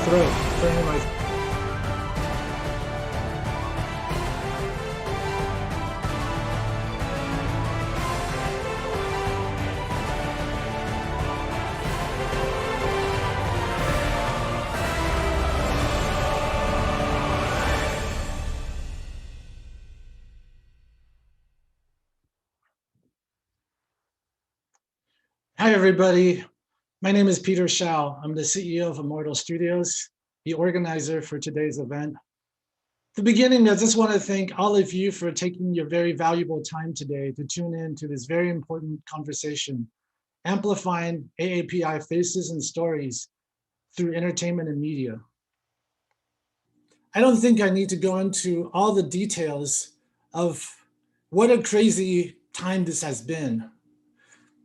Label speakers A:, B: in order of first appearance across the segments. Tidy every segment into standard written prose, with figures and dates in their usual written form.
A: throat. Clearing my Hi, everybody. My name is Peter S.H.I.E.L.D. I'm the CEO of Immortal Studios, the organizer for today's event. At the beginning, I just want to thank all of you for taking your very valuable time today to tune in to this very important conversation, amplifying AAPI faces and stories through entertainment and media. I don't think I need to go into all the details of what a crazy time this has been.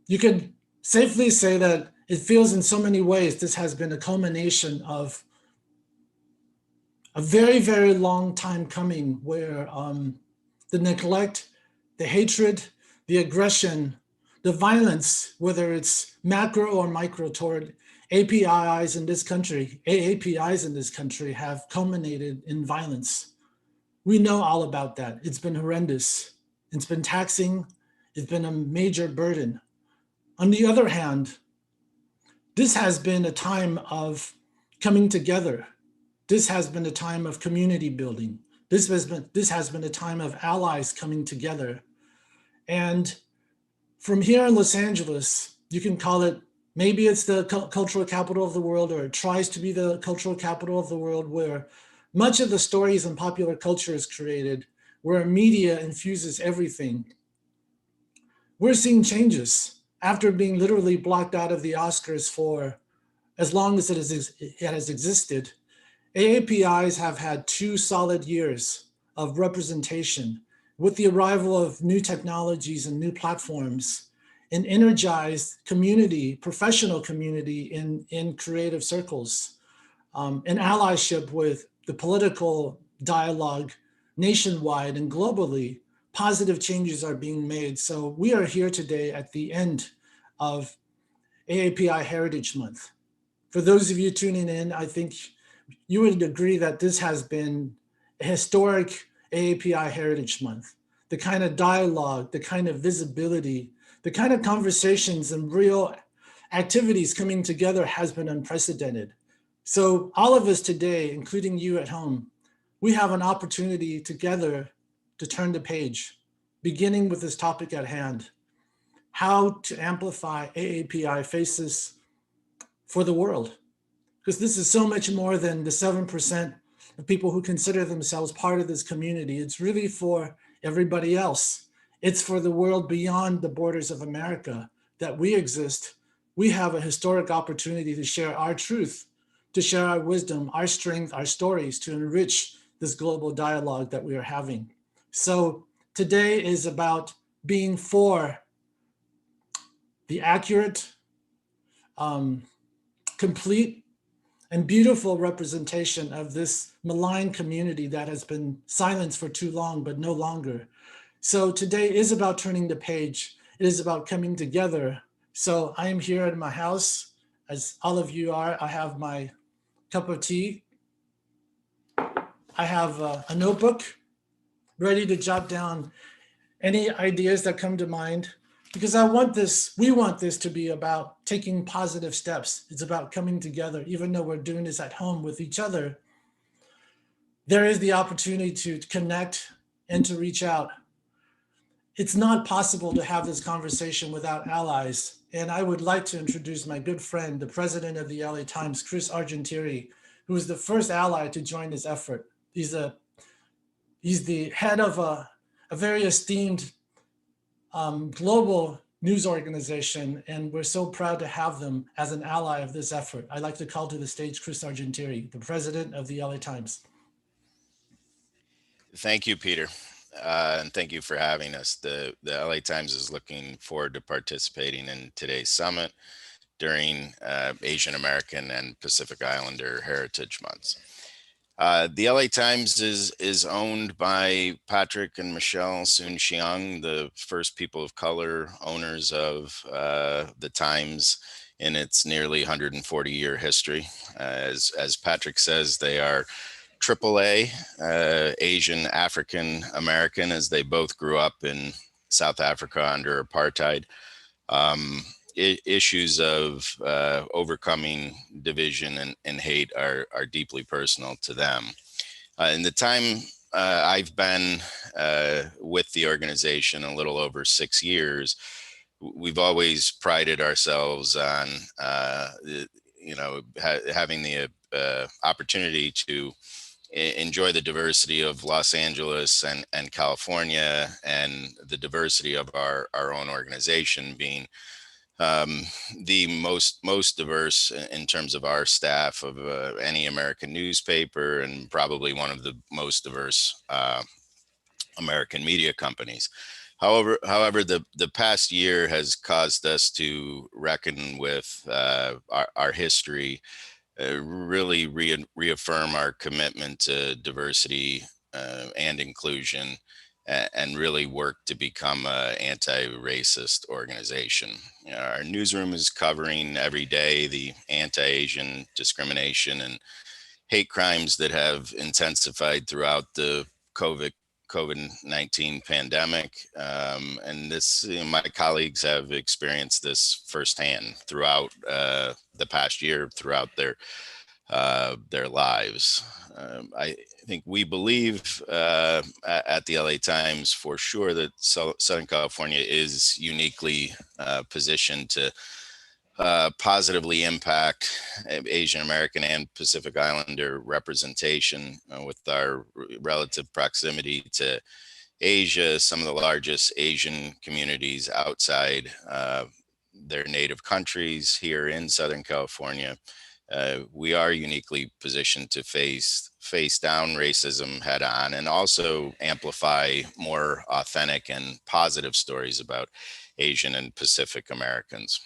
A: You could safely say that it feels in so many ways this has been a culmination of a very, very long time coming where the neglect, the hatred, the aggression, the violence, whether it's macro or micro toward APIs in this country, AAPIs in this country have culminated in violence. We know all about that. It's been horrendous. It's been taxing. It's been a major burden. On the other hand, this has been a time of coming together. This has been a time of community building. This has been a time of allies coming together. And from here in Los Angeles, you can call it, maybe it's the cultural capital of the world, or it tries to be the cultural capital of the world, where much of the stories and popular culture is created, where media infuses everything. We're seeing changes. After being literally blocked out of the Oscars for as long as it has existed, AAPIs have had 2 solid years of representation with the arrival of new technologies and new platforms, an energized community, professional community in creative circles, an allyship with the political dialogue nationwide and globally. Positive changes are being made. So we are here today at the end of AAPI Heritage Month. For those of you tuning in, I think you would agree that this has been a historic AAPI Heritage Month. The kind of dialogue, the kind of visibility, the kind of conversations and real activities coming together has been unprecedented. So all of us today, including you at home, we have an opportunity together to turn the page, beginning with this topic at hand, how to amplify AAPI faces for the world. Because this is so much more than the 7% of people who consider themselves part of this community. It's really for everybody else. It's for the world beyond the borders of America that we exist. We have a historic opportunity to share our truth, to share our wisdom, our strength, our stories, to enrich this global dialogue that we are having. So today is about being for the accurate, complete, and beautiful representation of this maligned community that has been silenced for too long, but no longer. So today is about turning the page. It is about coming together. So I am here at my house, as all of you are. I have my cup of tea. I have a notebook ready to jot down any ideas that come to mind, because we want this to be about taking positive steps. It's about coming together. Even though we're doing this at home with each other, there is the opportunity to connect and to reach out. It's not possible to have this conversation without allies. And I would like to introduce my good friend, the president of the LA Times, Chris Argentieri, who is the first ally to join this effort. He's the head of a very esteemed global news organization, and we're so proud to have them as an ally of this effort. I'd like to call to the stage Chris Argentieri, the president of the LA Times.
B: Thank you, Peter, and thank you for having us. The LA Times is looking forward to participating in today's summit during Asian American and Pacific Islander Heritage Months. The LA Times is owned by Patrick and Michelle Soon-Shiong, the first people of color owners of the Times in its nearly 140-year history. As Patrick says, they are AAA, Asian African American, as they both grew up in South Africa under apartheid. Issues of overcoming division and hate are deeply personal to them. In the time I've been with the organization, a little over 6 years, we've always prided ourselves on, having the opportunity to enjoy the diversity of Los Angeles and California, and the diversity of our own organization being the most diverse in terms of our staff of any American newspaper, and probably one of the most diverse American media companies. However, the past year has caused us to reckon with our history, really reaffirm our commitment to diversity and inclusion, and really work to become an anti-racist organization. Our newsroom is covering every day the anti-Asian discrimination and hate crimes that have intensified throughout the COVID-19 pandemic. And this, my colleagues have experienced this firsthand throughout the past year, throughout their lives. I think we believe at the LA Times for sure that Southern California is uniquely positioned to positively impact Asian American and Pacific Islander representation with our relative proximity to Asia, some of the largest Asian communities outside their native countries here in Southern California. We are uniquely positioned to face down racism head on, and also amplify more authentic and positive stories about Asian and Pacific Americans.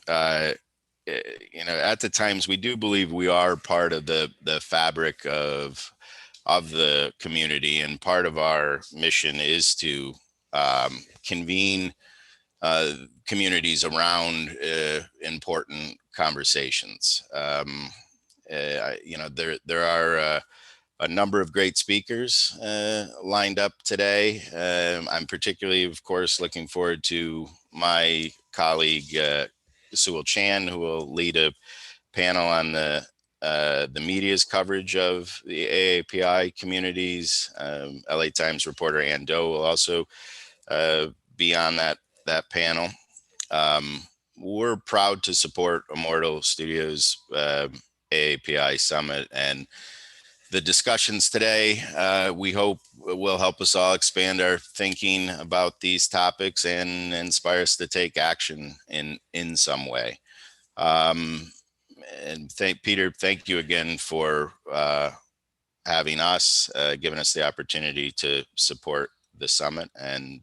B: At the Times, we do believe we are part of the fabric of the community, and part of our mission is to convene communities around important conversations. There are a number of great speakers lined up today. I'm particularly, of course, looking forward to my colleague Sewell Chan, who will lead a panel on the media's coverage of the AAPI communities. LA Times reporter Ann Doe will also be on that panel. We're proud to support Immortal Studios AAPI Summit, and the discussions today, we hope, will help us all expand our thinking about these topics and inspire us to take action in some way. And Peter, thank you again for having us, giving us the opportunity to support the summit, and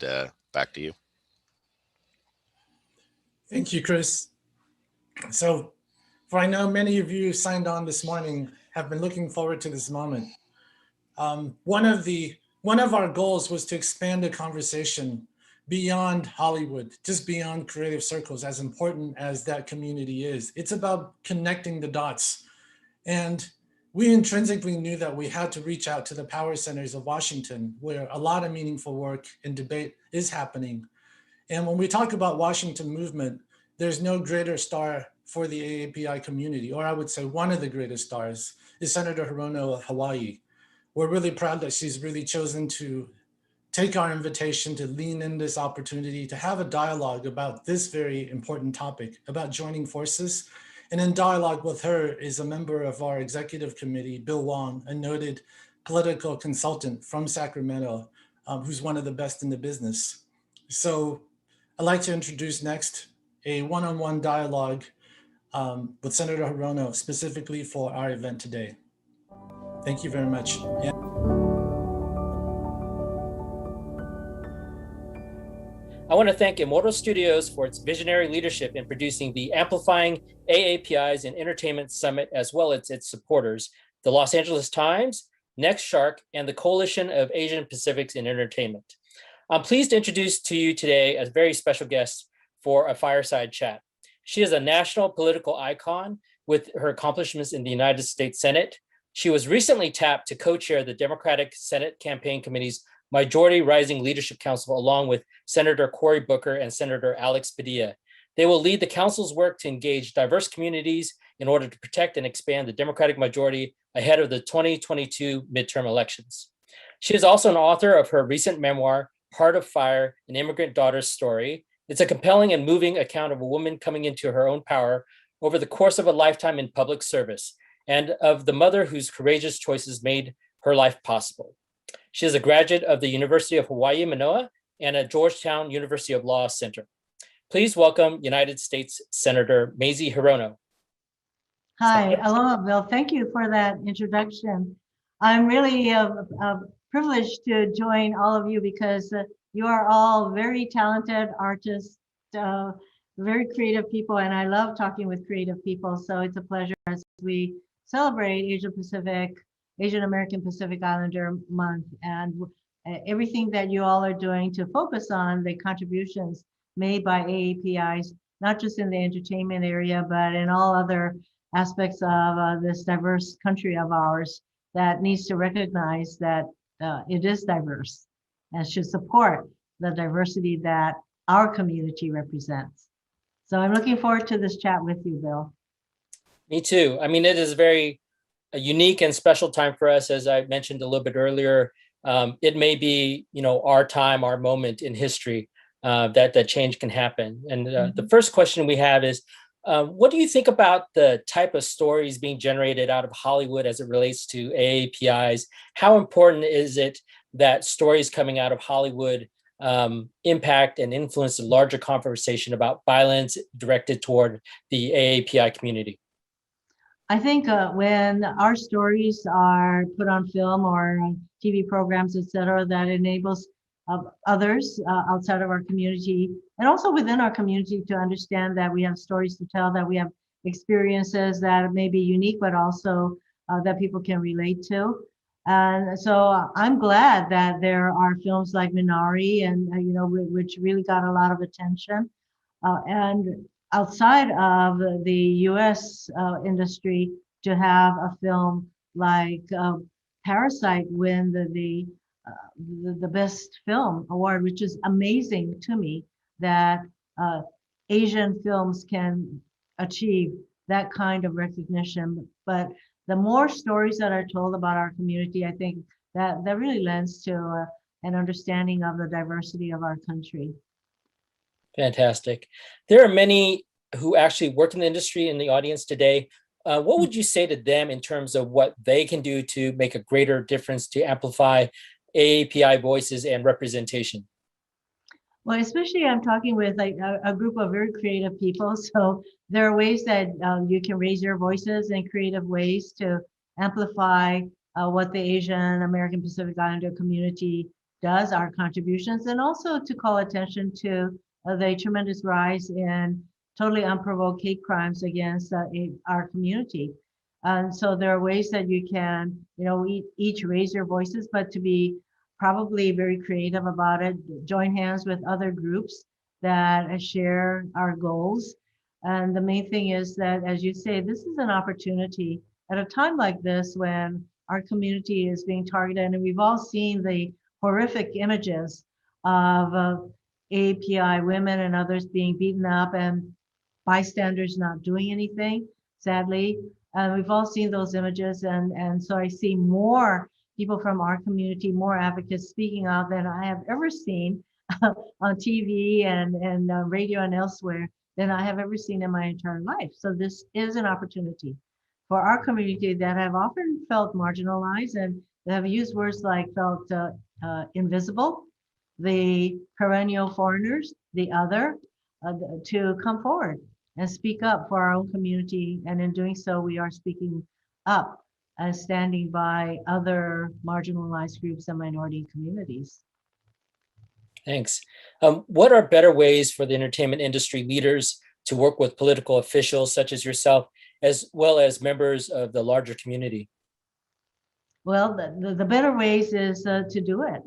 B: back to you.
A: Thank you, Chris. So, for I know many of you signed on this morning have been looking forward to this moment. One of our goals was to expand the conversation beyond Hollywood, just beyond creative circles, as important as that community is. It's about connecting the dots. And we intrinsically knew that we had to reach out to the power centers of Washington, where a lot of meaningful work and debate is happening. And when we talk about Washington movement, there's no greater star for the AAPI community, or I would say one of the greatest stars is Senator Hirono of Hawaii. We're really proud that she's really chosen to take our invitation to lean in this opportunity to have a dialogue about this very important topic, about joining forces. And in dialogue with her is a member of our executive committee, Bill Wong, a noted political consultant from Sacramento, who's one of the best in the business. So I'd like to introduce next a one-on-one dialogue with Senator Hirono, specifically for our event today. Thank you very much.
C: I want to thank Immortal Studios for its visionary leadership in producing the Amplifying AAPIs in Entertainment Summit, as well as its supporters, the Los Angeles Times, NextShark, and the Coalition of Asian Pacifics in Entertainment. I'm pleased to introduce to you today a very special guest for a fireside chat. She is a national political icon with her accomplishments in the United States Senate. She was recently tapped to co-chair the Democratic Senate Campaign Committee's Majority Rising Leadership Council, along with Senator Cory Booker and Senator Alex Padilla. They will lead the council's work to engage diverse communities in order to protect and expand the Democratic majority ahead of the 2022 midterm elections. She is also an author of her recent memoir, Heart of Fire, An Immigrant Daughter's Story. It's a compelling and moving account of a woman coming into her own power over the course of a lifetime in public service, and of the mother whose courageous choices made her life possible. She is a graduate of the University of Hawaii, Manoa, and at Georgetown University of Law Center. Please welcome United States Senator Mazie Hirono.
D: Hi, aloha, Bill. Thank you for that introduction. I'm really privileged to join all of you because you are all very talented artists, very creative people, and I love talking with creative people. So it's a pleasure as we celebrate Asian American Pacific Islander Month, and everything that you all are doing to focus on the contributions made by AAPIs, not just in the entertainment area, but in all other aspects of this diverse country of ours that needs to recognize that it is diverse and should support the diversity that our community represents. So I'm looking forward to this chat with you, Bill.
C: Me too. I mean, it is a unique and special time for us, as I mentioned a little bit earlier. It may be, our time, our moment in history that change can happen. And the first question we have is, what do you think about the type of stories being generated out of Hollywood as it relates to AAPIs? How important is it that stories coming out of Hollywood impact and influence a larger conversation about violence directed toward the AAPI community?
D: I think when our stories are put on film or TV programs, et cetera, that enables others outside of our community and also within our community to understand that we have stories to tell, that we have experiences that may be unique, but also that people can relate to. And so I'm glad that there are films like Minari and, which really got a lot of attention. And outside of the US industry, to have a film like Parasite win the best film award, which is amazing to me that Asian films can achieve that kind of recognition. But the more stories that are told about our community, I think that really lends to an understanding of the diversity of our country.
C: Fantastic. There are many who actually work in the industry in the audience today. What would you say to them in terms of what they can do to make a greater difference to amplify AAPI voices and representation?
D: Well, especially I'm talking with like a group of very creative people. So there are ways that you can raise your voices in creative ways to amplify what the Asian American Pacific Islander community does, our contributions, and also to call attention to the tremendous rise in totally unprovoked hate crimes against our community. And so there are ways that you can, each raise your voices, but to be probably very creative about it, join hands with other groups that share our goals. And the main thing is that, as you say, this is an opportunity at a time like this when our community is being targeted, and we've all seen the horrific images of AAPI women and others being beaten up and bystanders not doing anything, sadly. We've all seen those images, and so I see more people from our community, more advocates speaking out than I have ever seen on TV and radio and elsewhere than I have ever seen in my entire life. So this is an opportunity for our community that have often felt marginalized and have used words like felt invisible, the perennial foreigners, the other, to come forward and speak up for our own community. And in doing so, we are speaking up and standing by other marginalized groups and minority communities.
C: Thanks. What are better ways for the entertainment industry leaders to work with political officials such as yourself, as well as members of the larger community?
D: Well, the better ways is to do it.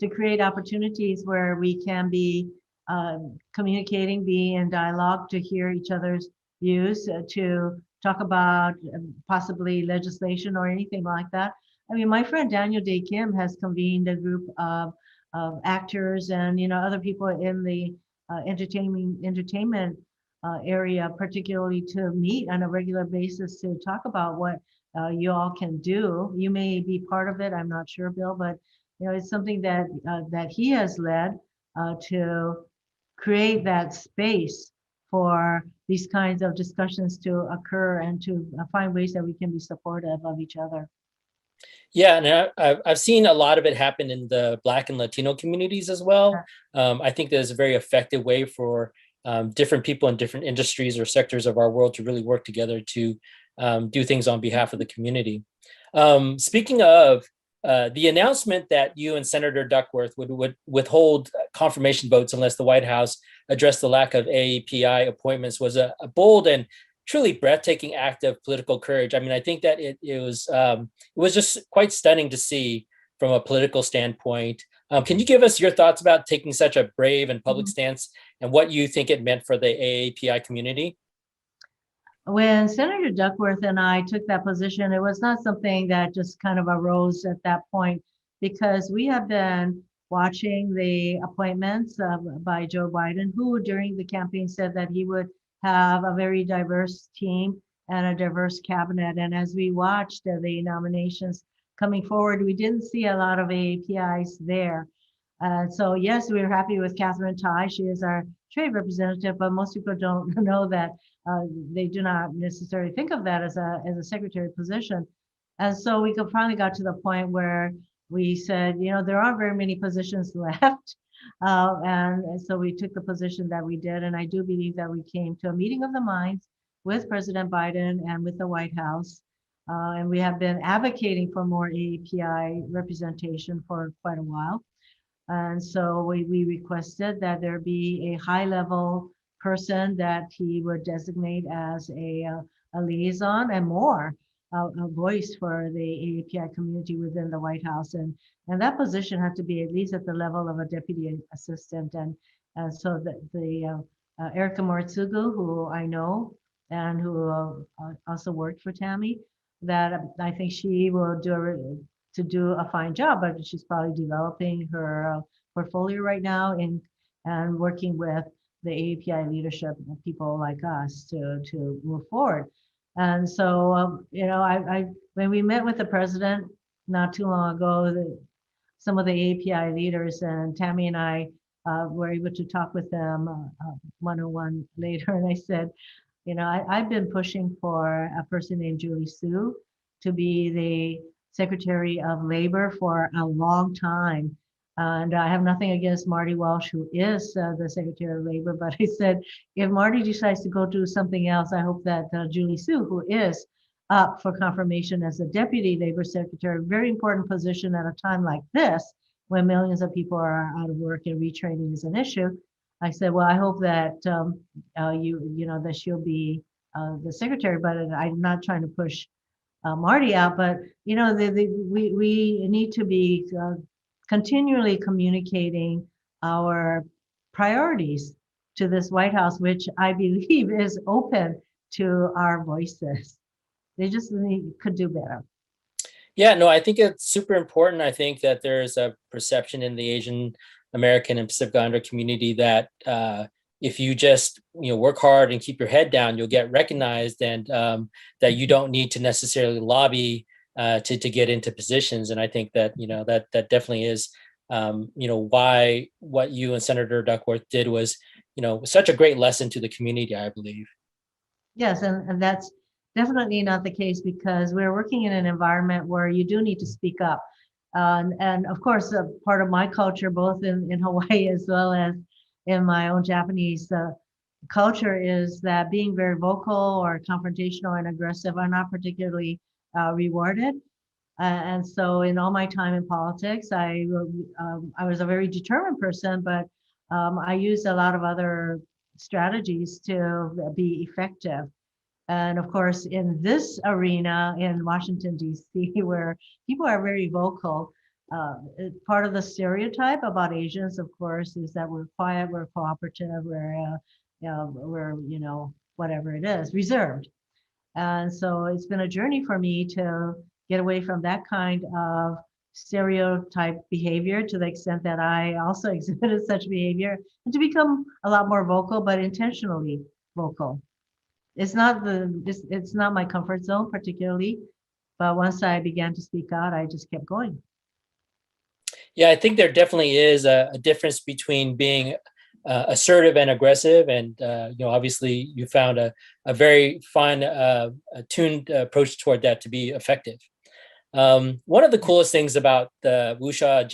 D: to create opportunities where we can be communicating, be in dialogue, to hear each other's views, to talk about possibly legislation or anything like that. I mean, my friend Daniel Day Kim has convened a group of actors and other people in the entertainment area, particularly, to meet on a regular basis to talk about what you all can do. You may be part of it, I'm not sure, Bill, but it's something that that he has led to create that space for these kinds of discussions to occur and to find ways that we can be supportive of each other.
C: Yeah, and I've seen a lot of it happen in the Black and Latino communities as well. I think there's a very effective way for different people in different industries or sectors of our world to really work together to do things on behalf of the community. Speaking of the announcement that you and Senator Duckworth would withhold confirmation votes unless the White House addressed the lack of AAPI appointments was a bold and truly breathtaking act of political courage. I mean, I think that it was just quite stunning to see from a political standpoint. Can you give us your thoughts about taking such a brave and public stance and what you think it meant for the AAPI community?
D: When Senator Duckworth and I took that position, it was not something that just kind of arose at that point, because we have been watching the appointments by Joe Biden, who during the campaign said that he would have a very diverse team and a diverse cabinet. And as we watched the nominations coming forward, we didn't see a lot of AAPIs there. So yes, we're happy with Catherine Tai. She is our trade representative, but most people don't know that. They do not necessarily think of that as a secretary position. And so we finally got to the point where we said, there aren't very many positions left. And so we took the position that we did. And I do believe that we came to a meeting of the minds with President Biden and with the White House. And we have been advocating for more AAPI representation for quite a while. And so we requested that there be a high-level person that he would designate as a liaison and more a voice for the AAPI community within the White House. And that position had to be at least at the level of a deputy assistant. And so the Erica Moritsugu, who I know and who also worked for Tammy, that I think she will do a fine job, but she's probably developing her portfolio right now and working with the AAPI leadership, people like us, to move forward. And so, when we met with the president not too long ago, some of the AAPI leaders, and Tammy and I were able to talk with them one-on-one later, and I said, I've been pushing for a person named Julie Su to be the Secretary of Labor for a long time. And I have nothing against Marty Walsh, who is the Secretary of Labor, but I said, if Marty decides to go do something else, I hope that Julie Su, who is up for confirmation as the Deputy Labor Secretary, very important position at a time like this, when millions of people are out of work and retraining is an issue. I said, well, I hope that that she'll be the secretary, but I'm not trying to push Marty out, but we need to be continually communicating our priorities to this White House, which I believe is open to our voices. They just could do better.
C: Yeah, no, I think it's super important. I think that there's a perception in the Asian American and Pacific Islander community that if you just work hard and keep your head down, you'll get recognized, and that you don't need to necessarily lobby to get into positions. And I think that that definitely is why what you and Senator Duckworth did was such a great lesson to the community, I believe.
D: Yes, and that's definitely not the case, because we're working in an environment where you do need to speak up. And of course, part of my culture, both in Hawaii as well as in my own Japanese culture, is that being very vocal or confrontational and aggressive are not particularly rewarded. And so in all my time in politics, I was a very determined person, but I used a lot of other strategies to be effective. And of course, in this arena in Washington, D.C., where people are very vocal, part of the stereotype about Asians, of course, is that we're quiet, we're cooperative, we're, you know, whatever it is, reserved. And so it's been a journey for me to get away from that kind of stereotype behavior to the extent that I also exhibited such behavior, and to become a lot more vocal, but intentionally vocal. It's not my comfort zone particularly, but once I began to speak out, I just kept going.
C: Yeah, I think there definitely is a difference between being assertive and aggressive, and you know, obviously, you found a very fine, tuned approach toward that to be effective. One of the coolest things about the wuxia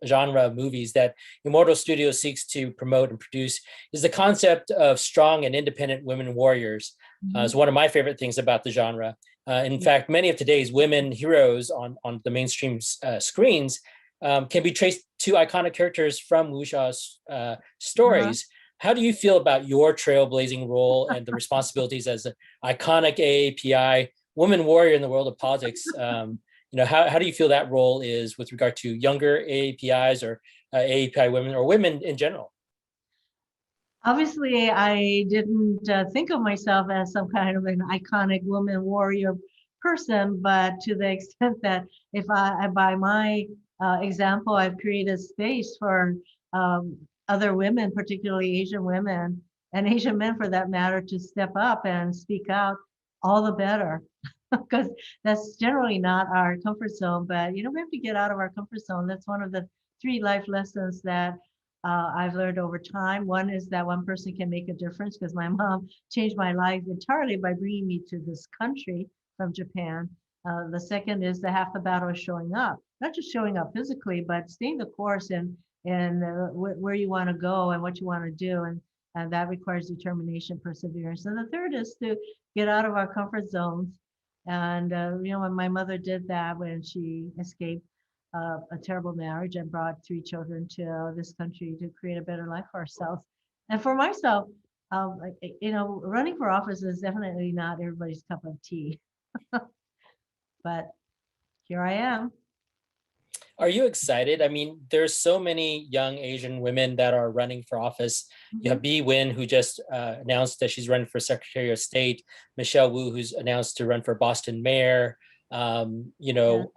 C: genre of movies that Immortal Studios seeks to promote and produce is the concept of strong and independent women warriors. It's one of my favorite things about the genre. In fact, many of today's women heroes on the mainstream screens can be traced to iconic characters from wuxia's stories. How do you feel about your trailblazing role and the responsibilities as an iconic AAPI woman warrior in the world of politics? You know, how do you feel that role is with regard to younger AAPIs or AAPI women or women in general?
D: Obviously, I didn't think of myself as some kind of an iconic woman warrior person, but to the extent that if by my example, I've created space for other women, particularly Asian women and Asian men for that matter, to step up and speak out, all the better. Because that's generally not our comfort zone. But you know, we have to get out of our comfort zone. That's one of the 3 life lessons that I've learned over time. One is that one person can make a difference, because my mom changed my life entirely by bringing me to this country from Japan. The second is that half the battle is showing up, not just showing up physically, but staying the course and where you want to go and what you want to do. And that requires determination, perseverance. And the third is to get out of our comfort zones. And, you know, when my mother did that, when she escaped a terrible marriage and brought 3 children to this country to create a better life for ourselves. And for myself, you know, running for office is definitely not everybody's cup of tea. But here I am.
C: Are you excited? I mean, there's so many young Asian women that are running for office. You have Bee Nguyen, who just announced that she's running for Secretary of State. Michelle Wu, who's announced to run for Boston mayor. You know,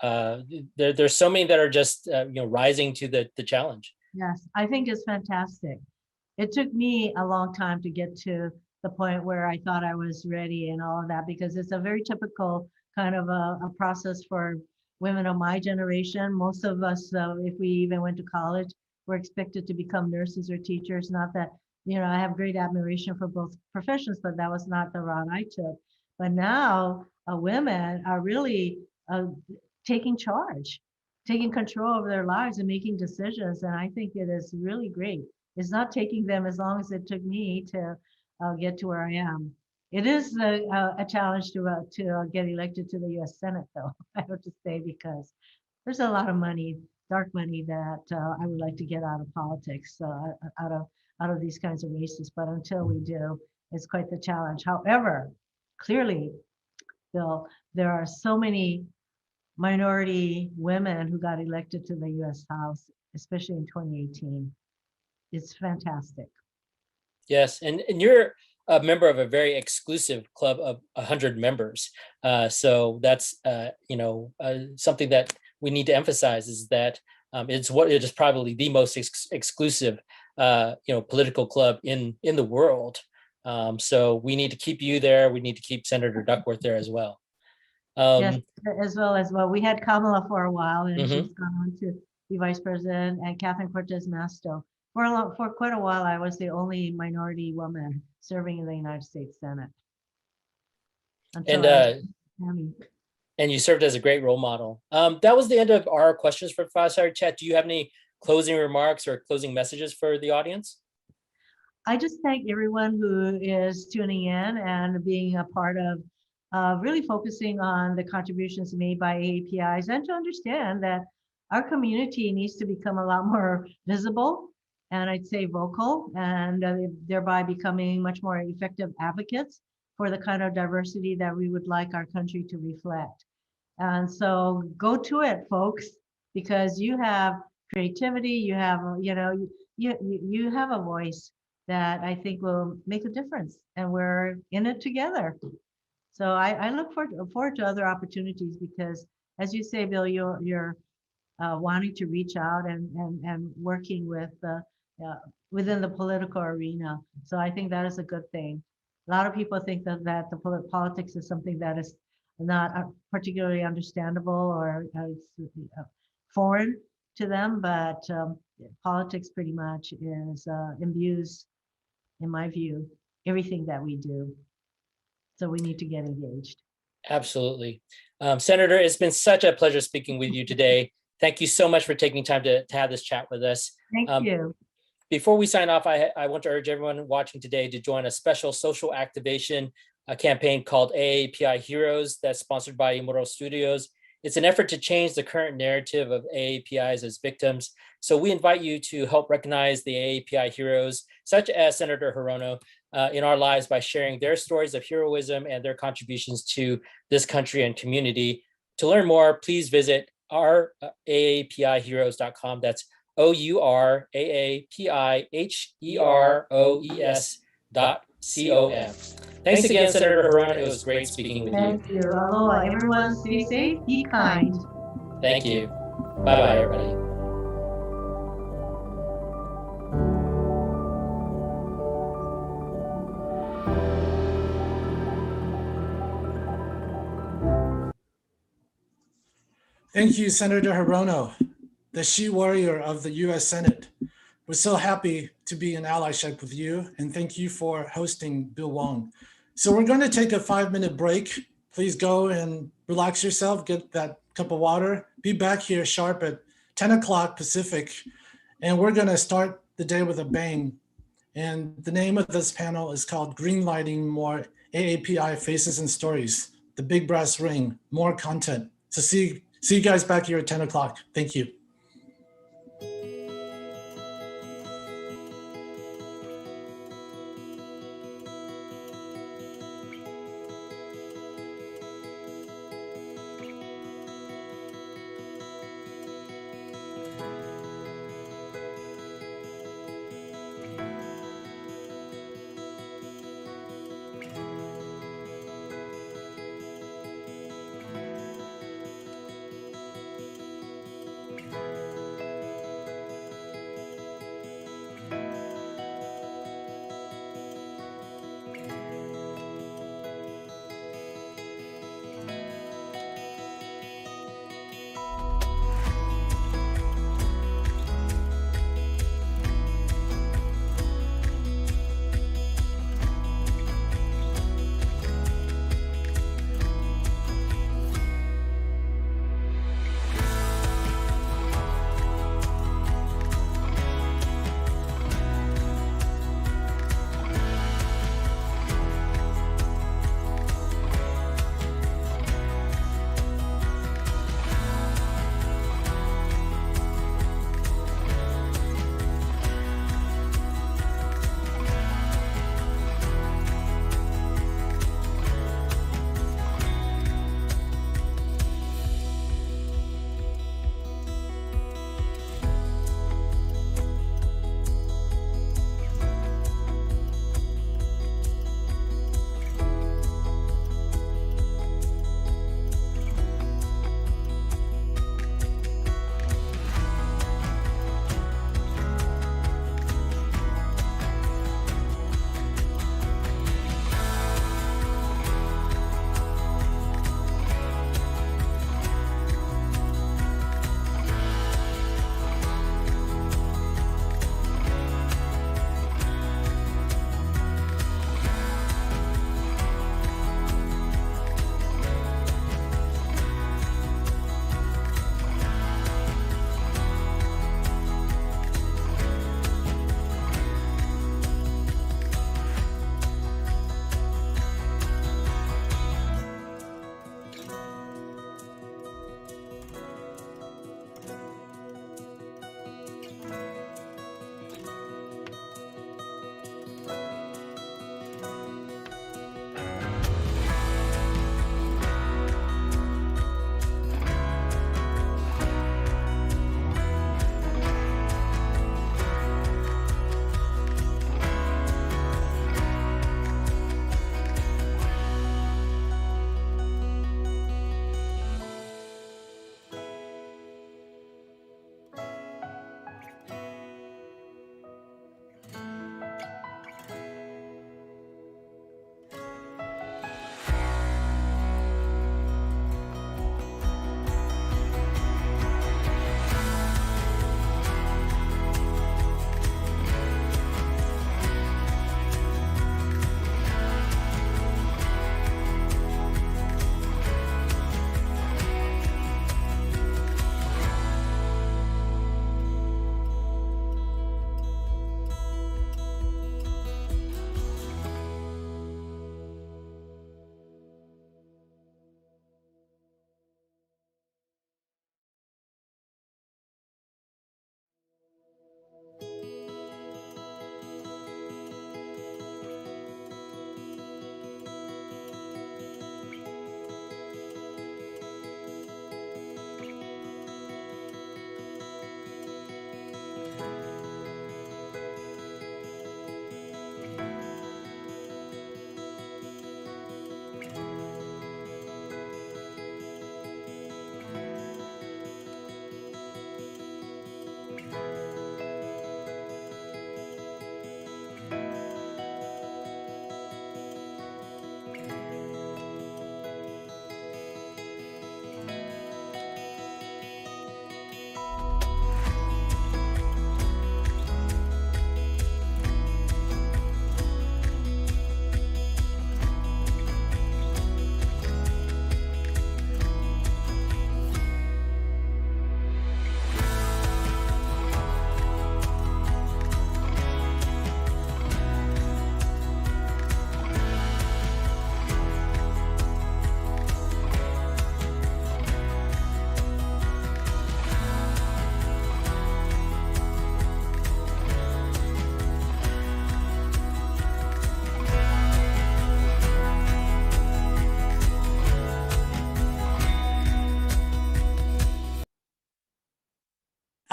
C: there's so many that are just you know, rising to the challenge.
D: Yes, I think it's fantastic. It took me a long time to get to the point where I thought I was ready and all of that, because it's a very typical kind of a process for women of my generation. Most of us, if we even went to college, were expected to become nurses or teachers. Not that, you know, I have great admiration for both professions, but that was not the route I took. But now women are really taking charge, taking control over their lives and making decisions. And I think it is really great. It's not taking them as long as it took me to get to where I am. It is a challenge to get elected to the U.S. Senate, though, I have to say, because there's a lot of money, dark money, that I would like to get out of politics, out of these kinds of races. But until we do, it's quite the challenge. However, clearly, Bill, there are so many minority women who got elected to the U.S. House, especially in 2018. It's fantastic.
C: Yes, and you're a member of a very exclusive club of 100 members. So that's you know, something that we need to emphasize, is that it is probably the most exclusive you know, political club in the world. So we need to keep you there. We need to keep Senator Duckworth there as well.
D: Yes, as well. We had Kamala for a while, and she's gone on to be vice president, and Catherine Cortez Masto. For quite a while, I was the only minority woman serving in the United States Senate.
C: And you served as a great role model. That was the end of our questions for Fireside Chat. Do you have any closing remarks or closing messages for the audience?
D: I just thank everyone who is tuning in and being a part of really focusing on the contributions made by AAPIs, and to understand that our community needs to become a lot more visible, and I'd say vocal, and thereby becoming much more effective advocates for the kind of diversity that we would like our country to reflect. And so go to it, folks. because you have creativity, you have, you have a voice that I think will make a difference, and we're in it together. So I look forward to other opportunities because, as you say, Bill, you're wanting to reach out and working with within the political arena. So I think that is a good thing. A lot of people think that the politics is something that is not particularly understandable or it's foreign to them, but politics pretty much is imbues, in my view, everything that we do. So we need to get engaged.
C: Absolutely. Senator, it's been such a pleasure speaking with you today. Thank you so much for taking time to have this chat with us.
D: Thank you.
C: Before we sign off, I want to urge everyone watching today to join a special social activation campaign called AAPI Heroes that's sponsored by Immortal Studios. It's an effort to change the current narrative of AAPIs as victims. So we invite you to help recognize the AAPI heroes, such as Senator Hirono, in our lives by sharing their stories of heroism and their contributions to this country and community. To learn more, please visit our AAPIheroes.com. That's OURAAPIHEROES.com. Thanks again, Senator Hirono. It was great speaking with you.
D: Thank you. Aloha. Everyone stay safe, be kind.
C: Thank you. Bye-bye, everybody.
A: Thank you, Senator Hirono, the she warrior of the US Senate. We're so happy to be in allyship with you, and thank you for hosting Bill Wong. So we're going to take a 5-minute break. Please go and relax yourself, get that cup of water. Be back here sharp at 10 o'clock Pacific, and we're going to start the day with a bang. And the name of this panel is called Greenlighting More AAPI Faces and Stories, the Big Brass Ring, more content. So see you guys back here at 10 o'clock. Thank you.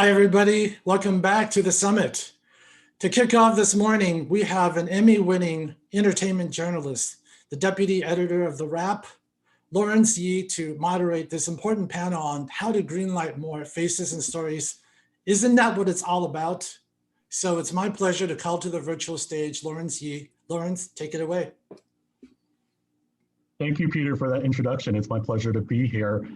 A: Hi, everybody. Welcome back to the summit. To kick off this morning, we have an Emmy-winning entertainment journalist, the deputy editor of The Wrap, Lawrence Yee, to moderate this important panel on how to greenlight more faces and stories. Isn't that what it's all about? So it's my pleasure to call to the virtual stage Lawrence Yee. Lawrence, take it away.
E: Thank you, Peter, for that introduction. It's my pleasure to be here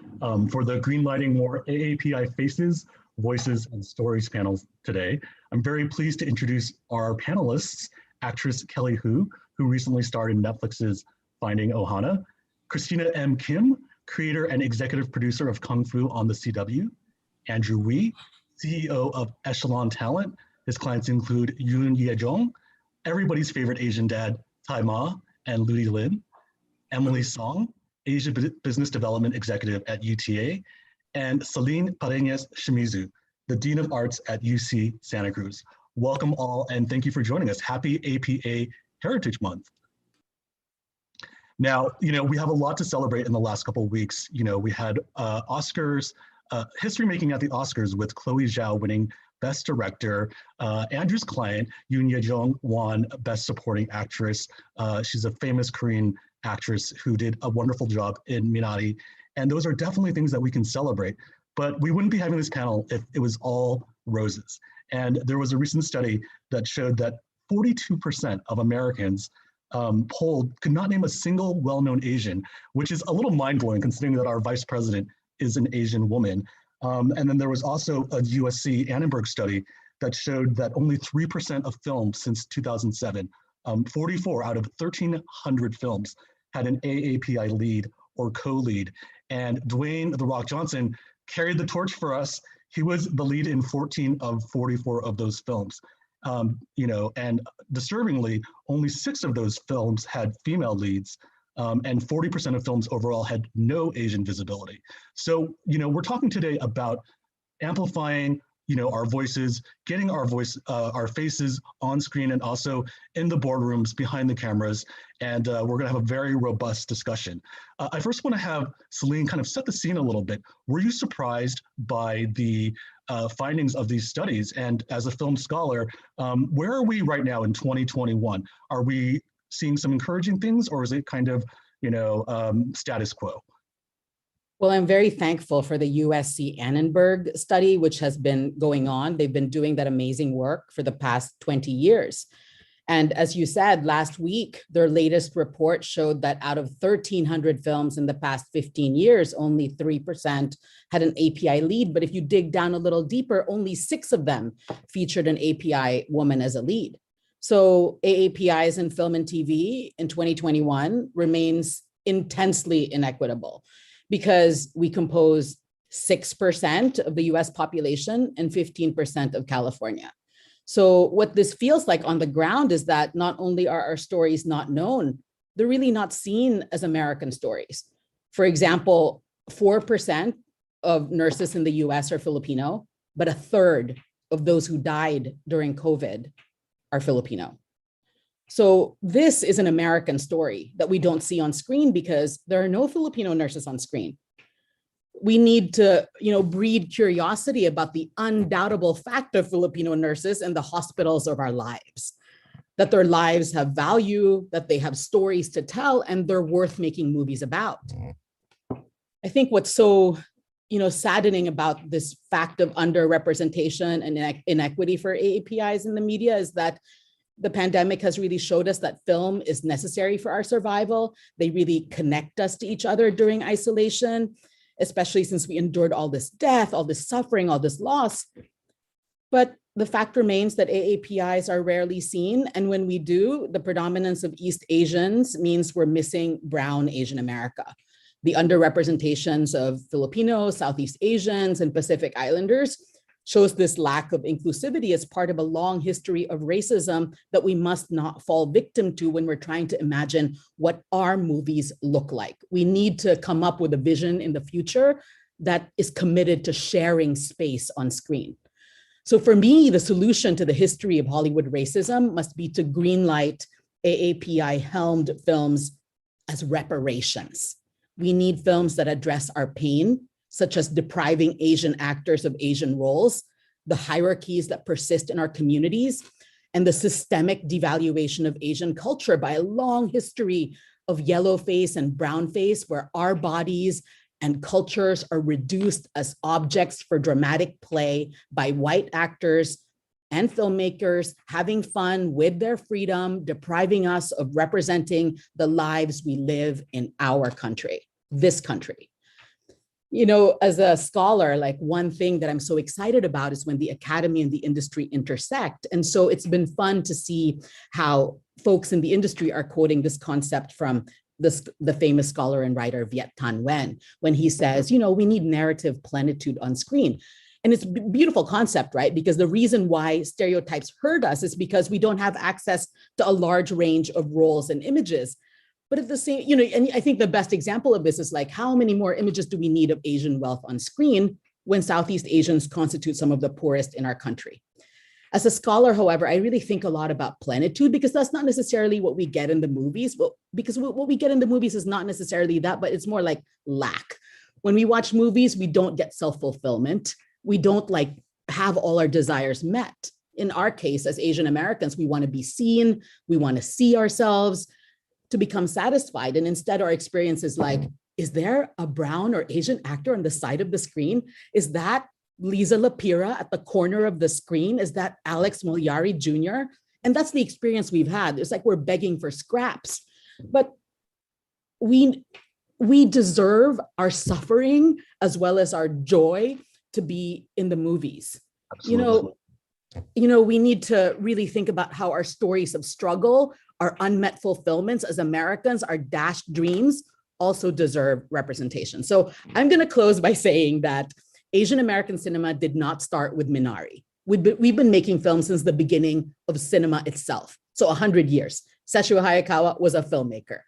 E: for the Greenlighting More AAPI Faces, Voices, and Stories panels today. I'm very pleased to introduce our panelists, actress Kelly Hu, who recently starred in Netflix's Finding Ohana, Christina M. Kim, creator and executive producer of Kung Fu on the CW, Andrew Wee, CEO of Echelon Talent. His clients include Yoon Ye-jong, everybody's favorite Asian dad, Tai Ma, and Ludi Lin, Emily Song, Asia Business Development Executive at UTA, and Celine Pareñas Shimizu, the Dean of Arts at UC Santa Cruz. Welcome all, and thank you for joining us. Happy APA Heritage Month. Now, we have a lot to celebrate in the last couple of weeks. We had Oscars, history making at the Oscars with Chloe Zhao winning Best Director. Andrew's client, Yoon Ye-jong, won Best Supporting Actress. She's a famous Korean actress who did a wonderful job in Minari. And those are definitely things that we can celebrate. But we wouldn't be having this panel if it was all roses. And there was a recent study that showed that 42% of Americans polled could not name a single well-known Asian, which is a little mind-blowing considering that our vice president is an Asian woman. And then there was also a USC Annenberg study that showed that only 3% of films since 2007, 44 out of 1,300 films, had an AAPI lead or co-lead. And Dwayne "The Rock" Johnson carried the torch for us. He was the lead in 14 of 44 of those films. And disturbingly, only 6 of those films had female leads, and 40% of films overall had no Asian visibility. So, we're talking today about amplifying, our voices, getting our faces on screen and also in the boardrooms behind the cameras. And we're gonna have a very robust discussion. I first wanna have Celine kind of set the scene a little bit. Were you surprised by the findings of these studies? And as a film scholar, where are we right now in 2021? Are we seeing some encouraging things, or is it kind of, status quo?
F: Well, I'm very thankful for the USC Annenberg study, which has been going on. They've been doing that amazing work for the past 20 years. And as you said, last week, their latest report showed that out of 1,300 films in the past 15 years, only 3% had an API lead. But if you dig down a little deeper, only 6 of them featured an API woman as a lead. So AAPIs in film and TV in 2021 remains intensely inequitable, because we compose 6% of the US population and 15% of California. So what this feels like on the ground is that not only are our stories not known, they're really not seen as American stories. For example, 4% of nurses in the US are Filipino, but 1/3 of those who died during COVID are Filipino. So this is an American story that we don't see on screen because there are no Filipino nurses on screen. We need to, breed curiosity about the undoubtable fact of Filipino nurses in the hospitals of our lives, that their lives have value, that they have stories to tell, and they're worth making movies about. I think what's so, saddening about this fact of underrepresentation and inequity for AAPIs in the media is that the pandemic has really showed us that film is necessary for our survival. They really connect us to each other during isolation, especially since we endured all this death, all this suffering, all this loss. But the fact remains that AAPIs are rarely seen. And when we do, the predominance of East Asians means we're missing brown Asian America. The underrepresentations of Filipinos, Southeast Asians, and Pacific Islanders shows this lack of inclusivity as part of a long history of racism that we must not fall victim to when we're trying to imagine what our movies look like. We need to come up with a vision in the future that is committed to sharing space on screen. So for me, the solution to the history of Hollywood racism must be to greenlight AAPI-helmed films as reparations. We need films that address our pain, such as depriving Asian actors of Asian roles, the hierarchies that persist in our communities, and the systemic devaluation of Asian culture by a long history of yellow face and brown face, where our bodies and cultures are reduced as objects for dramatic play by white actors and filmmakers having fun with their freedom, depriving us of representing the lives we live in our country, this country. You know, as a scholar, like one thing that I'm so excited about is when the academy and the industry intersect. And so it's been fun to see how folks in the industry are quoting this concept from the famous scholar and writer Viet Thanh Nguyen, when he says, you know, we need narrative plenitude on screen. And it's a beautiful concept, right? Because the reason why stereotypes hurt us is because we don't have access to a large range of roles and images. But at the same, you know, and I think the best example of this is like, how many more images do we need of Asian wealth on screen when Southeast Asians constitute some of the poorest in our country? As a scholar, however, I really think a lot about plenitude, because that's not necessarily what we get in the movies. Well, because what we get in the movies is not necessarily that, but it's more like lack. When we watch movies, we don't get self-fulfillment. We don't like have all our desires met. In our case, as Asian Americans, we want to be seen, we want to see ourselves to become satisfied. And instead our experience is like, is there a brown or Asian actor on the side of the screen? Is that Lisa Lapira at the corner of the screen? Is that Alex Molyari Jr.? And that's the experience we've had. It's like we're begging for scraps. But we deserve our suffering as well as our joy to be in the movies.
E: Absolutely.
F: You know, we need to really think about how our stories of struggle, our unmet fulfillments as Americans, our dashed dreams also deserve representation. So I'm going to close by saying that Asian American cinema did not start with Minari. We've been making films since the beginning of cinema itself. So 100 years. Setsuo Hayakawa was a filmmaker.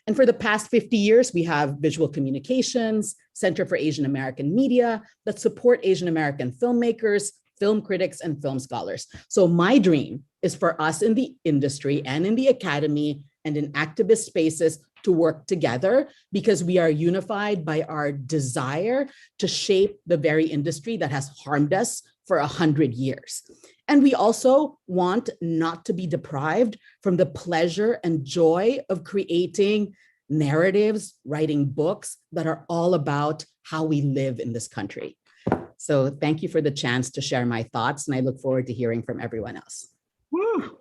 F: And for the past 50 years, we have Visual Communications, Center for Asian American Media that support Asian American filmmakers, film critics, and film scholars. So my dream is for us in the industry and in the academy and in activist spaces to work together, because we are unified by our desire to shape the very industry that has harmed us for 100 years. And we also want not to be deprived from the pleasure and joy of creating narratives, writing books that are all about how we live in this country. So thank you for the chance to share my thoughts, and I look forward to hearing from everyone else.
E: Woo!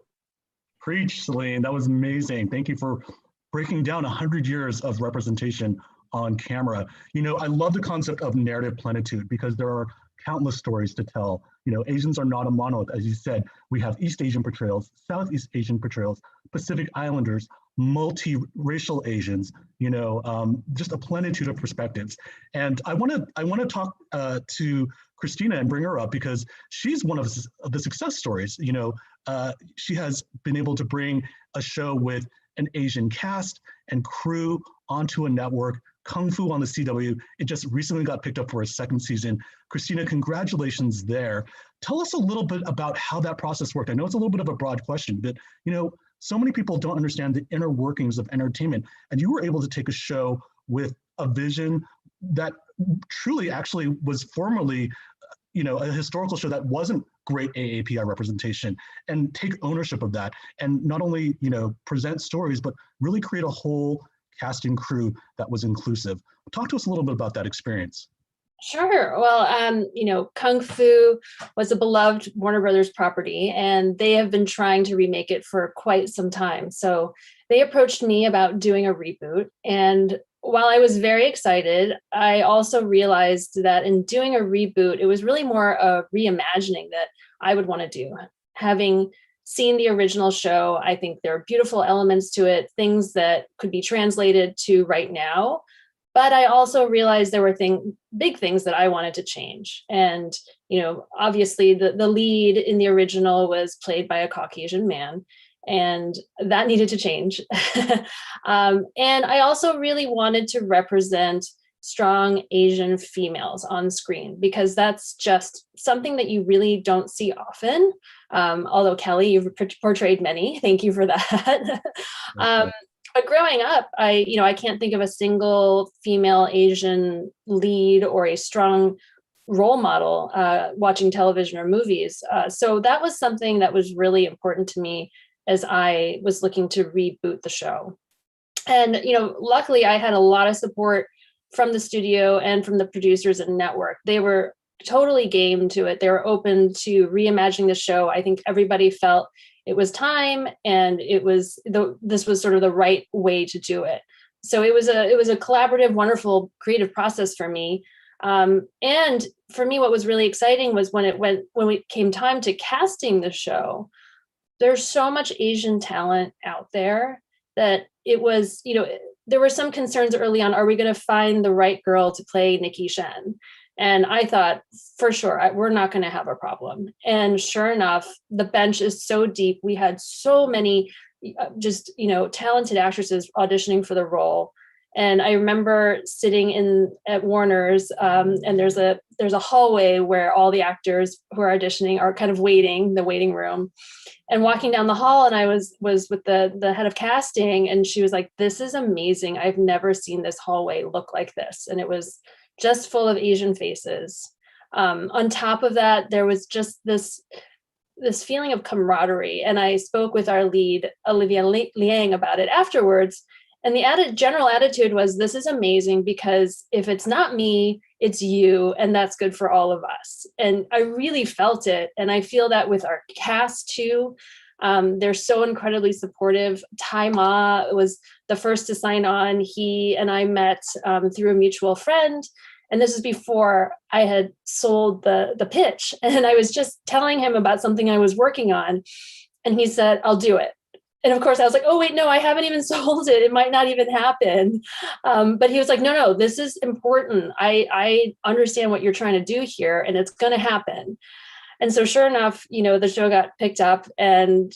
E: Preach, Celine, that was amazing. Thank you for breaking down 100 years of representation on camera. You know, I love the concept of narrative plenitude because there are countless stories to tell. You know, Asians are not a monolith. As you said, we have East Asian portrayals, Southeast Asian portrayals, Pacific Islanders, multiracial Asians, you know, just a plenitude of perspectives. And I want to talk to Christina and bring her up because she's one of the success stories. You know, she has been able to bring a show with an Asian cast and crew onto a network. Kung Fu on the CW, it just recently got picked up for a second season. Christina, congratulations there. Tell us a little bit about how that process worked. I know it's a little bit of a broad question, but you know, so many people don't understand the inner workings of entertainment, and you were able to take a show with a vision that truly actually was formerly, you know, a historical show that wasn't great AAPI representation, and take ownership of that, and not only, you know, present stories, but really create a whole cast and crew that was inclusive. Talk to us a little bit about that experience.
G: Sure. Well, you know, Kung Fu was a beloved Warner Brothers property, and they have been trying to remake it for quite some time. So they approached me about doing a reboot. And while I was very excited, I also realized that in doing a reboot, it was really more a reimagining that I would want to do. Having seen the original show, I think there are beautiful elements to it, things that could be translated to right now. But I also realized there were big things that I wanted to change. And, you know, obviously the lead in the original was played by a Caucasian man, and that needed to change. And I also really wanted to represent strong Asian females on screen, because that's just something that you really don't see often. Although Kelly, you've portrayed many. Thank you for that. But growing up, I can't think of a single female Asian lead or a strong role model watching television or movies. So that was something that was really important to me as I was looking to reboot the show. And, luckily I had a lot of support from the studio and from the producers and network. They were totally game to it. They were open to reimagining the show. I think everybody felt it was time, and this was sort of the right way to do it. So it was a collaborative, wonderful, creative process for me. And for me, what was really exciting was when it came time to casting the show, there's so much Asian talent out there that it was, there were some concerns early on. Are we going to find the right girl to play Nikki Shen? And I thought, for sure, we're not going to have a problem. And sure enough, the bench is so deep. We had so many talented actresses auditioning for the role. And I remember sitting at Warner's, and there's a hallway where all the actors who are auditioning are kind of waiting, the waiting room, and walking down the hall. And I was with the head of casting, and she was like, "This is amazing. I've never seen this hallway look like this." And it was just full of Asian faces. On top of that, there was just this feeling of camaraderie. And I spoke with our lead, Olivia Liang, about it afterwards. And the general attitude was, this is amazing because if it's not me, it's you, and that's good for all of us. And I really felt it. And I feel that with our cast too. They're so incredibly supportive. Tai Ma was the first to sign on. He and I met through a mutual friend. And this is before I had sold the pitch. And I was just telling him about something I was working on. And he said, "I'll do it." And of course I was like, "Oh, wait, no, I haven't even sold it. It might not even happen." But he was like, no, this is important. I understand what you're trying to do here, and it's going to happen. And so sure enough, the show got picked up, and,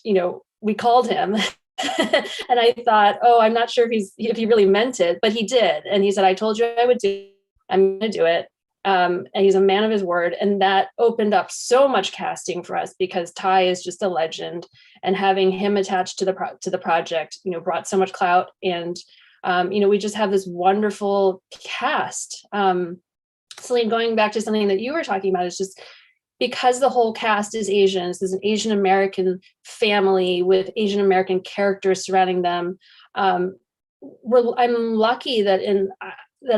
G: we called him. And I thought, oh, I'm not sure if he really meant it, but he did. And he said, "I told you I would do it. I'm going to do it." And he's a man of his word. And that opened up so much casting for us because Tai is just a legend, and having him attached to the project, brought so much clout. And, we just have this wonderful cast. Celine, going back to something that you were talking about, is just because the whole cast is Asian, this is an Asian American family with Asian American characters surrounding them. I'm lucky that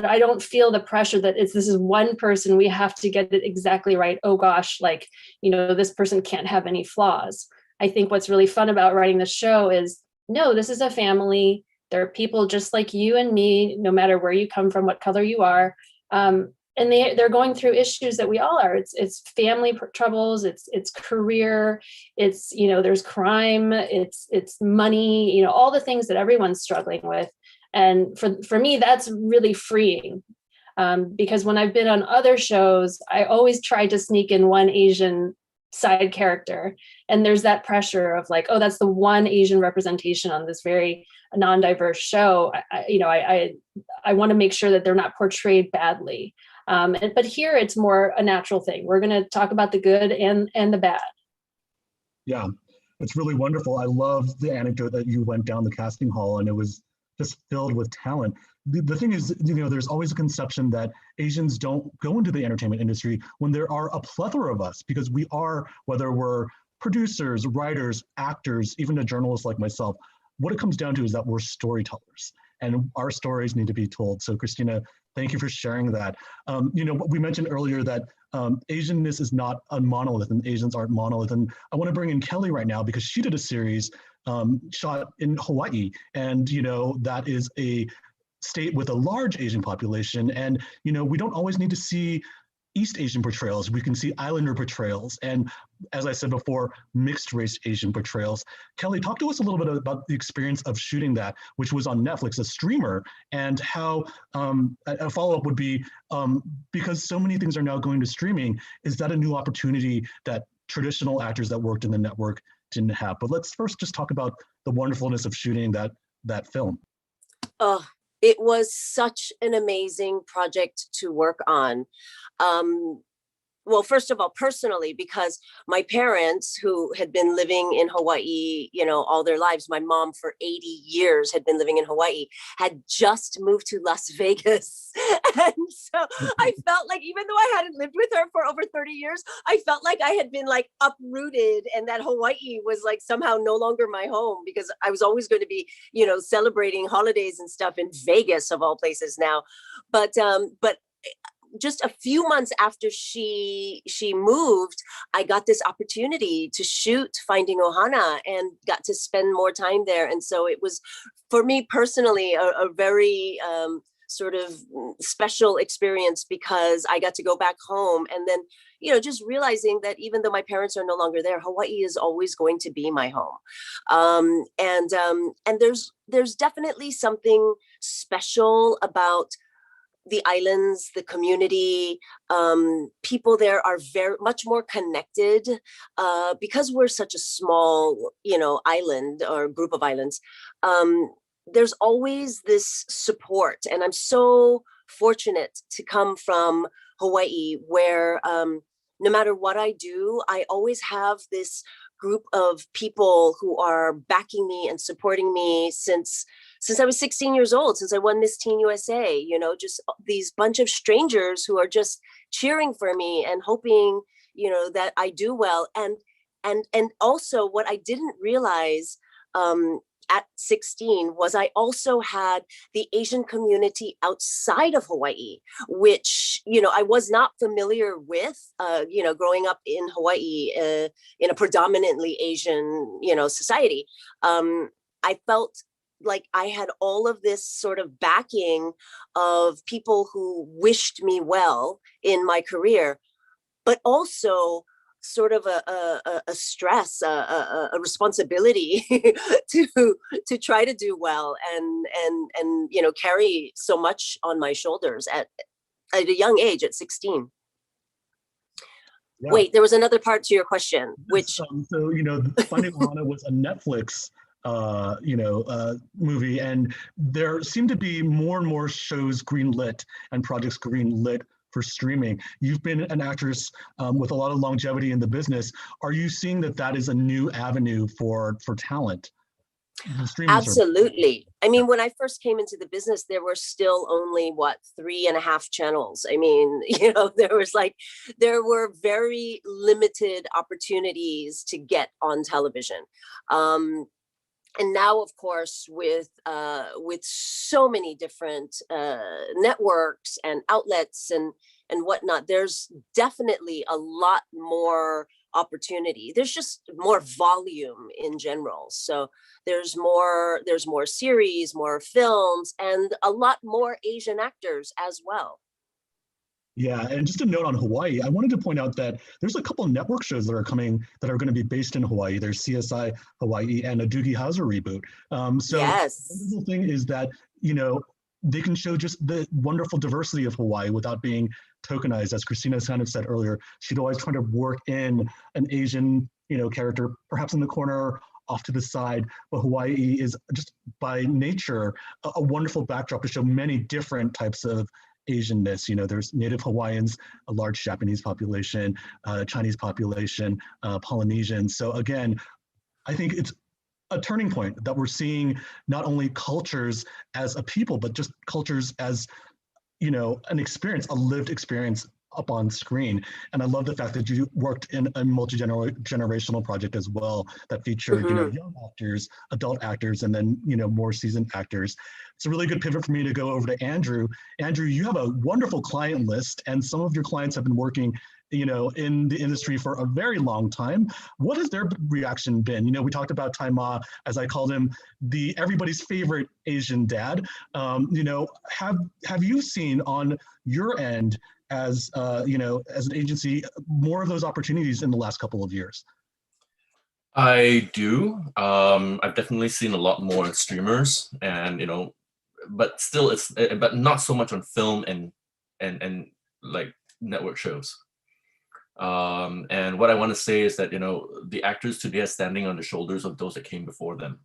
G: I don't feel the pressure that this is one person, we have to get it exactly right. Oh gosh, this person can't have any flaws. I think what's really fun about writing the show is, no, this is a family. There are people just like you and me, no matter where you come from, what color you are. And they're going through issues that we all are. It's family troubles, it's career, it's, there's crime, it's money, all the things that everyone's struggling with. And for me, that's really freeing, because when I've been on other shows, I always try to sneak in one Asian side character. And there's that pressure of like, oh, that's the one Asian representation on this very non-diverse show. I want to make sure that they're not portrayed badly. But here it's more a natural thing. We're going to talk about the good and the bad.
E: Yeah, it's really wonderful. I love the anecdote that you went down the casting hall and it was just filled with talent. The thing is, there's always a conception that Asians don't go into the entertainment industry when there are a plethora of us, because we are, whether we're producers, writers, actors, even a journalist like myself, what it comes down to is that we're storytellers and our stories need to be told. So Christina, thank you for sharing that. We mentioned earlier that Asianness is not a monolith and Asians aren't monolith. And I want to bring in Kelly right now because she did a series shot in Hawaii. And, that is a state with a large Asian population. And, we don't always need to see East Asian portrayals. We can see Islander portrayals. And as I said before, mixed race Asian portrayals. Kelly, talk to us a little bit about the experience of shooting that, which was on Netflix, a streamer, and how a follow-up would be, because so many things are now going to streaming, is that a new opportunity that traditional actors that worked in the network didn't have? But let's first just talk about the wonderfulness of shooting that film.
H: It was such an amazing project to work on. well, first of all, personally, because my parents, who had been living in Hawaii, you know, all their lives, my mom for 80 years had been living in Hawaii, had just moved to Las Vegas. And so I felt like, even though I hadn't lived with her for over 30 years, I felt like I had been like uprooted, and that Hawaii was like somehow no longer my home, because I was always going to be, you know, celebrating holidays and stuff in Vegas, of all places now. But just a few months after she moved, I got this opportunity to shoot Finding Ohana and got to spend more time there. And so it was, for me personally, a very sort of special experience, because I got to go back home and then, you know, just realizing that even though my parents are no longer there, Hawaii is always going to be my home. And there's definitely something special about the islands, the community. People there are very much more connected, because we're such a small, you know, island or group of islands. There's always this support, and I'm so fortunate to come from Hawaii, where no matter what I do, I always have this group of people who are backing me and supporting me since I was 16 years old, since I won Miss Teen USA, you know, just these bunch of strangers who are just cheering for me and hoping, you know, that I do well. And also what I didn't realize at 16 was I also had the Asian community outside of Hawaii, which, you know, I was not familiar with, you know, growing up in Hawaii in a predominantly Asian, you know, society. I felt like I had all of this sort of backing of people who wished me well in my career, but also sort of a stress, a responsibility to try to do well and you know, carry so much on my shoulders at a young age, at 16. Yeah. Wait, there was another part to your question, which
E: so, you know, Finding Ohana was a Netflix movie, and there seem to be more and more shows greenlit and projects greenlit for streaming. You've been an actress with a lot of longevity in the business. Are you seeing that is a new avenue for talent?
H: Absolutely. I mean, when I first came into the business, there were still only 3.5 channels. I mean, you know, there were very limited opportunities to get on television. And now, of course, with so many different networks and outlets and whatnot, there's definitely a lot more opportunity. There's just more volume in general. So there's more series, more films, and a lot more Asian actors as well.
E: Yeah, and just a note on Hawaii, I wanted to point out that there's a couple of network shows that are coming that are going to be based in Hawaii. There's CSI Hawaii and a Doogie Howser reboot. So
H: yes.
E: The wonderful thing is that, you know, they can show just the wonderful diversity of Hawaii without being tokenized. As Christina kind of said earlier, she'd always try to work in an Asian, you know, character, perhaps in the corner, off to the side, but Hawaii is just by nature a wonderful backdrop to show many different types of Asianness. You know, there's Native Hawaiians, a large Japanese population, Chinese population, Polynesian. So again, I think it's a turning point that we're seeing not only cultures as a people, but just cultures as, you know, an experience, a lived experience up on screen. And I love the fact that you worked in a multi-generational project as well that featured, you know, young actors, adult actors, and then, you know, more seasoned actors. It's a really good pivot for me to go over to Andrew. Andrew, you have a wonderful client list, and some of your clients have been working, you know, in the industry for a very long time. What has their reaction been? You know, we talked about Tai Ma, as I called him, everybody's favorite Asian dad. You know, have you seen on your end, as you know, as an agency, more of those opportunities in the last couple of years?
I: I do. I've definitely seen a lot more streamers, and, you know, but still, but not so much on film and like network shows. And what I want to say is that, you know, the actors today are standing on the shoulders of those that came before them.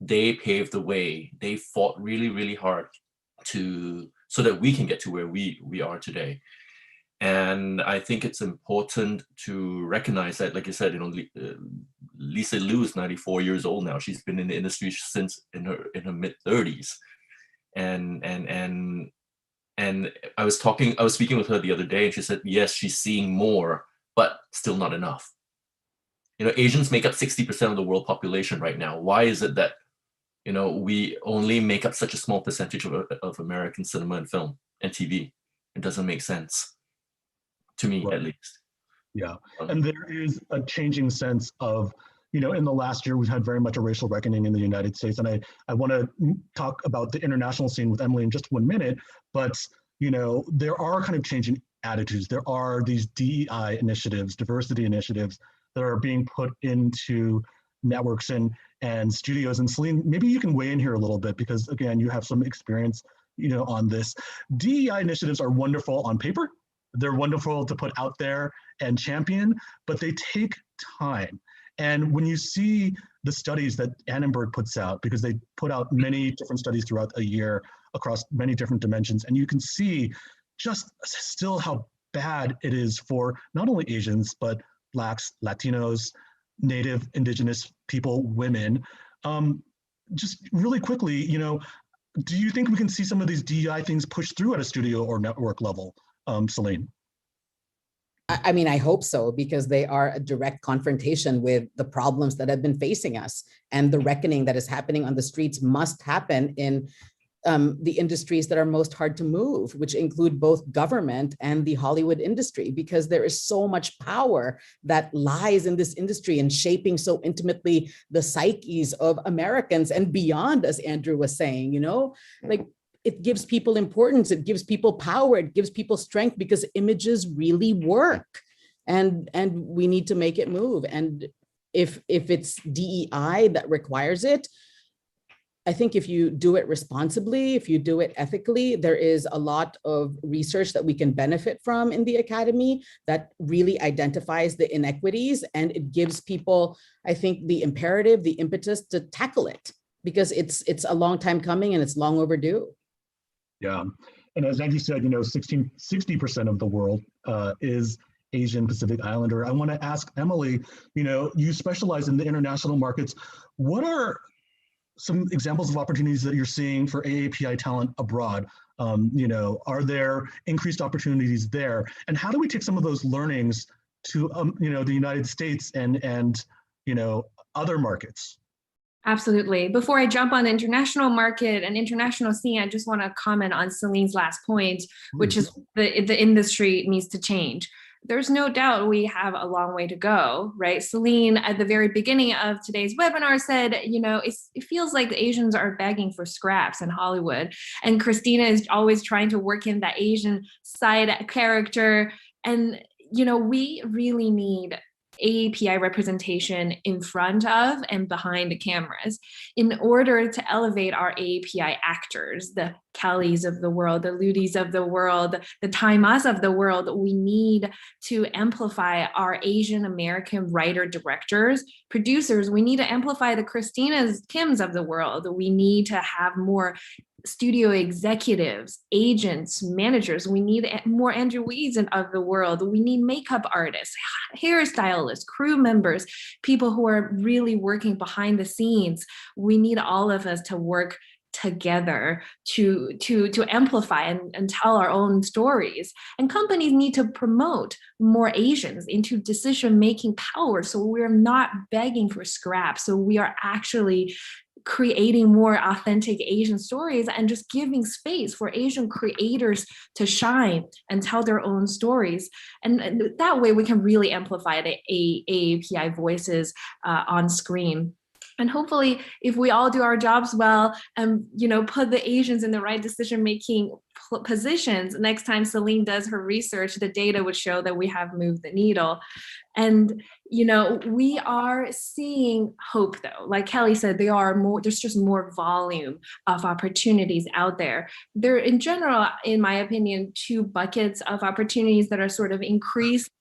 I: They paved the way. They fought really, really hard so that we can get to where we are today. And I think it's important to recognize that, like you said, Lisa Lieu is 94 years old now. She's been in the industry since in her mid 30s, and I was speaking with her the other day, and she said, yes, she's seeing more, but still not enough. Asians make up 60% of the world population right now. Why is it that we only make up such a small percentage of American cinema and film and TV? It doesn't make sense to me, at least.
E: Yeah, and there is a changing sense of, in the last year, we've had very much a racial reckoning in the United States. And I want to talk about the international scene with Emily in just 1 minute, but, there are kind of changing attitudes. There are these DEI initiatives, diversity initiatives that are being put into networks and studios. And Celine, maybe you can weigh in here a little bit, because again, you have some experience, on this. DEI initiatives are wonderful on paper. They're wonderful to put out there and champion, but they take time. And when you see the studies that Annenberg puts out, because they put out many different studies throughout a year across many different dimensions, and you can see just still how bad it is for not only Asians, but Blacks, Latinos, Native, Indigenous people, women. Just really quickly, do you think we can see some of these DEI things pushed through at a studio or network level, Celine?
F: I mean, I hope so, because they are a direct confrontation with the problems that have been facing us, and the reckoning that is happening on the streets must happen in the industries that are most hard to move, which include both government and the Hollywood industry, because there is so much power that lies in this industry and shaping so intimately the psyches of Americans and beyond, as Andrew was saying, like, it gives people importance, it gives people power, it gives people strength, because images really work, and we need to make it move. And if it's DEI that requires it, I think if you do it responsibly, if you do it ethically, there is a lot of research that we can benefit from in the Academy that really identifies the inequities, and it gives people, I think, the imperative, the impetus to tackle it, because it's a long time coming and it's long overdue.
E: Yeah, and as Angie said, 60% of the world is Asian Pacific Islander. I want to ask Emily, you specialize in the international markets. What are some examples of opportunities that you're seeing for AAPI talent abroad? Are there increased opportunities there? And how do we take some of those learnings to, the United States and other markets?
J: Absolutely. Before I jump on the international market and international scene, I just want to comment on Celine's last point, which is the industry needs to change. There's no doubt we have a long way to go, right? Celine, at the very beginning of today's webinar, said, it feels like the Asians are begging for scraps in Hollywood. And Christina is always trying to work in that Asian side character. And, we really need AAPI representation in front of and behind the cameras in order to elevate our AAPI actors, the Kellys of the world, the Ludis of the world, the Taimas of the world. We need to amplify our Asian American writer directors, producers. We need to amplify the Christinas, Kims of the world. We need to have more studio executives, agents, managers. We need more Andrew Wees of the world. We need makeup artists, hairstylists, crew members, people who are really working behind the scenes. We need all of us to work together to amplify and tell our own stories. And companies need to promote more Asians into decision-making power, so we're not begging for scraps. So we are actually creating more authentic Asian stories and just giving space for Asian creators to shine and tell their own stories. And that way we can really amplify the AAPI voices on screen. And hopefully, if we all do our jobs well and put the Asians in the right decision-making positions, next time Celine does her research, the data would show that we have moved the needle. And we are seeing hope, though. Like Kelly said, there's just more volume of opportunities out there. There, in general, in my opinion, two buckets of opportunities that are sort of increased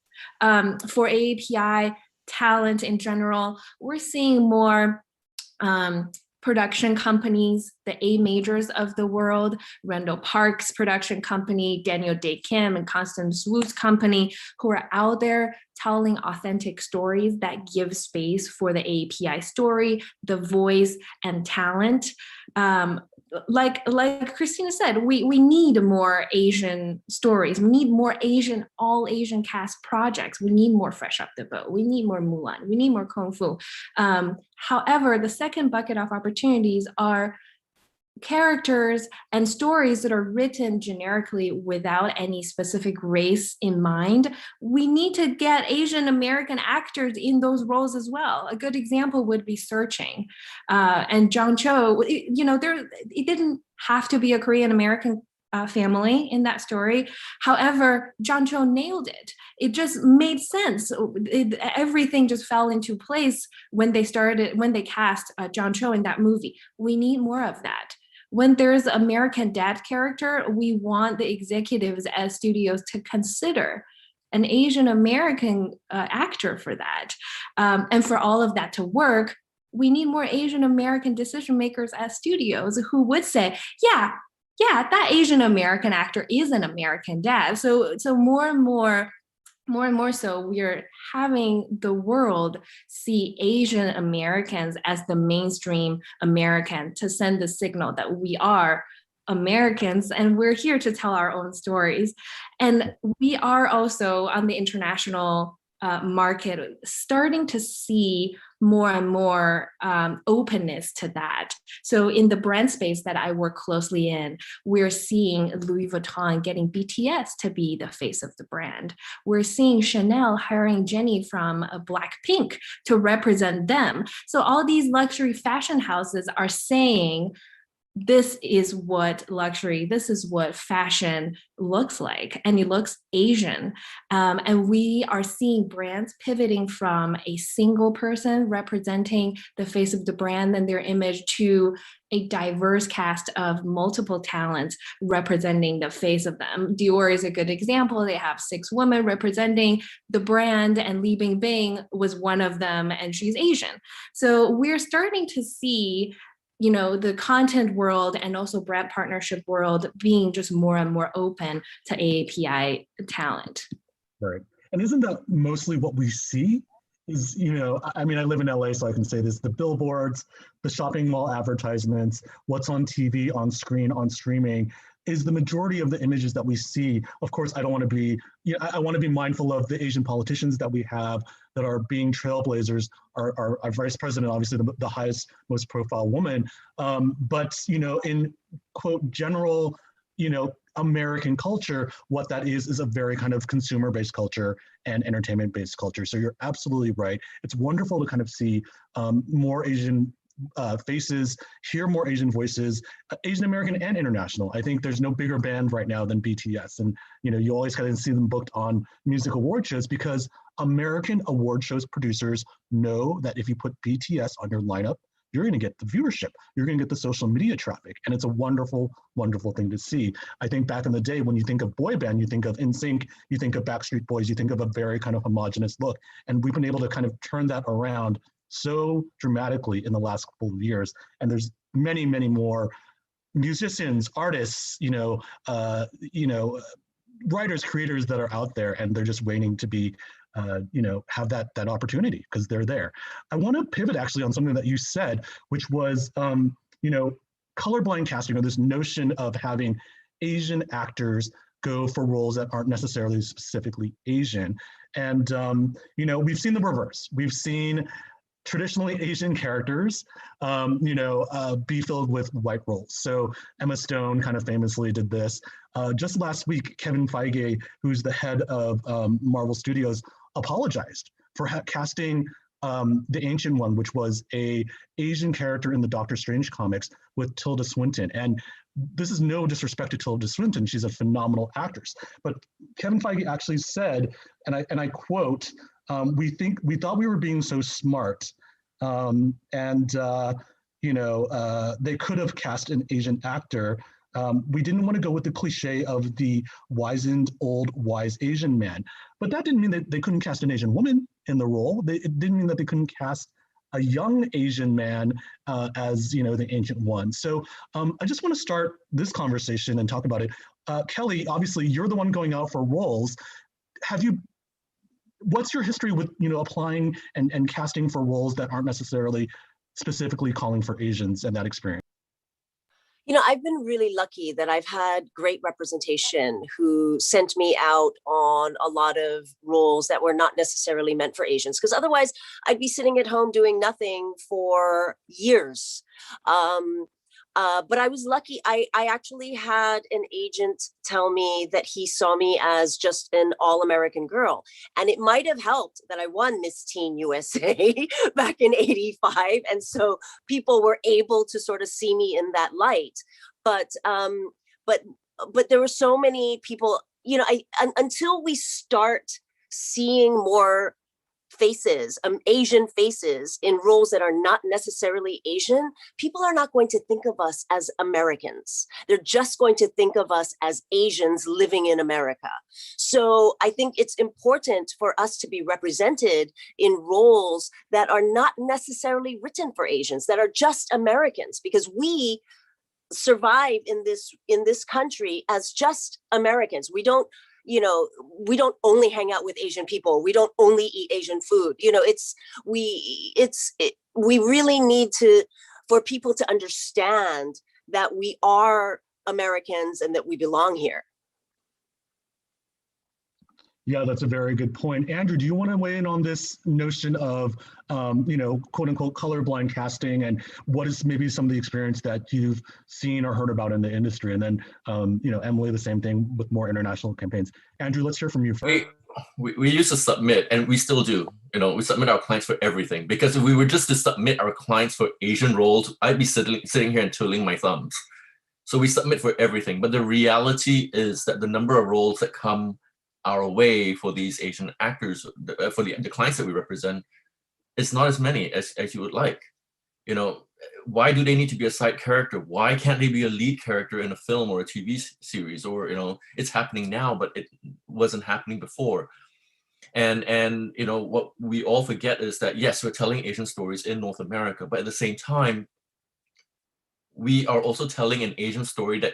J: for AAPI talent in general. We're seeing more production companies, the A majors of the world, Randall Park's production company, Daniel Day Kim and Constance Wu's company, who are out there telling authentic stories that give space for the AAPI story, the voice and talent. Like Christina said, we need more Asian stories. We need more all Asian cast projects. We need more Fresh Up the Boat. We need more Mulan. We need more Kung Fu. However, the second bucket of opportunities are characters and stories that are written generically without any specific race in mind. We need to get Asian American actors in those roles as well. A good example would be Searching. And John Cho, it didn't have to be a Korean American family in that story. However, John Cho nailed it. It just made sense. Everything just fell into place when they cast John Cho in that movie. We need more of that. When there's an American dad character, we want the executives as studios to consider an Asian American actor for that. And for all of that to work, we need more Asian American decision makers as studios who would say, yeah, that Asian American actor is an American dad. So more and more so, we're having the world see Asian Americans as the mainstream American to send the signal that we are Americans and we're here to tell our own stories. And we are also on the international market starting to see more and more openness to that. So in the brand space that I work closely in, we're seeing Louis Vuitton getting BTS to be the face of the brand. We're seeing Chanel hiring Jennie from Blackpink to represent them. So all these luxury fashion houses are saying, this is what luxury, this is what fashion looks like, and it looks Asian. And we are seeing brands pivoting from a single person representing the face of the brand and their image to a diverse cast of multiple talents representing the face of them. Dior is a good example. They have 6 women representing the brand, and Li Bingbing was one of them, and she's Asian. So we're starting to see the content world and also brand partnership world being just more and more open to AAPI talent.
E: Right. And isn't that mostly what we see? Is, I live in LA, so I can say this, the billboards, the shopping mall advertisements, what's on TV, on screen, on streaming, is the majority of the images that we see. Of course, I don't want to be, I want to be mindful of the Asian politicians that we have that are being trailblazers. Our vice president, obviously the highest, most profile woman. But, in quote, general, American culture, what that is a very kind of consumer-based culture and entertainment-based culture. So you're absolutely right. It's wonderful to kind of see more Asian faces, hear more Asian voices, Asian American and international. I think there's no bigger band right now than BTS. And, you always kind of see them booked on music award shows because American award shows producers know that if you put BTS on your lineup, you're going to get the viewership, you're going to get the social media traffic. And it's a wonderful, wonderful thing to see. I think back in the day, when you think of boy band, you think of NSYNC, you think of Backstreet Boys, you think of a very kind of homogenous look. And we've been able to kind of turn that around so dramatically in the last couple of years. And there's many, many more musicians, artists, writers, creators that are out there, and they're just waiting to be, have that opportunity because they're there. I want to pivot actually on something that you said, which was, colorblind casting, or this notion of having Asian actors go for roles that aren't necessarily specifically Asian. And, we've seen the reverse. We've seen traditionally Asian characters, be filled with white roles. So Emma Stone kind of famously did this. Just last week, Kevin Feige, who's the head of Marvel Studios, apologized for casting the Ancient One, which was a Asian character in the Doctor Strange comics with Tilda Swinton. And this is no disrespect to Tilda Swinton, she's a phenomenal actress. But Kevin Feige actually said, and I quote, we thought we were being so smart, they could have cast an Asian actor. We didn't want to go with the cliche of the wizened, old, wise Asian man. But that didn't mean that they couldn't cast an Asian woman in the role. It didn't mean that they couldn't cast a young Asian man as the Ancient One. So I just want to start this conversation and talk about it. Kelly, obviously you're the one going out for roles. What's your history with applying and casting for roles that aren't necessarily specifically calling for Asians and that experience?
H: I've been really lucky that I've had great representation who sent me out on a lot of roles that were not necessarily meant for Asians, because otherwise I'd be sitting at home doing nothing for years. But I was lucky. I actually had an agent tell me that he saw me as just an all-American girl. And it might have helped that I won Miss Teen USA back in '85. And so people were able to sort of see me in that light. But there were so many people, until we start seeing more faces, Asian faces in roles that are not necessarily Asian, people are not going to think of us as Americans. They're just going to think of us as Asians living in America. So I think it's important for us to be represented in roles that are not necessarily written for Asians, that are just Americans, because we survive in this country as just Americans. We don't only hang out with Asian people. We don't only eat Asian food. We really need for people to understand that we are Americans and that we belong here.
E: Yeah, that's a very good point. Andrew, do you want to weigh in on this notion of, quote unquote, colorblind casting, and what is maybe some of the experience that you've seen or heard about in the industry? And then, Emily, the same thing with more international campaigns. Andrew, let's hear from you first.
I: We used to submit, and we still do. We submit our clients for everything, because if we were just to submit our clients for Asian roles, I'd be sitting here and twiddling my thumbs. So we submit for everything. But the reality is that the number of roles that come our way for these Asian actors, for the clients that we represent, it's not as many as you would like. Why do they need to be a side character? Why can't they be a lead character in a film or a TV series? Or it's happening now, but it wasn't happening before. And what we all forget is that, yes, we're telling Asian stories in North America, but at the same time, we are also telling an Asian story that,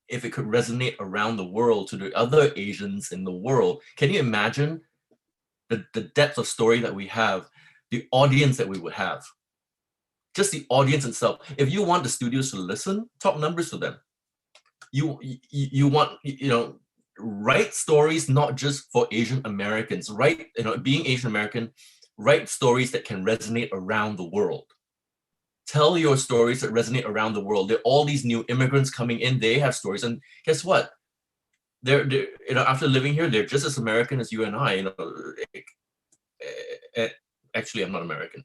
I: if it could resonate around the world to the other Asians in the world, can you imagine the depth of story that we have, the audience that we would have? Just the audience itself. If you want the studios to listen, talk numbers to them. You want, write stories not just for Asian Americans, right? Being Asian American, write stories that can resonate around the world. Tell your stories that resonate around the world. There are all these new immigrants coming in. They have stories, and guess what? They're after living here, they're just as American as you and I. Actually, I'm not American,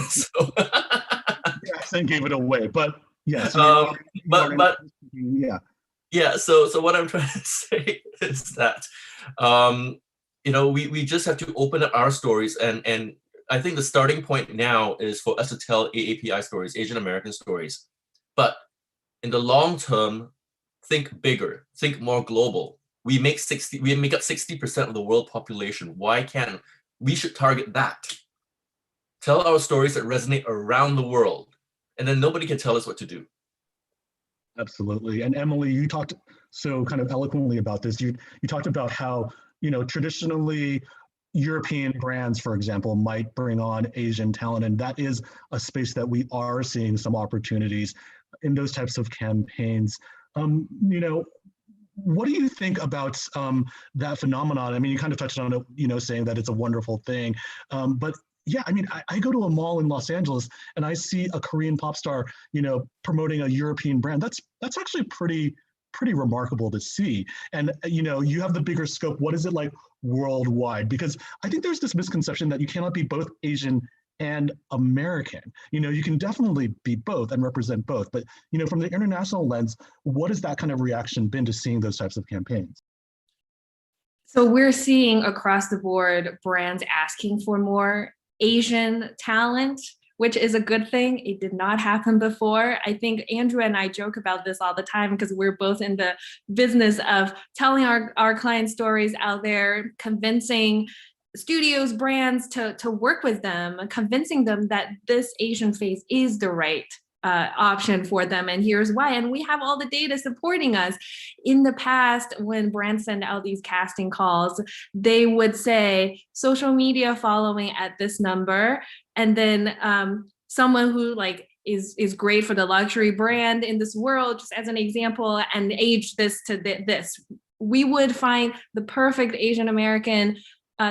I: so
E: The accent gave it away, but yes.
I: Yeah. So what I'm trying to say is that, we just have to open up our stories, and I think the starting point now is for us to tell AAPI stories, Asian American stories. But in the long term, think bigger, think more global. We make up 60% of the world population. Why can't we should target that? Tell our stories that resonate around the world, and then nobody can tell us what to do.
E: Absolutely. And Emily, you talked so kind of eloquently about this. You talked about how, traditionally European brands, for example, might bring on Asian talent, and that is a space that we are seeing some opportunities in those types of campaigns. What do you think about that phenomenon? I mean, you kind of touched on it, saying that it's a wonderful thing, but yeah, I mean, I go to a mall in Los Angeles and I see a Korean pop star, promoting a European brand. That's actually pretty remarkable to see. And, you have the bigger scope. What is it like worldwide? Because I think there's this misconception that you cannot be both Asian and American. You can definitely be both and represent both. But, from the international lens, what has that kind of reaction been to seeing those types of campaigns?
J: So we're seeing across the board brands asking for more Asian talent, which is a good thing. It did not happen before. I think Andrew and I joke about this all the time because we're both in the business of telling our client stories out there, convincing studios, brands to work with them, convincing them that this Asian face is the right option for them, and here's why. And we have all the data supporting us. In the past, when brands send out these casting calls, they would say social media following at this number, and then someone who like is great for the luxury brand in this world, just as an example, and age this to this. We would find the perfect Asian American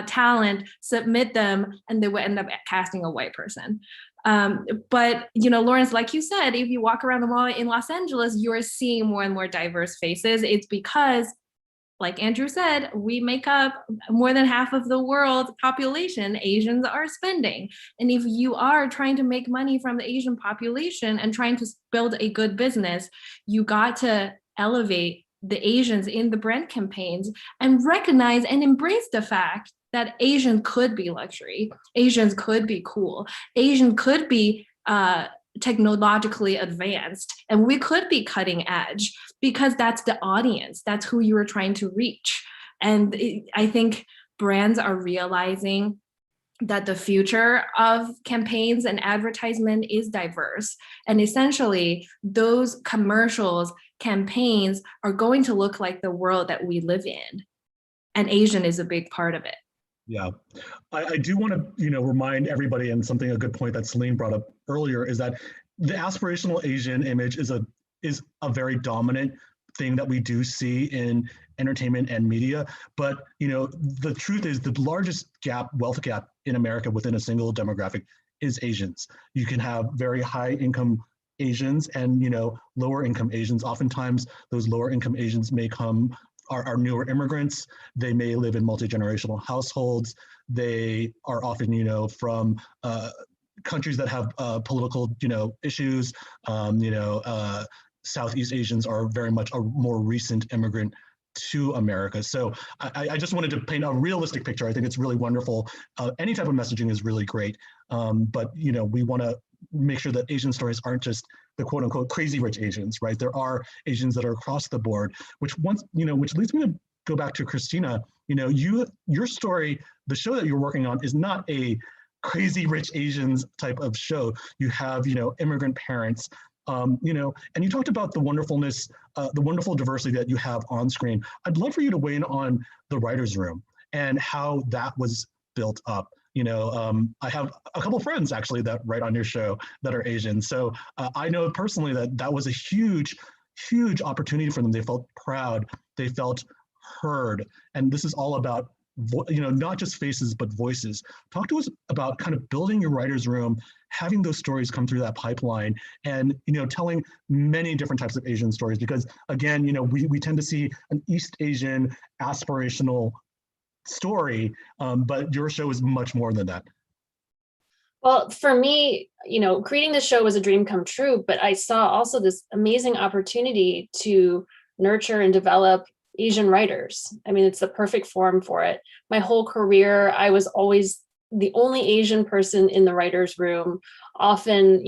J: talent, submit them, and they would end up casting a white person. But Lawrence, like you said, if you walk around the mall in Los Angeles, you're seeing more and more diverse faces. It's because, like Andrew said, we make up more than half of the world's population. Asians are spending. And if you are trying to make money from the Asian population and trying to build a good business, you got to elevate the Asians in the brand campaigns and recognize and embrace the fact that Asians could be luxury, Asians could be cool, Asians could be technologically advanced, and we could be cutting edge, because that's the audience, that's who you are trying to reach. And I think brands are realizing that the future of campaigns and advertisement is diverse. And essentially, those commercials, campaigns are going to look like the world that we live in. And Asian is a big part of it.
E: Yeah, I do want to, remind everybody, and a good point that Celine brought up earlier, is that the aspirational Asian image is a very dominant thing that we do see in entertainment and media. But, the truth is the largest wealth gap in America within a single demographic is Asians. You can have very high income Asians and, lower income Asians. Oftentimes those lower income Asians may are newer immigrants. They may live in multi-generational households. They are often, from countries that have political, issues. Southeast Asians are very much a more recent immigrant to America. So I just wanted to paint a realistic picture. I think it's really wonderful. Any type of messaging is really great. But, we want to make sure that Asian stories aren't just the quote unquote crazy rich Asians, right? There are Asians that are across the board, which leads me to go back to Christina. Your story, the show that you're working on, is not a crazy rich Asians type of show. You have, immigrant parents, and you talked about the wonderfulness, the wonderful diversity that you have on screen. I'd love for you to weigh in on the writer's room and how that was built up. I have a couple of friends actually that write on your show that are Asian. So I know personally that was a huge, huge opportunity for them. They felt proud, they felt heard. And this is all about, not just faces, but voices. Talk to us about kind of building your writer's room, having those stories come through that pipeline, and, telling many different types of Asian stories, because again, we tend to see an East Asian aspirational story, but your show is much more than that.
G: Well, for me, creating the show was a dream come true, but I saw also this amazing opportunity to nurture and develop Asian writers. I mean, it's the perfect forum for it. My whole career, I was always the only Asian person in the writer's room, often,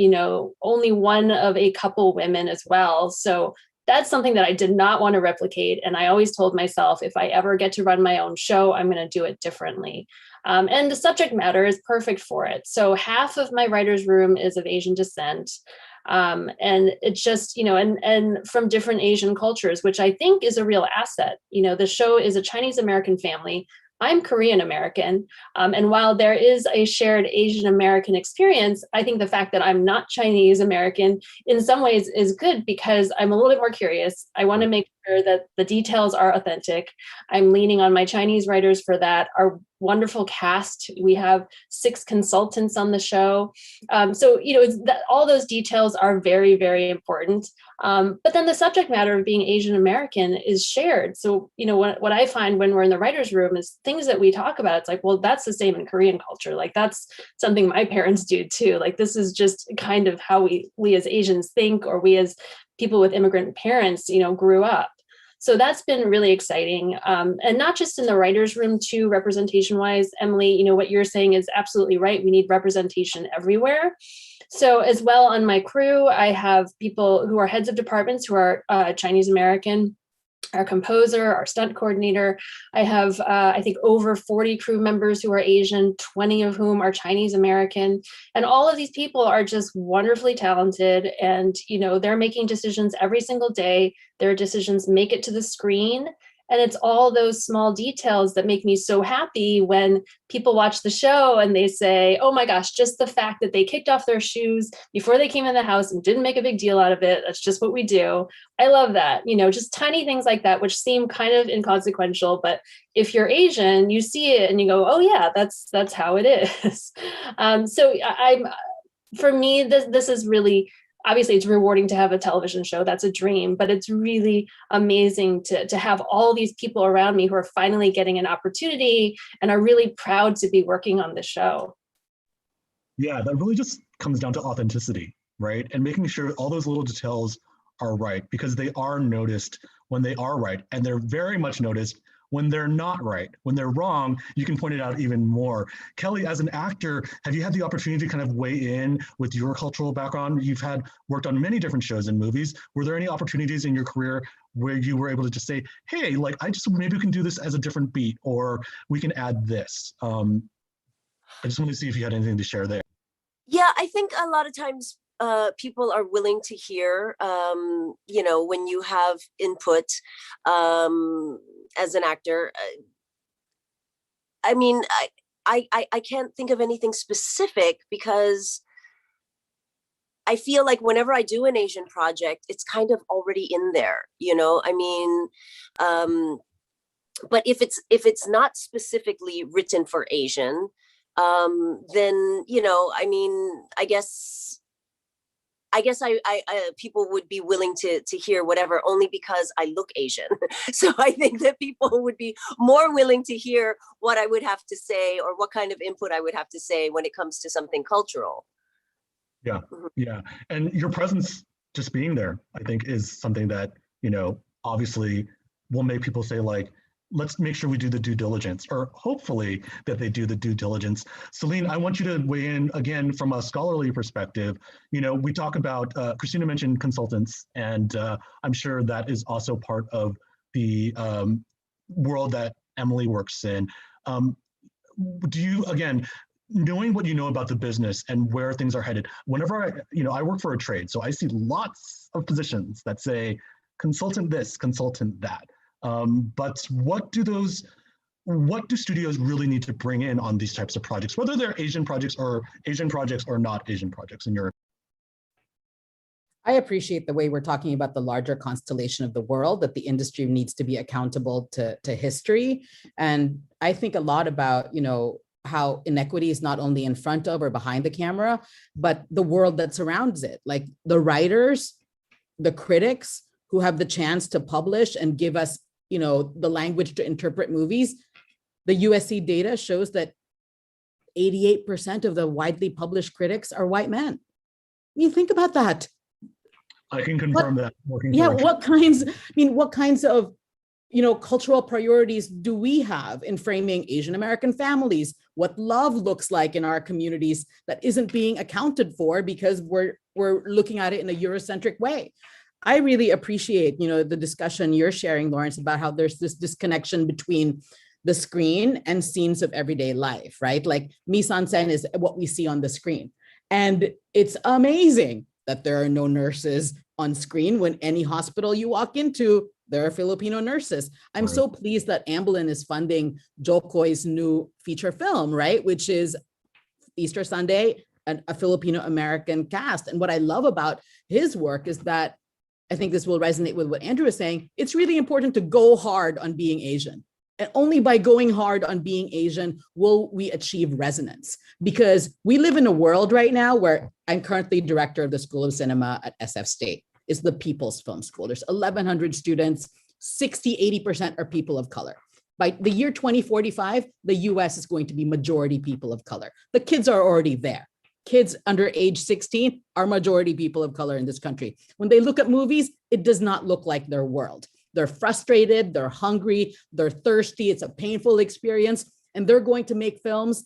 G: only one of a couple women as well. So that's something that I did not want to replicate. And I always told myself, if I ever get to run my own show, I'm going to do it differently. And the subject matter is perfect for it. So half of my writer's room is of Asian descent. And it's just, and from different Asian cultures, which I think is a real asset. The show is a Chinese American family. I'm Korean American. And while there is a shared Asian American experience, I think the fact that I'm not Chinese American in some ways is good, because I'm a little bit more curious. I want to make sure that the details are authentic. I'm leaning on my Chinese writers for that. Our wonderful cast. We have 6 consultants on the show. So, all those details are very, very important. But then the subject matter of being Asian American is shared. So, what I find when we're in the writer's room is things that we talk about. It's like, well, that's the same in Korean culture. Like, that's something my parents do too. Like, this is just kind of how we as Asians think, or we as people with immigrant parents, grew up. So that's been really exciting. And not just in the writer's room too, representation wise. Emily, what you're saying is absolutely right. We need representation everywhere. So as well on my crew, I have people who are heads of departments who are Chinese American. our composer, our stunt coordinator. I have, I think, over 40 crew members who are Asian, 20 of whom are Chinese American. And all of these people are just wonderfully talented. And, you know, they're making decisions every single day. Their decisions make it to the screen. And it's all those small details that make me so happy when people watch the show and they say, oh my gosh, just the fact that they kicked off their shoes before they came in the house and didn't make a big deal out of it. That's just what we do. I love that, you know, just tiny things like that, which seem kind of inconsequential. But if you're Asian, you see it and you go, oh yeah, that's how it is. For me, this is really, obviously it's rewarding to have a television show. That's a dream, but it's really amazing to have all these people around me who are finally getting an opportunity and are really proud to be working on the show.
E: Yeah, that really just comes down to authenticity, right? And making sure all those little details are right, because they are noticed when they are right. And they're very much noticed when they're not right. When they're wrong, you can point it out even more. Kelly, as an actor, have you had the opportunity to kind of weigh in with your cultural background? You've worked on many different shows and movies. Were there any opportunities in your career where you were able to just say, hey, like, maybe we can do this as a different beat, or we can add this? I just want to see if you had anything to share there.
H: Yeah, I think a lot of times people are willing to hear, you know, when you have input as an actor. I mean, I can't think of anything specific, because I feel like whenever I do an Asian project, it's kind of already in there, you know. I mean, but if it's not specifically written for Asian, then, you know, I mean, I guess people would be willing to hear whatever, only because I look Asian. So I think that people would be more willing to hear what I would have to say, or what kind of input I would have to say when it comes to something cultural.
E: Yeah, yeah. And your presence, just being there, I think, is something that, you know, obviously will make people say, like, let's make sure we do the due diligence, or hopefully that they do the due diligence. Celine, I want you to weigh in again from a scholarly perspective. You know, we talk about, Christina mentioned consultants, and I'm sure that is also part of the world that Emily works in. Do you, again, knowing what you know about the business and where things are headed, whenever I work for a trade, so I see lots of positions that say consultant this, consultant that. But what do studios really need to bring in on these types of projects, whether they're Asian projects or not Asian projects in your?
F: I appreciate the way we're talking about the larger constellation of the world, that the industry needs to be accountable to history. And I think a lot about, you know, how inequity is not only in front of or behind the camera, but the world that surrounds it, like the writers, the critics who have the chance to publish and give us, you know, the language to interpret movies. The USC data shows that 88% of the widely published critics are white men. You think about that.
E: I can confirm that.
F: Yeah, what kinds of, you know, cultural priorities do we have in framing Asian American families? What love looks like in our communities that isn't being accounted for because we're looking at it in a Eurocentric way. I really appreciate, you know, the discussion you're sharing, Lawrence, about how there's this disconnection between the screen and scenes of everyday life, right? Like mise-en-scène is what we see on the screen. And it's amazing that there are no nurses on screen. When any hospital you walk into, there are Filipino nurses. I'm so pleased that Amblin is funding Jokoy's new feature film, right? Which is Easter Sunday, a Filipino-American cast. And what I love about his work is that, I think this will resonate with what Andrew was saying, it's really important to go hard on being Asian. And only by going hard on being Asian will we achieve resonance. Because we live in a world right now where I'm currently director of the School of Cinema at SF State. It's the People's Film School. There's 1,100 students, 80% are people of color. By the year 2045, the US is going to be majority people of color. The kids are already there. Kids under age 16 are majority people of color in this country. When they look at movies, it does not look like their world. They're frustrated, they're hungry, they're thirsty, it's a painful experience, and they're going to make films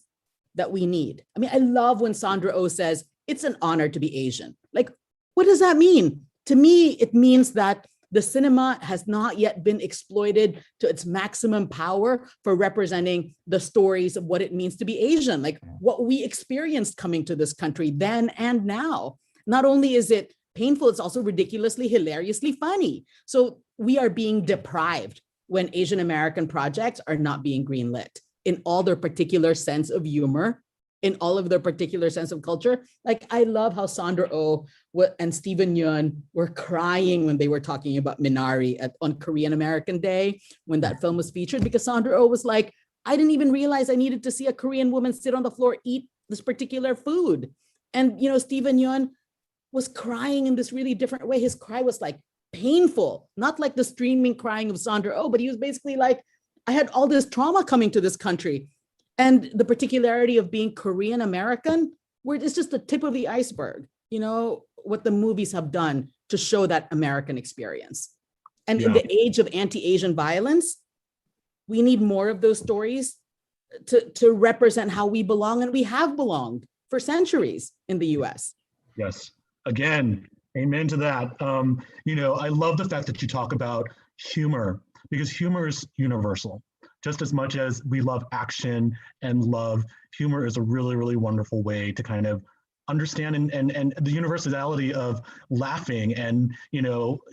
F: that we need. I mean, I love when Sandra Oh says, it's an honor to be Asian. Like, what does that mean? To me, it means that the cinema has not yet been exploited to its maximum power for representing the stories of what it means to be Asian, like what we experienced coming to this country then and now. Not only is it painful, it's also ridiculously, hilariously funny. So we are being deprived when Asian American projects are not being greenlit in all their particular sense of humor, in all of their particular sense of culture. Like, I love how Sandra Oh and Stephen Yeun were crying when they were talking about Minari on Korean American Day, when that film was featured, because Sandra Oh was like, I didn't even realize I needed to see a Korean woman sit on the floor, eat this particular food. And, Stephen Yeun was crying in this really different way. His cry was like painful, not like the streaming crying of Sandra Oh, but he was basically like, I had all this trauma coming to this country. And the particularity of being Korean American, where it's just the tip of the iceberg, what the movies have done to show that American experience. And in the age of anti-Asian violence, we need more of those stories to represent how we belong, and we have belonged for centuries in the US.
E: Yes, again, amen to that. I love the fact that you talk about humor, because humor is universal. Just as much as we love action and love, humor is a really, really wonderful way to kind of understand and the universality of laughing, and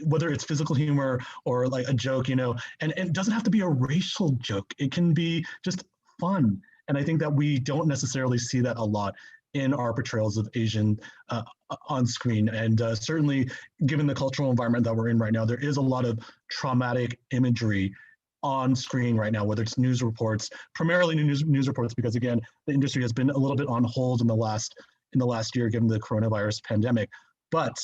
E: whether it's physical humor or like a joke, and it doesn't have to be a racial joke. It can be just fun. And I think that we don't necessarily see that a lot in our portrayals of Asian on screen. And certainly given the cultural environment that we're in right now, there is a lot of traumatic imagery on screen right now, whether it's news reports, primarily news reports, because again, the industry has been a little bit on hold in the last year, given the coronavirus pandemic. But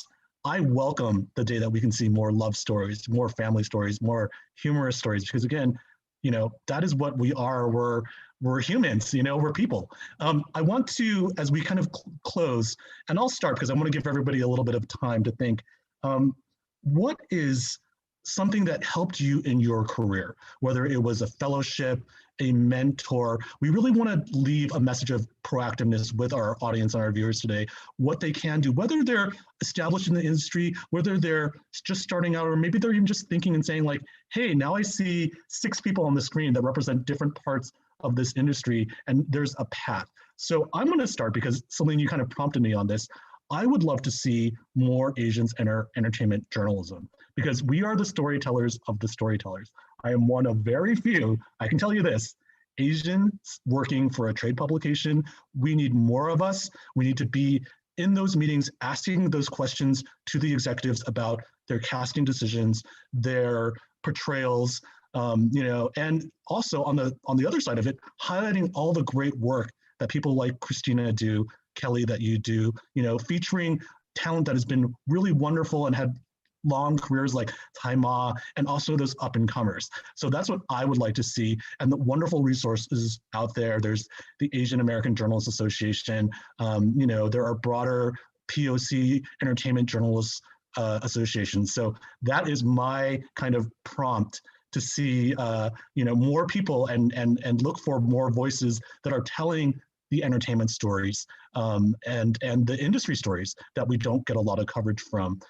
E: I welcome the day that we can see more love stories, more family stories, more humorous stories, because again, that is what we are. We're humans, we're people. I want to, as we kind of close, and I'll start because I want to give everybody a little bit of time to think, what is something that helped you in your career, whether it was a fellowship, a mentor? We really want to leave a message of proactiveness with our audience and our viewers today, what they can do, whether they're established in the industry, whether they're just starting out, or maybe they're even just thinking and saying like, hey, now I see 6 people on the screen that represent different parts of this industry, and there's a path. So I'm going to start, because Celine, you kind of prompted me on this. I would love to see more Asians enter entertainment journalism, because we are the storytellers of the storytellers. I am one of very few, I can tell you this, Asians working for a trade publication. We need more of us. We need to be in those meetings asking those questions to the executives about their casting decisions, their portrayals, and also on the other side of it, highlighting all the great work that people like Christina do, Kelly, that you do, featuring talent that has been really wonderful and had long careers like Tai Ma, and also those up and comers. So that's what I would like to see. And the wonderful resources out there. There's the Asian American Journalists Association. There are broader POC entertainment journalists associations. So that is my kind of prompt to see, more people and look for more voices that are telling the entertainment stories and the industry stories that we don't get a lot of coverage from.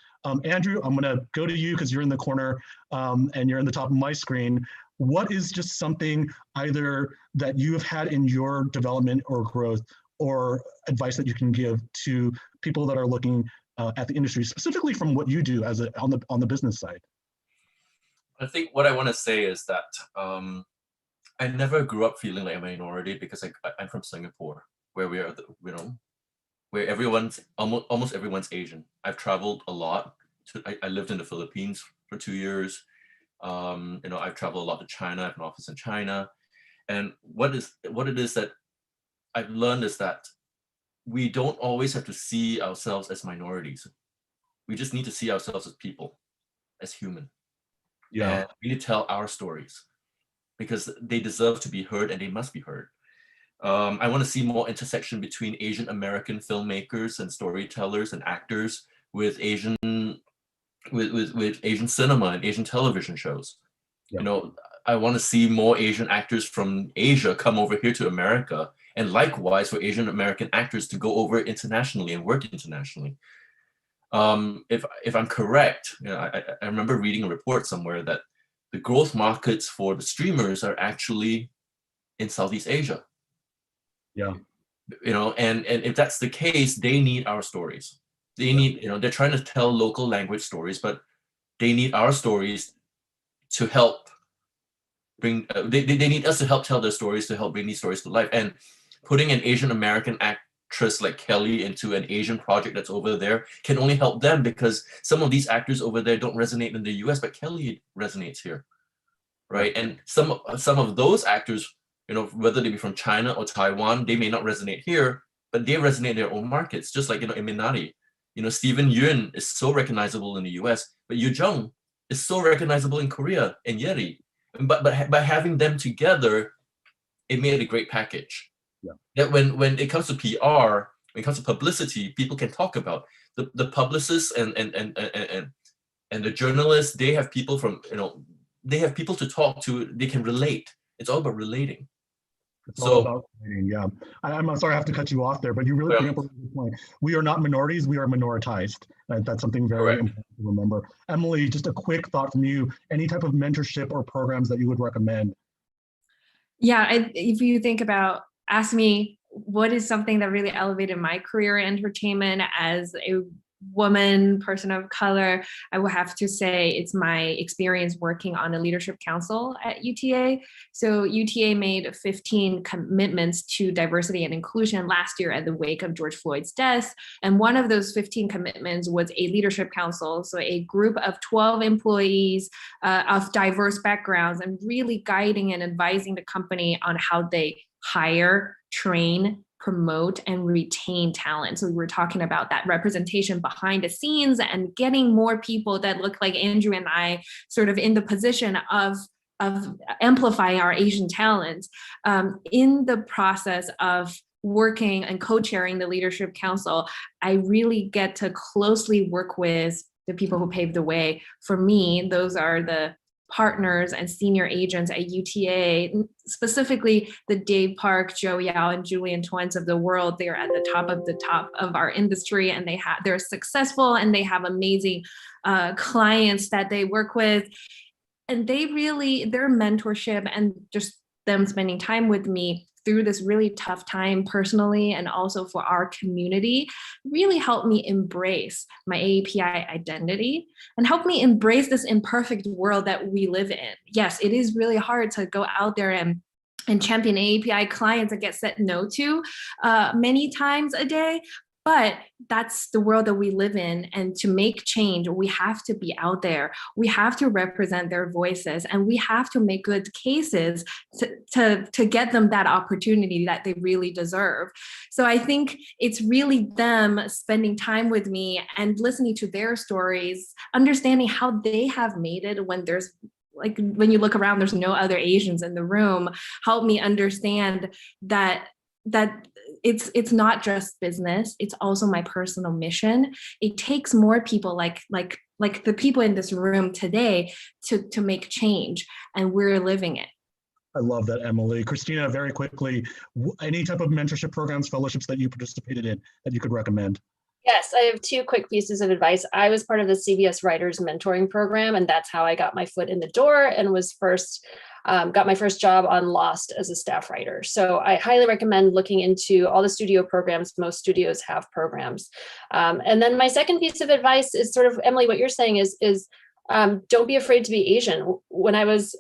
E: Andrew, I'm going to go to you because you're in the corner and you're in the top of my screen. What is just something either that you have had in your development or growth, or advice that you can give to people that are looking at the industry, specifically from what you do as on the business side?
I: I think what I want to say is that I never grew up feeling like a minority, because I'm from Singapore, where we are, where everyone's almost everyone's Asian. I've traveled a lot. I lived in the Philippines for 2 years. I've traveled a lot to China. I have an office in China, and what it is that I've learned is that we don't always have to see ourselves as minorities. We just need to see ourselves as people, as human.
E: Yeah,
I: and we need to tell our stories, because they deserve to be heard, and they must be heard. I want to see more intersection between Asian American filmmakers and storytellers and actors with Asian cinema and Asian television shows. Yeah. I want to see more Asian actors from Asia come over here to America, and likewise for Asian American actors to go over internationally and work internationally. If I'm correct, I remember reading a report somewhere that the growth markets for the streamers are actually in Southeast Asia.
E: Yeah.
I: And if that's the case, they need our stories. They need, they're trying to tell local language stories, but they need our stories to help bring, they need us to help tell their stories, to help bring these stories to life. And putting an Asian American actress like Kelly into an Asian project that's over there can only help them, because some of these actors over there don't resonate in the US, but Kelly resonates here, right? And some of those actors, whether they be from China or Taiwan, they may not resonate here, but they resonate in their own markets, just like, Eminati. Stephen Yun is so recognizable in the US, but Yu Jung is so recognizable in Korea, and Yeri. But by having them together, it made a great package.
E: Yeah.
I: That when it comes to PR, when it comes to publicity, people can talk about the publicists and the journalists. They have people from, they have people to talk to. They can relate. It's all about relating.
E: It's all about relating, yeah. I'm sorry I have to cut you off there, but you really bring up a good point. We are not minorities, we are minoritized. That's something very important to remember. Emily, just a quick thought from you. Any type of mentorship or programs that you would recommend?
J: Yeah, if you think about, ask me, what is something that really elevated my career in entertainment as a woman, person of color, I will have to say it's my experience working on a leadership council at UTA. So UTA made 15 commitments to diversity and inclusion last year at the wake of George Floyd's death. And one of those 15 commitments was a leadership council. So a group of 12 employees of diverse backgrounds, and really guiding and advising the company on how they hire, train, promote, and retain talent. So we were talking about that representation behind the scenes and getting more people that look like Andrew and I sort of in the position of amplifying our Asian talent. In the process of working and co-chairing the Leadership Council, I really get to closely work with the people who paved the way. For me, those are the partners and senior agents at UTA, specifically the Dave Park, Joe Yao, and Julian Twents of the world. They are at the top of our industry, and they're successful, and they have amazing clients that they work with. And their mentorship and just them spending time with me through this really tough time personally, and also for our community, really helped me embrace my AAPI identity and help me embrace this imperfect world that we live in. Yes, it is really hard to go out there and champion AAPI clients that get said no to many times a day. But that's the world that we live in. And to make change, we have to be out there. We have to represent their voices, and we have to make good cases to get them that opportunity that they really deserve. So I think it's really them spending time with me and listening to their stories, understanding how they have made it when there's, like, when you look around, there's no other Asians in the room, help me understand that it's not just business, it's also my personal mission. It takes more people like the people in this room today to make change, and we're living it.
E: I love that, Emily. Christina, very quickly, any type of mentorship programs, fellowships that you participated in that you could recommend?
G: Yes, I have two quick pieces of advice. I was part of the CBS Writers Mentoring Program, and that's how I got my foot in the door and was got my first job on Lost as a staff writer. So I highly recommend looking into all the studio programs. Most studios have programs. And then my second piece of advice is sort of, Emily, what you're saying is don't be afraid to be Asian. When I was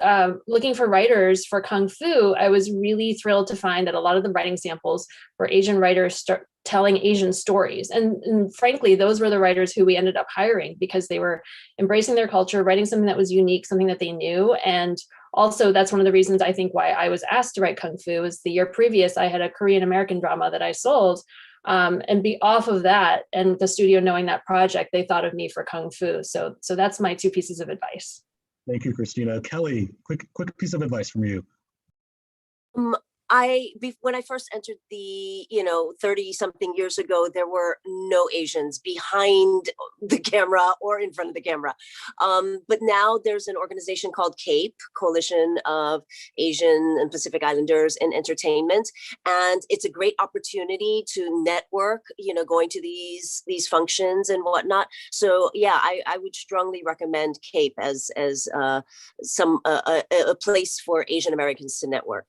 G: looking for writers for Kung Fu, I was really thrilled to find that a lot of the writing samples were Asian writers telling Asian stories. And frankly, those were the writers who we ended up hiring because they were embracing their culture, writing something that was unique, something that they knew. And also, that's one of the reasons I think why I was asked to write Kung Fu is the year previous, I had a Korean American drama that I sold. And be off of that, and the studio knowing that project, they thought of me for Kung Fu. So that's my two pieces of advice.
E: Thank you, Christina. Kelly, quick piece of advice from you.
H: when I first entered the, 30 something years ago, there were no Asians behind the camera or in front of the camera. But now there's an organization called CAPE, Coalition of Asian and Pacific Islanders in Entertainment. And it's a great opportunity to network, going to these functions and whatnot. So yeah, I would strongly recommend CAPE as a place for Asian Americans to network.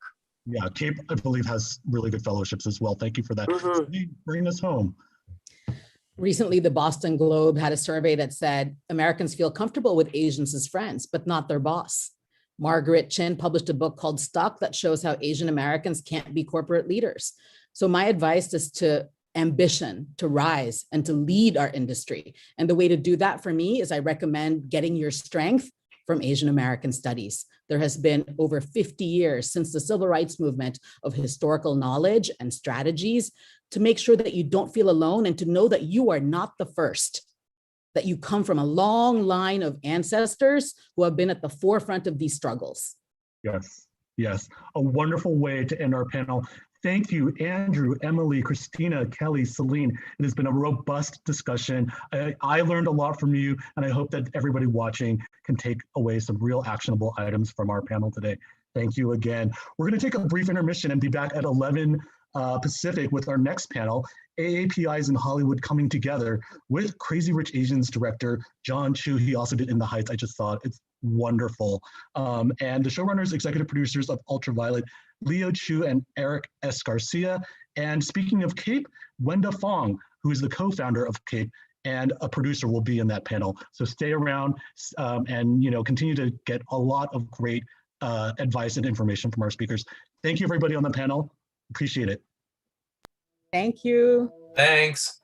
E: Yeah, CAPE, I believe, has really good fellowships as well. Thank you for that. Bring us home.
F: Recently, the Boston Globe had a survey that said Americans feel comfortable with Asians as friends, but not their boss. Margaret Chin published a book called Stuck that shows how Asian Americans can't be corporate leaders. So my advice is to ambition, to rise and to lead our industry. And the way to do that for me is I recommend getting your strength from Asian American studies. There has been over 50 years since the civil rights movement of historical knowledge and strategies to make sure that you don't feel alone and to know that you are not the first, that you come from a long line of ancestors who have been at the forefront of these struggles.
E: Yes, yes, a wonderful way to end our panel. Thank you, Andrew, Emily, Christina, Kelly, Celine. It has been a robust discussion. I learned a lot from you, and I hope that everybody watching can take away some real actionable items from our panel today. Thank you again. We're going to take a brief intermission and be back at 11 Pacific with our next panel, AAPIs in Hollywood Coming Together, with Crazy Rich Asians director John Chu. He also did In the Heights. I just thought it's wonderful. And the showrunners, executive producers of Ultraviolet, Lieu Chu and Eric S. Garcia. And speaking of CAPE, Wenda Fong, who is the co-founder of CAPE and a producer, will be in that panel. So stay around and continue to get a lot of great advice and information from our speakers. Thank you, everybody on the panel. Appreciate it.
F: Thank you.
I: Thanks.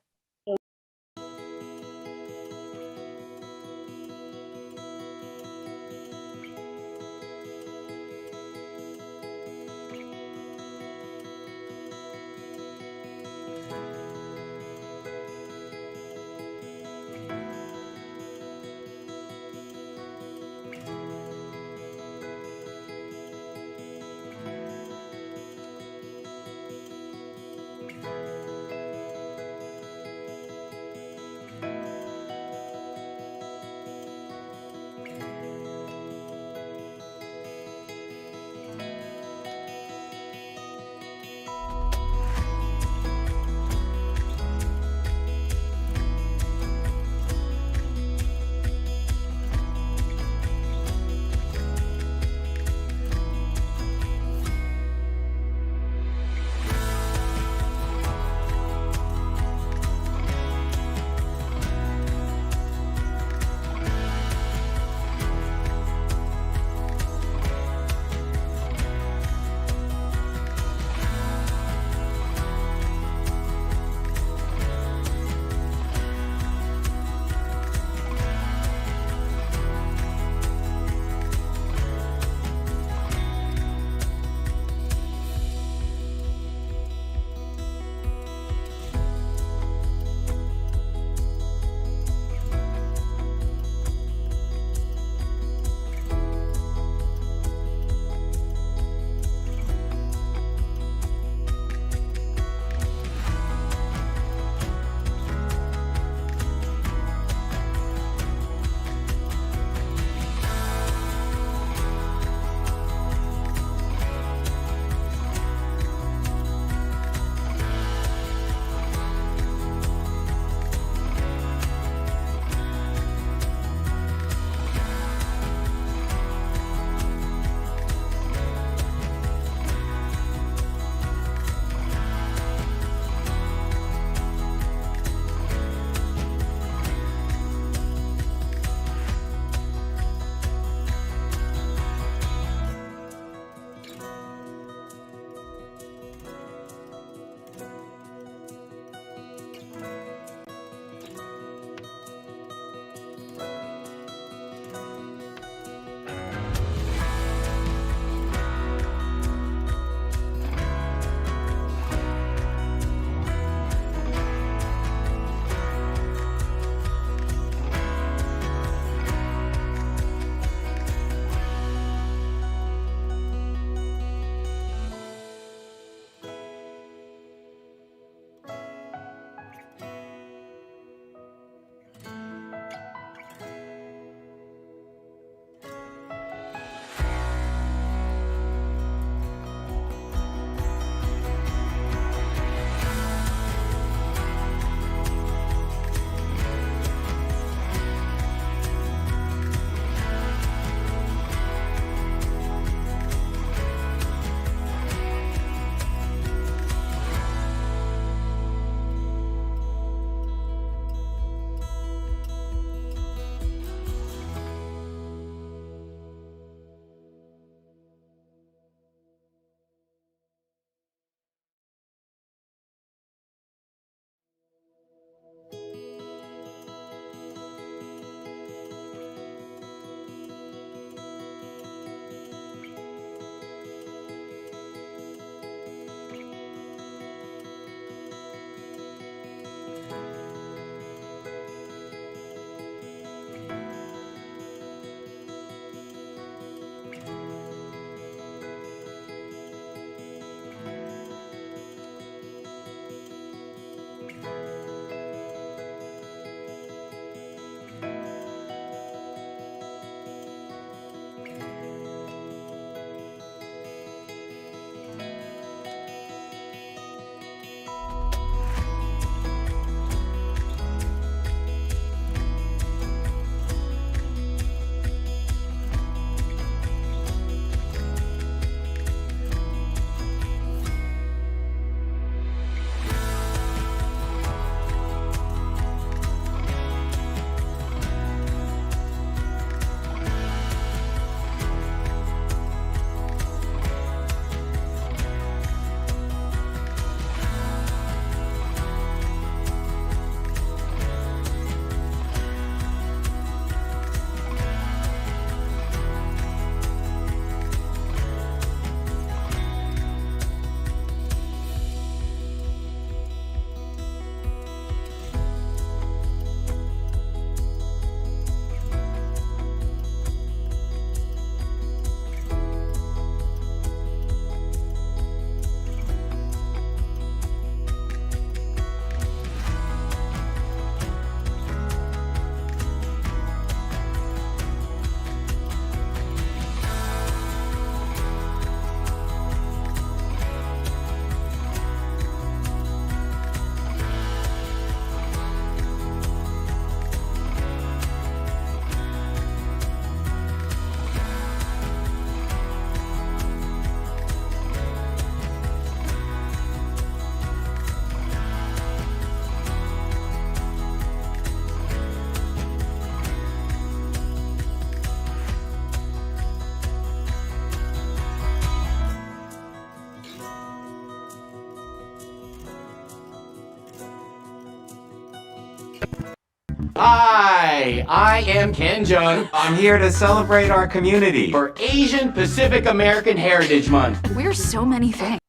K: Hi, I am Ken Jung. I'm here to celebrate our community for Asian Pacific American Heritage Month.
L: We're so many things.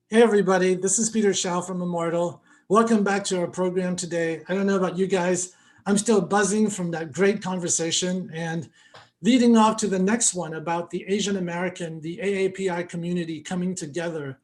A: Hey everybody, this is Peter Shiao from Immortal. Welcome back to our program today. I don't know about you guys, I'm still buzzing from that great conversation, and leading off to the next one about the Asian American, the AAPI community coming together.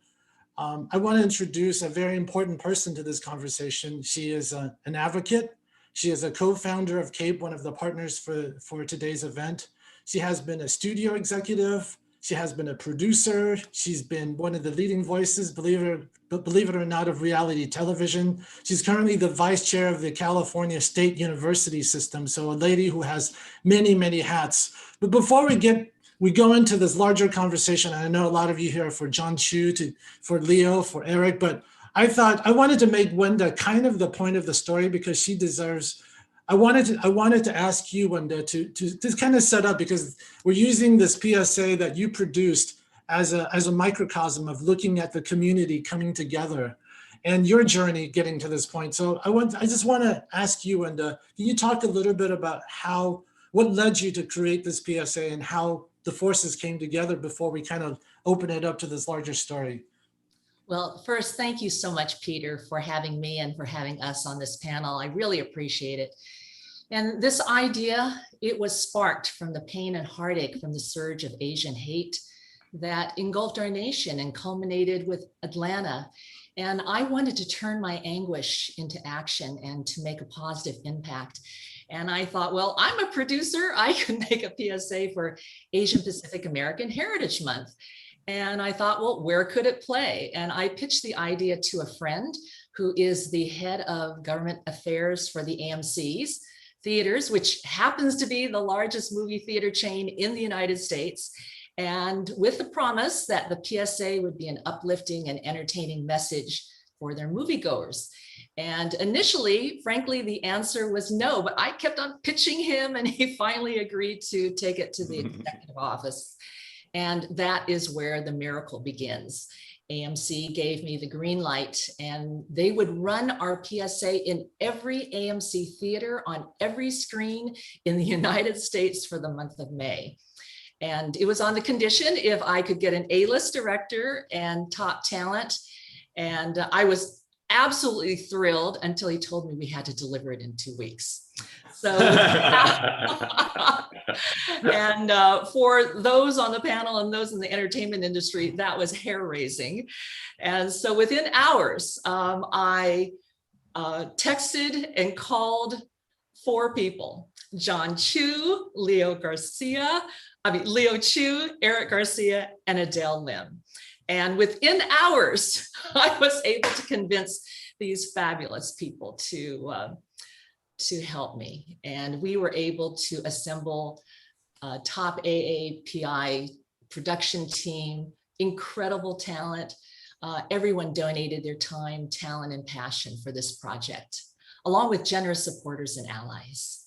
A: I want to introduce a very important person to this conversation. She is an advocate. She is a co-founder of CAPE, one of the partners for today's event. She has been a studio executive. She has been a producer. She's been one of the leading voices, believe it or not, of reality television. She's currently the vice chair of the California State University system. So a lady who has many, many hats. But before we go into this larger conversation, and I know a lot of you here are for John Chu, for Lieu, for Eric, but I thought I wanted to make Wenda kind of the point of the story because she deserves. I wanted to ask you, Wenda, to kind of set up, because we're using this PSA that you produced as a microcosm of looking at the community coming together and your journey getting to this point. So I just want to ask you, Wenda, can you talk a little bit about what led you to create this PSA and how the forces came together before we kind of open it up to this larger story?
M: Well, first, thank you so much, Peter, for having me and for having us on this panel. I really appreciate it. And this idea, it was sparked from the pain and heartache from the surge of Asian hate that engulfed our nation and culminated with Atlanta. And I wanted to turn my anguish into action and to make a positive impact. And I thought, well, I'm a producer. I can make a PSA for Asian Pacific American Heritage Month. And I thought, well, where could it play? And I pitched the idea to a friend who is the head of government affairs for the AMC's theaters, which happens to be the largest movie theater chain in the United States. And with the promise that the PSA would be an uplifting and entertaining message for their moviegoers. And initially, frankly, the answer was no, but I kept on pitching him and he finally agreed to take it to the executive office. And that is where the miracle begins. AMC gave me the green light and they would run our PSA in every AMC theater on every screen in the United States for the month of May. And it was on the condition if I could get an A-list director and top talent. And I was absolutely thrilled until he told me we had to deliver it in 2 weeks. So, and for those on the panel and those in the entertainment industry, that was hair raising. And so within hours, I texted and called 4 people: John Chu, Liu Chu, Eric Garcia, and Adele Lim. And within hours, I was able to convince these fabulous people to help me. And we were able to assemble a top AAPI production team, incredible talent. Everyone donated their time, talent, and passion for this project, along with generous supporters and allies.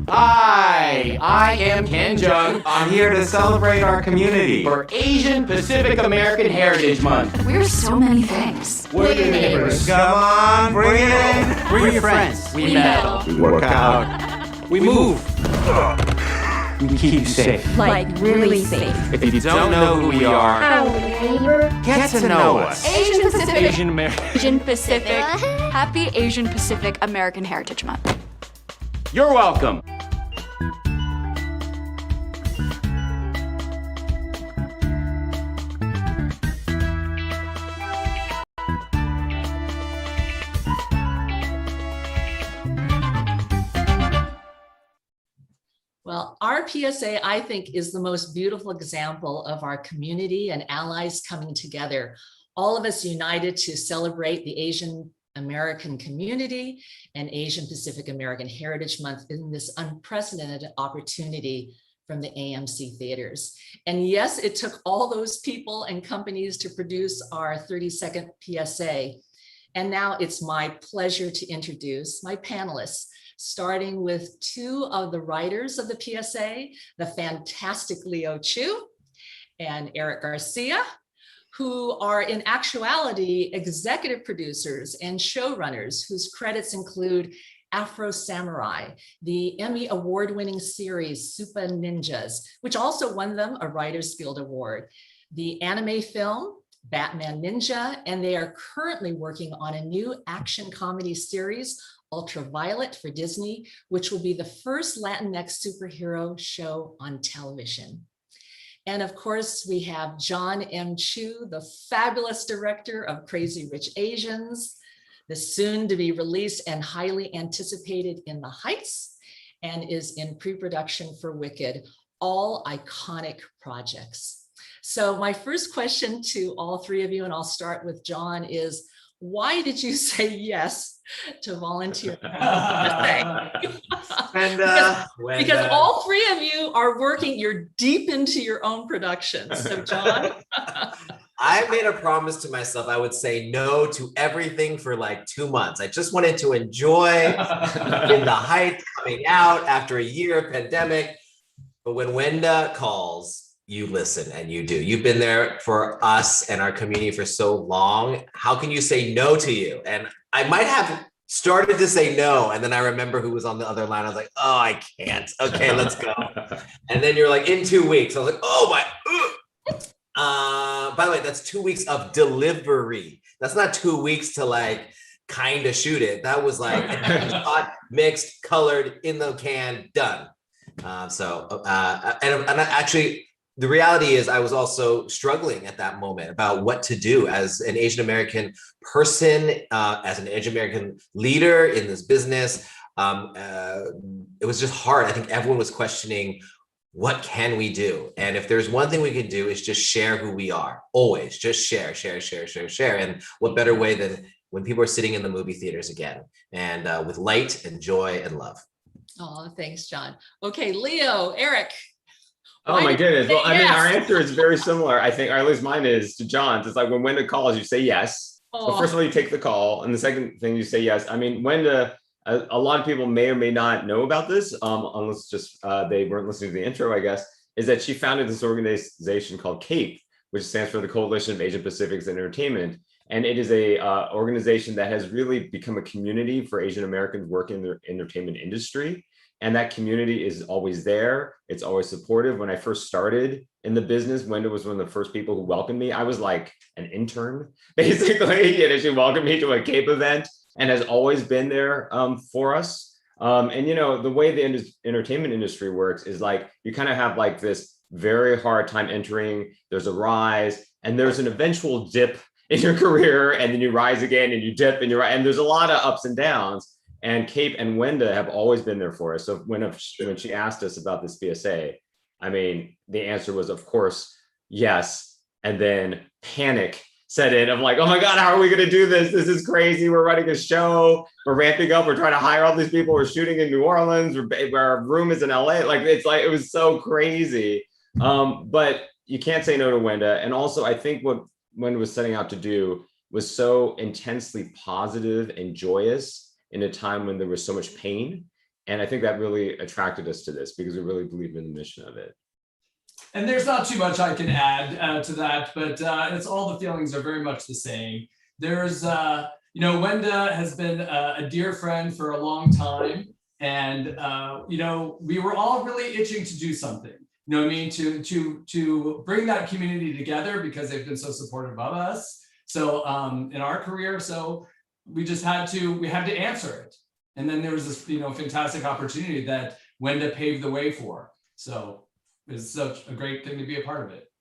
K: Hi, I am Ken Jung. I'm here to celebrate our community for Asian Pacific American Heritage Month.
L: We're so many things.
K: We're your neighbors. Come on, bring it in. We're your friends. We meddle. We work out. We move. We keep you safe.
L: Like really safe.
K: If you don't know who we are, get to know us.
L: Asian Pacific.
K: Asian American.
L: Asian Pacific. Happy Asian Pacific American Heritage Month.
K: You're welcome.
M: Well, our PSA, I think, is the most beautiful example of our community and allies coming together, all of us united to celebrate the Asian American community and Asian Pacific American Heritage Month in this unprecedented opportunity from the AMC theaters. And yes, it took all those people and companies to produce our 30-second PSA. And now it's my pleasure to introduce my panelists, starting with 2 of the writers of the PSA, the fantastic Liu Chu and Eric Garcia, who are in actuality executive producers and showrunners whose credits include Afro Samurai, the Emmy award-winning series Super Ninjas, which also won them a Writers Guild Award, the anime film Batman Ninja, and they are currently working on a new action comedy series, Ultraviolet, for Disney, which will be the first Latinx superhero show on television. And of course, we have John M. Chu, the fabulous director of Crazy Rich Asians, the soon to be released and highly anticipated In the Heights, and is in pre-production for Wicked, all iconic projects. So my first question to all three of you, and I'll start with John, is why did you say yes to volunteer? Because all three of you are working, you're deep into your own productions. So John?
N: I made a promise to myself I would say no to everything for like 2 months. I just wanted to enjoy In the Heights coming out after a year of pandemic. But when Wenda calls, you listen and you do. You've been there for us and our community for so long. How can you say no to you? And I might have started to say no. And then I remember who was on the other line. I was like, oh, I can't. Okay, let's go. And then you're like, in 2 weeks. I was like, oh my. By the way, that's 2 weeks of delivery. That's not 2 weeks to like kind of shoot it. That was like shot, mixed, colored, in the can, done. And actually, the reality is I was also struggling at that moment about what to do as an Asian American person, as an Asian American leader in this business. It was just hard. I think everyone was questioning, what can we do? And if there's one thing we can do is just share who we are. Always just share. And what better way than when people are sitting in the movie theaters again, and with light and joy and love.
M: Oh, thanks, John. Okay, Lieu, Eric.
K: Oh my goodness. Well, I mean, our answer is very similar, I think, or at least mine is to John's. It's like when Wenda calls, you say yes.
M: Oh.
K: So first of all, you take the call. And the second thing, you say yes. I mean, Wenda, a lot of people may or may not know about this, unless just they weren't listening to the intro, I guess, is that she founded this organization called CAPE, which stands for the Coalition of Asian Pacifics in Entertainment. And it is a organization that has really become a community for Asian Americans working in the entertainment industry. And that community is always there. It's always supportive. When I first started in the business, Wenda was one of the first people who welcomed me. I was like an intern, basically. You know, she welcomed me to a CAPE event and has always been there for us. And, you know, the way the entertainment industry works is like, you kind of have like this very hard time entering, there's a rise, and there's an eventual dip in your career, and then you rise again and you dip and you rise, and there's a lot of ups and downs. And CAPE and Wenda have always been there for us. So when she asked us about this PSA, I mean, the answer was, of course, yes. And then panic set in of like, oh my God, how are we going to do this? This is crazy. We're running a show. We're ramping up. We're trying to hire all these people. We're shooting in New Orleans. Our room is in LA. Like, it's like, it was so crazy. But you can't say no to Wenda. And also, I think what Wenda was setting out to do was so intensely positive and joyous in a time when there was so much pain. And I think that really attracted us to this because we really believe in the mission of it.
O: And there's not too much I can add to that, but it's all the feelings are very much the same. There's, you know, Wenda has been a dear friend for a long time. And, you know, we were all really itching to do something, you know what I mean? To bring that community together because they've been so supportive of us. So in our career, so we had to answer it. And then there was this, you know, fantastic opportunity that Wenda paved the way for. So it's such a great thing to be a part of it.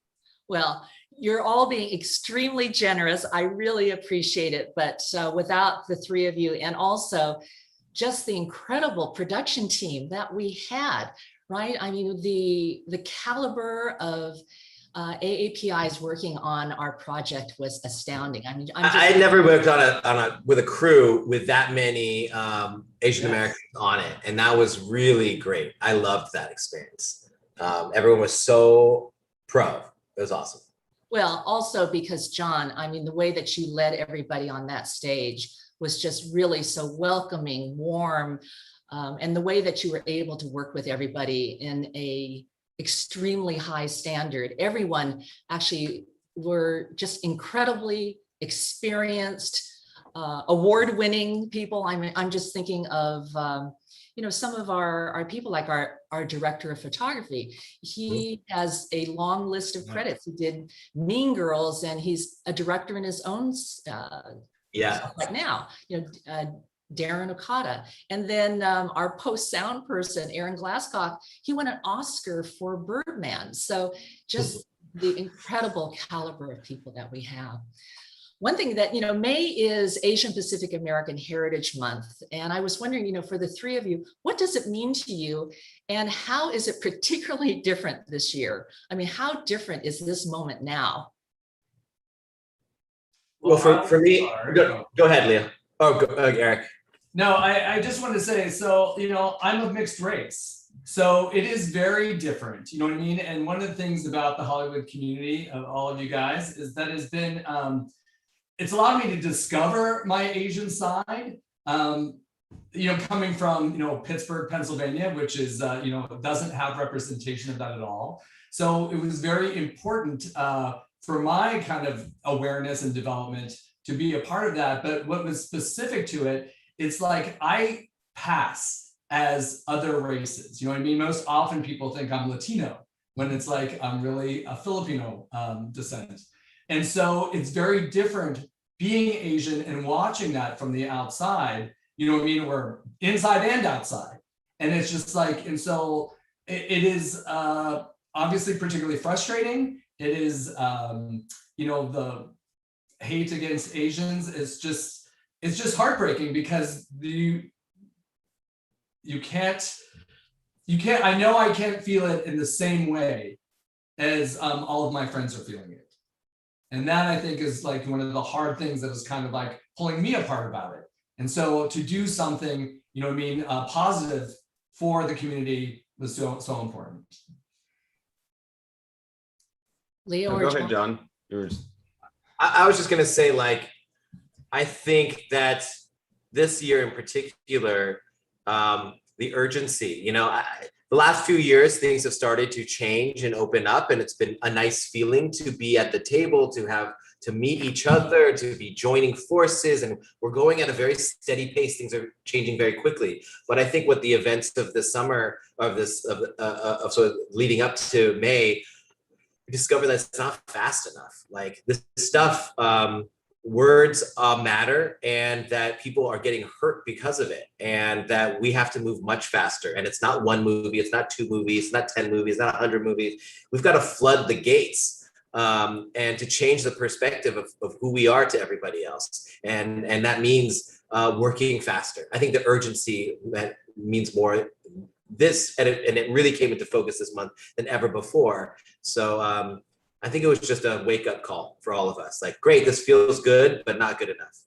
M: Well, you're all being extremely generous. I really appreciate it. But without the three of you, and also just the incredible production team that we had, right? I mean, the caliber of AAPIs working on our project was astounding. I mean,
N: I had never worked with a crew with that many Asian Americans on it, and that was really great. I loved that experience. Everyone was so pro. It was awesome.
M: Well, also because John, I mean, the way that you led everybody on that stage was just really so welcoming, warm, and the way that you were able to work with everybody in a extremely high standard. Everyone actually were just incredibly experienced, award-winning people. I'm just thinking of, some of our people, like our director of photography. He has a long list of credits. He did Mean Girls, and he's a director in his own right now. Darren Okada. And then our post-sound person, Aaron Glasscock, he won an Oscar for Birdman. So just the incredible caliber of people that we have. One thing that, May is Asian Pacific American Heritage Month. And I was wondering, for the three of you, what does it mean to you? And how is it particularly different this year? I mean, how different is this moment now?
N: Well, for me, go ahead, Lieu. Eric.
O: No, I just want to say, so, I'm of mixed race. So it is very different, you know what I mean? And one of the things about the Hollywood community of all of you guys is that it's been, it's allowed me to discover my Asian side, coming from, Pittsburgh, Pennsylvania, which is, doesn't have representation of that at all. So it was very important for my kind of awareness and development to be a part of that. But what was specific to it, it's like I pass as other races. You know what I mean? Most often people think I'm Latino when it's like I'm really a Filipino descent. And so it's very different being Asian and watching that from the outside, you know what I mean? We're inside and outside. And it's just like, and so it is obviously particularly frustrating. It is, the hate against Asians is it's just heartbreaking because you can't, I know I can't feel it in the same way as all of my friends are feeling it. And that I think is like one of the hard things that is kind of like pulling me apart about it. And so to do something, positive for the community was so important.
M: Lieu,
K: go ahead, John. Yours.
N: I was just going to say, I think that this year in particular, the urgency, the last few years, things have started to change and open up, and it's been a nice feeling to be at the table, to meet each other, to be joining forces, and we're going at a very steady pace. Things are changing very quickly. But I think what the events of this summer, of sort of leading up to May, we discovered that it's not fast enough. Like this stuff, words matter, and that people are getting hurt because of it, and that we have to move much faster. And it's not one movie, it's not two movies, it's not 10 movies, it's not 100 movies. We've got to flood the gates and to change the perspective of who we are to everybody else. And that means working faster. I think the urgency that means more this, and it really came into focus this month than ever before. So I think it was just a wake-up call for all of us. Like, great, this feels good, but not good enough.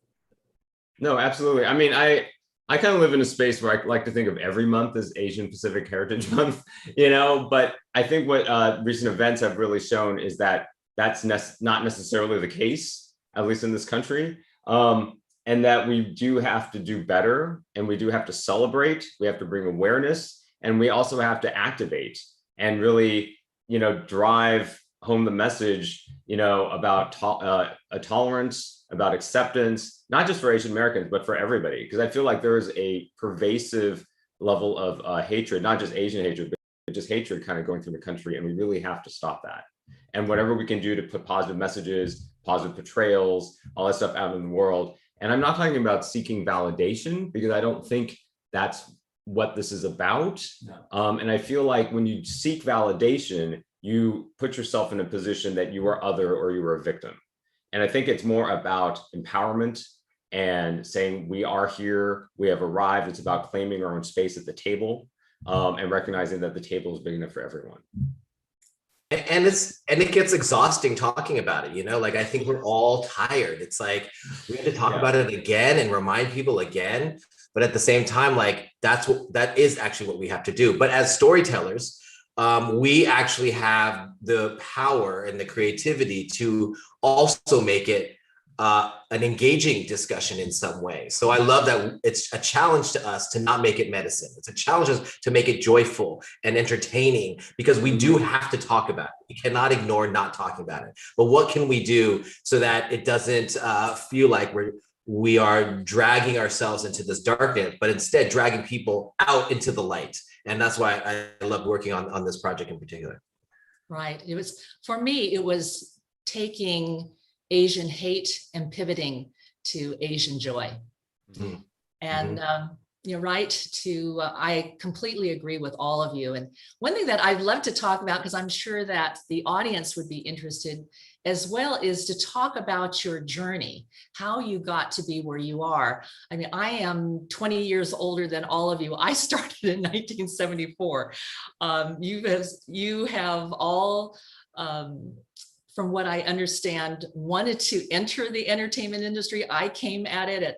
K: No, absolutely. I mean, I kind of live in a space where I like to think of every month as Asian Pacific Heritage Month, but I think what recent events have really shown is that that's not necessarily the case, at least in this country, and that we do have to do better, and we do have to celebrate, we have to bring awareness, and we also have to activate and really, drive home the message, about tolerance, about acceptance, not just for Asian Americans, but for everybody. Because I feel like there is a pervasive level of hatred, not just Asian hatred, but just hatred kind of going through the country. And we really have to stop that. And whatever we can do to put positive messages, positive portrayals, all that stuff out in the world. And I'm not talking about seeking validation, because I don't think that's what this is about. No. And I feel like when you seek validation, you put yourself in a position that you are other or you are a victim. And I think it's more about empowerment and saying we are here, we have arrived. It's about claiming our own space at the table, and recognizing that the table is big enough for everyone.
N: And it gets exhausting talking about it, like I think we're all tired. It's like we have to talk about it again and remind people again. But at the same time, like that is actually what we have to do. But as storytellers, we actually have the power and the creativity to also make it an engaging discussion in some way. So I love that it's a challenge to us to not make it medicine. It's a challenge to make it joyful and entertaining, because we do have to talk about it. We cannot ignore not talking about it. But what can we do so that it doesn't feel like we are dragging ourselves into this darkness, but instead dragging people out into the light. And that's why I love working on this project in particular.
M: Right. It was, for me, it was taking Asian hate and pivoting to Asian joy.
N: Mm-hmm.
M: And you're right to, I completely agree with all of you. And one thing that I'd love to talk about, because I'm sure that the audience would be interested as well, is to talk about your journey, how you got to be where you are. I mean, I am 20 years older than all of you. I started in 1974. You have all, from what I understand, wanted to enter the entertainment industry. I came at it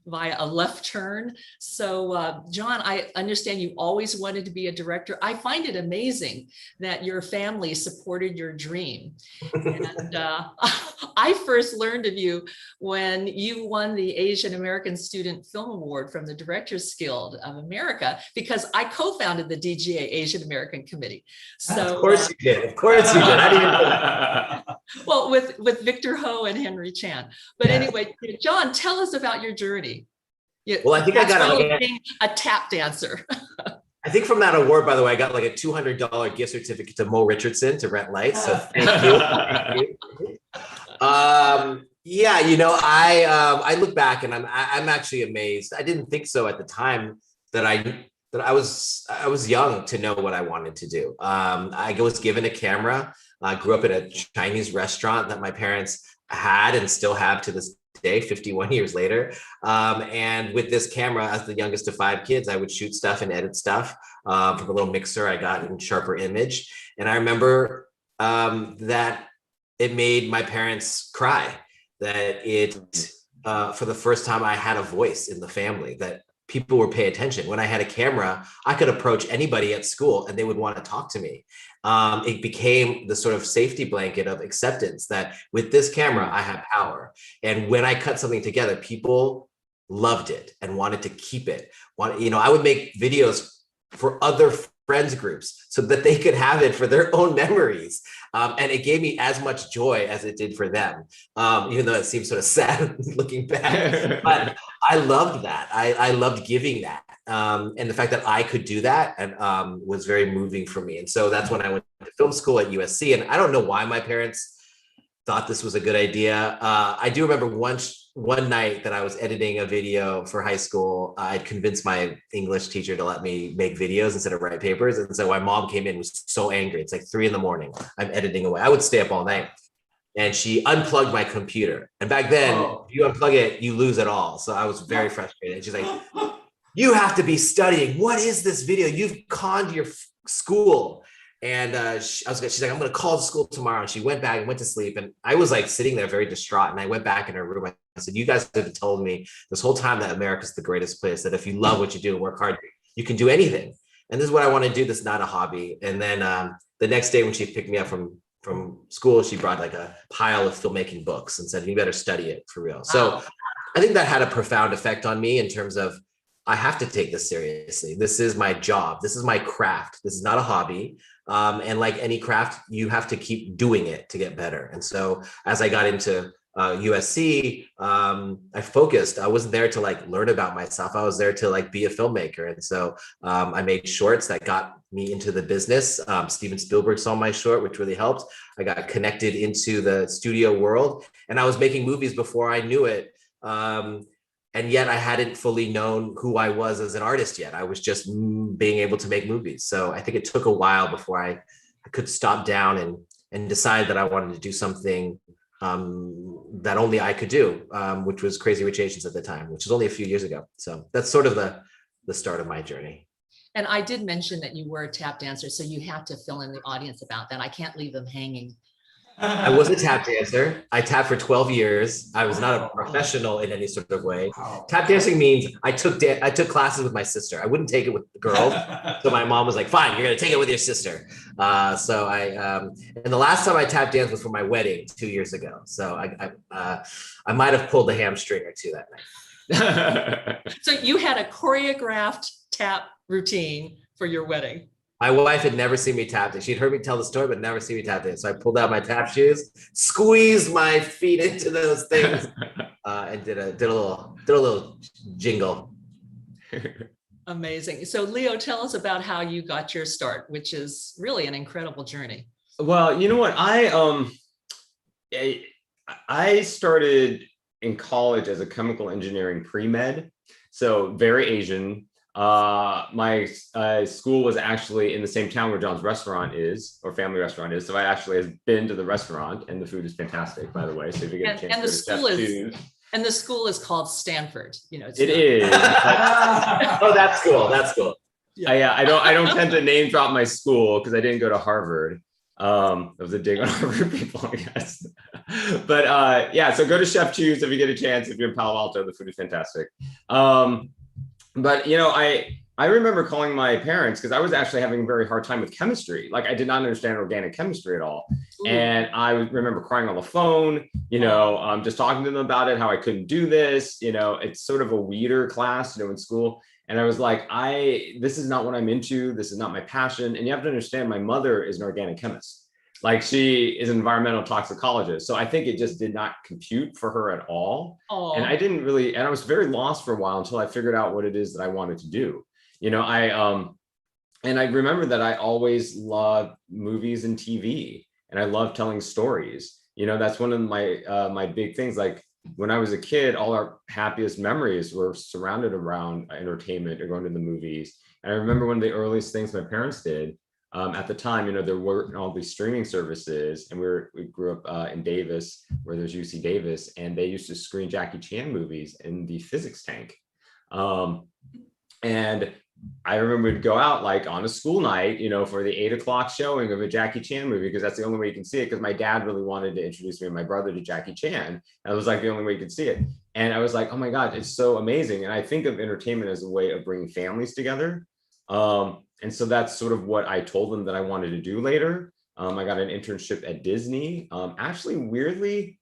M: via a left turn. So John, I understand you always wanted to be a director. I find it amazing that your family supported your dream. And I first learned of you when you won the Asian American Student Film Award from the Directors Guild of America, because I co-founded the DGA Asian American Committee. So
N: of course you did. Of course you did. I didn't even know that.
M: Well, with Victor Ho and Henry Chan. But anyway, John, tell us about your journey.
N: Well, I think I got
M: being a tap dancer.
N: I think from that award, by the way, I got like a $200 gift certificate to Mo Richardson to rent lights. So thank you. Thank you. Yeah, you know, I look back and I'm actually amazed. I didn't think so at the time that I was young to know what I wanted to do. I was given a camera. I grew up in a Chinese restaurant that my parents had and still have to this day, 51 years later. And with this camera, as the youngest of 5 kids, I would shoot stuff and edit stuff from a little mixer I got in Sharper Image. And I remember that it made my parents cry, that for the first time I had a voice in the family, that people would pay attention. When I had a camera, I could approach anybody at school and they would want to talk to me. It became the sort of safety blanket of acceptance that with this camera, I have power. And when I cut something together, people loved it and wanted to keep it. I would make videos for other friends groups so that they could have it for their own memories. And it gave me as much joy as it did for them, even though it seems sort of sad looking back. But I loved that. I loved giving that. And the fact that I could do that and was very moving for me. And so that's when I went to film school at USC. And I don't know why my parents thought this was a good idea. I do remember one night that I was editing a video for high school. I'd convinced my English teacher to let me make videos instead of write papers. And so my mom came in, was so angry. It's like 3 a.m. I'm editing away. I would stay up all night. And she unplugged my computer. And back then, if you unplug it, you lose it all. So I was very frustrated. And she's like, you have to be studying. What is this video? You've conned your school. And she's like, I'm going to call the school tomorrow. And she went back and went to sleep. And I was like sitting there very distraught. And I went back in her room. I said, you guys have told me this whole time that America's the greatest place, that if you love what you do and work hard, you can do anything. And this is what I want to do. This is not a hobby. And then the next day when she picked me up from school, she brought like a pile of filmmaking books and said, you better study it for real. Wow. So I think that had a profound effect on me in terms of, I have to take this seriously. This is my job. This is my craft. This is not a hobby. And like any craft, you have to keep doing it to get better. And so as I got into USC, I focused. I wasn't there to like learn about myself. I was there to like be a filmmaker. And so I made shorts that got me into the business. Steven Spielberg saw my short, which really helped. I got connected into the studio world, and I was making movies before I knew it. And yet I hadn't fully known who I was as an artist yet. I was just being able to make movies. So I think it took a while before I could stop down and decide that I wanted to do something that only I could do, which was Crazy Rich Asians at the time, which was only a few years ago. So that's sort of the start of my journey.
M: And I did mention that you were a tap dancer, so you have to fill in the audience about that. I can't leave them hanging.
N: I was a tap dancer. I tapped for 12 years. I was not a professional in any sort of way. Tap dancing means I took classes with my sister. I wouldn't take it with the girls. So my mom was like, fine, you're going to take it with your sister. And the last time I tap danced was for my wedding 2 years ago. So I might have pulled a hamstring or two that night.
M: So you had a choreographed tap routine for your wedding.
N: My wife had never seen me tap dance. She'd heard me tell the story, but never seen me tap dance. So I pulled out my tap shoes, squeezed my feet into those things, and did a little jingle.
M: Amazing. So Lieu, tell us about how you got your start, which is really an incredible journey.
K: Well, you know what? I started in college as a chemical engineering pre-med, so very Asian. My school was actually in the same town where John's restaurant is, or family restaurant is. So I actually have been to the restaurant, and the food is fantastic, by the way. So if you get a chance,
M: and the school is called Stanford. You know,
K: it is.
N: Oh, that's cool. That's cool.
K: Yeah, I don't tend to name drop my school because I didn't go to Harvard. That was a dig on Harvard people, I guess. But yeah, so go to Chef Chu's if you get a chance. If you're in Palo Alto, the food is fantastic. But you know, I remember calling my parents because I was actually having a very hard time with chemistry. Like I did not understand organic chemistry at all. Ooh. And I remember crying on the phone, you know, just talking to them about it, how I couldn't do this. You know, it's sort of a weeder class, you know, in school. And I was like, this is not what I'm into. This is not my passion. And you have to understand, my mother is an organic chemist. Like she is an environmental toxicologist. So I think it just did not compute for her at all. And I didn't really, and I was very lost for a while until I figured out what it is that I wanted to do. You know, and I remember that I always loved movies and TV, and I love telling stories. You know, that's one of my big things. Like when I was a kid, all our happiest memories were surrounded around entertainment or going to the movies. And I remember one of the earliest things my parents did. At the time, you know, there weren't all these streaming services, and we grew up in Davis, where there's UC Davis, and they used to screen Jackie Chan movies in the physics tank. And I remember we'd go out like on a school night, you know, for the 8 o'clock showing of a Jackie Chan movie, because that's the only way you can see it. Because my dad really wanted to introduce me and my brother to Jackie Chan. That was like the only way you could see it. And I was like, oh my God, it's so amazing. And I think of entertainment as a way of bringing families together. And so that's sort of what I told them that I wanted to do later. I got an internship at Disney, actually weirdly,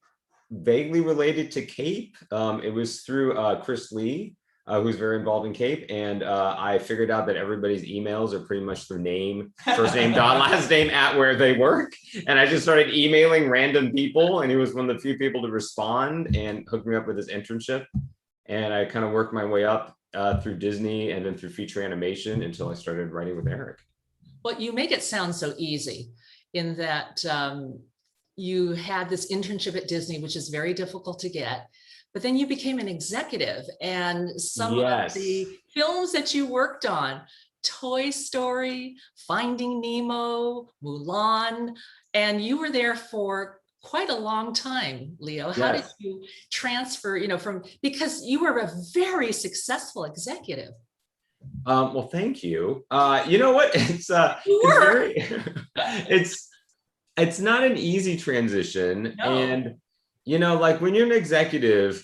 K: vaguely related to CAPE. It was through Chris Lee, who's very involved in CAPE. And I figured out that everybody's emails are pretty much their name, first name, dot, last name at where they work. And I just started emailing random people, and he was one of the few people to respond and hooked me up with his internship. And I kind of worked my way up through Disney and then through feature animation until I started writing with Eric.
M: Well, you make it sound so easy in that you had this internship at Disney, which is very difficult to get, but then you became an executive, and some of the films that you worked on, Toy Story, Finding Nemo, Mulan, and you were there for quite a long time, Lieu. How did you transfer, you know, because you were a very successful executive.
K: Well, thank you. You know what? It's not an easy transition. No. And, you know, like when you're an executive,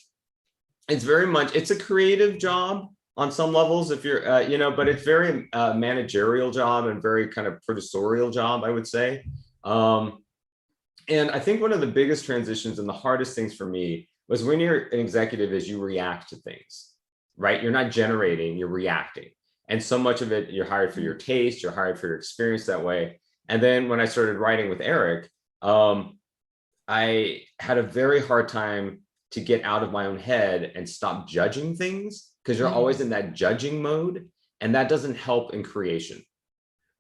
K: it's a creative job on some levels, if you're, you know, but it's very managerial job and very kind of producerial job, I would say. And I think one of the biggest transitions and the hardest things for me was when you're an executive is you react to things, right? You're not generating, you're reacting. And so much of it, you're hired for your taste, you're hired for your experience that way. And then when I started writing with Eric, I had a very hard time to get out of my own head and stop judging things, because you're always in that judging mode, and that doesn't help in creation,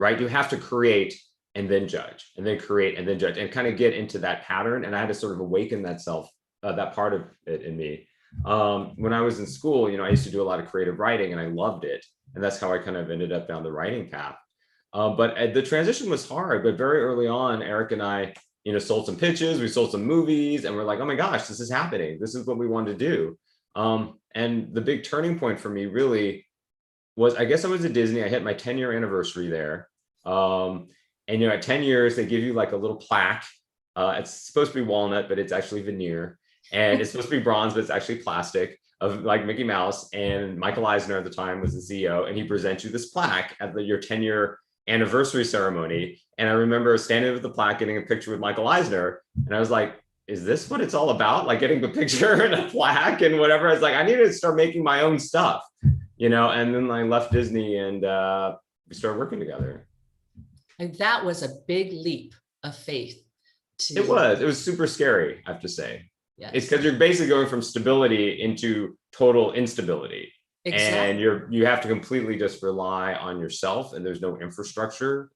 K: right? You have to create and then judge, and then create and then judge, and kind of get into that pattern. And I had to sort of awaken that part of it in me. When I was in school, you know, I used to do a lot of creative writing, and I loved it. And that's how I kind of ended up down the writing path. But the transition was hard, but very early on, Eric and I, you know, sold some pitches, we sold some movies, and we're like, oh my gosh, this is happening. This is what we wanted to do. And the big turning point for me really was, I guess I was at Disney. I hit my 10-year anniversary there. And, you know, at 10 years, they give you like a little plaque It's supposed to be walnut, but it's actually veneer. And it's supposed to be bronze, but it's actually plastic, of like Mickey Mouse. And Michael Eisner at the time was the CEO, and he presents you this plaque at your 10-year anniversary ceremony. And I remember standing with the plaque, getting a picture with Michael Eisner. And I was like, is this what it's all about? Like getting a picture and a plaque and whatever. I was like, I need to start making my own stuff, and then I left Disney and we started working together.
M: And that was a big leap of faith.
K: It was super scary, I have to say.
M: Yes.
K: It's because you're basically going from stability into total instability. Exactly. And you have to completely just rely on yourself, and there's no infrastructure,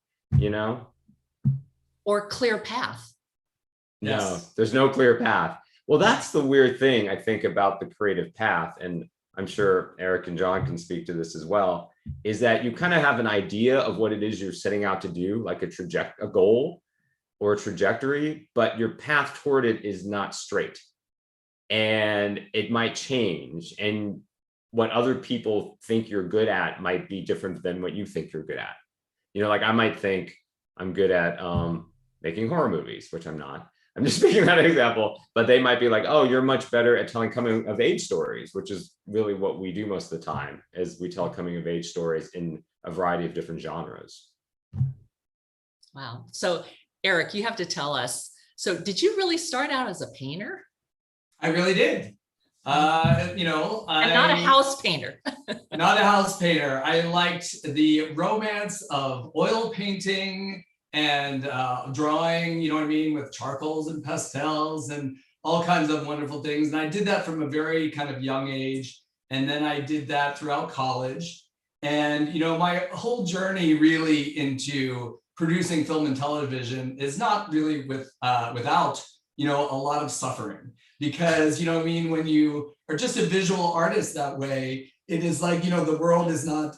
M: or clear path.
K: No,
O: Yes.
K: There's no clear path. Well, that's the weird thing, I think, about the creative path. And I'm sure Eric and John can speak to this as well, is that you kind of have an idea of what it is you're setting out to do, like a goal or a trajectory, but your path toward it is not straight. And it might change. And what other people think you're good at might be different than what you think you're good at. Like I might think I'm good at making horror movies, which I'm not. I'm just speaking that example, but they might be like, oh, you're much better at telling coming of age stories, which is really what we do most of the time, is we tell coming of age stories in a variety of different genres.
M: Wow. So Eric, you have to tell us, so did you really start out as a painter?
O: I really did.
M: And not a house painter.
O: Not a house painter. I liked the romance of oil painting and drawing, with charcoals and pastels and all kinds of wonderful things. And I did that from a very kind of young age. And then I did that throughout college. And, my whole journey really into producing film and television is not really without, a lot of suffering. Because, when you are just a visual artist that way, it is like, the world is not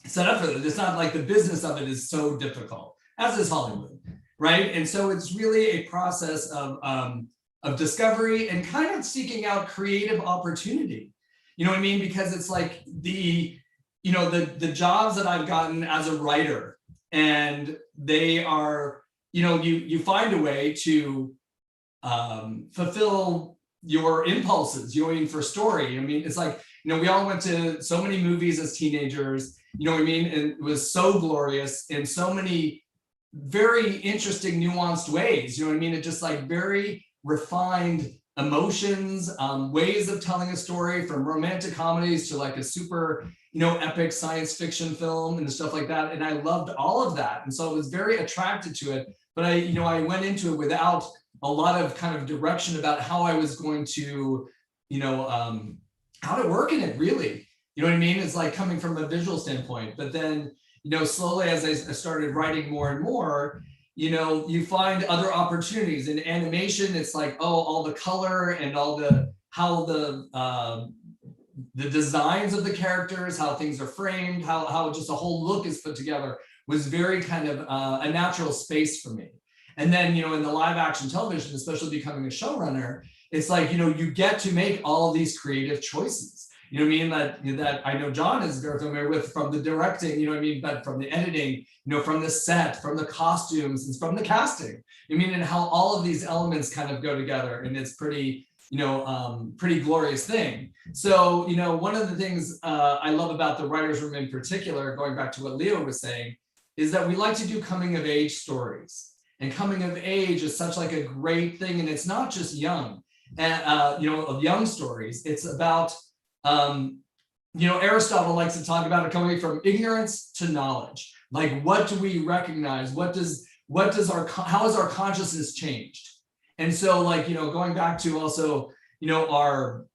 O: set up for it. It's not like the business of it is so difficult, as is Hollywood, right? And so it's really a process of discovery and kind of seeking out creative opportunity. Because it's like the jobs that I've gotten as a writer, and they are, you find a way to fulfill your impulses, for story. It's like, we all went to so many movies as teenagers, and it was so glorious in so many very interesting, nuanced ways, it just like very refined emotions, ways of telling a story, from romantic comedies to like a super, epic science fiction film and stuff like that. And I loved all of that. And so I was very attracted to it, but I went into it without a lot of kind of direction about how I was going to, how to work in it, really. It's like coming from a visual standpoint. But then, slowly as I started writing more and more, you find other opportunities. In animation, it's like, all the color and all how the designs of the characters, how things are framed, how just a whole look is put together was very kind of a natural space for me. And then, in the live action television, especially becoming a showrunner, it's like, you get to make all of these creative choices. That I know John is very familiar with, from the directing, but from the editing, from the set, from the costumes, and from the casting. And how all of these elements kind of go together, and it's pretty, pretty glorious thing. So, one of the things I love about the writers' room in particular, going back to what Lieu was saying, is that we like to do coming of age stories. And coming of age is such like a great thing. And it's not just young, of young stories. It's about, Aristotle likes to talk about it coming from ignorance to knowledge. Like, what do we recognize? how has our consciousness changed? And so, like, going back to also, our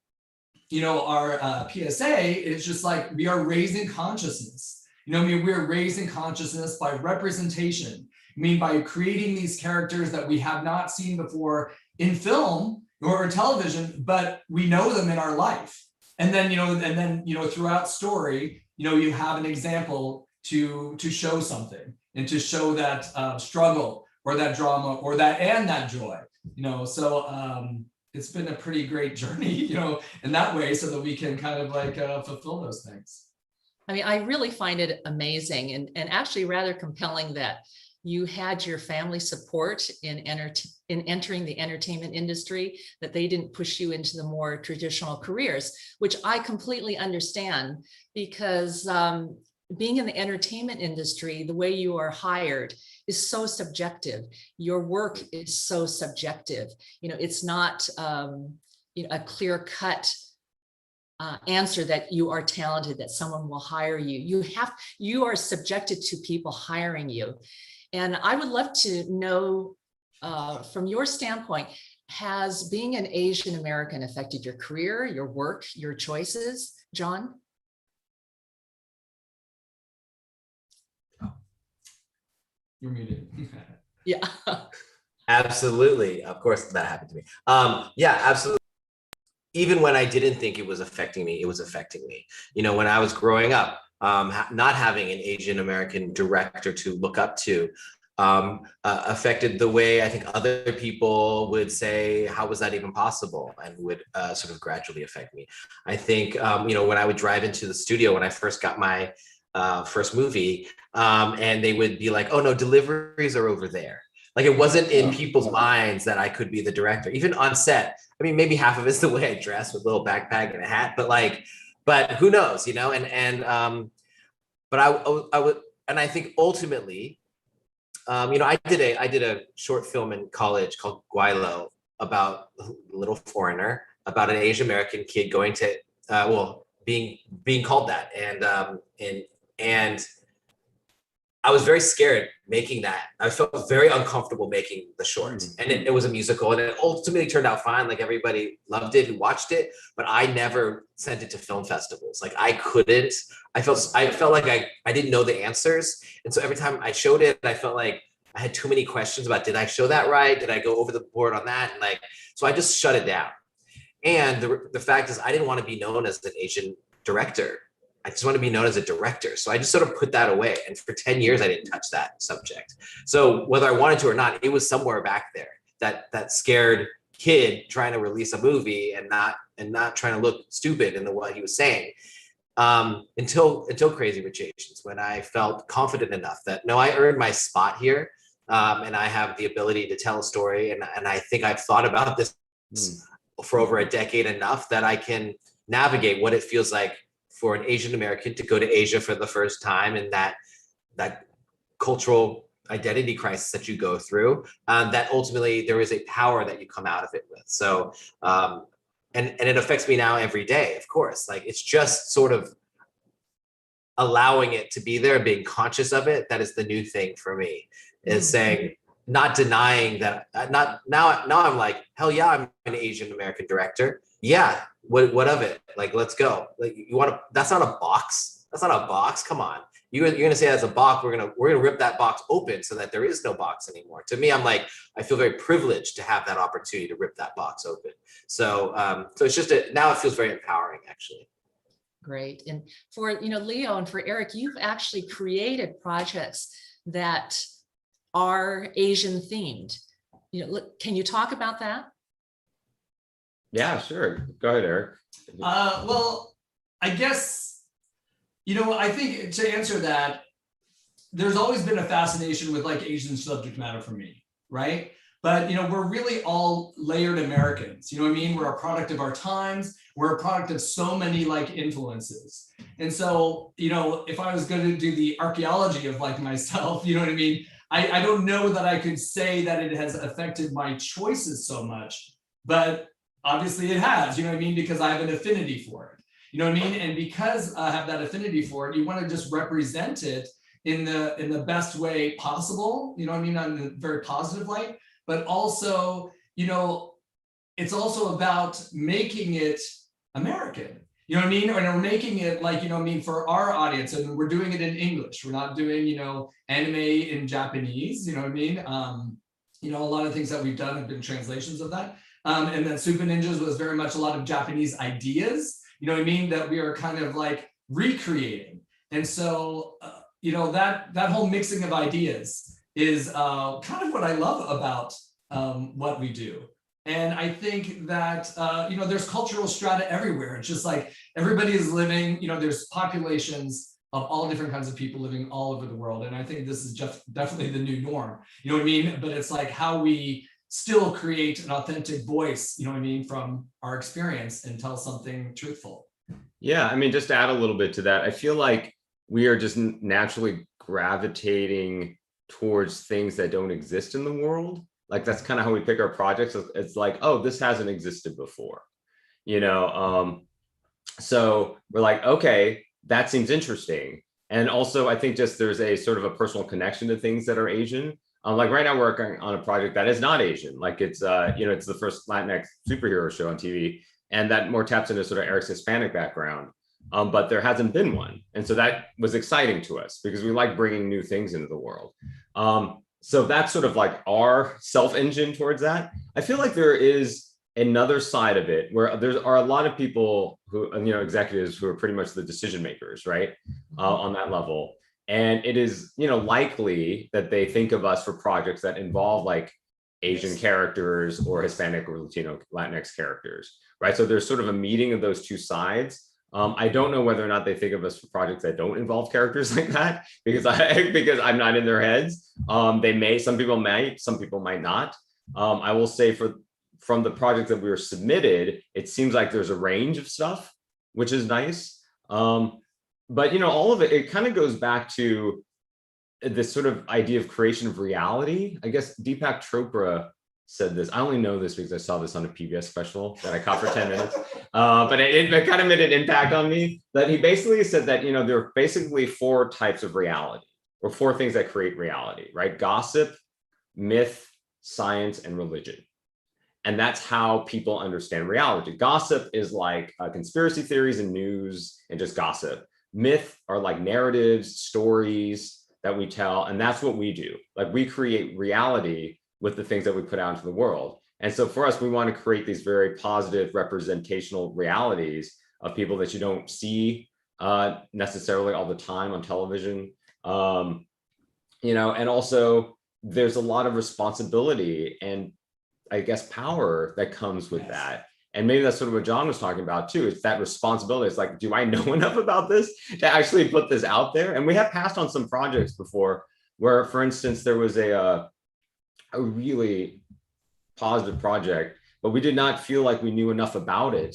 O: PSA is just like, we are raising consciousness. We're raising consciousness by representation. By creating these characters that we have not seen before in film or television, but we know them in our life. And then, throughout story, you have an example to show something and to show that struggle or that drama or that joy, so it's been a pretty great journey, in that way, so that we can kind of like fulfill those things.
M: I really find it amazing and actually rather compelling that you had your family support in entering the entertainment industry, that they didn't push you into the more traditional careers, which I completely understand, because being in the entertainment industry, the way you are hired is so subjective. Your work is so subjective. You know, it's not a clear-cut answer that you are talented, that someone will hire you. You are subjected to people hiring you. And I would love to know, from your standpoint, has being an Asian American affected your career, your work, your choices, John?
O: You're muted.
M: Yeah.
N: Absolutely. Of course, that happened to me. Yeah, absolutely. Even when I didn't think it was affecting me, it was affecting me. You know, when I was growing up, not having an Asian American director to look up to affected the way I think other people would say, how was that even possible? And would sort of gradually affect me. I think, you know, when I would drive into the studio, when I first got my first movie, and they would be like, oh no, deliveries are over there. Like, it wasn't in people's minds that I could be the director, even on set. I mean, maybe half of it's the way I dress with a little backpack and a hat, but who knows, you know? But I would, and I think ultimately, you know, I did a short film in college called Guaylo about a little foreigner, about an Asian American kid going to, well, being called that, and I was very scared making that. I felt very uncomfortable making the short, and it was a musical, and it ultimately turned out fine. Like, everybody loved it who watched it, but I never sent it to film festivals. Like, I couldn't. I felt like I didn't know the answers, and so every time I showed it, I felt like I had too many questions about, did I show that right? Did I go over the board on that? And so I just shut it down. And the fact is, I didn't want to be known as an Asian director. I just want to be known as a director. So I just sort of put that away. And for 10 years, I didn't touch that subject. So whether I wanted to or not, it was somewhere back there, that scared kid trying to release a movie and not trying to look stupid in what he was saying. Until Crazy Rich Asians, when I felt confident enough that, no, I earned my spot here. And I have the ability to tell a story. And I think I've thought about this for over a decade enough that I can navigate what it feels like for an Asian American to go to Asia for the first time, and that cultural identity crisis that you go through, that ultimately there is a power that you come out of it with. So, and it affects me now every day, of course. Like, it's just sort of allowing it to be there, being conscious of it. That is the new thing for me, is saying, not denying that. Not now I'm like, hell yeah, I'm an Asian American director. Yeah, what of it? Like, let's go. Like, you want to? That's not a box. That's not a box. Come on. You're gonna say that's a box. We're gonna rip that box open so that there is no box anymore. To me, I'm like, I feel very privileged to have that opportunity to rip that box open. So so it's just now it feels very empowering, actually.
M: Great. And for, you know, Lieu and for Eric, you've actually created projects that are Asian themed. You know, can you talk about that?
K: Yeah, sure. Go ahead, Eric.
O: Well, I guess, you know, I think to answer that, there's always been a fascination with like Asian subject matter for me, right? But, you know, we're really all layered Americans. You know what I mean? We're a product of our times. We're a product of so many like influences. And so, you know, if I was going to do the archaeology of like myself, you know what I mean? I don't know that I could say that it has affected my choices so much, but obviously it has, you know what I mean? Because I have an affinity for it, you know what I mean? And because I have that affinity for it, you want to just represent it in the best way possible, you know what I mean? On a very positive light, but also, you know, it's also about making it American, you know what I mean? And we're making it like, you know what I mean, for our audience, and we're doing it in English. We're not doing, you know, anime in Japanese, you know what I mean? You know, a lot of things that we've done have been translations of that. And then Super Ninjas was very much a lot of Japanese ideas, you know what I mean, that we are kind of like recreating. And so, you know, that whole mixing of ideas is kind of what I love about what we do. And I think that, you know, there's cultural strata everywhere. It's just like everybody is living, you know, there's populations of all different kinds of people living all over the world. And I think this is just definitely the new norm. You know what I mean? But it's like how we still create an authentic voice, you know what I mean, from our experience and tell something truthful.
K: Yeah, I mean, just to add a little bit to that, I feel like we are just naturally gravitating towards things that don't exist in the world. Like that's kind of how we pick our projects. It's like, oh, this hasn't existed before, you know? So we're like, okay, that seems interesting. And also I think just there's a sort of a personal connection to things that are Asian. Like right now we're working on a project that is not Asian. Like it's, you know, it's the first Latinx superhero show on TV. And that more taps into sort of Eric's Hispanic background. But there hasn't been one. And so that was exciting to us because we like bringing new things into the world. So that's sort of like our self-engine towards that. I feel like there is another side of it where there are a lot of people who, you know, executives who are pretty much the decision makers, right? On that level. And it is, you know, likely that they think of us for projects that involve like Asian characters or Hispanic or Latino Latinx characters, right? So there's sort of a meeting of those two sides. I don't know whether or not they think of us for projects that don't involve characters like that because I'm not in their heads. They may, some people might, some people might not. I will say from the projects that we were submitted, it seems like there's a range of stuff, which is nice. But you know, all of it kind of goes back to this sort of idea of creation of reality. I guess Deepak Chopra said this. I only know this because I saw this on a PBS special that I caught for 10 minutes. But it kind of made an impact on me. That he basically said that, you know, there are basically 4 types of reality, or 4 things that create reality, right? Gossip, myth, science, and religion. And that's how people understand reality. Gossip is like conspiracy theories and news and just gossip. Myth are like narratives, stories that we tell, and that's what we do. Like we create reality with the things that we put out into the world. And so for us, we want to create these very positive representational realities of people that you don't see necessarily all the time on television. You know, and also there's a lot of responsibility and I guess power that comes with that. And maybe that's sort of what John was talking about too. It's that responsibility. It's like, do I know enough about this to actually put this out there? And we have passed on some projects before where, for instance, there was a really positive project, but we did not feel like we knew enough about it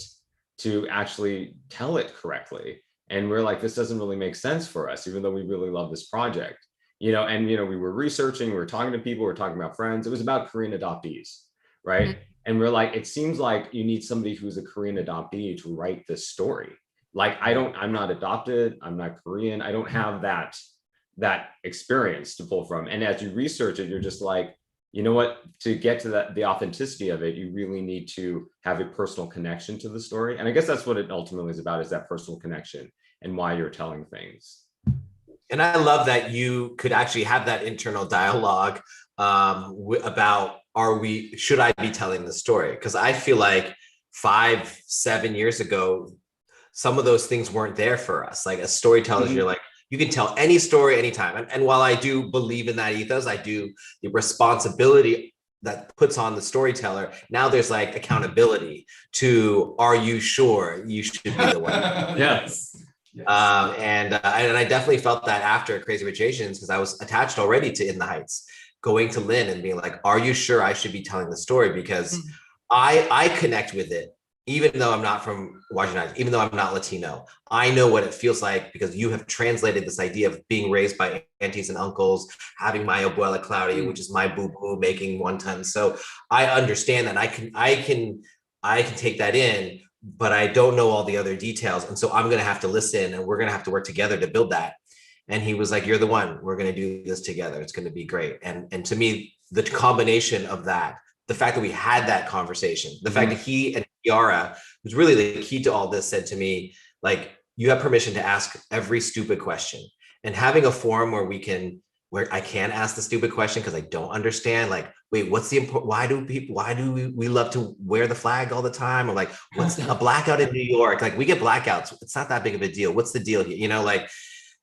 K: to actually tell it correctly. And we're like, this doesn't really make sense for us, even though we really love this project, you know. And, you know, we were researching, we were talking to people, we were talking about friends. It was about Korean adoptees, right? Mm-hmm. And we're like, it seems like you need somebody who's a Korean adoptee to write this story. Like, I'm not adopted, I'm not Korean, I don't have that experience to pull from. And as you research it, you're just like, you know what, to get to the authenticity of it, you really need to have a personal connection to the story. And I guess that's what it ultimately is about, is that personal connection and why you're telling things.
N: And I love that you could actually have that internal dialogue about, should I be telling the story? Because I feel like 5-7 years ago, some of those things weren't there for us. Like as storytellers, you're like, you can tell any story anytime. And while I do believe in that ethos, I do the responsibility that puts on the storyteller. Now there's like accountability to, are you sure you should be the one?
O: Yes. Yes.
N: And I definitely felt that after Crazy Rich Asians, because I was attached already to In the Heights, going to Lynn and being like, are you sure I should be telling the story? Because I connect with it, even though I'm not from Washington, even though I'm not Latino. I know what it feels like because you have translated this idea of being raised by aunties and uncles, having my abuela Claudia, which is my boo-boo, making wonton. So I understand that. I can take that in, but I don't know all the other details. And so I'm going to have to listen, and we're going to have to work together to build that. And he was like, you're the one, we're going to do this together. It's going to be great. And to me, the combination of that, the fact that we had that conversation, the fact that he and Yara, who's really the key to all this, said to me, like, you have permission to ask every stupid question. And having a forum where I can ask the stupid question because I don't understand, like, wait, what's the important, why do we love to wear the flag all the time? Or like, what's a blackout in New York? Like, we get blackouts. It's not that big of a deal. What's the deal here? You know, like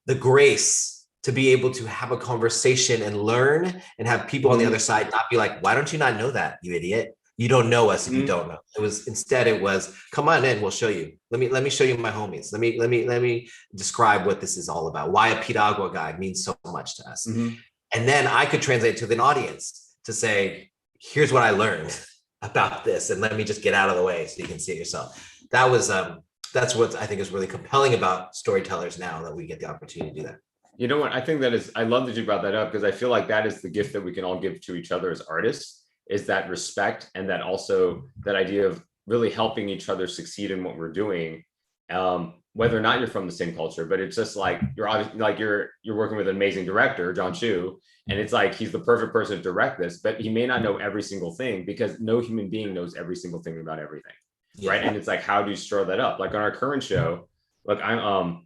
N: the grace to be able to have a conversation and learn and have people on the other side not be like, why don't you not know that, you idiot? You don't know us if you don't know. Instead it was, come on in, we'll show you. Let me show you my homies. Let me describe what this is all about. Why a Piragua guide means so much to us. And then I could translate to the audience to say, here's what I learned about this, and let me just get out of the way so you can see it yourself. That was that's what I think is really compelling about storytellers now, that we get the opportunity to do that.
K: You know what? I think that is, I love that you brought that up, because I feel like that is the gift that we can all give to each other as artists, is that respect, and that also that idea of really helping each other succeed in what we're doing. Whether or not you're from the same culture, but it's just like, you're obviously like, you're working with an amazing director, John Chu, and it's like, he's the perfect person to direct this, but he may not know every single thing, because no human being knows every single thing about everything. Right. And it's like, how do you stir that up? Like on our current show, look, I'm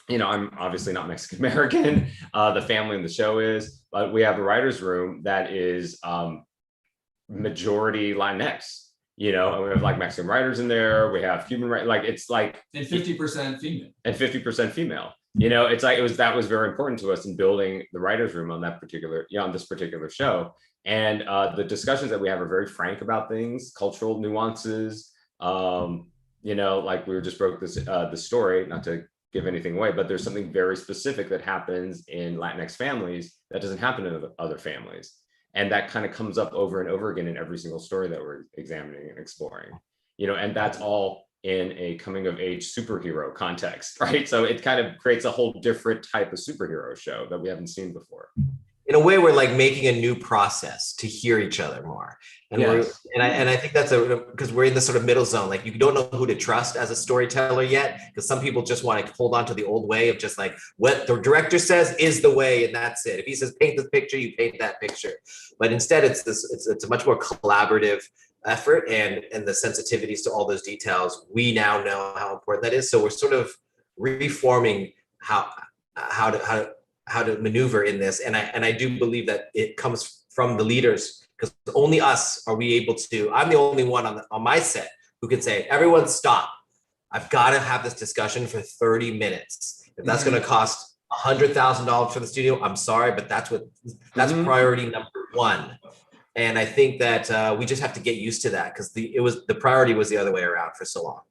K: obviously not Mexican American. The family in the show is, but we have a writer's room that is majority Latinx, and we have like Mexican writers in there. We have Cuban writers, like it's like,
O: and 50% female.
K: And 50% female. It's like, that was very important to us in building the writer's room on on this particular show. And the discussions that we have are very frank about things, cultural nuances. Like we just broke the story, not to give anything away, but there's something very specific that happens in Latinx families that doesn't happen in other families. And that kind of comes up over and over again in every single story that we're examining and exploring, and that's all in a coming of age superhero context, right? So it kind of creates a whole different type of superhero show that we haven't seen before.
N: In a way, we're like making a new process to hear each other more. And I think that's because we're in the sort of middle zone. Like, you don't know who to trust as a storyteller yet, because some people just want to hold on to the old way of just like, what the director says is the way, and that's it. If he says paint this picture, you paint that picture. But instead, it's a much more collaborative effort, and the sensitivities to all those details, we now know how important that is. So we're sort of reforming how to maneuver in this, and I do believe that it comes from the leaders, because only us are we able to. I'm the only one on my set who can say, everyone stop. I've got to have this discussion for 30 minutes. If that's going to cost $100,000 for the studio, I'm sorry, but that's priority number one. And I think that we just have to get used to that, because the priority was the other way around for so long.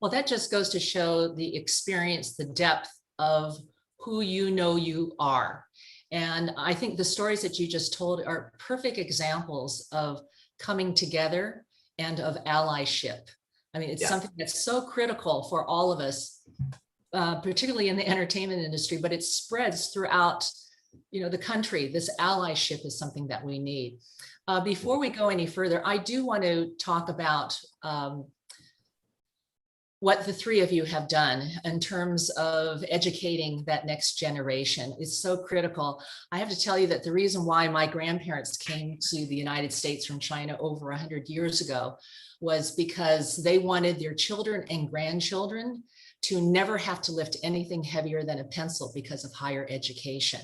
M: Well, that just goes to show the experience, the depth of who you are. And I think the stories that you just told are perfect examples of coming together and of allyship. I mean, it's something that's so critical for all of us, particularly in the entertainment industry, but it spreads throughout, the country. This allyship is something that we need. Before we go any further, I do want to talk about what the three of you have done in terms of educating that next generation. Is so critical. I have to tell you that the reason why my grandparents came to the United States from China over 100 years ago was because they wanted their children and grandchildren to never have to lift anything heavier than a pencil because of higher education.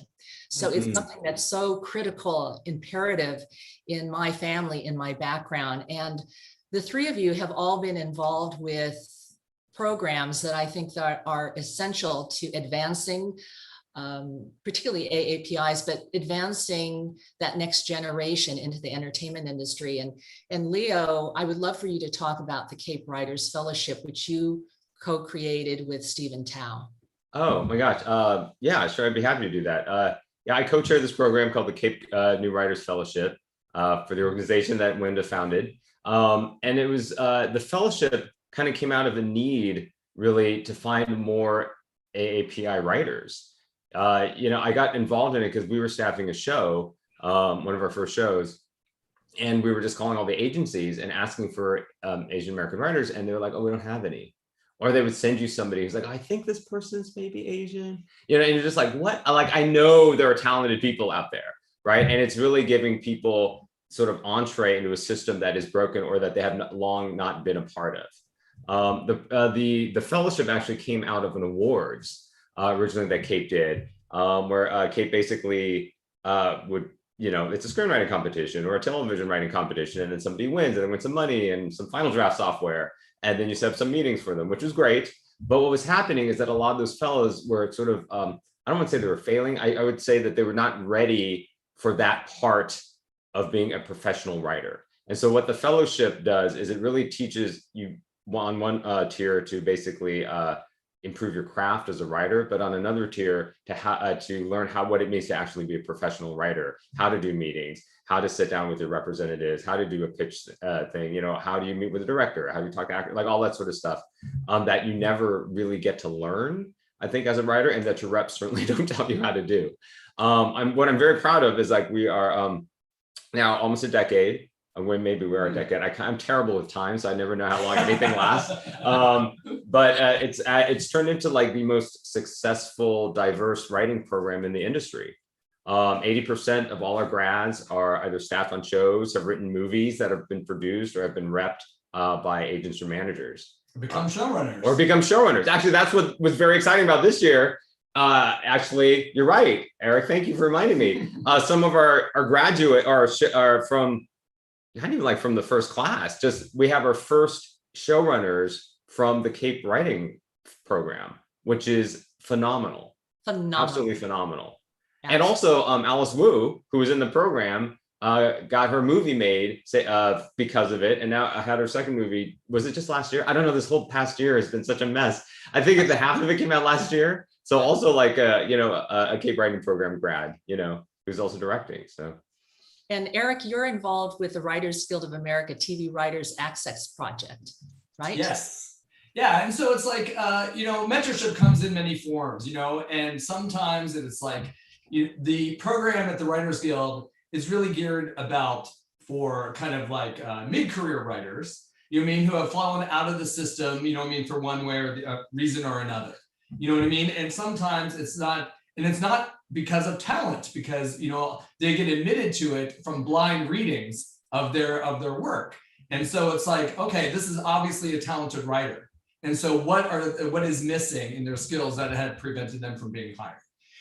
M: So it's something that's so critical, imperative in my family, in my background. And the three of you have all been involved with programs that I think that are essential to advancing, particularly AAPIs, but advancing that next generation into the entertainment industry. And Lieu, I would love for you to talk about the Cape Writers Fellowship, which you co-created with Stephen Tao.
K: Oh my gosh. Yeah, sure. I'd be happy to do that. I co-chair this program called the Cape New Writers Fellowship for the organization that Wenda founded. And it was the fellowship kind of came out of a need really to find more AAPI writers. I got involved in it because we were staffing a show, one of our first shows, and we were just calling all the agencies and asking for Asian American writers, and they were like, oh, we don't have any. Or they would send you somebody who's like, I think this person's maybe Asian, and you're just like, what? Like, I know there are talented people out there, right? And it's really giving people sort of entree into a system that is broken or that they have long not been a part of. The fellowship actually came out of an awards originally that Cape did, where Cape basically would, it's a screenwriting competition or a television writing competition, and then somebody wins and then wins some money and some final draft software. And then you set up some meetings for them, which was great. But what was happening is that a lot of those fellows were sort of, I don't want to say they were failing. I would say that they were not ready for that part of being a professional writer. And so what the fellowship does is it really teaches you on one tier to basically improve your craft as a writer, but on another tier to learn what it means to actually be a professional writer, how to do meetings, how to sit down with your representatives, how to do a pitch thing, how do you meet with a director, how do you talk to actors, like all that sort of stuff that you never really get to learn, I think, as a writer, and that your reps certainly don't tell you how to do. What I'm very proud of is like we are now almost a decade. When maybe we are a decade. I'm terrible with time, so I never know how long anything lasts. But it's turned into like the most successful, diverse writing program in the industry. 80% of all our grads are either staffed on shows, have written movies that have been produced, or have been repped by agents or managers.
O: Become showrunners.
K: Or become showrunners. Actually, that's what was very exciting about this year. Actually, you're right, Eric. Thank you for reminding me. Some of our graduate are from. Not even like from the first class, just we have our first showrunners from the Cape Writing program, which is phenomenal. Absolutely phenomenal. Absolutely. And also Alice Wu, who was in the program, got her movie made because of it. And now I had her second movie. Was it just last year? I don't know. This whole past year has been such a mess. I think the half of it came out last year. So also like a Cape Writing program grad, who's also directing. So.
M: And Eric, you're involved with the Writers Guild of America TV Writers Access Project, right?
O: Yes. Yeah, and so it's like, mentorship comes in many forms, and sometimes it's like the program at the Writers Guild is really geared for kind of like mid-career writers, who have fallen out of the system, for one way or reason or another, And sometimes it's not because of talent, because they get admitted to it from blind readings of their work. And so it's like, okay, this is obviously a talented writer. And so what is missing in their skills that had prevented them from being hired?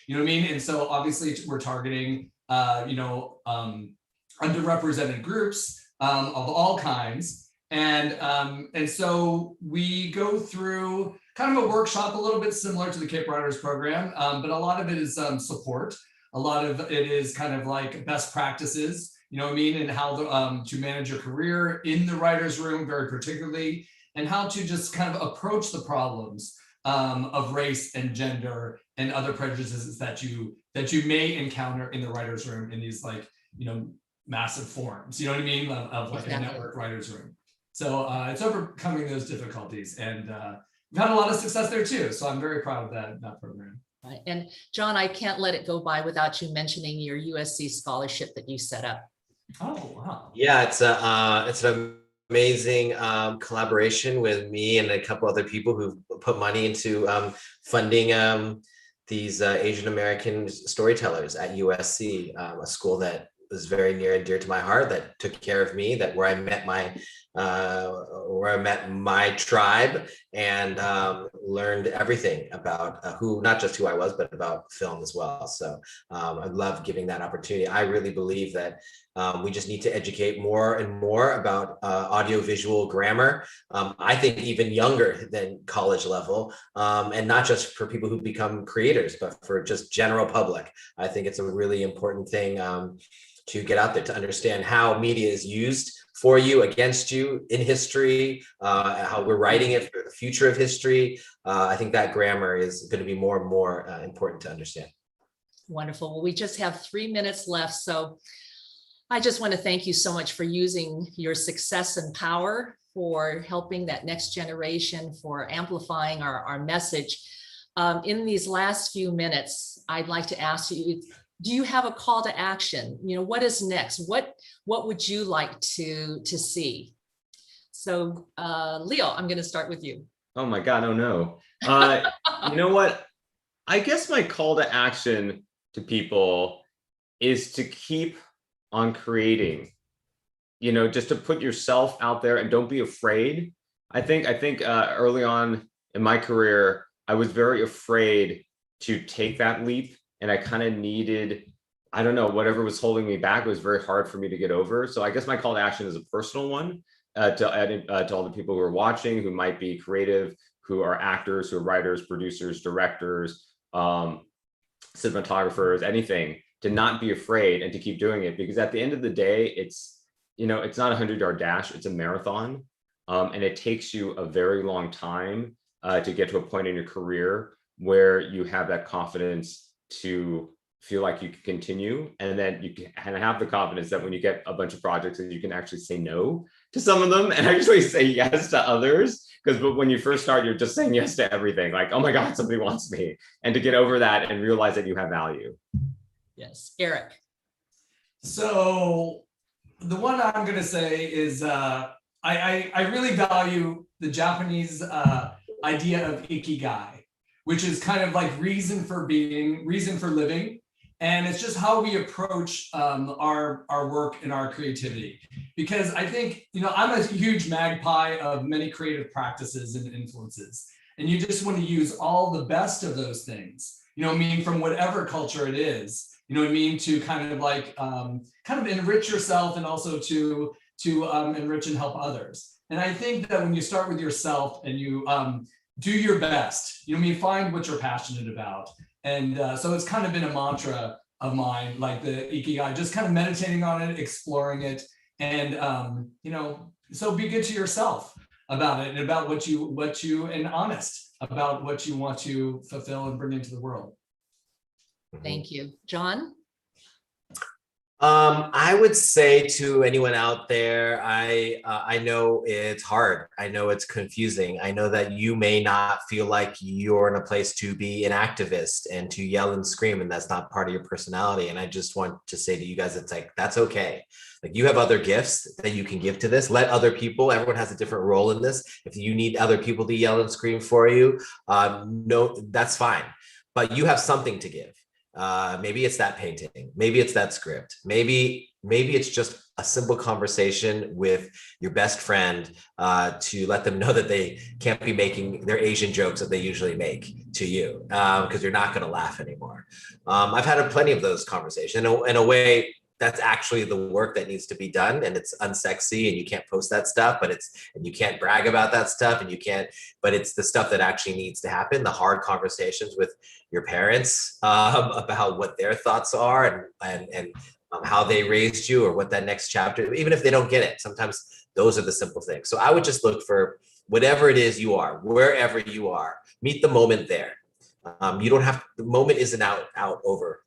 O: And so obviously we're targeting underrepresented groups of all kinds. And so we go through kind of a workshop a little bit similar to the Cape Writers program, but a lot of it is support. A lot of it is kind of like best practices, and how to manage your career in the writer's room, very particularly, and how to just kind of approach the problems of race and gender and other prejudices that you may encounter in the writer's room in these massive forums, of like a network writer's room. So it's overcoming those difficulties, and we've had a lot of success there too. So I'm very proud of that program.
M: Right. And John, I can't let it go by without you mentioning your USC scholarship that you set up.
O: Oh, wow.
N: Yeah, it's an amazing collaboration with me and a couple other people who've put money into funding these Asian American storytellers at USC, a school that was very near and dear to my heart, that took care of me, where I met my tribe and learned everything about not just who I was, but about film as well. So I love giving that opportunity. I really believe that we just need to educate more and more about audiovisual grammar. I think even younger than college level, and not just for people who become creators, but for just general public. I think it's a really important thing to get out there, to understand how media is used for you, against you in history, how we're writing it for the future of history. I think that grammar is going to be more and more important to understand.
M: Wonderful. Well, we just have 3 minutes left. So I just want to thank you so much for using your success and power for helping that next generation, for amplifying our message. In these last few minutes, I'd like to ask you, do you have a call to action? What is next? What would you like to see? So Lieu, I'm going to start with you.
K: Oh my God, oh no. You know what? I guess my call to action to people is to keep on creating, just to put yourself out there and don't be afraid. I think early on in my career, I was very afraid to take that leap. And I kind of needed, I don't know, whatever was holding me back. It was very hard for me to get over. So I guess my call to action is a personal one to all the people who are watching, who might be creative, who are actors, who are writers, producers, directors, cinematographers, anything, to not be afraid and to keep doing it. Because at the end of the day, it's not a 100-yard dash, it's a marathon. And it takes you a very long time to get to a point in your career where you have that confidence to feel like you can continue, and then you can have the confidence that when you get a bunch of projects that you can actually say no to some of them and actually say yes to others. Because when you first start, you're just saying yes to everything, like, oh my God, somebody wants me. And to get over that and realize that you have value.
M: Yes, Eric.
O: So the one I'm going to say is I really value the Japanese idea of ikigai, which is kind of like reason for being, reason for living. And it's just how we approach our work and our creativity. Because I think, I'm a huge magpie of many creative practices and influences. And you just want to use all the best of those things, from whatever culture it is, to kind of like, kind of enrich yourself and also to enrich and help others. And I think that when you start with yourself and you do your best, find what you're passionate about. And so it's kind of been a mantra of mine, like the ikigai, just kind of meditating on it, exploring it. And, so be good to yourself about it and about what you, and honest about what you want to fulfill and bring into the world.
M: Thank you. John?
N: I would say to anyone out there, I know it's hard. I know it's confusing. I know that you may not feel like you're in a place to be an activist and to yell and scream, and that's not part of your personality. And I just want to say to you guys, it's like, that's okay. Like, you have other gifts that you can give to this. Let other people, everyone has a different role in this. If you need other people to yell and scream for you, no, that's fine. But you have something to give. Maybe it's that painting, maybe it's that script, maybe it's just a simple conversation with your best friend to let them know that they can't be making their Asian jokes that they usually make to you because you're not going to laugh anymore. I've had plenty of those conversations in a way. That's actually the work that needs to be done, and it's unsexy, and you can't post that stuff, and you can't brag about that stuff, but it's the stuff that actually needs to happen, the hard conversations with your parents about what their thoughts are and how they raised you or what that next chapter, even if they don't get it, sometimes those are the simple things. So I would just look for whatever it is you are, wherever you are, meet the moment there. You don't have, the moment isn't out over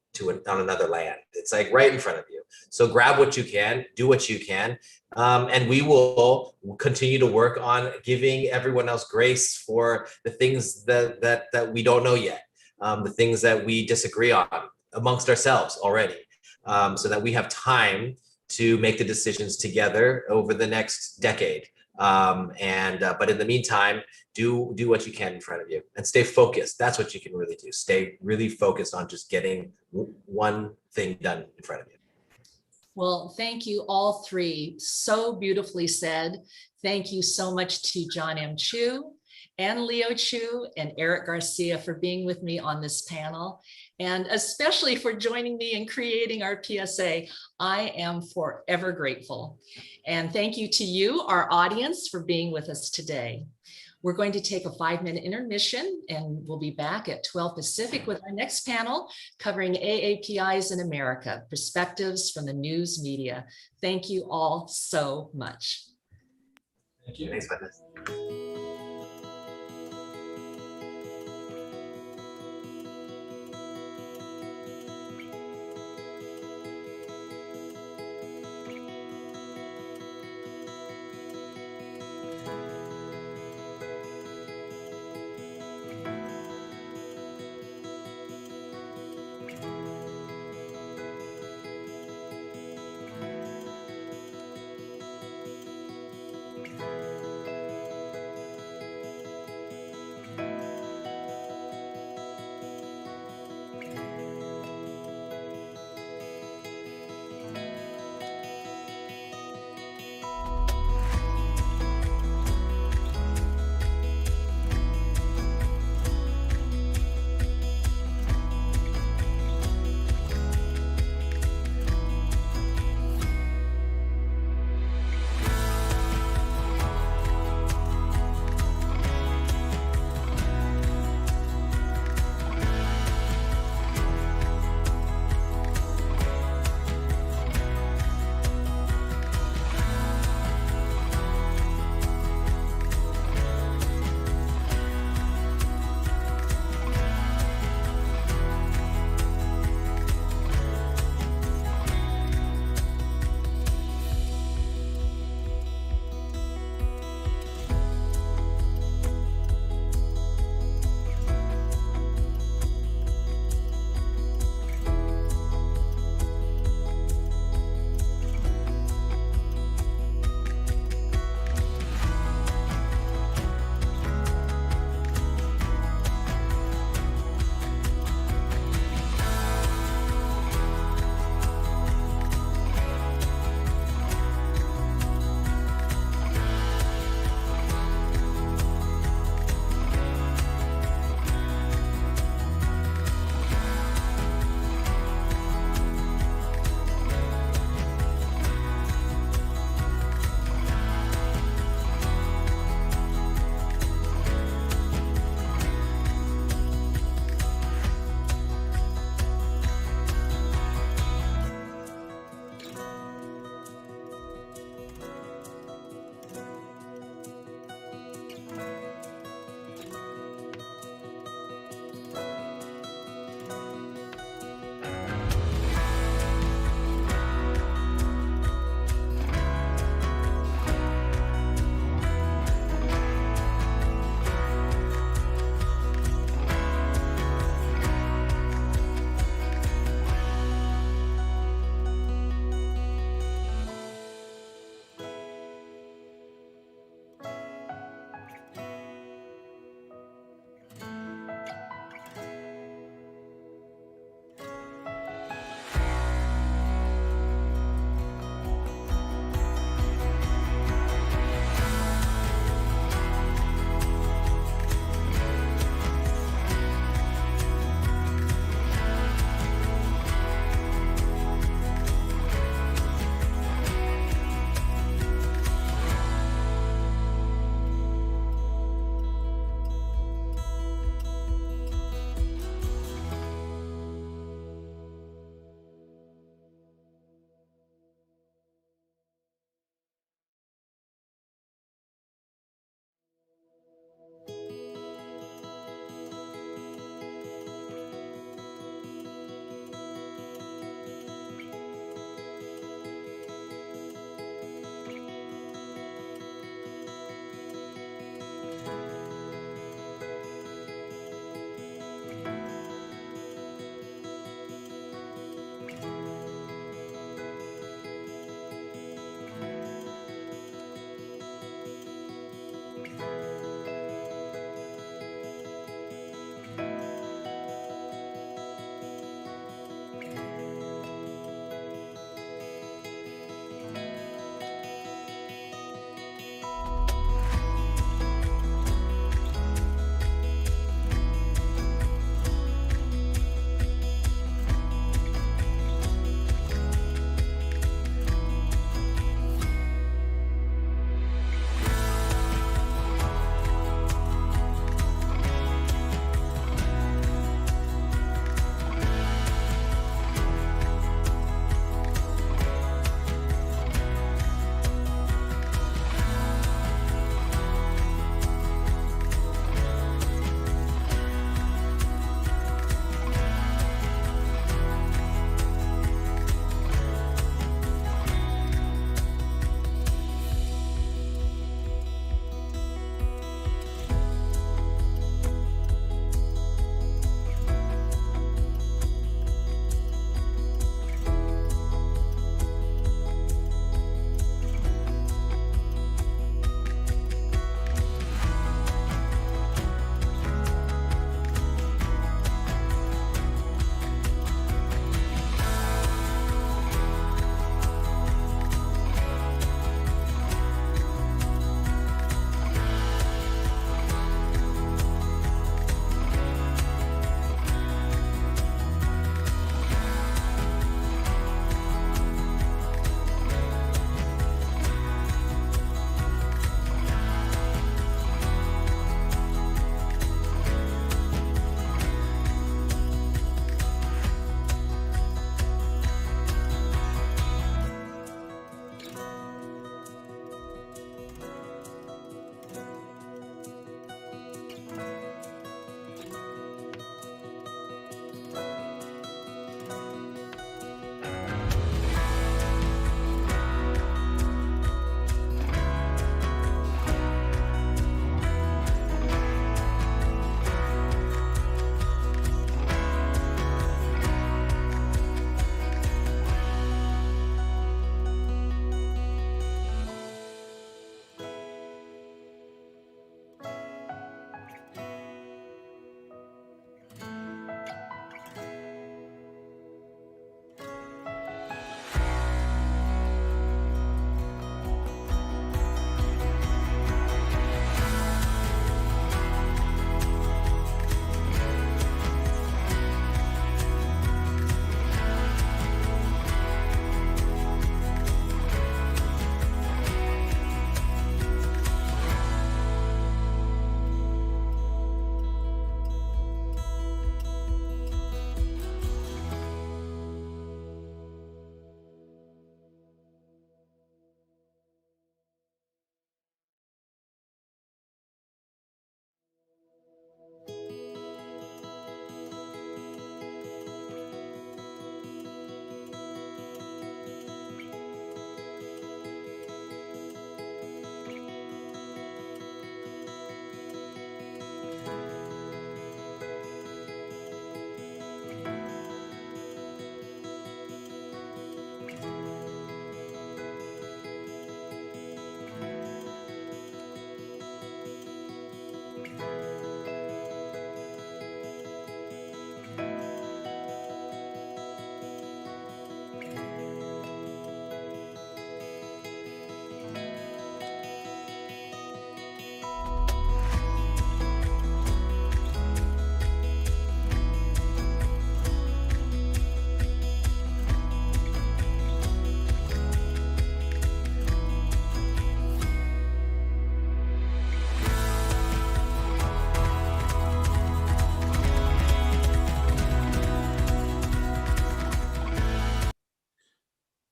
N: on another land. It's like right in front of you. So grab what you can, do what you can, and we will continue to work on giving everyone else grace for the things that we don't know yet, the things that we disagree on amongst ourselves already, so that we have time to make the decisions together over the next decade. But in the meantime, do what you can in front of you and stay focused. That's what you can really do. Stay really focused on just getting one thing done in front of you.
M: Well, thank you all three. So beautifully said. Thank you so much to John M. Chu and Lieu Chu and Eric Garcia for being with me on this panel, and especially for joining me in creating our PSA. I am forever grateful. And thank you to you, our audience, for being with us today. We're going to take a 5-minute intermission, and we'll be back at 12 Pacific with our next panel covering AAPIs in America, perspectives from the news media. Thank you all so much.
O: Thank you.
N: Thanks, Wenda.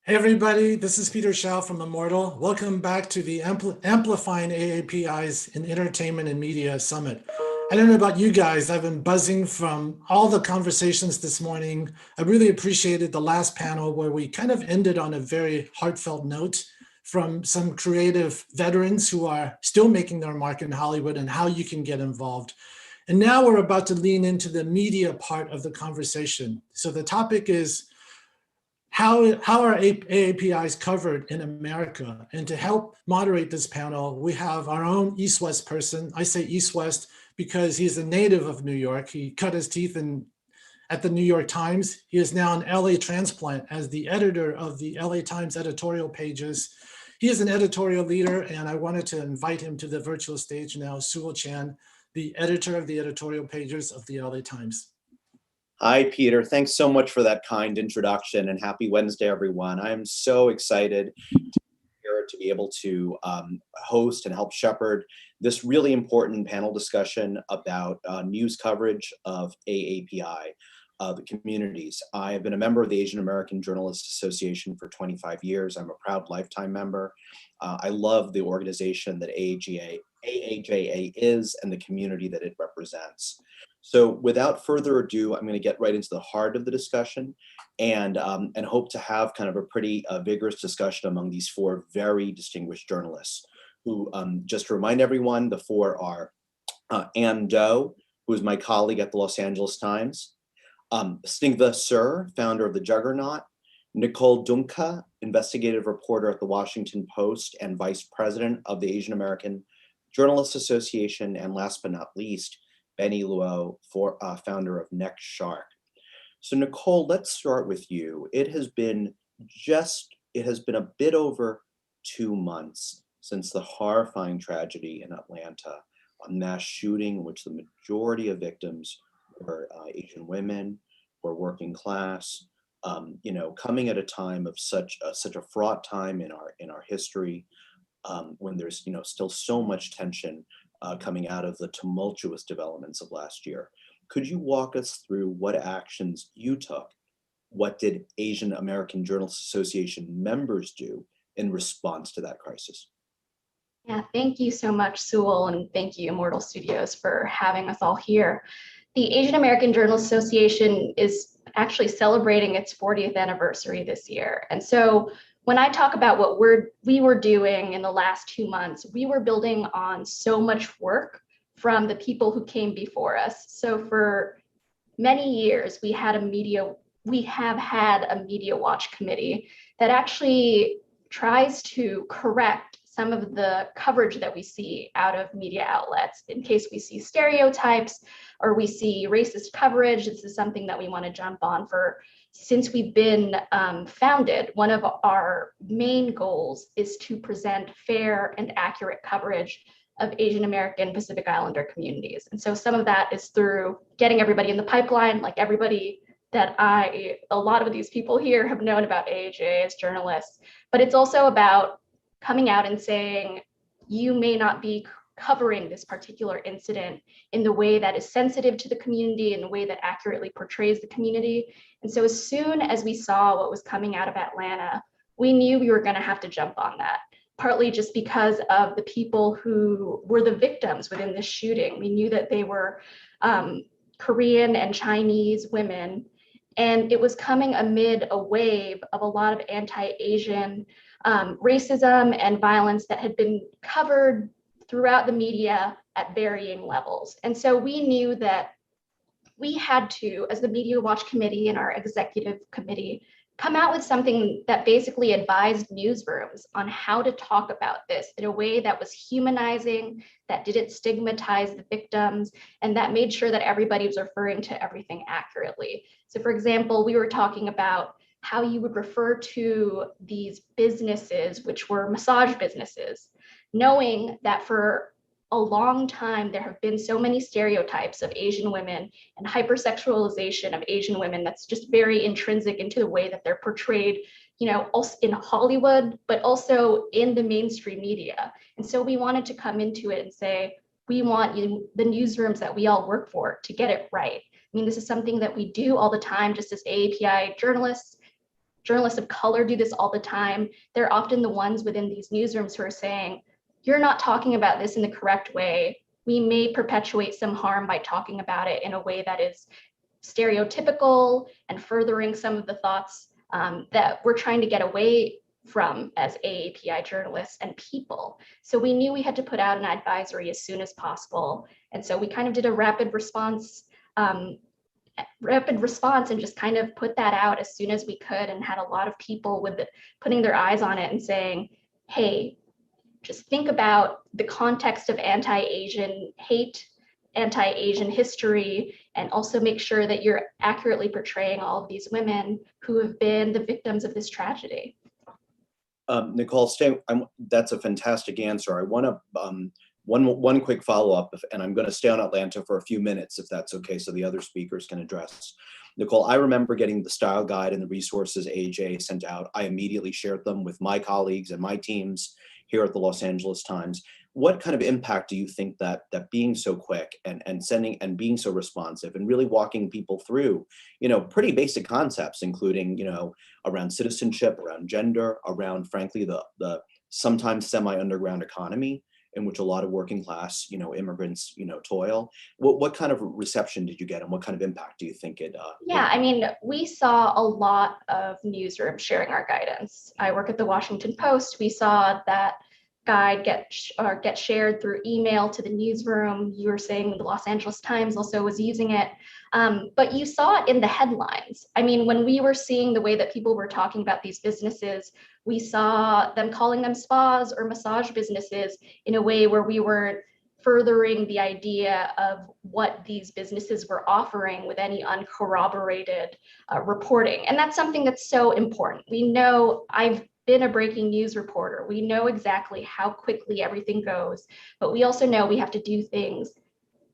A: Hey everybody, this is Peter Shiao from Immortal. Welcome back to the Amplifying AAPIs in Entertainment and Media Summit. I don't know about you guys, I've been buzzing from all the conversations this morning. I really appreciated the last panel where we kind of ended on a very heartfelt note from some creative veterans who are still making their mark in Hollywood and how you can get involved. And now we're about to lean into the media part of the conversation. So the topic is, how are AAPIs covered in America? And to help moderate this panel, we have our own East-West person. I say East-West because he's a native of New York. He cut his teeth at the New York Times. He is now an LA transplant as the editor of the LA Times editorial pages. He is an editorial leader, and I wanted to invite him to the virtual stage now, Sewell Chan, the editor of the editorial pages of the LA Times.
P: Hi, Peter. Thanks so much for that kind introduction, and happy Wednesday, everyone. I am so excited to be able to host and help shepherd this really important panel discussion about news coverage of AAPI, the communities. I have been a member of the Asian American Journalists Association for 25 years. I'm a proud lifetime member. I love the organization that AAJA is and the community that it represents. So without further ado, I'm going to get right into the heart of the discussion and hope to have kind of a pretty vigorous discussion among these four very distinguished journalists who, just to remind everyone, the four are Ann Doe, who is my colleague at the Los Angeles Times, Snigdha Sur, founder of The Juggernaut, Nicole Dunca, investigative reporter at the Washington Post and vice president of the Asian American Journalists Association, and last but not least, Benny Lieu, founder of NextShark. So Nicole, let's start with you. It has been a bit over 2 months since the horrifying tragedy in Atlanta, a mass shooting in which the majority of victims were Asian women, were working class, coming at a time of such a fraught time in our history, when there's still so much tension coming out of the tumultuous developments of last year. Could you walk us through what actions you took? What did Asian American Journalists Association members do in response to that crisis?
Q: Yeah, thank you so much, Sewell, and thank you, Immortal Studios, for having us all here. The Asian American Journalists Association is actually celebrating its 40th anniversary this year. And so when I talk about what we were doing in the last 2 months, we were building on so much work from the people who came before us. So for many years, we have had a media watch committee that actually tries to correct some of the coverage that we see out of media outlets in case we see stereotypes or we see racist coverage. This is something that we want to jump on since we've been founded. One of our main goals is to present fair and accurate coverage of Asian American Pacific Islander communities. And so some of that is through getting everybody in the pipeline, like everybody that a lot of these people here have known about AAJ as journalists, but it's also about coming out and saying, you may not be covering this particular incident in the way that is sensitive to the community, in the way that accurately portrays the community. And so as soon as we saw what was coming out of Atlanta, we knew we were going to have to jump on that, partly just because of the people who were the victims within this shooting. We knew that they were Korean and Chinese women, and it was coming amid a wave of a lot of anti-Asian racism and violence that had been covered throughout the media at varying levels. And so we knew that we had to, as the Media Watch Committee and our executive committee, come out with something that basically advised newsrooms on how to talk about this in a way that was humanizing, that didn't stigmatize the victims, and that made sure that everybody was referring to everything accurately. So for example, we were talking about how you would refer to these businesses, which were massage businesses, knowing that for a long time, there have been so many stereotypes of Asian women and hypersexualization of Asian women that's just very intrinsic into the way that they're portrayed, also in Hollywood, but also in the mainstream media. And so we wanted to come into it and say, we want the newsrooms that we all work for to get it right. I mean, this is something that we do all the time, just as AAPI journalists. journalists of color do this all the time. They're often the ones within these newsrooms who are saying, you're not talking about this in the correct way. We may perpetuate some harm by talking about it in a way that is stereotypical and furthering some of the thoughts that we're trying to get away from as AAPI journalists and people. So we knew we had to put out an advisory as soon as possible. And so we kind of did a rapid response and just kind of put that out as soon as we could, and had a lot of people with putting their eyes on it and saying, hey, just think about the context of anti-Asian hate, anti-Asian history, and also make sure that you're accurately portraying all of these women who have been the victims of this tragedy.
P: Nicole, that's a fantastic answer. I want to, one quick follow-up, and I'm going to stay on Atlanta for a few minutes, if that's okay, so the other speakers can address. Nicole, I remember getting the style guide and the resources AJ sent out. I immediately shared them with my colleagues and my teams here at the Los Angeles Times. What kind of impact do you think that being so quick and sending and being so responsive and really walking people through, pretty basic concepts, including, around citizenship, around gender, around, frankly, the sometimes semi-underground economy in which a lot of working class, immigrants, toil. What kind of reception did you get, and what kind of impact do you think it?
Q: Yeah, I mean, we saw a lot of newsrooms sharing our guidance. I work at the Washington Post. We saw that guide get shared through email to the newsroom. You were saying the Los Angeles Times also was using it, but you saw it in the headlines. I mean, when we were seeing the way that people were talking about these businesses, we saw them calling them spas or massage businesses in a way where we were furthering the idea of what these businesses were offering with any uncorroborated reporting. And that's something that's so important. We know, I've been a breaking news reporter. We know exactly how quickly everything goes, but we also know we have to do things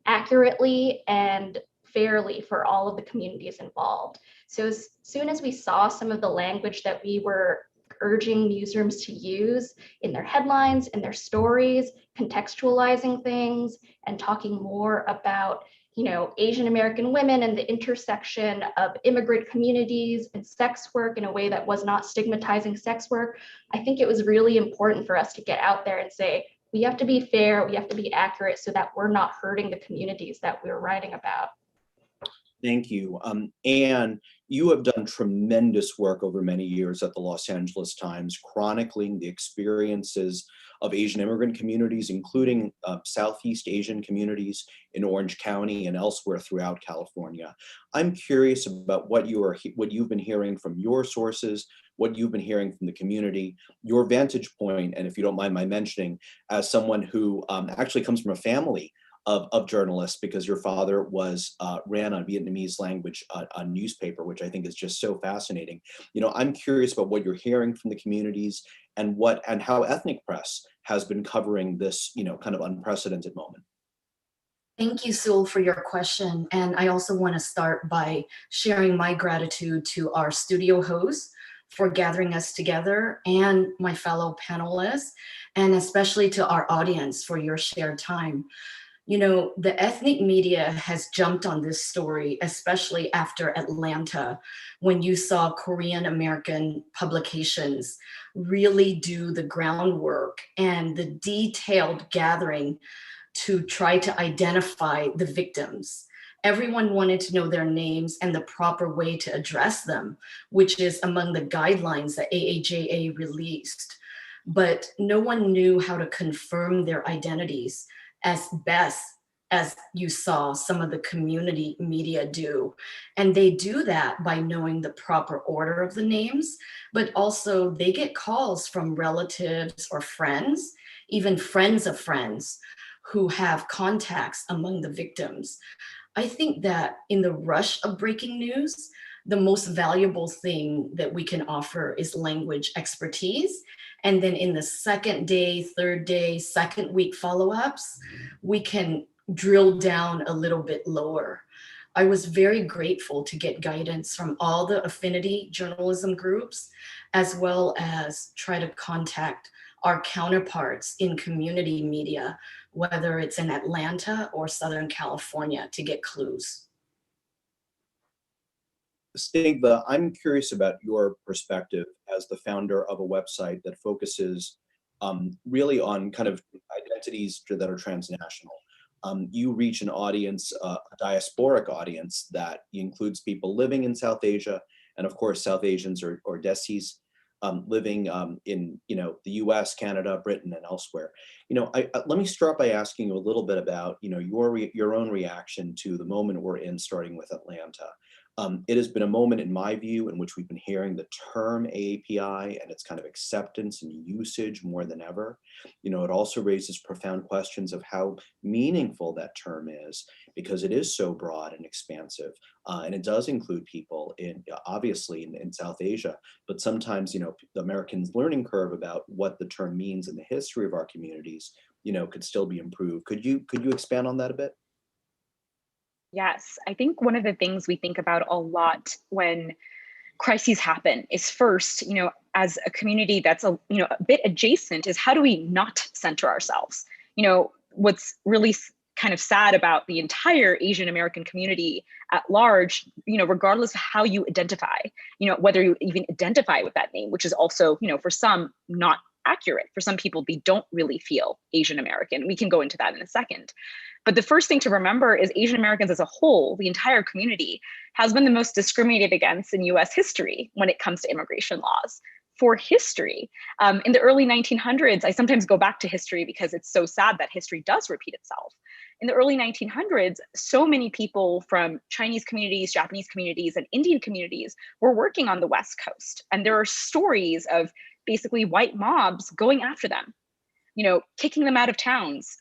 Q: accurately and fairly for all of the communities involved. So as soon as we saw some of the language that we were urging newsrooms to use in their headlines, in their stories, contextualizing things and talking more about, Asian American women and the intersection of immigrant communities and sex work in a way that was not stigmatizing sex work, I think it was really important for us to get out there and say, we have to be fair, we have to be accurate so that we're not hurting the communities that we're writing about.
P: Thank you. Anne, you have done tremendous work over many years at the Los Angeles Times, chronicling the experiences of Asian immigrant communities, including Southeast Asian communities in Orange County and elsewhere throughout California. I'm curious about what you've been hearing from your sources, what you've been hearing from the community, your vantage point, and if you don't mind my mentioning, as someone who actually comes from a family of journalists, because your father ran a Vietnamese language a newspaper, which I think is just so fascinating. I'm curious about what you're hearing from the communities and how ethnic press has been covering this, kind of unprecedented moment.
R: Thank you, Sewell, for your question. And I also want to start by sharing my gratitude to our studio hosts for gathering us together, and my fellow panelists, and especially to our audience for your shared time. The ethnic media has jumped on this story, especially after Atlanta, when you saw Korean American publications really do the groundwork and the detailed gathering to try to identify the victims. Everyone wanted to know their names and the proper way to address them, which is among the guidelines that AAJA released. But no one knew how to confirm their identities as best as you saw some of the community media do. And they do that by knowing the proper order of the names, but also they get calls from relatives or friends, even friends of friends, who have contacts among the victims. I think that in the rush of breaking news, the most valuable thing that we can offer is language expertise. And then in the second day, third day, second week follow-ups, we can drill down a little bit lower. I was very grateful to get guidance from all the affinity journalism groups, as well as try to contact our counterparts in community media, whether it's in Atlanta or Southern California, to get clues.
P: Stigva, I'm curious about your perspective as the founder of a website that focuses really on kind of identities that are transnational. You reach an audience, a diasporic audience that includes people living in South Asia, and of course, South Asians or Desis living in the U.S., Canada, Britain, and elsewhere. Let me start by asking you a little bit about your own reaction to the moment we're in, starting with Atlanta. It has been a moment, in my view, in which we've been hearing the term AAPI and its kind of acceptance and usage more than ever. It also raises profound questions of how meaningful that term is, because it is so broad and expansive. And it does include people obviously in South Asia, but sometimes, the Americans' learning curve about what the term means in the history of our communities, could still be improved. Could you expand on that a bit?
S: Yes, I think one of the things we think about a lot when crises happen is first, as a community that's a bit adjacent, is how do we not center ourselves? What's really kind of sad about the entire Asian American community at large, regardless of how you identify, whether you even identify with that name, which is also, for some not accurate. For some people, they don't really feel Asian American. We can go into that in a second. But the first thing to remember is Asian Americans as a whole, the entire community, has been the most discriminated against in US history when it comes to immigration laws. For history, in the early 1900s, I sometimes go back to history because it's so sad that history does repeat itself. In the early 1900s, so many people from Chinese communities, Japanese communities, and Indian communities were working on the West Coast. And there are stories of basically white mobs going after them, kicking them out of towns,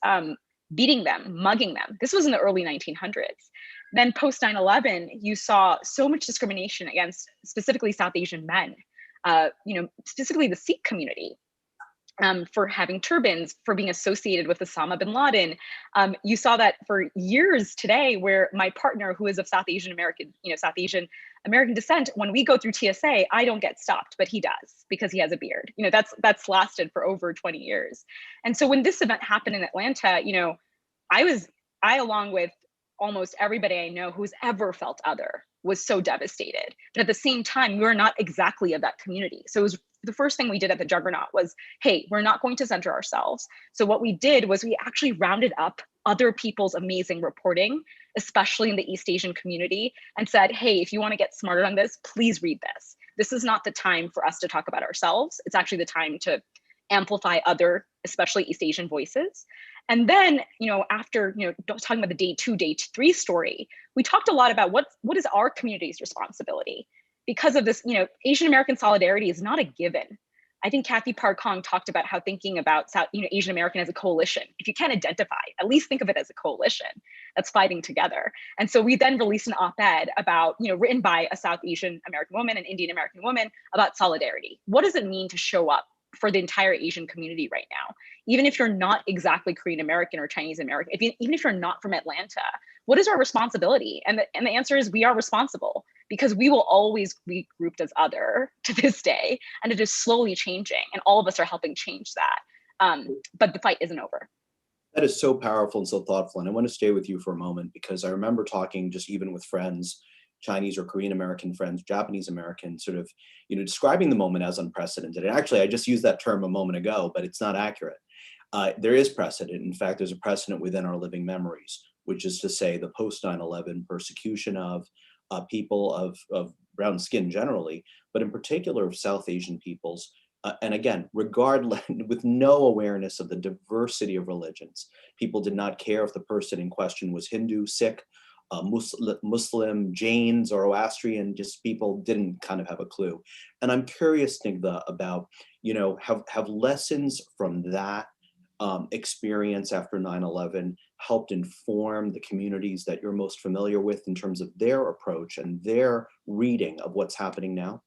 S: beating them, mugging them. This was in the early 1900s. Then post 9/11, you saw so much discrimination against specifically South Asian men, specifically the Sikh community, for having turbans, for being associated with Osama bin Laden. You saw that for years today, where my partner, who is of South Asian American descent, when we go through TSA, I don't get stopped, but he does because he has a beard. That's lasted for over 20 years. And so when this event happened in Atlanta, I along with almost everybody I know who's ever felt other, was so devastated. But at the same time, we were not exactly of that community. So it was the first thing we did at the Juggernaut was, hey, we're not going to center ourselves. So what we did was we actually rounded up other people's amazing reporting, especially in the East Asian community, and said, hey, if you want to get smarter on this, please read this. This is not the time for us to talk about ourselves. It's actually the time to amplify other, especially East Asian voices. And then, after, talking about the day 2, day 3 story, we talked a lot about what is our community's responsibility. Because of this, Asian American solidarity is not a given. I think Kathy Park-Hong talked about how thinking about Asian American as a coalition. If you can't identify, at least think of it as a coalition that's fighting together. And so we then released an op-ed about, written by a South Asian American woman and Indian American woman about solidarity. What does it mean to show up for the entire Asian community right now? Even if you're not exactly Korean American or Chinese American, even if you're not from Atlanta, what is our responsibility? And the answer is we are responsible, because we will always be grouped as other to this day, and it is slowly changing, and all of us are helping change that. But the fight isn't over.
P: That is so powerful and so thoughtful. And I want to stay with you for a moment, because I remember talking just even with friends, Chinese or Korean American friends, Japanese American, sort of, describing the moment as unprecedented. And actually, I just used that term a moment ago, but it's not accurate. There is precedent. In fact, there's a precedent within our living memories, which is to say the post 9/11 persecution of people of brown skin generally, but in particular of South Asian peoples. And again, regardless, with no awareness of the diversity of religions, people did not care if the person in question was Hindu, Sikh, Muslim, Jain, Zoroastrian, just people didn't kind of have a clue. And I'm curious, Snigdha, about, have lessons from that experience after 9/11 helped inform the communities that you're most familiar with in terms of their approach and their reading of what's happening now?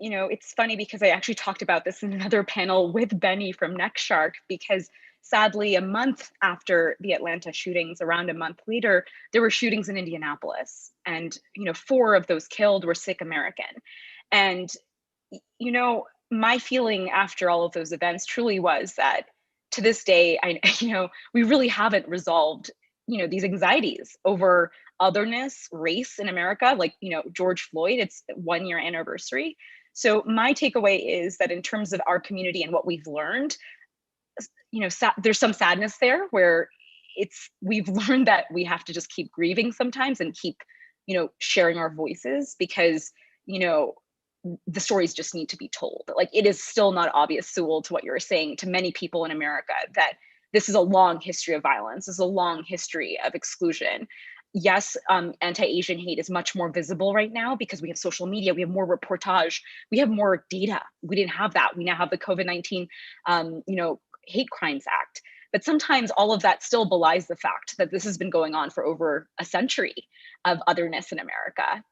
S: It's funny because I actually talked about this in another panel with Benny from NextShark, because sadly, a month after the Atlanta shootings, around a month later, there were shootings in Indianapolis. And, 4 of those killed were Sikh American. And, my feeling after all of those events truly was that to this day, we really haven't resolved these anxieties over otherness, race in America, like, George Floyd, it's 1 year anniversary. So my takeaway is that in terms of our community and what we've learned, there's some sadness there where we've learned that we have to just keep grieving sometimes and keep, sharing our voices because, the stories just need to be told. Like, it is still not obvious, Sewell, to what you're saying, to many people in America, that this is a long history of violence. This is a long history of exclusion. Yes, anti-Asian hate is much more visible right now because we have social media, we have more reportage, we have more data. We didn't have that. We now have the COVID-19, Hate Crimes Act. But sometimes all of that still belies the fact that this has been going on for over a century of otherness in America.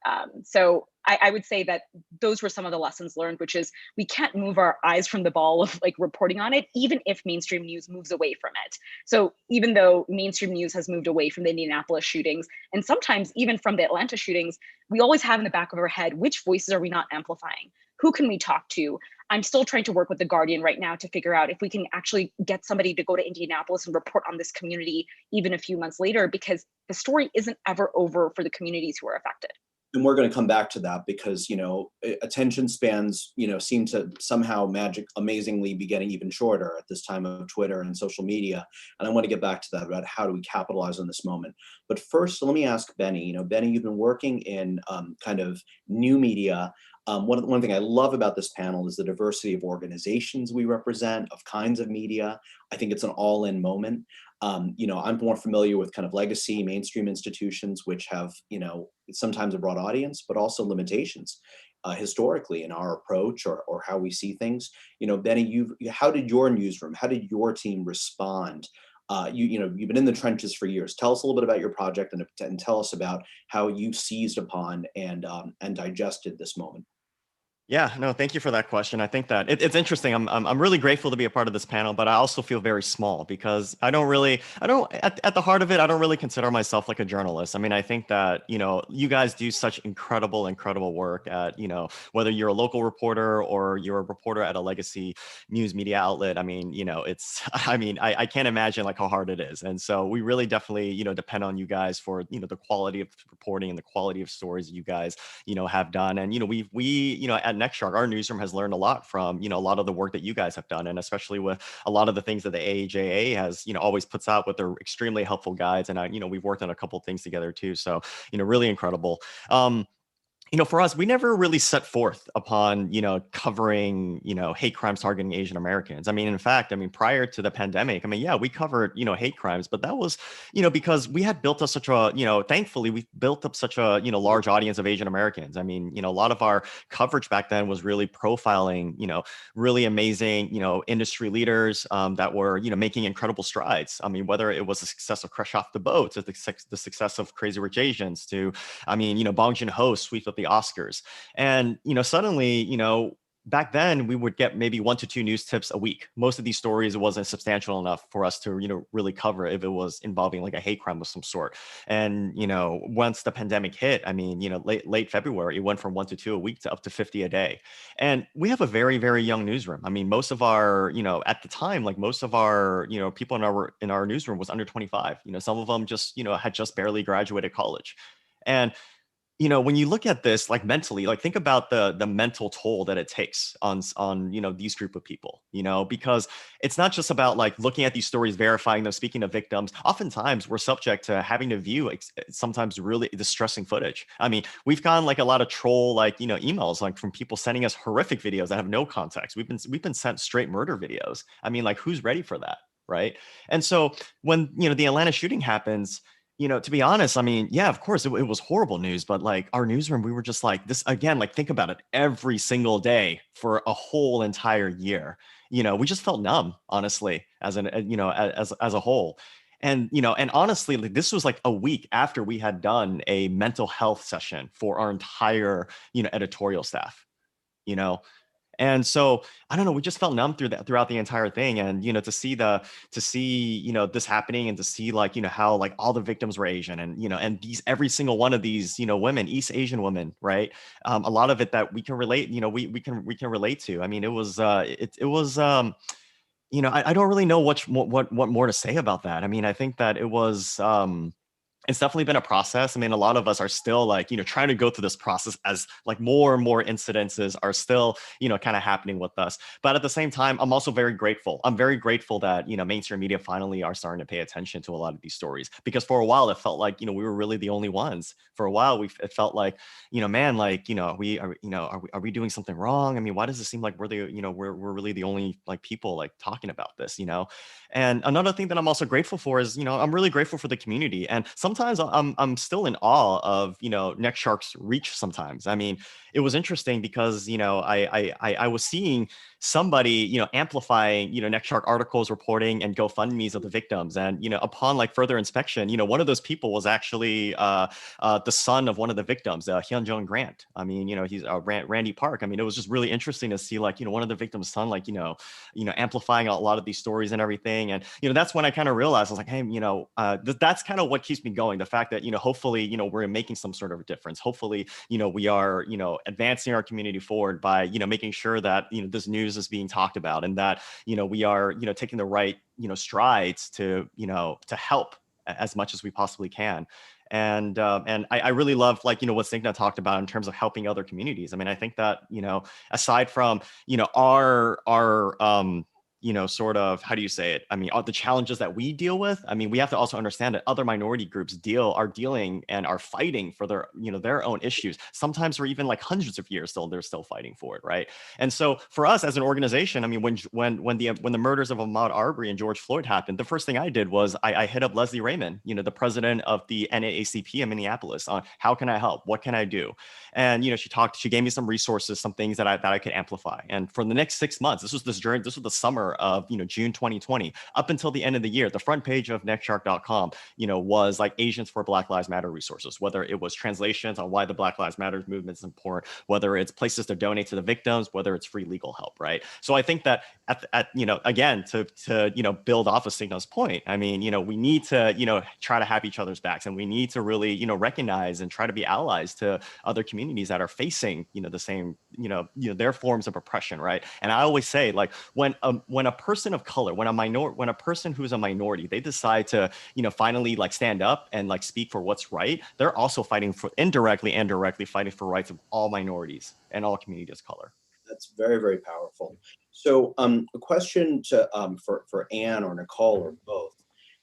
S: So I would say that those were some of the lessons learned, which is we can't move our eyes from the ball of like reporting on it, even if mainstream news moves away from it. So even though mainstream news has moved away from the Indianapolis shootings, and sometimes even from the Atlanta shootings, we always have in the back of our head, which voices are we not amplifying? Who can we talk to? I'm still trying to work with The Guardian right now to figure out if we can actually get somebody to go to Indianapolis and report on this community even a few months later, because the story isn't ever over for the communities who are affected.
P: And we're going to come back to that because, attention spans, seem to somehow amazingly be getting even shorter at this time of Twitter and social media. And I want to get back to that about how do we capitalize on this moment. But first, let me ask Benny. Benny, you've been working in kind of new media. One thing I love about this panel is the diversity of organizations we represent, of kinds of media. I think it's an all-in moment. I'm more familiar with kind of legacy mainstream institutions, which have, sometimes a broad audience, but also limitations historically in our approach or how we see things. Benny, how did your newsroom, how did your team respond? You've been in the trenches for years. Tell us a little bit about your project and tell us about how you seized upon and digested this moment.
T: Yeah, no, thank you for that question. I think that it's interesting. I'm really grateful to be a part of this panel, but I also feel very small because at the heart of it, I don't really consider myself like a journalist. I mean, I think that, you guys do such incredible work at, whether you're a local reporter or you're a reporter at a legacy news media outlet. I mean, I can't imagine like how hard it is. And so we really definitely, depend on you guys for, the quality of reporting and the quality of stories you guys, have done. And, we at NextShark, our newsroom has learned a lot from, a lot of the work that you guys have done, and especially with a lot of the things that the AAJA has, always puts out with their extremely helpful guides. And we've worked on a couple of things together too. So, really incredible. For us, we never really set forth upon, covering, hate crimes targeting Asian Americans. I mean, in fact, prior to the pandemic, we covered, hate crimes, but that was, because we had built up such a, thankfully, we built up such a, large audience of Asian Americans. I mean, a lot of our coverage back then was really profiling, really amazing, industry leaders that were, making incredible strides. I mean, whether it was the success of Crush Off the Boat, to the success of Crazy Rich Asians, to, Bong Joon-ho sweep up the Oscars. And, suddenly, back then we would get maybe 1 to 2 news tips a week. Most of these stories wasn't substantial enough for us to, really cover if it was involving like a hate crime of some sort. And, once the pandemic hit, late February, it went from 1 to 2 a week to up to 50 a day. And we have a very, very young newsroom. I mean, most of our, at the time, like most of our, people in our newsroom was under 25. Some of them just, had just barely graduated college. And when you look at this, like mentally, like think about the mental toll that it takes on these group of people, because it's not just about like looking at these stories, verifying them, speaking to victims. Oftentimes we're subject to having to view sometimes really distressing footage. I mean, we've gotten like a lot of troll, emails, like from people sending us horrific videos that have no context. We've been sent straight murder videos. I mean, like who's ready for that? Right. And so when, the Atlanta shooting happens, to be honest, I mean, yeah, of course, it was horrible news, but like our newsroom, we were just like this again, like think about it every single day for a whole entire year. We just felt numb, honestly, as a whole. And, and honestly, like, this was like a week after we had done a mental health session for our entire, editorial staff, And so I don't know, we just felt numb throughout the entire thing. And, to see this happening and to see like, how like all the victims were Asian and, and every single one of these, women, East Asian women, right. A lot of it that we can relate, we can relate to. I mean, it was you know, I don't really know what more to say about that. I mean, I think that it was, it's definitely been a process. I mean, a lot of us are still like, you know, trying to go through this process as like more and more incidences are still, you know, kind of happening with us. But at the same time, I'm also very grateful. I'm very grateful that, you know, mainstream media finally are starting to pay attention to a lot of these stories, because for a while it felt like, you know, we were really the only ones. For a while, it felt like, you know, man, like, you know, are we doing something wrong? I mean, why does it seem like we're the, you know, we're really the only like people like talking about this, you know? And another thing that I'm also grateful for is, you know, I'm really grateful for the community. And sometimes I'm still in awe of, you know, NextShark's reach sometimes. I mean, it was interesting because, you know, I was seeing somebody, you know, amplifying, you know, NextShark articles, reporting, and GoFundMe's of the victims. And, you know, upon like further inspection, you know, one of those people was actually the son of one of the victims, Hyunjung Grant. I mean, you know, he's Randy Park. I mean, it was just really interesting to see like, you know, one of the victims' son, like, you know, amplifying a lot of these stories and everything. And, you know, that's when I kind of realized, I was like, hey, you know, that's kind of what keeps me going. The fact that, you know, hopefully, you know, we're making some sort of a difference. Hopefully, you know, we are, you know, advancing our community forward by, you know, making sure that, you know, this news is being talked about, and that, you know, we are, you know, taking the right, you know, strides to, you know, to help as much as we possibly can. And I really love, like, you know, what Signa talked about in terms of helping other communities. I mean, I think that, you know, aside from, you know, our you know, sort of, how do you say it? I mean, the challenges that we deal with, I mean, we have to also understand that other minority groups are dealing and are fighting for their, you know, their own issues. Sometimes for even like hundreds of years they're still fighting for it, right? And so for us as an organization, I mean, when the murders of Ahmaud Arbery and George Floyd happened, the first thing I did was I hit up Leslie Raymond, you know, the president of the NAACP in Minneapolis, on how can I help? What can I do? And, you know, she gave me some resources, some things that I could amplify. And for the next 6 months, this was the summer of, you know, June 2020, up until the end of the year, the front page of NextShark.com, you know, was like Asians for Black Lives Matter resources, whether it was translations on why the Black Lives Matter movement is important, whether it's places to donate to the victims, whether it's free legal help, right? So I think that at you know, again, to you know, build off of Signa's point, I mean, you know, we need to, you know, try to have each other's backs, and we need to really, you know, recognize and try to be allies to other communities that are facing, you know, the same, you know, their forms of oppression, right? And I always say, like, when a person of color, when a person who's a minority, they decide to, you know, finally like stand up and like speak for what's right, they're also fighting for indirectly and directly fighting for rights of all minorities and all communities of color.
P: That's very, very powerful. So a question to for Anne or Nicole or both.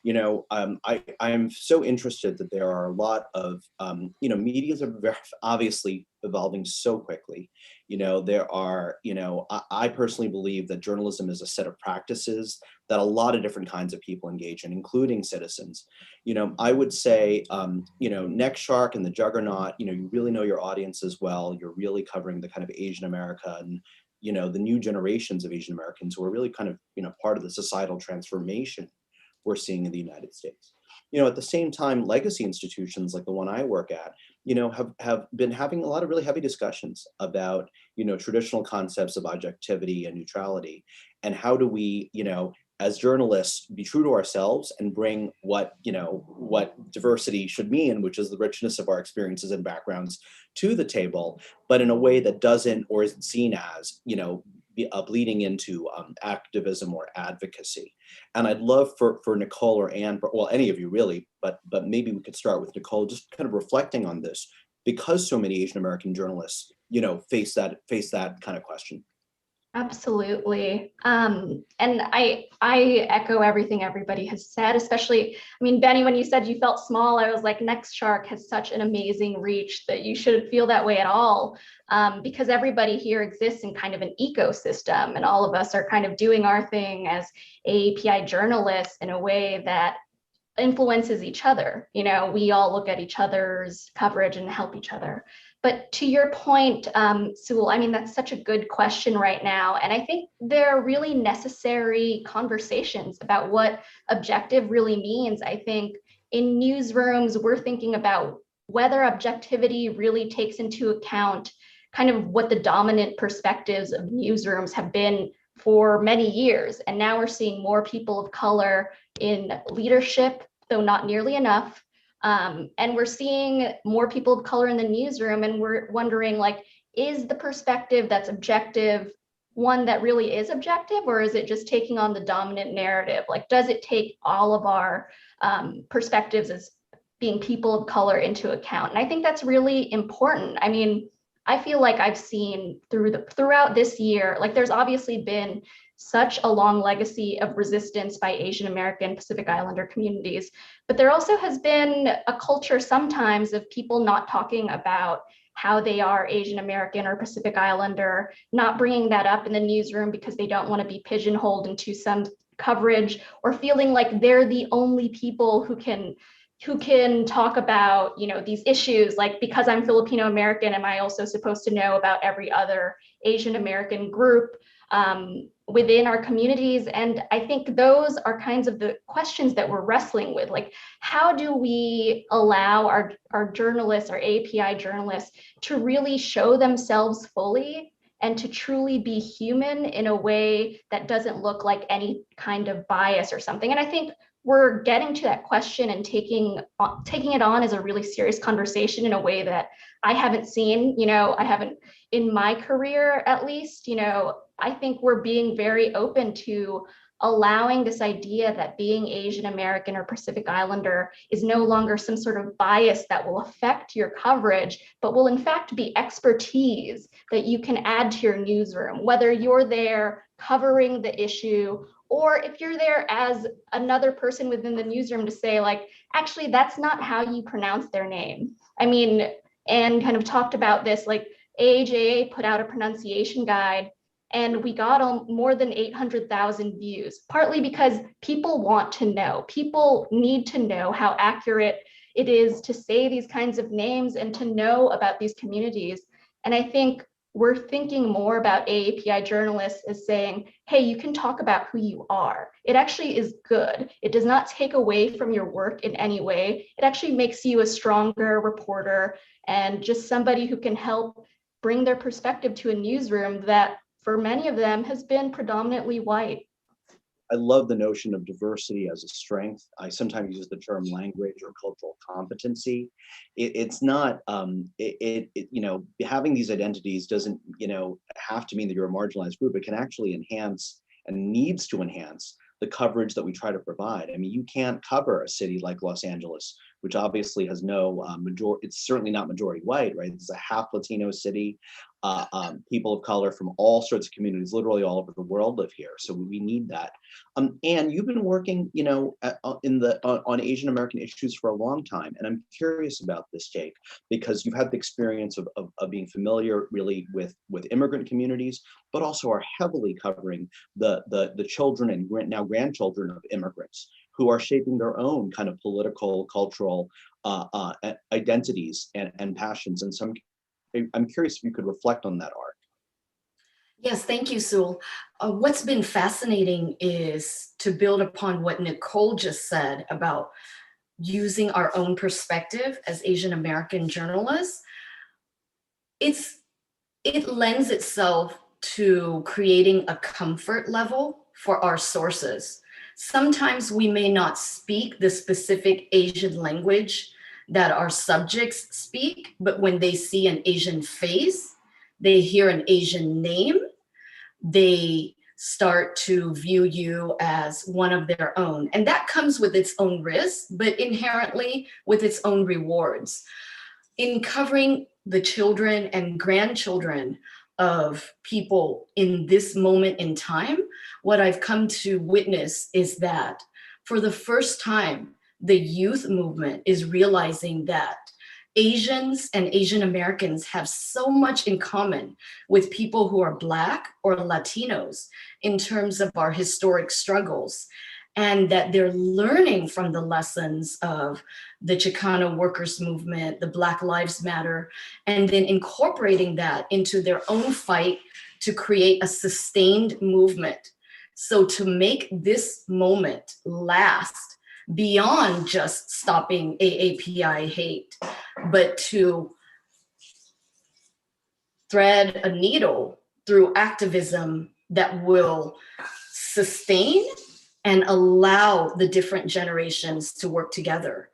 P: You know, I'm so interested that there are a lot of, you know, medias are very obviously evolving so quickly. You know, there are, you know, I personally believe that journalism is a set of practices that a lot of different kinds of people engage in, including citizens. You know, I would say, you know, NextShark and the Juggernaut, you know, you really know your audience as well. You're really covering the kind of Asian America and, you know, the new generations of Asian Americans who are really kind of, you know, part of the societal transformation we're seeing in the United States. You know, at the same time, legacy institutions like the one I work at, you know, have been having a lot of really heavy discussions about, you know, traditional concepts of objectivity and neutrality, and how do we, you know, as journalists, be true to ourselves and bring what, you know, what diversity should mean, which is the richness of our experiences and backgrounds, to the table, but in a way that doesn't or isn't seen as, you know, bleeding into activism or advocacy. And I'd love for Nicole or Anne, well, any of you really, but maybe we could start with Nicole, just kind of reflecting on this, because so many Asian American journalists, you know, face that kind of question.
Q: Absolutely. And I echo everything everybody has said, especially, I mean, Benny, when you said you felt small, I was like, NextShark has such an amazing reach that you shouldn't feel that way at all, because everybody here exists in kind of an ecosystem, and all of us are kind of doing our thing as AAPI journalists in a way that influences each other. You know, we all look at each other's coverage and help each other. But to your point, Sewell, I mean, that's such a good question right now. And I think there are really necessary conversations about what objective really means. I think in newsrooms, we're thinking about whether objectivity really takes into account kind of what the dominant perspectives of newsrooms have been for many years. And now we're seeing more people of color in leadership, though not nearly enough. And we're seeing more people of color in the newsroom, and we're wondering, like, is the perspective that's objective one that really is objective, or is it just taking on the dominant narrative? Like, does it take all of our perspectives as being people of color into account? And I think that's really important. I mean, I feel like I've seen throughout this year, like there's obviously been such a long legacy of resistance by Asian American Pacific Islander communities, but there also has been a culture sometimes of people not talking about how they are Asian American or Pacific Islander, not bringing that up in the newsroom because they don't want to be pigeonholed into some coverage, or feeling like they're the only people who can talk about, you know, these issues. Like, because I'm Filipino American, am I also supposed to know about every other Asian American group within our communities? And I think those are kinds of the questions that we're wrestling with. Like, how do we allow our journalists, our AAPI journalists, to really show themselves fully and to truly be human in a way that doesn't look like any kind of bias or something? And I think we're getting to that question and taking it on as a really serious conversation in a way that I haven't seen, you know, I haven't in my career, at least. You know, I think we're being very open to allowing this idea that being Asian American or Pacific Islander is no longer some sort of bias that will affect your coverage, but will in fact be expertise that you can add to your newsroom, whether you're there covering the issue, or if you're there as another person within the newsroom to say, like, actually, that's not how you pronounce their name. I mean, and kind of talked about this, like AAJA put out a pronunciation guide and we got more than 800,000 views, partly because people want to know. People need to know how accurate it is to say these kinds of names and to know about these communities. And I think we're thinking more about AAPI journalists as saying, hey, you can talk about who you are. It actually is good. It does not take away from your work in any way. It actually makes you a stronger reporter and just somebody who can help bring their perspective to a newsroom that for many of them has been predominantly white.
P: I love the notion of diversity as a strength. I sometimes use the term language or cultural competency. It's not, you know, having these identities doesn't, you know, have to mean that you're a marginalized group. It can actually enhance and needs to enhance the coverage that we try to provide. I mean, you can't cover a city like Los Angeles, which obviously has no majority, it's certainly not majority white, right? It's a half Latino city. People of color from all sorts of communities, literally all over the world, live here. So we need that. And you've been working, you know, on Asian American issues for a long time. And I'm curious about this, Jake, because you've had the experience of being familiar really with immigrant communities, but also are heavily covering the children and now grandchildren of immigrants who are shaping their own kind of political, cultural identities and passions. And so I'm curious if you could reflect on that arc.
R: Yes, thank you, Sewell. What's been fascinating is to build upon what Nicole just said about using our own perspective as Asian American journalists. It lends itself to creating a comfort level for our sources. Sometimes we may not speak the specific Asian language that our subjects speak, but when they see an Asian face, they hear an Asian name, they start to view you as one of their own. And that comes with its own risks, but inherently with its own rewards. In covering the children and grandchildren of people in this moment in time, what I've come to witness is that for the first time, the youth movement is realizing that Asians and Asian Americans have so much in common with people who are Black or Latinos in terms of our historic struggles, and that they're learning from the lessons of the Chicano workers movement, the Black Lives Matter, and then incorporating that into their own fight to create a sustained movement. So to make this moment last beyond just stopping AAPI hate, but to thread a needle through activism that will sustain and allow the different generations to work together.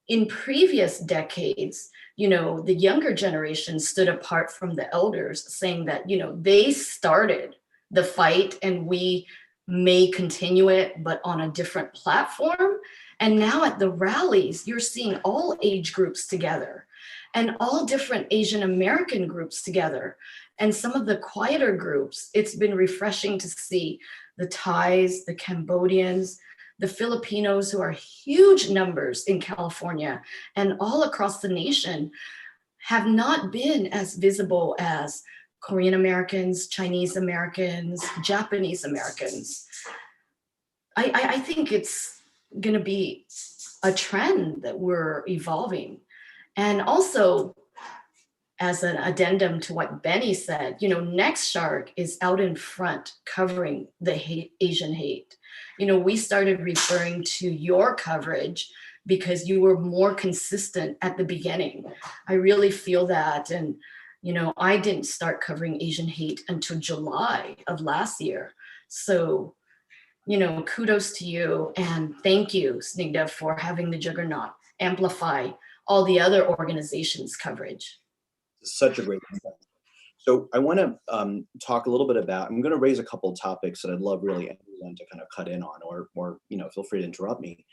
R: In previous decades, you know, the younger generation stood apart from the elders, saying that, you know, they started the fight, and we may continue it, but on a different platform. And now at the rallies, you're seeing all age groups together and all different Asian American groups together. And some of the quieter groups, it's been refreshing to see the Thais, the Cambodians, the Filipinos, who are huge numbers in California and all across the nation, have not been as visible as Korean Americans, Chinese Americans, Japanese Americans. I think it's going to be a trend that we're evolving. And also, as an addendum to what Benny said, you know, NextShark is out in front covering the Asian hate. You know, we started referring to your coverage because you were more consistent at the beginning. I really feel that. And, you know, I didn't start covering Asian hate until July of last year. So, you know, kudos to you. And thank you, Snigdha, for having the Juggernaut amplify all the other organizations' coverage.
P: Such a great point. So I want to talk a little bit about, I'm going to raise a couple of topics that I'd love really everyone to kind of cut in on, or you know, feel free to interrupt me.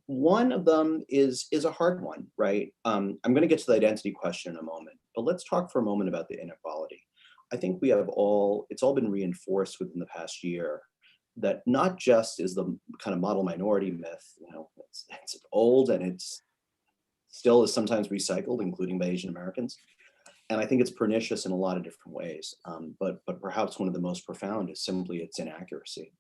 P: One of them is a hard one, right? I'm going to get to the identity question in a moment, but let's talk for a moment about the inequality. I think we have it's all been reinforced within the past year that not just is the kind of model minority myth, you know, it's old and it's still is sometimes recycled, including by Asian Americans. And I think it's pernicious in a lot of different ways. But perhaps one of the most profound is simply its inaccuracy.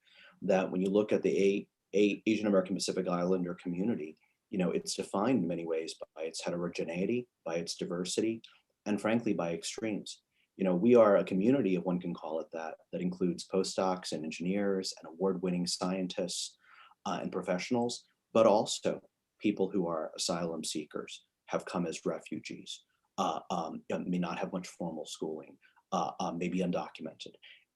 P: That when you look at the Asian American Pacific Islander community, you know, it's defined in many ways by its heterogeneity, by its diversity, and frankly, by extremes. You know, we are a community, if one can call it that includes postdocs and engineers and award-winning scientists and professionals, but also people who are asylum seekers, have come as refugees, may not have much formal schooling, may be undocumented.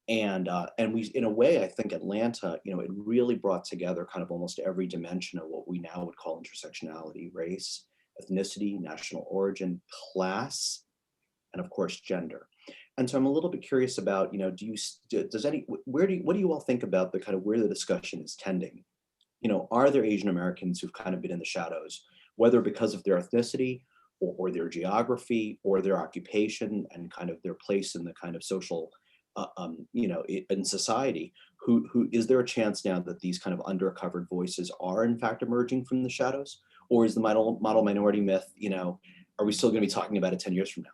P: And we, in a way, I think Atlanta, you know, it really brought together kind of almost every dimension of what we now would call intersectionality: race, ethnicity, national origin, class, and of course, gender. And so I'm a little bit curious about, you know, what do you all think about the kind of where the discussion is tending? You know, are there Asian Americans who've kind of been in the shadows, whether because of their ethnicity or their geography or their occupation and kind of their place in the kind of social, you know, in society, who is there a chance now that these kind of undercovered voices are in fact emerging from the shadows? Or is the model minority myth, you know, are we still going to be talking about it 10 years from now?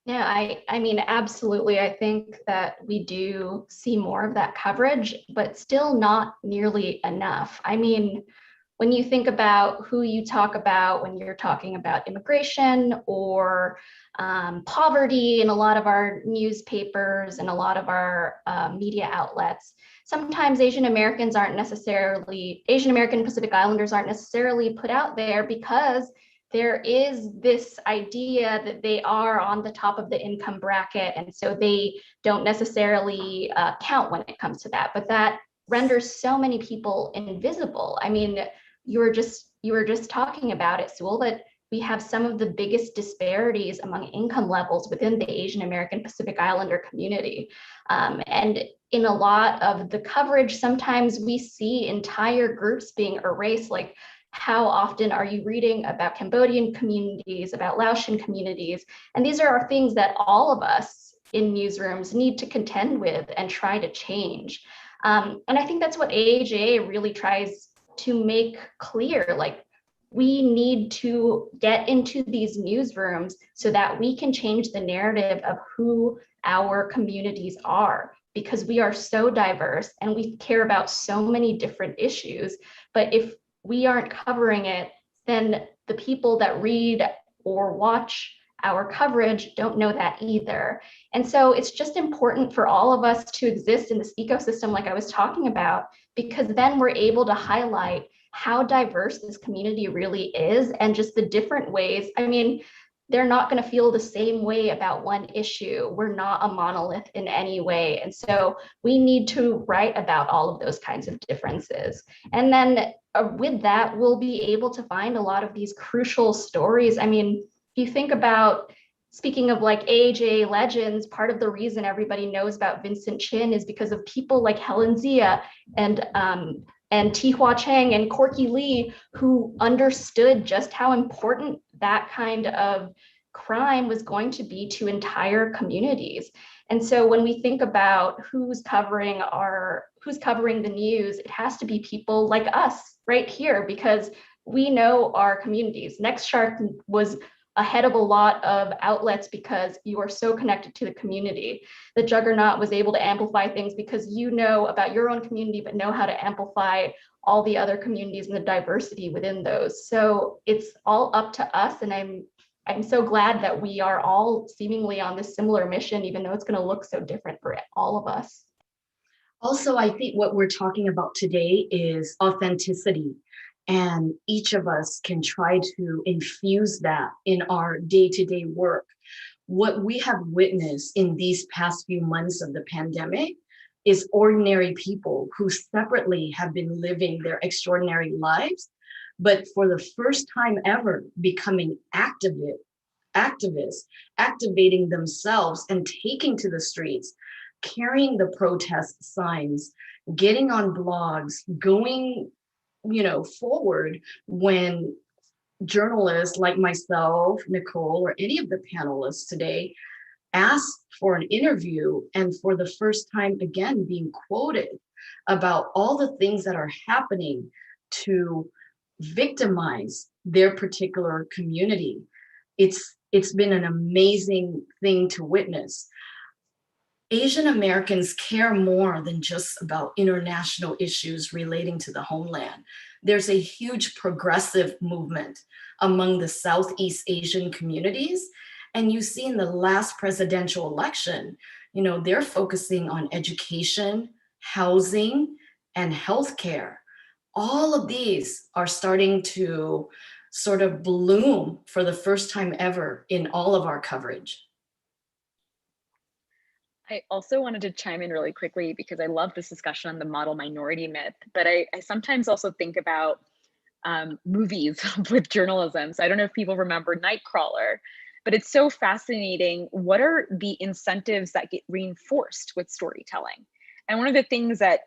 Q: Yeah, I mean, absolutely. I think that we do see more of that coverage, but still not nearly enough. I mean, when you think about who you talk about when you're talking about immigration or poverty in a lot of our newspapers and a lot of our media outlets, sometimes Asian American Pacific Islanders aren't necessarily put out there because there is this idea that they are on the top of the income bracket, and so they don't necessarily count when it comes to that. But that renders so many people invisible. I mean, you were just talking about it, Sewell, that we have some of the biggest disparities among income levels within the Asian American Pacific Islander community. And in a lot of the coverage, sometimes we see entire groups being erased, like how often are you reading about Cambodian communities, about Laotian communities? And these are things that all of us in newsrooms need to contend with and try to change. And I think that's what AAJA really tries to make clear. Like, we need to get into these newsrooms so that we can change the narrative of who our communities are, because we are so diverse and we care about so many different issues. But if we aren't covering it, then the people that read or watch our coverage don't know that either. And so it's just important for all of us to exist in this ecosystem like I was talking about, because then we're able to highlight how diverse this community really is and just the different ways. I mean, they're not going to feel the same way about one issue. We're not a monolith in any way. And so we need to write about all of those kinds of differences. And then with that, we'll be able to find a lot of these crucial stories. I mean, if you think about speaking of like AAPI legends, part of the reason everybody knows about Vincent Chin is because of people like Helen Zia and Tihua Chang and Corky Lee, who understood just how important that kind of crime was going to be to entire communities. And so when we think about who's covering the news, it has to be people like us right here, because we know our communities. NextShark was ahead of a lot of outlets because you are so connected to the community. The Juggernaut was able to amplify things because you know about your own community, but know how to amplify all the other communities and the diversity within those. So it's all up to us, and I'm so glad that we are all seemingly on this similar mission, even though it's going to look so different for all of us.
R: Also, I think what we're talking about today is authenticity. And each of us can try to infuse that in our day-to-day work. What we have witnessed in these past few months of the pandemic is ordinary people who separately have been living their extraordinary lives, but for the first time ever becoming activists, activating themselves and taking to the streets, carrying the protest signs, getting on blogs, going forward when journalists like myself, Nicole, or any of the panelists today asked for an interview, and for the first time again being quoted about all the things that are happening to victimize their particular community. It's been an amazing thing to witness. Asian Americans care more than just about international issues relating to the homeland. There's a huge progressive movement among the Southeast Asian communities. And you see in the last presidential election, they're focusing on education, housing, and healthcare. All of these are starting to sort of bloom for the first time ever in all of our coverage.
S: I also wanted to chime in really quickly because I love this discussion on the model minority myth, but I sometimes also think about movies with journalism. So I don't know if people remember Nightcrawler, but it's so fascinating. What are the incentives that get reinforced with storytelling? And one of the things that,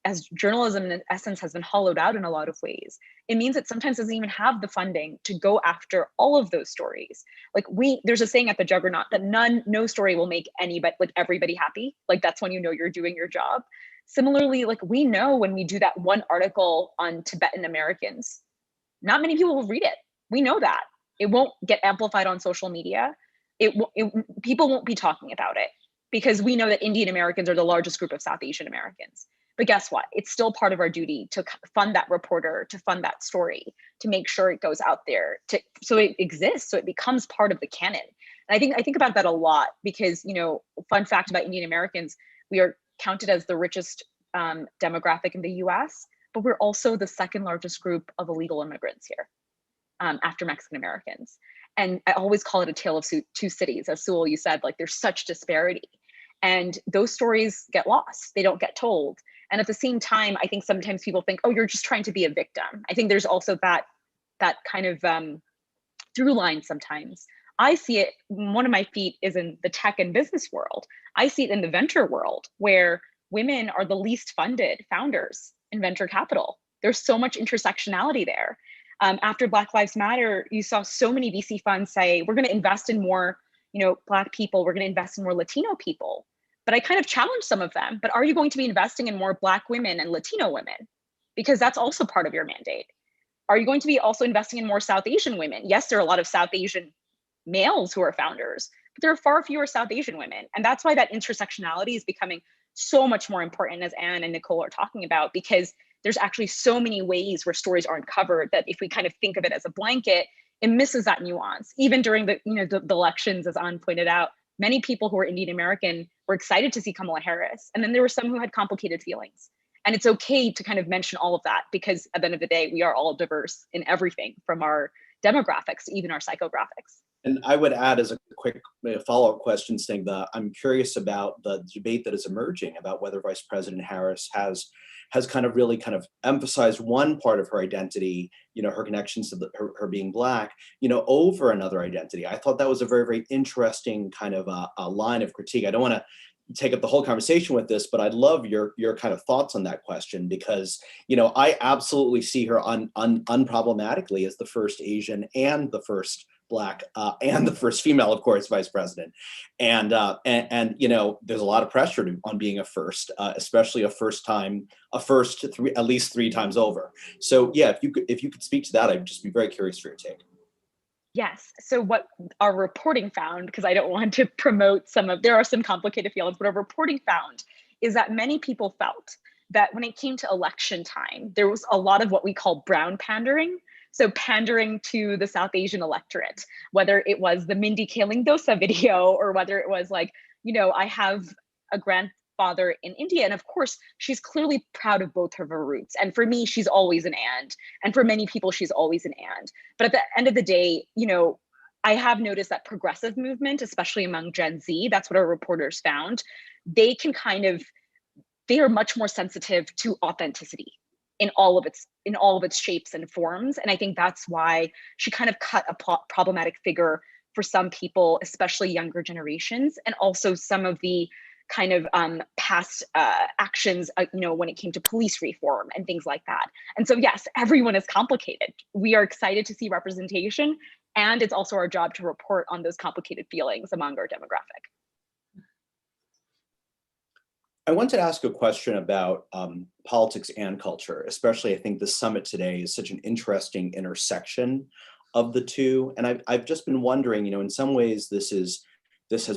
S: as journalism in essence has been hollowed out in a lot of ways, it means it sometimes doesn't even have the funding to go after all of those stories. Like there's a saying at the Juggernaut that no story will make everybody happy. Like that's when you know you're doing your job. Similarly, like we know when we do that one article on Tibetan Americans, not many people will read it. We know that. It won't get amplified on social media. People won't be talking about it because we know that Indian Americans are the largest group of South Asian Americans. But guess what? It's still part of our duty to fund that reporter, to fund that story, to make sure it goes out there, so it exists, so it becomes part of the canon. And I think about that a lot because, fun fact about Indian Americans, we are counted as the richest demographic in the US, but we're also the second largest group of illegal immigrants here after Mexican Americans. And I always call it a tale of two cities. As Sewell, you said, like there's such disparity. And those stories get lost. They don't get told. And at the same time, I think sometimes people think, oh, you're just trying to be a victim. I think there's also that kind of through line sometimes. I see it, one of my feet is in the tech and business world. I see it in the venture world where women are the least funded founders in venture capital. There's so much intersectionality there. After Black Lives Matter, you saw so many VC funds say, we're gonna invest in more Black people, we're gonna invest in more Latino people. But I kind of challenge some of them, but are you going to be investing in more Black women and Latino women? Because that's also part of your mandate. Are you going to be also investing in more South Asian women? Yes, there are a lot of South Asian males who are founders, but there are far fewer South Asian women. And that's why that intersectionality is becoming so much more important, as Anne and Nicole are talking about, because there's actually so many ways where stories aren't covered that if we kind of think of it as a blanket, it misses that nuance. Even during the elections, as Anne pointed out, many people who are Indian American were excited to see Kamala Harris. And then there were some who had complicated feelings. And it's okay to kind of mention all of that because at the end of the day, we are all diverse in everything from our demographics to even our psychographics.
P: And I would add as a quick follow-up question saying that I'm curious about the debate that is emerging about whether Vice President Harris has kind of really kind of emphasized one part of her identity, her connections to her being Black, over another identity. I thought that was a very, very interesting kind of a line of critique. I don't want to take up the whole conversation with this, but I'd love your kind of thoughts on that question, because I absolutely see her unproblematically as the first Asian and the first Black and the first female, of course, vice president, and there's a lot of pressure on being a first, especially a first at least 3 times over. So yeah, if you could speak to that, I'd just be very curious for your take.
S: Yes. So what our reporting found, because I don't want to promote there are some complicated fields, but our reporting found is that many people felt that when it came to election time, there was a lot of what we call brown pandering. So pandering to the South Asian electorate, whether it was the Mindy Kaling Dosa video, or whether it was like, I have a grandfather in India, and of course, she's clearly proud of both of her roots. And for me, she's always an and for many people, she's always an and. But at the end of the day, I have noticed that progressive movement, especially among Gen Z, that's what our reporters found, they are much more sensitive to authenticity in all of its shapes and forms. And I think that's why she kind of cut a problematic figure for some people, especially younger generations, and also some of the kind of past actions, when it came to police reform and things like that. And so yes, everyone is complicated. We are excited to see representation, and it's also our job to report on those complicated feelings among our demographic.
P: I wanted to ask a question about politics and culture, especially I think the summit today is such an interesting intersection of the two. And I've just been wondering, in some ways this has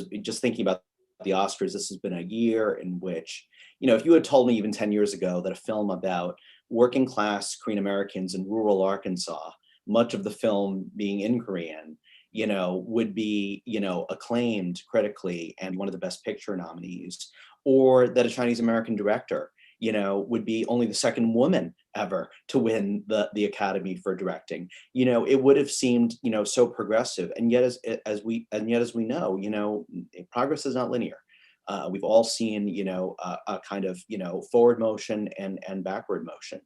P: been, just thinking about the Oscars, this has been a year in which, if you had told me even 10 years ago that a film about working class Korean Americans in rural Arkansas, much of the film being in Korean, would be, acclaimed critically and one of the Best Picture nominees, or that a Chinese American director, would be only the second woman ever to win the Academy for directing. It would have seemed, so progressive. And yet, as we know, progress is not linear. We've all seen, a kind of, forward motion and backward motion.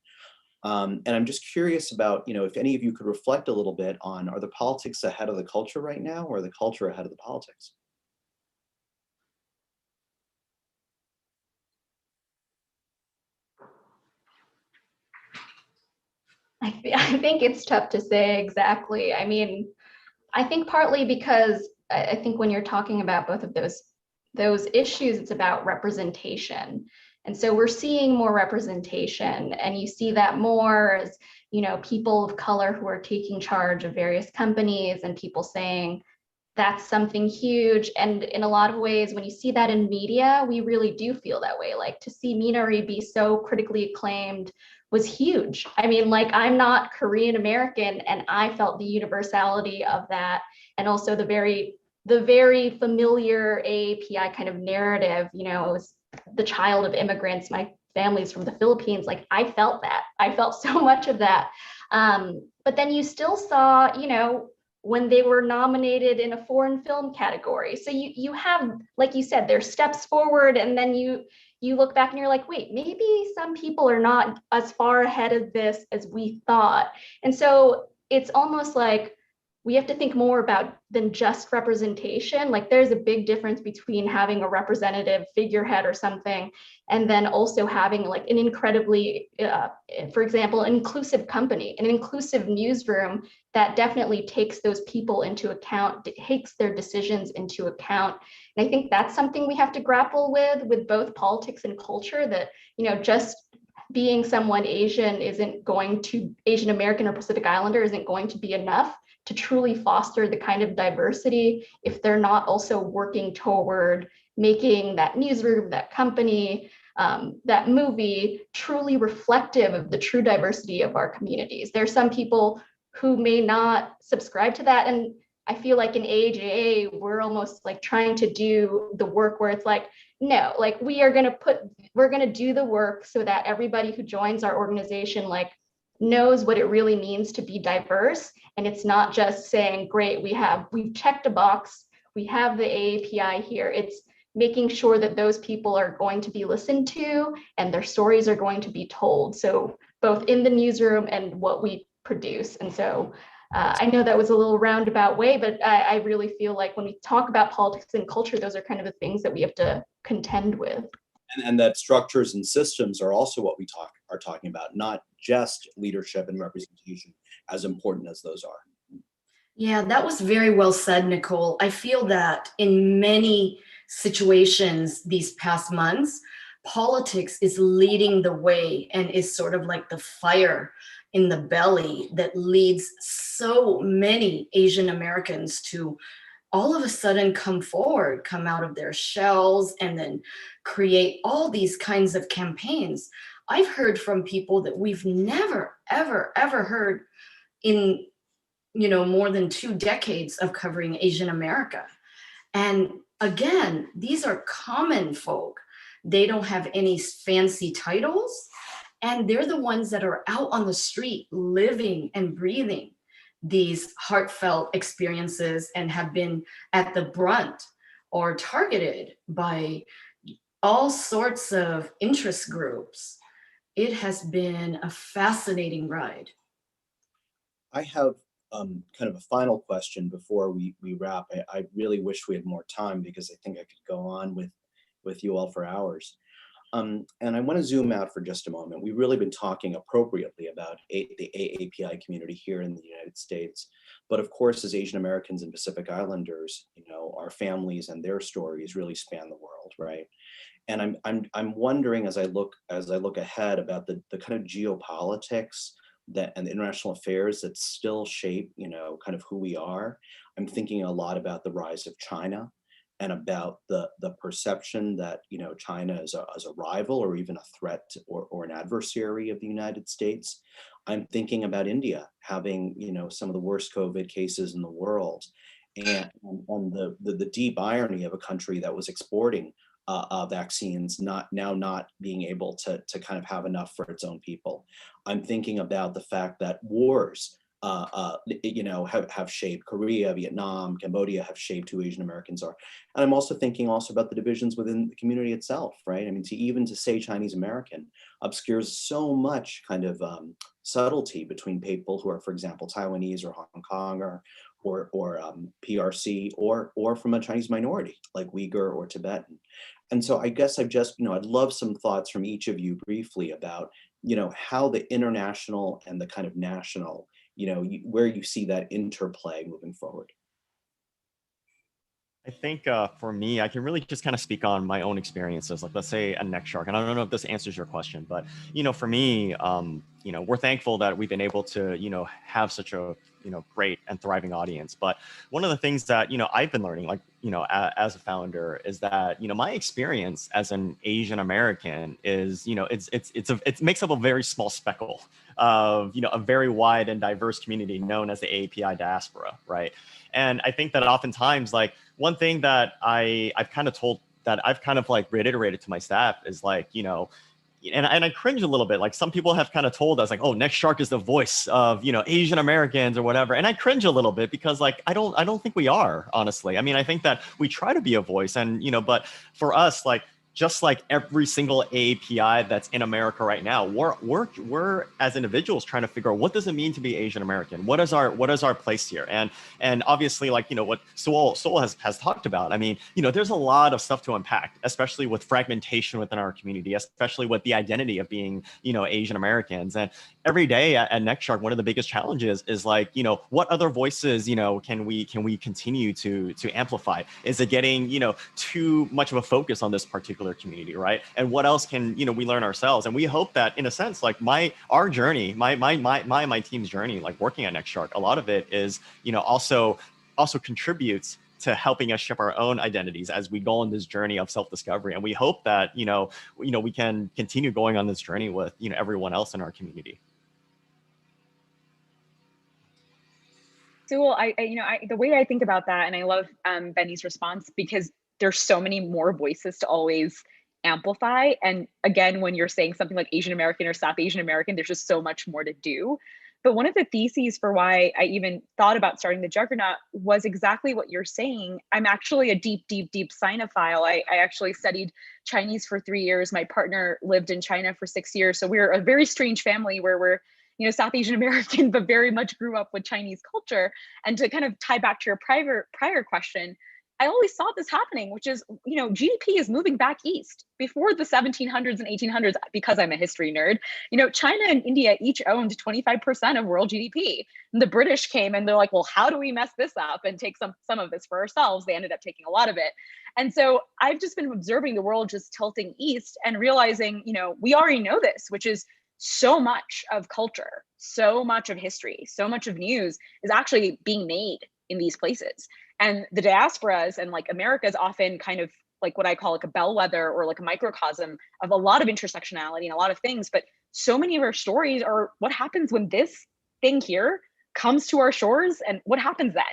P: And I'm just curious about, if any of you could reflect a little bit on, are the politics ahead of the culture right now, or the culture ahead of the politics?
Q: I think it's tough to say exactly. I mean, I think partly because I think when you're talking about both of those issues, it's about representation. And so we're seeing more representation, and you see that more as, people of color who are taking charge of various companies, and people saying that's something huge. And in a lot of ways, when you see that in media, we really do feel that way. Like, to see Minari be so critically acclaimed was huge. I mean, like, I'm not Korean American, and I felt the universality of that, and also the very familiar AAPI kind of narrative. It was the child of immigrants. My family's from the Philippines. Like, I felt that. I felt so much of that. But then you still saw, when they were nominated in a foreign film category. So you have, like you said, there's steps forward, and then you look back and you're like, wait, maybe some people are not as far ahead of this as we thought. And so it's almost like we have to think more about than just representation. Like, there's a big difference between having a representative figurehead or something, and then also having like an incredibly, for example, an inclusive company, an inclusive newsroom that definitely takes those people into account, takes their decisions into account. And I think that's something we have to grapple with both politics and culture, that, just being someone Asian Asian American or Pacific Islander isn't going to be enough to truly foster the kind of diversity if they're not also working toward making that newsroom, that company, that movie truly reflective of the true diversity of our communities. There are some people who may not subscribe to that. And I feel like in AAPI, we're almost like trying to do the work where it's like, no, like we're going to do the work so that everybody who joins our organization, like, knows what it really means to be diverse, And it's not just saying, great, we've checked a box, we have the AAPI here. It's making sure that those people are going to be listened to and their stories are going to be told. So both in the newsroom and what we produce. And so I know that was a little roundabout way, but I really feel like when we talk about politics and culture, those are kind of the things that we have to contend with.
P: And that structures and systems are also what we are talking about, not just leadership and representation, as important as those are.
R: Yeah, that was very well said, Nicole. I feel that in many situations these past months, politics is leading the way and is sort of like the fire in the belly that leads so many Asian Americans to all of a sudden come forward, come out of their shells, and then create all these kinds of campaigns. I've heard from people that we've never, ever heard in, more than 2 decades of covering Asian America. And again, these are common folk. They don't have any fancy titles, and they're the ones that are out on the street living and breathing these heartfelt experiences and have been at the brunt or targeted by all sorts of interest groups. It has been a fascinating ride.
P: I have kind of a final question before we wrap. I really wish we had more time because I think I could go on with you all for hours. And I want to zoom out for just a moment. We've really been talking appropriately about the AAPI community here in the United States. But of course, as Asian Americans and Pacific Islanders, our families and their stories really span the world, right? And I'm wondering as I look ahead about the kind of geopolitics and the international affairs that still shape, kind of who we are. I'm thinking a lot about the rise of China and about the perception that, China is a rival or even a threat or an adversary of the United States. I'm thinking about India having, some of the worst COVID cases in the world, and the deep irony of a country that was exporting vaccines not being able to kind of have enough for its own people. I'm thinking about the fact that wars have shaped Korea, Vietnam, Cambodia have shaped who Asian Americans are. And I'm also thinking about the divisions within the community itself, right? I mean, to say Chinese American obscures so much kind of subtlety between people who are, for example, Taiwanese or Hong Kong or PRC or from a Chinese minority like Uyghur or Tibetan. And so I guess I'd love some thoughts from each of you briefly about, how the international and the kind of national, where you see that interplay moving forward.
T: I think for me, I can really just kind of speak on my own experiences. Like, let's say a NextShark, and I don't know if this answers your question, but for me, we're thankful that we've been able to, have such a great and thriving audience. But one of the things that I've been learning, like as a founder, is that my experience as an Asian American is it makes up a very small speckle of a very wide and diverse community known as the AAPI diaspora, right? And I think that oftentimes, like, one thing that I've kind of like reiterated to my staff is like, and I cringe a little bit. Like, some people have kind of told us like, oh, NextShark is the voice of, Asian Americans or whatever. And I cringe a little bit because like, I don't think we are, honestly. I mean, I think that we try to be a voice and, but for us, like, just like every single AAPI that's in America right now, we're as individuals trying to figure out what does it mean to be Asian American? What is our place here? And obviously, like, what Sewell has talked about. I mean, there's a lot of stuff to unpack, especially with fragmentation within our community, especially with the identity of being, Asian Americans. And every day at NextShark, one of the biggest challenges is like, what other voices, can we continue to amplify? Is it getting, too much of a focus on this particular community, right? And what else can we learn ourselves? And we hope that, in a sense, like our journey, my team's journey, like working at NextShark, a lot of it is also contributes to helping us shape our own identities as we go on this journey of self-discovery. And we hope that we can continue going on this journey with everyone else in our community.
S: So the way I think about that, and I love Benny's response, because there's so many more voices to always amplify. And again, when you're saying something like Asian American or South Asian American, there's just so much more to do. But one of the theses for why I even thought about starting the Juggernaut was exactly what you're saying. I'm actually a deep, deep, deep Sinophile. I actually studied Chinese for 3 years. My partner lived in China for 6 years. So we're a very strange family where we're, you know, South Asian American, but very much grew up with Chinese culture. And to kind of tie back to your prior question, I always saw this happening, which is, you know, GDP is moving back east. Before the 1700s and 1800s, because I'm a history nerd, you know, China and India each owned 25% of world GDP. And the British came and they're like, well, how do we mess this up and take some of this for ourselves? They ended up taking a lot of it. And so I've just been observing the world just tilting east and realizing, you know, we already know this, which is so much of culture, so much of history, so much of news is actually being made in these places. And the diasporas and like America is often kind of like what I call like a bellwether or like a microcosm of a lot of intersectionality and a lot of things. But so many of our stories are what happens when this thing here comes to our shores and what happens then.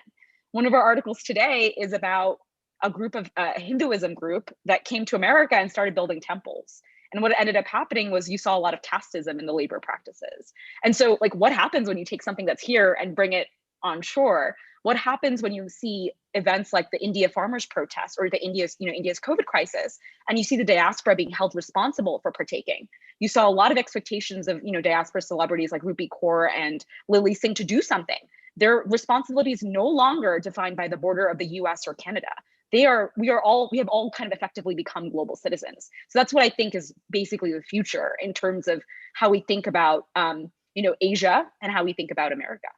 S: One of our articles today is about a group of a Hinduism group that came to America and started building temples. And what ended up happening was you saw a lot of casteism in the labor practices. And so like what happens when you take something that's here and bring it on shore? What happens when you see events like the India farmers protest or the India's COVID crisis, and you see the diaspora being held responsible for partaking? You saw a lot of expectations of, you know, diaspora celebrities like Rupi Kaur and Lily Singh to do something. Their responsibility is no longer defined by the border of the US or Canada. We have all kind of effectively become global citizens. So that's what I think is basically the future in terms of how we think about, you know, Asia and how we think about America.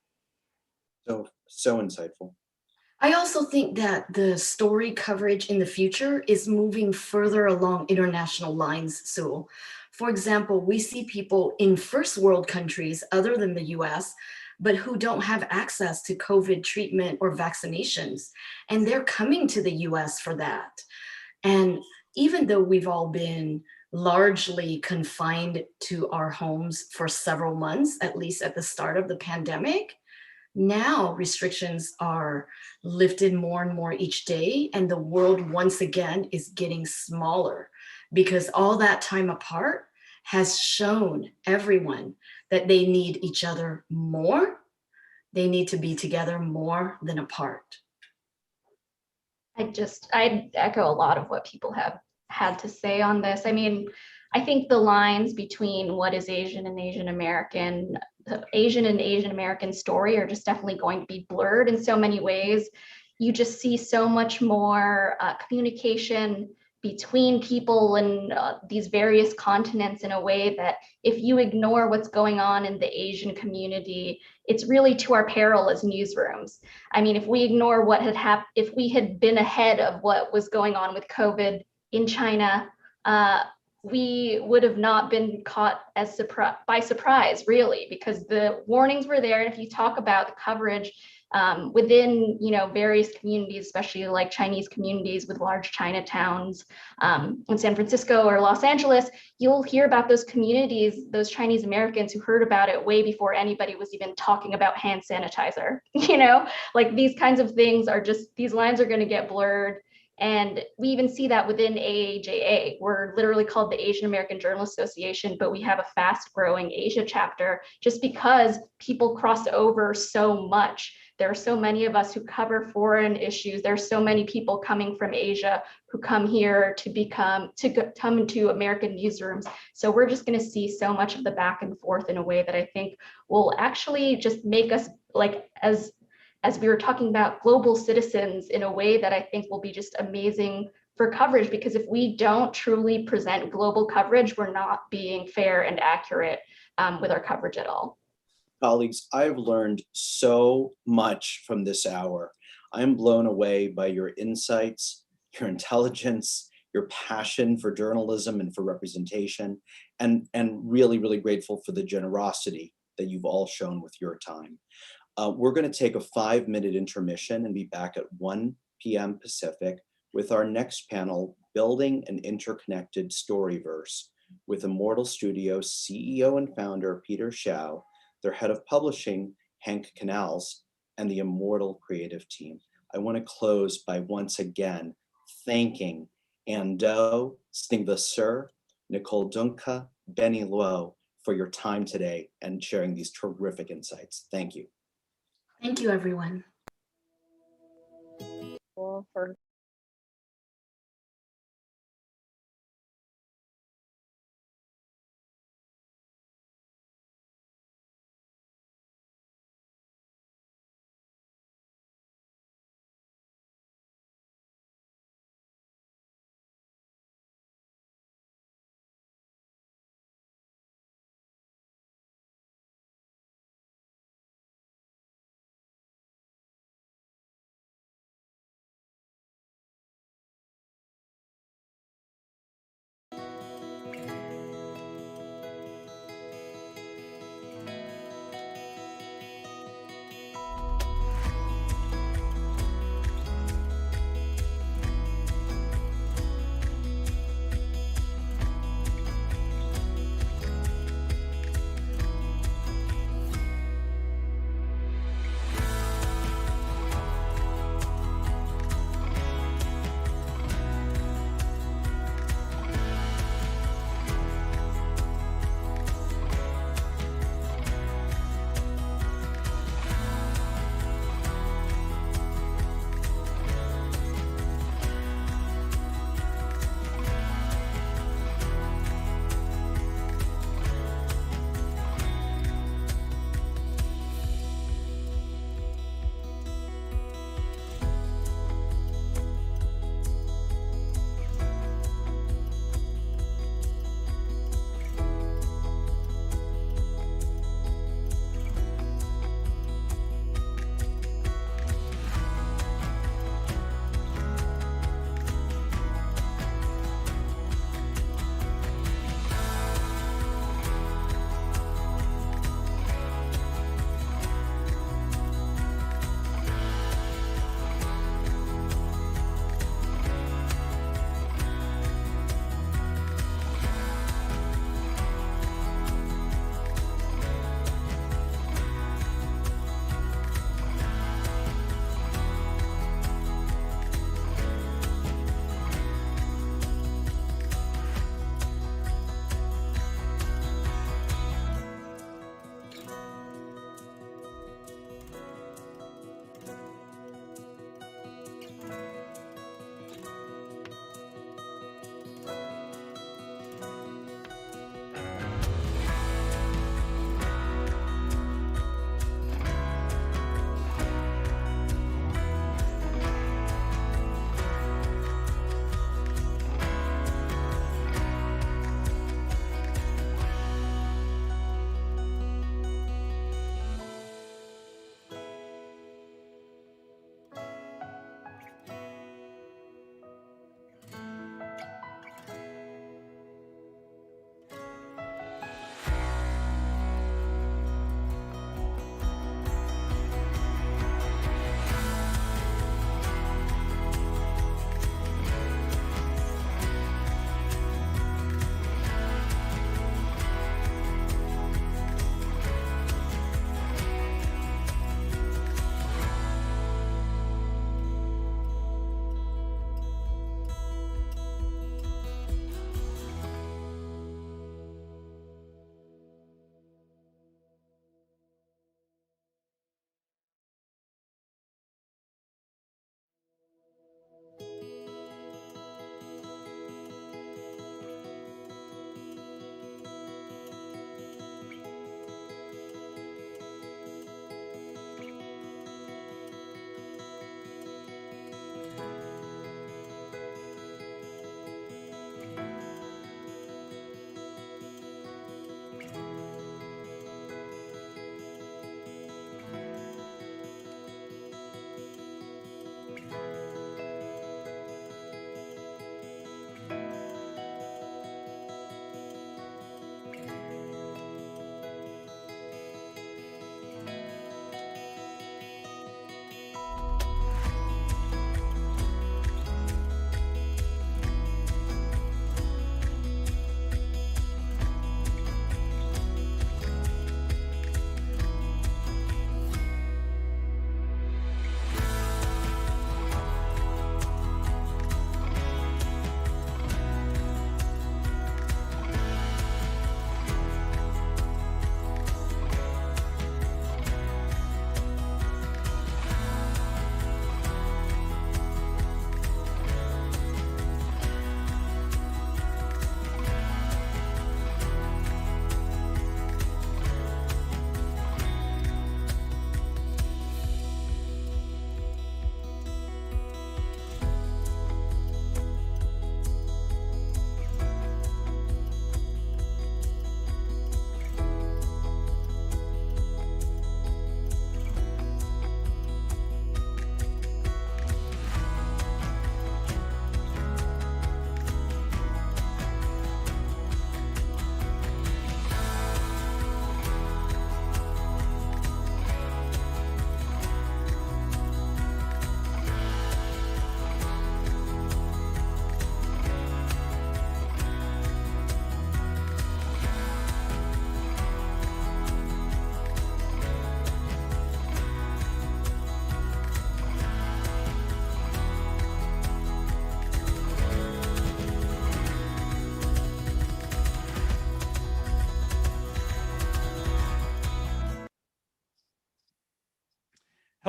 P: So insightful.
R: I also think that the story coverage in the future is moving further along international lines, Sewell. For example, we see people in first world countries other than the US, but who don't have access to COVID treatment or vaccinations. And they're coming to the US for that. And even though we've all been largely confined to our homes for several months, at least at the start of the pandemic, now restrictions are lifted more and more each day, and the world once again is getting smaller because all that time apart has shown everyone that they need each other more. They need to be together more than apart.
Q: I echo a lot of what people have had to say on this. I mean, I think the lines between what is Asian and Asian American, the Asian and Asian American story are just definitely going to be blurred in so many ways. You just see so much more communication between people and these various continents in a way that if you ignore what's going on in the Asian community, it's really to our peril as newsrooms. I mean, if we ignore what had happened, if we had been ahead of what was going on with COVID in China, we would have not been caught as by surprise, really, because the warnings were there. And if you talk about the coverage within, you know, various communities, especially like Chinese communities with large Chinatowns in San Francisco or Los Angeles, you'll hear about those communities, those Chinese Americans who heard about it way before anybody was even talking about hand sanitizer. You know, like these kinds of things are just, these lines are going to get blurred. And we even see that within AAJA. We're literally called the Asian American Journalists Association, but we have a fast growing Asia chapter just because people cross over so much. There are so many of us who cover foreign issues. There are so many people coming from Asia who come here to come into American newsrooms. So we're just going to see so much of the back and forth in a way that I think will actually just make us, like, as we were talking about, global citizens in a way that I think will be just amazing for coverage, because if we don't truly present global coverage, we're not being fair and accurate with our coverage at all.
P: Colleagues, I've learned so much from this hour. I'm blown away by your insights, your intelligence, your passion for journalism and for representation, and really, really grateful for the generosity that you've all shown with your time. We're going to take a 5-minute intermission and be back at 1 p.m. Pacific with our next panel, Building an Interconnected Storyverse, with Immortal Studios CEO and founder Peter Shiao, their head of publishing, Hank Canals, and the Immortal creative team. I want to close by once again thanking Ando, Stingva Sir, Nicole Dunca, Benny Lieu for your time today and sharing these terrific insights. Thank you.
R: Thank you, everyone.
S: For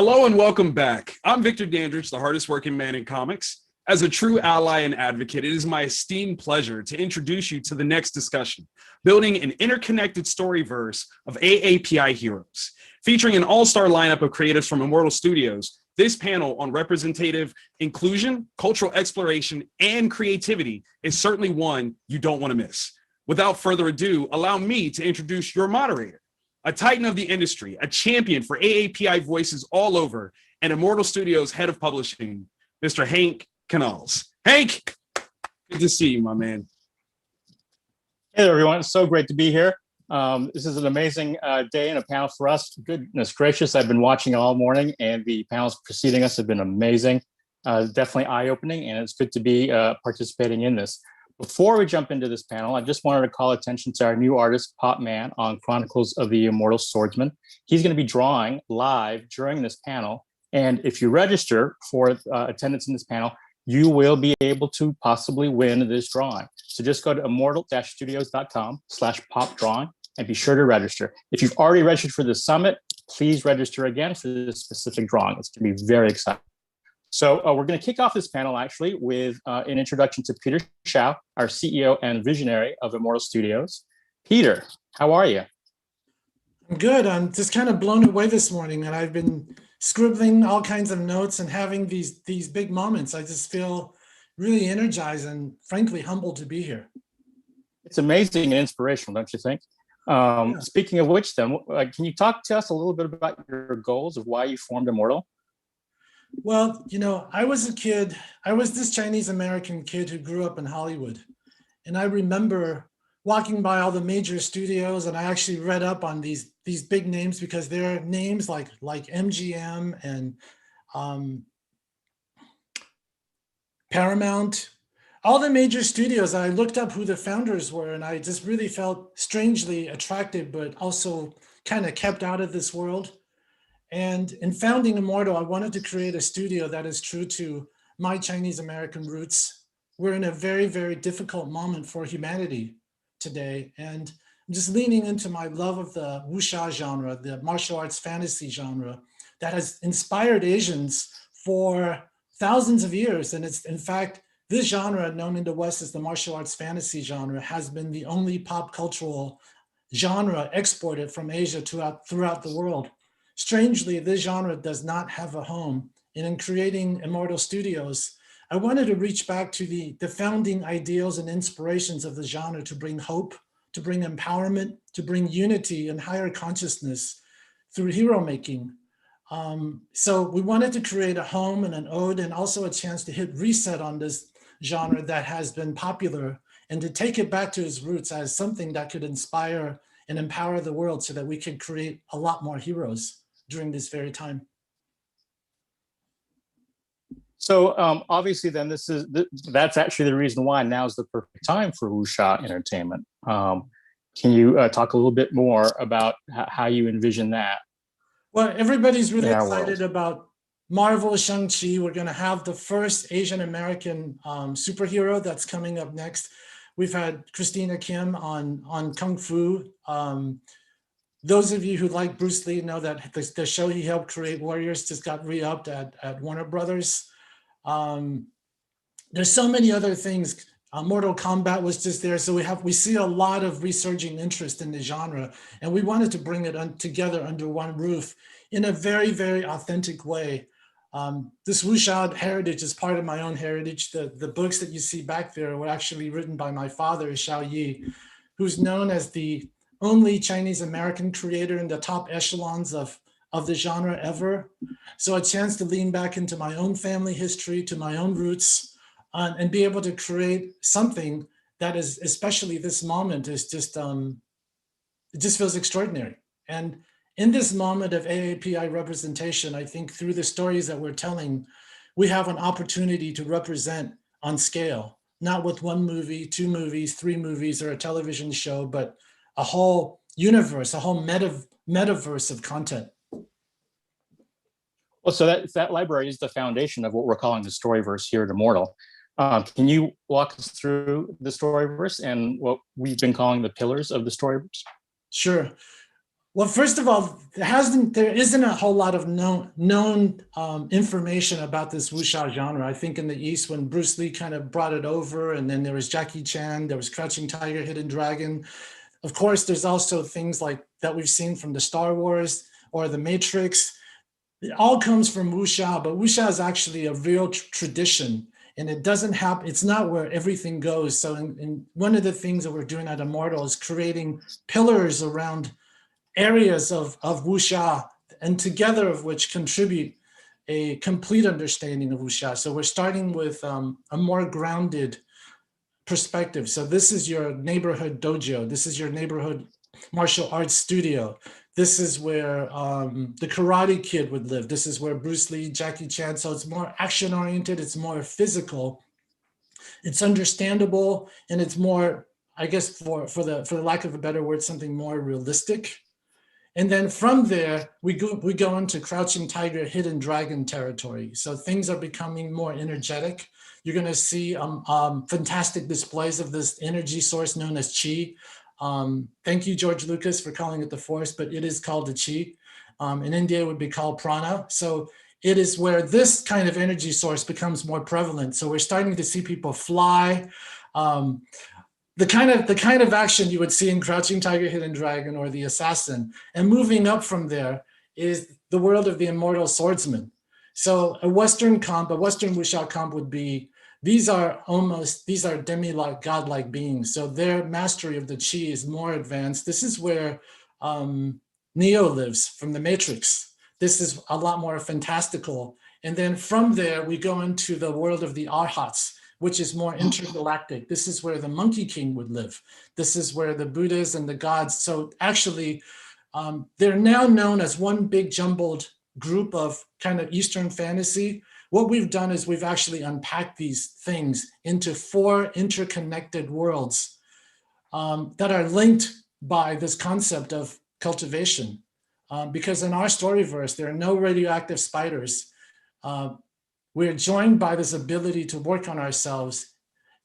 U: Hello and welcome back. I'm Victor Dandridge, the hardest working man in comics. As a true ally and advocate, it is my esteemed pleasure to introduce you to the next discussion, building an interconnected storyverse of AAPI heroes. Featuring an all-star lineup of creatives from Immortal Studios, this panel on representative inclusion, cultural exploration, and creativity is certainly one you don't want to miss. Without further ado, allow me to introduce your moderator, a titan of the industry, a champion for AAPI voices all over, and Immortal Studios head of publishing, Mr. Hank Canals. Hank, good to see you, my man.
V: Hey everyone, it's so great to be here. This is an amazing day and a panel for us. Goodness gracious, I've been watching all morning and the panels preceding us have been amazing. Definitely eye-opening, and it's good to be participating in this. Before we jump into this panel, I just wanted to call attention to our new artist, Pop Man, on Chronicles of the Immortal Swordsman. He's going to be drawing live during this panel, and if you register for attendance in this panel, you will be able to possibly win this drawing. So just go to immortal-studios.com/popdrawing and be sure to register. If you've already registered for the summit, please register again for this specific drawing. It's going to be very exciting. So we're going to kick off this panel actually with an introduction to Peter Shiao, our CEO and visionary of Immortal Studios. Peter, how are you?
A: I'm good. I'm just kind of blown away this morning, and I've been scribbling all kinds of notes and having these big moments. I just feel really energized and frankly humbled to be here.
V: It's amazing and inspirational, don't you think? Yeah. Speaking of which then, can you talk to us a little bit about your goals of why you formed Immortal?
A: Well, you know, I was a kid. I was this Chinese American kid who grew up in Hollywood. And I remember walking by all the major studios, and I actually read up on these big names because they're names like MGM and Paramount, all the major studios. I looked up who the founders were, and I just really felt strangely attracted, but also kind of kept out of this world. And in founding Immortal, I wanted to create a studio that is true to my Chinese American roots. We're in a very, very difficult moment for humanity today. And I'm just leaning into my love of the wuxia genre, the martial arts fantasy genre that has inspired Asians for thousands of years. And it's, in fact, this genre, known in the West as the martial arts fantasy genre, has been the only pop cultural genre exported from Asia throughout the world. Strangely, this genre does not have a home. And in creating Immortal Studios, I wanted to reach back to the founding ideals and inspirations of the genre to bring hope, to bring empowerment, to bring unity and higher consciousness through hero making. So we wanted to create a home and an ode and also a chance to hit reset on this genre that has been popular and to take it back to its roots as something that could inspire and empower the world so that we can create a lot more heroes during this very time.
V: So obviously then that's actually the reason why now is the perfect time for wuxia entertainment. Can you talk a little bit more about how you envision that?
A: Well, everybody's really excited about Marvel Shang-Chi. We're going to have the first Asian American superhero that's coming up next. We've had Christina Kim on Kung Fu. Those of you who like Bruce Lee know that the show he helped create, Warriors, just got re-upped at Warner Brothers. There's so many other things. Mortal Kombat was just there. So we see a lot of resurging interest in the genre, and we wanted to bring it together under one roof in a very, very authentic way. This wuxia heritage is part of my own heritage. The books that you see back there were actually written by my father, Xiao, who's known as the only Chinese American creator in the top echelons of the genre ever. So a chance to lean back into my own family history, to my own roots, and be able to create something that is, especially this moment, is just, it just feels extraordinary. And in this moment of AAPI representation, I think through the stories that we're telling, we have an opportunity to represent on scale, not with one movie, 2 movies, 3 movies, or a television show, but a whole universe, a whole metaverse of content.
V: Well, so that library is the foundation of what we're calling the Storyverse here at Immortal. Can you walk us through the Storyverse and what we've been calling the pillars of the Storyverse?
A: Sure. Well, first of all, there isn't a whole lot of known information about this wuxia genre. I think in the East, when Bruce Lee kind of brought it over, and then there was Jackie Chan, there was Crouching Tiger, Hidden Dragon. Of course, there's also things like that we've seen from the Star Wars or the Matrix. It all comes from wuxia, but wuxia is actually a real tradition, and it doesn't happen. It's not where everything goes. So, in one of the things that we're doing at Immortal is creating pillars around areas of wuxia, and together of which contribute a complete understanding of wuxia. So we're starting with a more grounded perspective. So this is your neighborhood dojo. This is your neighborhood martial arts studio. This is where the Karate Kid would live. This is where Bruce Lee, Jackie Chan. So it's more action oriented. It's more physical. It's understandable, and it's more, I guess, for the lack of a better word, something more realistic. And then from there, we go into Crouching Tiger, Hidden Dragon territory. So things are becoming more energetic. You're going to see fantastic displays of this energy source known as chi. Thank you, George Lucas, for calling it the Force, but it is called the chi. In India, it would be called prana. So it is where this kind of energy source becomes more prevalent. So we're starting to see people fly. The kind of action you would see in Crouching Tiger, Hidden Dragon, or The Assassin. And moving up from there is the world of the Immortal Swordsman. So a Western wuxia comp would be, these are demi-like, godlike beings. So their mastery of the chi is more advanced. This is where Neo lives from the Matrix. This is a lot more fantastical. And then from there, we go into the world of the Arhats, which is more intergalactic. This is where the Monkey King would live. This is where the Buddhas and the gods. So actually, they're now known as one big jumbled group of kind of Eastern fantasy. What we've done is we've actually unpacked these things into 4 interconnected worlds that are linked by this concept of cultivation. Because in our Storyverse, there are no radioactive spiders. We're joined by this ability to work on ourselves,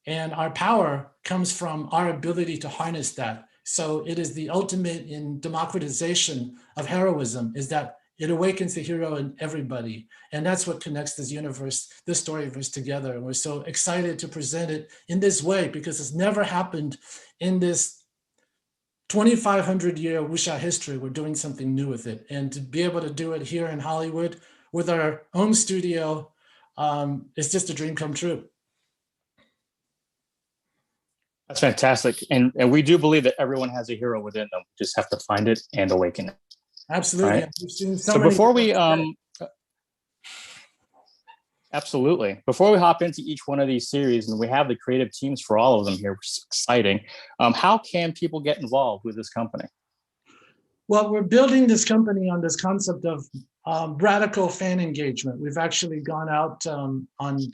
A: and our power comes from our ability to harness that. So it is the ultimate in democratization of heroism, is that it awakens the hero in everybody. And that's what connects this universe, this Storyverse together. And we're so excited to present it in this way, because it's never happened in this 2,500-year wuxia history. We're doing something new with it. And to be able to do it here in Hollywood with our own studio, it's just a dream come true.
V: That's fantastic. And we do believe that everyone has a hero within them. We just have to find it and awaken it.
A: Absolutely.
V: Right?
A: We've seen
V: So before we absolutely. Before we hop into each one of these series, and we have the creative teams for all of them here, which is exciting. How can people get involved with this company?
A: Well, we're building this company on this concept of radical fan engagement. We've actually gone out on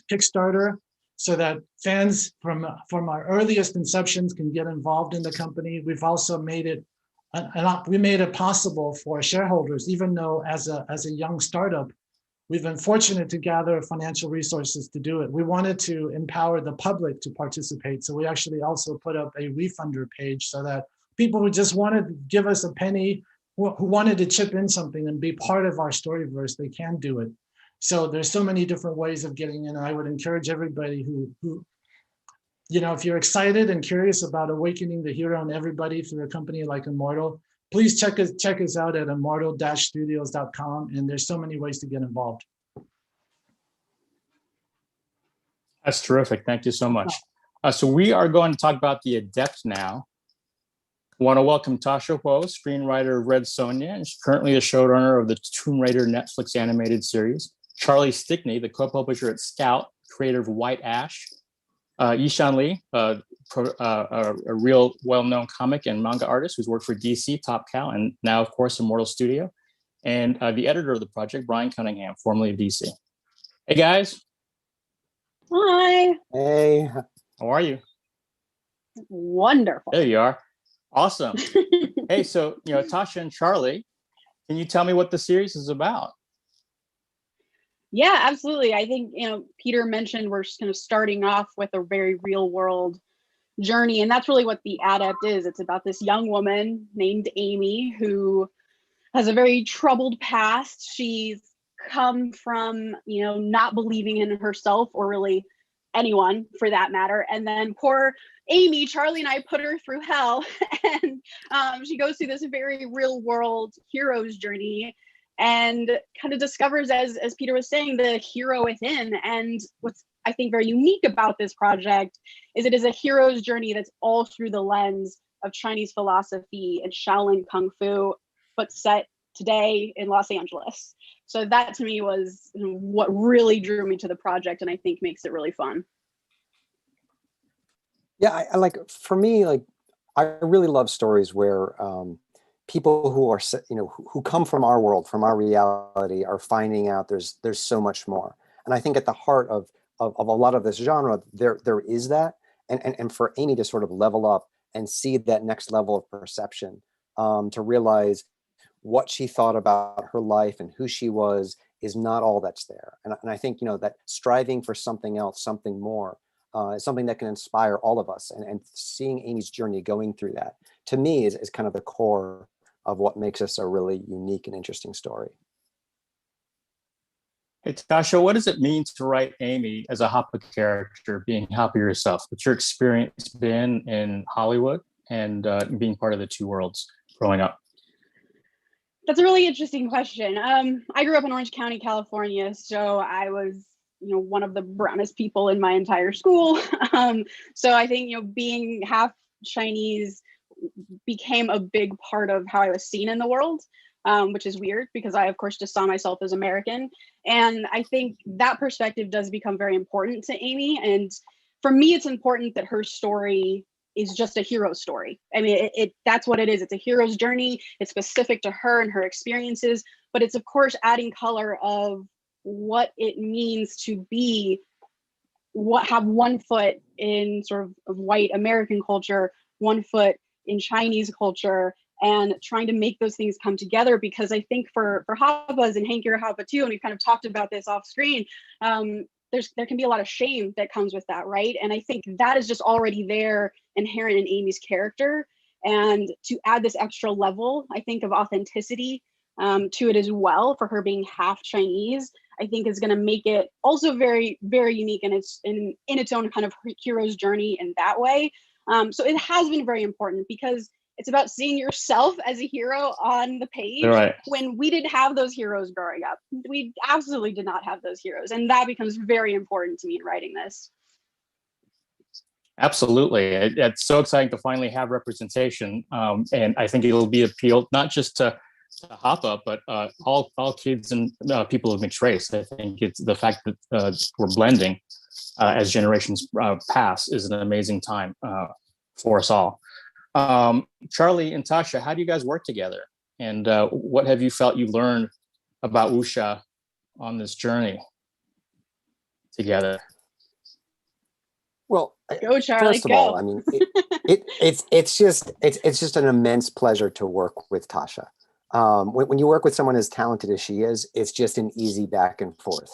A: Kickstarter so that fans from our earliest inceptions can get involved in the company. We've also made it possible for shareholders, even though as a young startup, we've been fortunate to gather financial resources to do it. We wanted to empower the public to participate. So we actually also put up a refunder page so that people who just wanted to give us a penny, who wanted to chip in something and be part of our Storyverse, they can do it. So there's so many different ways of getting in. I would encourage everybody who if you're excited and curious about awakening the hero in everybody through a company like Immortal, please check us out at immortal-studios.com. And there's so many ways to get involved.
V: That's terrific. Thank you so much. So we are going to talk about the Adept now. I want to welcome Tasha Huo, screenwriter of Red Sonja, and she's currently the showrunner of the Tomb Raider Netflix animated series. Charlie Stickney, the co-publisher at Scout, creator of White Ash. Yishan Li, a real well-known comic and manga artist who's worked for DC, Top Cow, and now, of course, Immortal Studio. And the editor of the project, Brian Cunningham, formerly of DC. Hey, guys.
B: Hi.
V: Hey. How are you?
B: Wonderful.
V: There you are. Awesome. Hey, so, Tasha and Charlie, can you tell me what the series is about?
B: Yeah, absolutely. I think, Peter mentioned we're just kind of starting off with a very real world journey. And that's really what the Adept is. It's about this young woman named Amy who has a very troubled past. She's come from, not believing in herself or really anyone for that matter. And then poor Amy, Charlie and I put her through hell, and she goes through this very real world hero's journey and kind of discovers, as Peter was saying, the hero within. And what's, I think, very unique about this project is it is a hero's journey that's all through the lens of Chinese philosophy and Shaolin Kung Fu, but set today in Los Angeles. So that to me was what really drew me to the project, and I think makes it really fun.
C: Yeah, I like, for me, like, I really love stories where people who are, who come from our world, from our reality, are finding out there's so much more. And I think at the heart of a lot of this genre, there is that. And for Amy to sort of level up and see that next level of perception, to realize what she thought about her life and who she was is not all that's there. And I think, that striving for something else, something more, is something that can inspire all of us. And seeing Amy's journey going through that, to me, is kind of the core of what makes this a really unique and interesting story.
V: Hey, Tasha, what does it mean to write Amy as a Hopper character, being Hopper yourself? What's your experience been in Hollywood and being part of the two worlds growing up?
B: That's a really interesting question. I grew up in Orange County, California, so I was, one of the brownest people in my entire school. So I think, being half Chinese became a big part of how I was seen in the world, which is weird because I, of course, just saw myself as American. And I think that perspective does become very important to Amy. And for me, it's important that her story is just a hero story. I mean, that's what it is. It's a hero's journey. It's specific to her and her experiences, but it's, of course, adding color of what it means to have one foot in sort of white American culture, one foot in Chinese culture, and trying to make those things come together. Because I think for Hoppas, and Hank, you're a Hoppa too, and we've kind of talked about this off screen, there can be a lot of shame that comes with that, right? And I think that is just already there, inherent in Amy's character. And to add this extra level, I think, of authenticity to it as well, for her being half Chinese, I think is going to make it also very, very unique, and it's in its own kind of hero's journey in that way. So it has been very important because it's about seeing yourself as a hero on the page,
V: right,
B: when we didn't have those heroes growing up. We absolutely did not have those heroes. And that becomes very important to me in writing this.
V: Absolutely. It's so exciting to finally have representation. And I think it'll be appealed not just to Hoppa, but all kids and people of mixed race. I think it's the fact that we're blending as generations pass is an amazing time for us all. Charlie and Tasha, how do you guys work together? And what have you felt you learned about wuxia on this journey together?
C: Well,
B: go, Charlie,
C: first of
B: go.
C: all, I mean, it's just an immense pleasure to work with Tasha. When you work with someone as talented as she is, it's just an easy back and forth.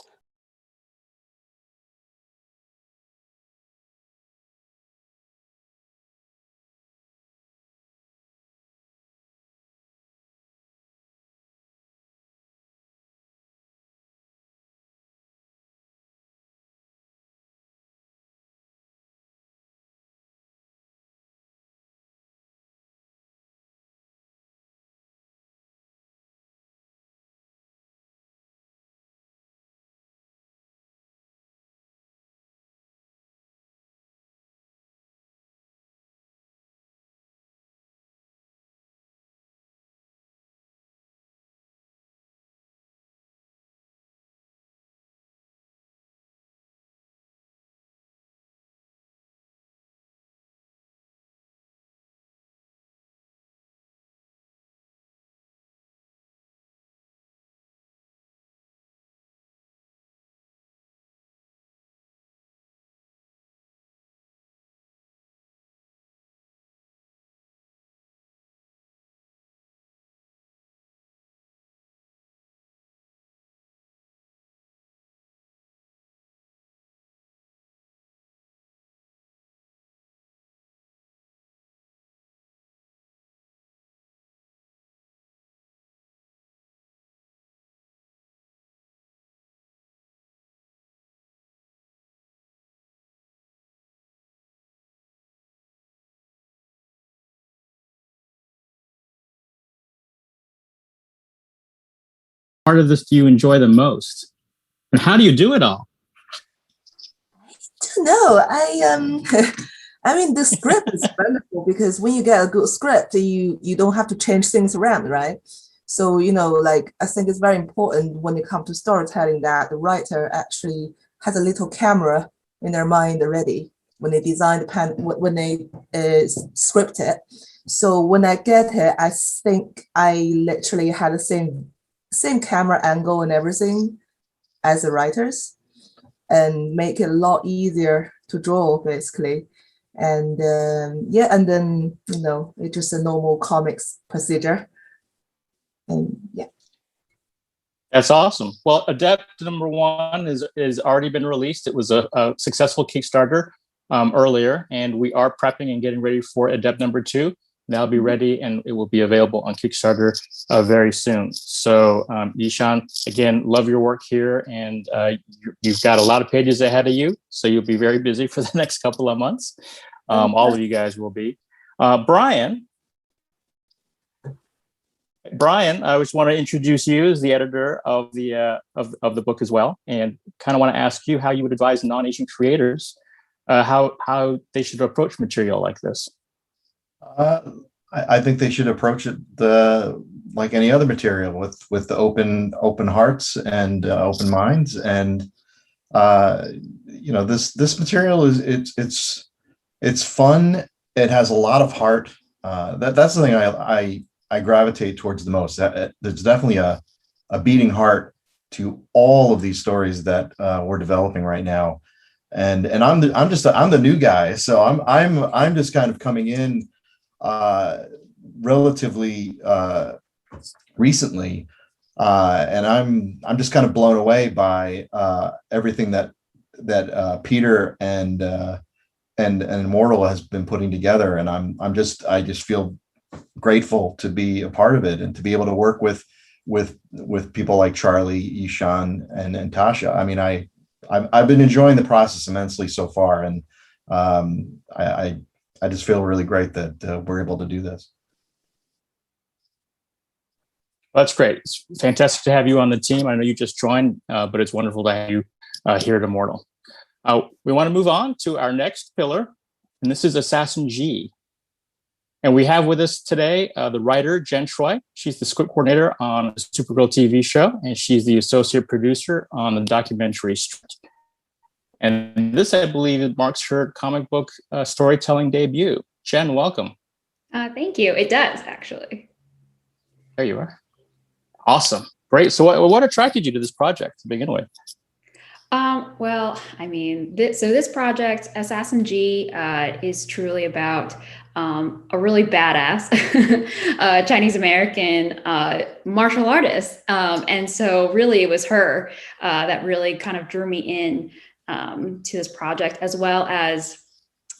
V: part of this do you enjoy the most? And how do you do it all?
D: No, I mean, the script is wonderful because when you get a good script, you don't have to change things around, right? So, like, I think it's very important when it comes to storytelling that the writer actually has a little camera in their mind already when they design when they script it. So when I get it, I think I literally had the same camera angle and everything as the writers, and make it a lot easier to draw, basically. And and then it's just a normal comics procedure. And yeah.
V: That's awesome. Well, Adept #1 is already been released. It was a successful Kickstarter earlier, and we are prepping and getting ready for Adept #2. That'll be ready, and it will be available on Kickstarter very soon. So, Yishan, again, love your work here, and you've got a lot of pages ahead of you, so you'll be very busy for the next couple of months. All of you guys will be. Brian, I just want to introduce you as the editor of the book as well, and kind of want to ask you how you would advise non-Asian creators how they should approach material like this.
J: I think they should approach it like any other material with the open hearts and open minds. And this material it's fun. It has a lot of heart. That's the thing I gravitate towards the most. There's definitely a beating heart to all of these stories that we're developing right now. And I'm the new guy, so I'm just kind of coming in relatively recently, and I'm just kind of blown away by everything that Peter and Immortal has been putting together, and I just feel grateful to be a part of it and to be able to work with people like Charlie, Ishan, and Tasha. I mean, I've been enjoying the process immensely so far, and I just feel really great that we're able to do this.
V: That's great. It's fantastic to have you on the team. I know you just joined, but it's wonderful to have you here at Immortal. We want to move on to our next pillar, and this is Assassin G. And we have with us today the writer, Jen Troy. She's the script coordinator on the Supergirl TV show, and she's the associate producer on the documentary Stripped. And this, I believe, marks her comic book storytelling debut. Jen, welcome.
W: Thank you. It does, actually.
V: There you are. Awesome. Great. So what attracted you to this project to begin with?
W: Well, I mean, this project, Assassin G, is truly about a really badass Chinese American martial artist. And so really it was her that really kind of drew me in to this project, as well as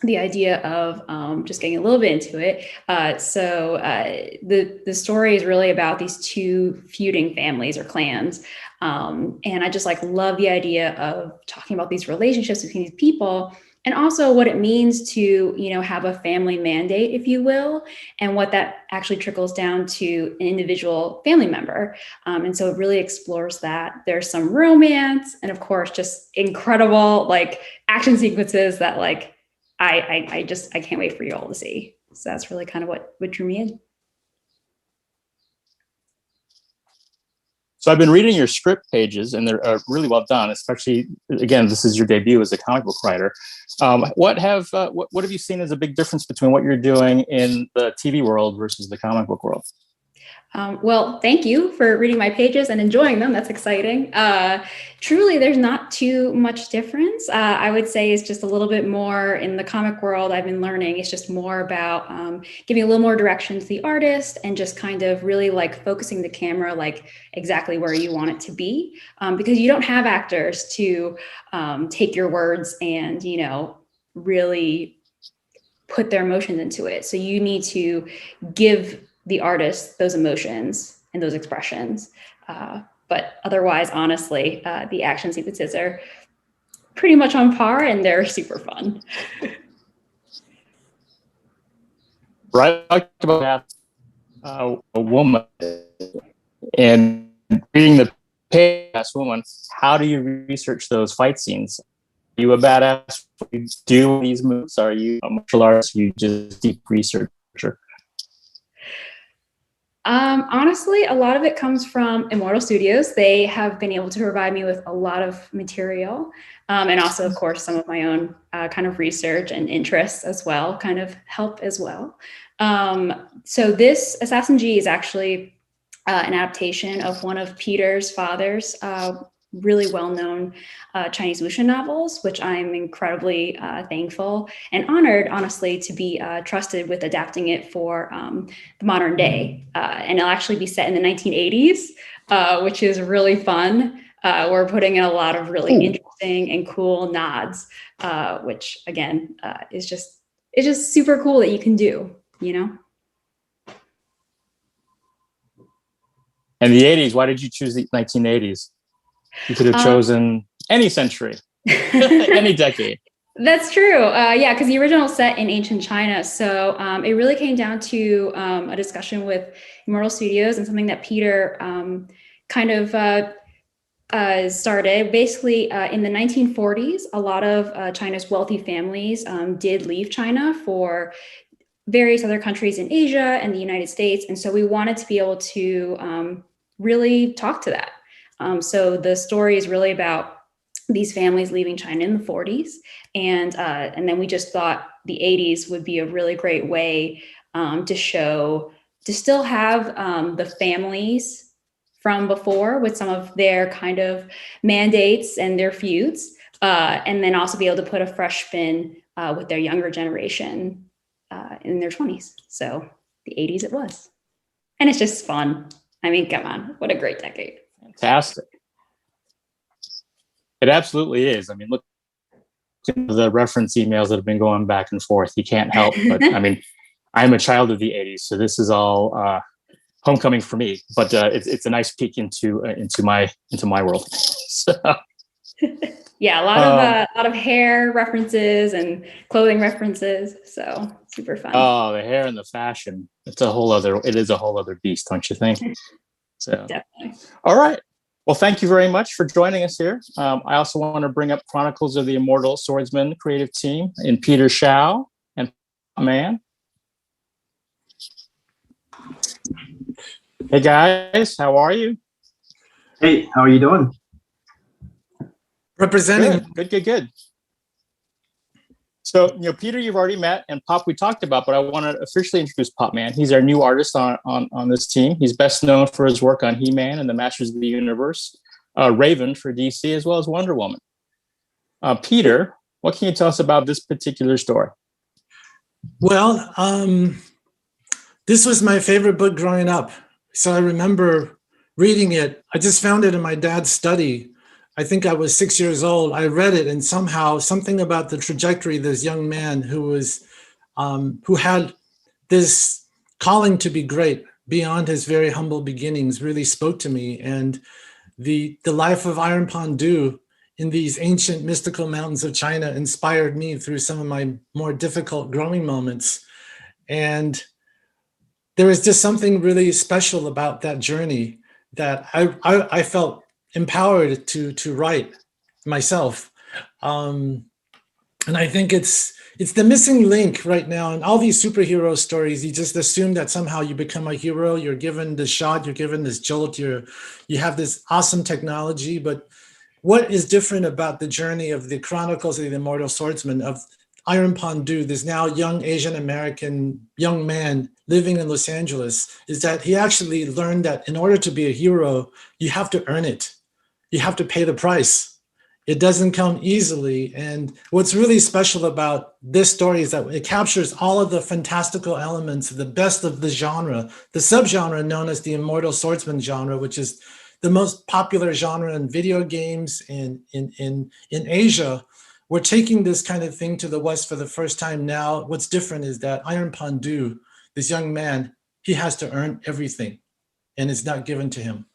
W: the idea of just getting a little bit into it. The story is really about these two feuding families or clans. And I just love the idea of talking about these relationships between these people, and also what it means to, have a family mandate, if you will, and what that actually trickles down to an individual family member. And so it really explores that. There's some romance, and of course, just incredible action sequences that I can't wait for you all to see. So that's really kind of what drew me in.
V: So I've been reading your script pages, and they're really well done. Especially, again, this is your debut as a comic book writer. What have you seen as a big difference between what you're doing in the TV world versus the comic book world?
W: Well, thank you for reading my pages and enjoying them. That's exciting. Truly, there's not too much difference. I would say it's just a little bit more in the comic world. I've been learning. It's just more about giving a little more direction to the artist and just kind of really focusing the camera exactly where you want it to be, because you don't have actors to take your words and really put their emotions into it. So you need to give the artist those emotions and those expressions. But otherwise, honestly, the action sequences are pretty much on par, and they're super fun.
V: Right, I talked about a woman, and reading the badass woman. How do you research those fight scenes? Are you a badass? You do these moves? Are you a martial artist? Are you just deep researcher?
W: Honestly, a lot of it comes from Immortal Studios. They have been able to provide me with a lot of material, and also, of course, some of my own kind of research and interests as well kind of help as well. So this Assassin G is actually an adaptation of one of Peter's father's really well-known Chinese wuxia novels, which I'm incredibly thankful and honored, honestly, to be trusted with adapting it for the modern day. And it'll actually be set in the 1980s, which is really fun. We're putting in a lot of really interesting and cool nods, which again is just super cool that you can do, you know?
V: And the 80s, why did you choose the 1980s? You could have chosen any century, any decade.
W: That's true. Yeah, because the original set in ancient China. So it really came down to a discussion with Immortal Studios and something that Peter kind of started. Basically, in the 1940s, a lot of China's wealthy families did leave China for various other countries in Asia and the United States. And so we wanted to be able to really talk to that. So the story is really about these families leaving China in the 40s. And then we just thought the 80s would be a really great way to still have the families from before with some of their kind of mandates and their feuds, and then also be able to put a fresh spin with their younger generation in their 20s. So the 80s it was. And it's just fun. I mean, come on, what a great decade.
V: Fantastic. It absolutely is. I mean, look at the reference emails that have been going back and forth. You can't help but, I mean, I'm a child of the 80s, so this is all homecoming for me. But it's a nice peek into my world. So.
W: Yeah, a lot of hair references and clothing references. So super fun.
V: Oh, the hair and the fashion. It is a whole other beast, don't you think? So
W: definitely.
V: All right. Well, thank you very much for joining us here. I also want to bring up Chronicles of the Immortal Swordsman creative team in Peter Shiao and Man. Hey guys, how are you?
E: Hey, how are you doing?
A: Representing.
V: Good. So, Peter, you've already met, and Pop we talked about, but I want to officially introduce Pop Man. He's our new artist on this team. He's best known for his work on He-Man and the Masters of the Universe, Raven for DC, as well as Wonder Woman. Peter, what can you tell us about this particular story?
A: Well, this was my favorite book growing up. So I remember reading it. I just found it in my dad's study. I think I was 6 years old. I read it, and somehow something about the trajectory of this young man who had this calling to be great beyond his very humble beginnings really spoke to me. And the life of Iron Pondu in these ancient mystical mountains of China inspired me through some of my more difficult growing moments. And there was just something really special about that journey that I felt empowered to write myself. And I think it's the missing link right now in all these superhero stories. You just assume that somehow you become a hero, you're given this shot, you're given this jolt, you have this awesome technology. But what is different about the journey of the Chronicles of the Immortal Swordsman, of Iron Pondu, this now young Asian American young man living in Los Angeles, is that he actually learned that in order to be a hero, you have to earn it. You have to pay the price. It doesn't come easily. And what's really special about this story is that it captures all of the fantastical elements, the best of the genre, the subgenre known as the Immortal Swordsman genre, which is the most popular genre in video games and in Asia. We're taking this kind of thing to the West for the first time now. What's different is that Iron Pondu, this young man, he has to earn everything, and it's not given to him.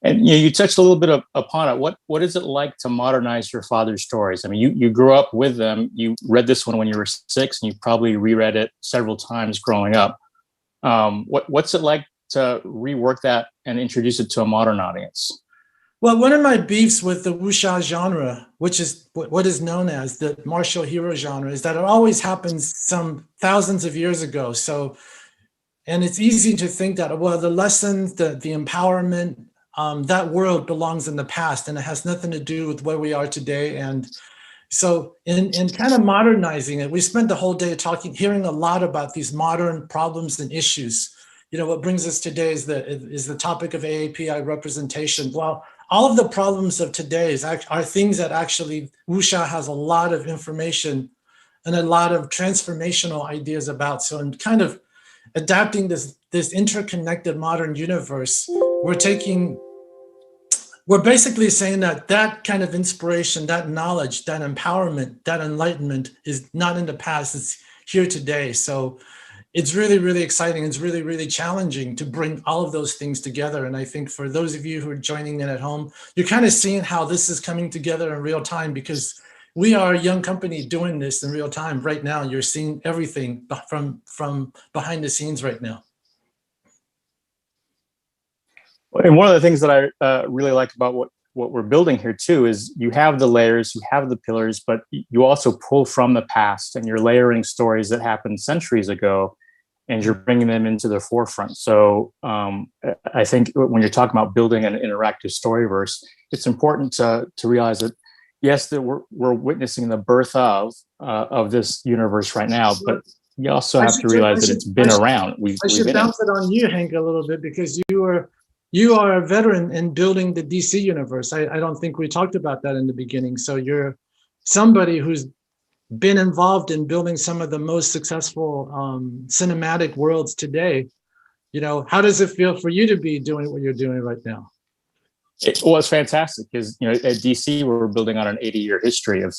V: And you touched a little bit upon it. What is it like to modernize your father's stories? I mean, you grew up with them. You read this one when you were 6, and you probably reread it several times growing up. What's it like to rework that and introduce it to a modern audience?
A: Well, one of my beefs with the wuxia genre, which is what is known as the martial hero genre, is that it always happens some thousands of years ago. So, and it's easy to think that, well, the lessons, the empowerment, that world belongs in the past and it has nothing to do with where we are today. And so in kind of modernizing it, we spent the whole day hearing a lot about these modern problems and issues. You know, what brings us today is the topic of AAPI representation. Well, all of the problems of today are things that actually wuxia has a lot of information and a lot of transformational ideas about. So in kind of adapting this interconnected modern universe, we're basically saying that kind of inspiration, that knowledge, that empowerment, that enlightenment is not in the past, it's here today. So it's really, really exciting. It's really, really challenging to bring all of those things together. And I think for those of you who are joining in at home, you're kind of seeing how this is coming together in real time, because we are a young company doing this in real time right now. You're seeing everything from behind the scenes right now.
V: And one of the things that I really like about what we're building here too is you have the layers, you have the pillars, but you also pull from the past and you're layering stories that happened centuries ago and you're bringing them into the forefront. So I think when you're talking about building an interactive storyverse, it's important to realize that, yes, that we're witnessing the birth of this universe right now, but you also have to realize that it's been around.
A: I should bounce it on you, Hank, a little bit, because you are a veteran in building the DC universe. I don't think we talked about that in the beginning. So you're somebody who's been involved in building some of the most successful cinematic worlds today. You know, how does it feel for you to be doing what you're doing right now?
V: Well, it's fantastic because, you know, at DC we're building on an 80-year history of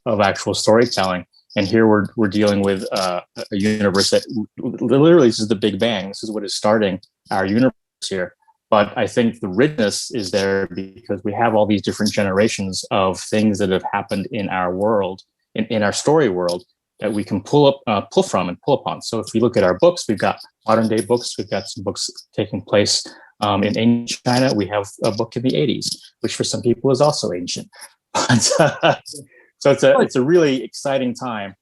V: actual storytelling, and here we're dealing with a universe that literally this is the Big Bang. This is what is starting our universe here. But I think the richness is there because we have all these different generations of things that have happened in our world, in our story world, that we can pull from and pull upon. So if you look at our books, we've got modern day books. We've got some books taking place in ancient China. We have a book in the 80s, which for some people is also ancient. But, so it's a really exciting time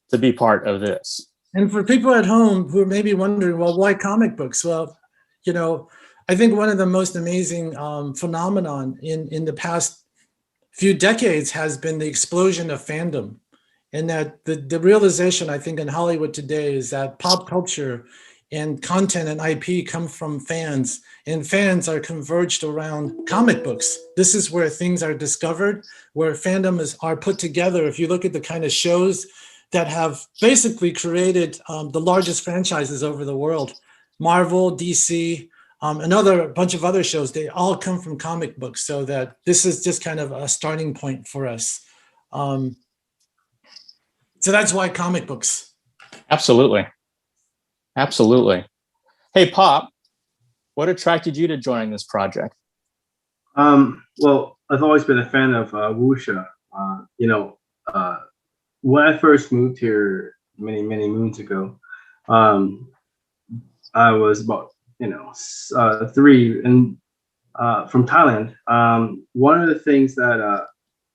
V: to be part of this.
A: And for people at home who are maybe wondering, well, why comic books? Well, you know, I think one of the most amazing phenomenon in the past few decades has been the explosion of fandom. And that the realization, I think, in Hollywood today is that pop culture and content and IP come from fans, and fans are converged around comic books. This is where things are discovered, where fandom are put together. If you look at the kind of shows that have basically created the largest franchises over the world, Marvel, DC, another bunch of other shows, they all come from comic books. So that this is just kind of a starting point for us. So that's why comic books.
V: Absolutely. Absolutely. Hey, Pop, what attracted you to joining this project?
E: Well, I've always been a fan of wuxia. When I first moved here many moons ago, I was about 3 and from Thailand. One of the things that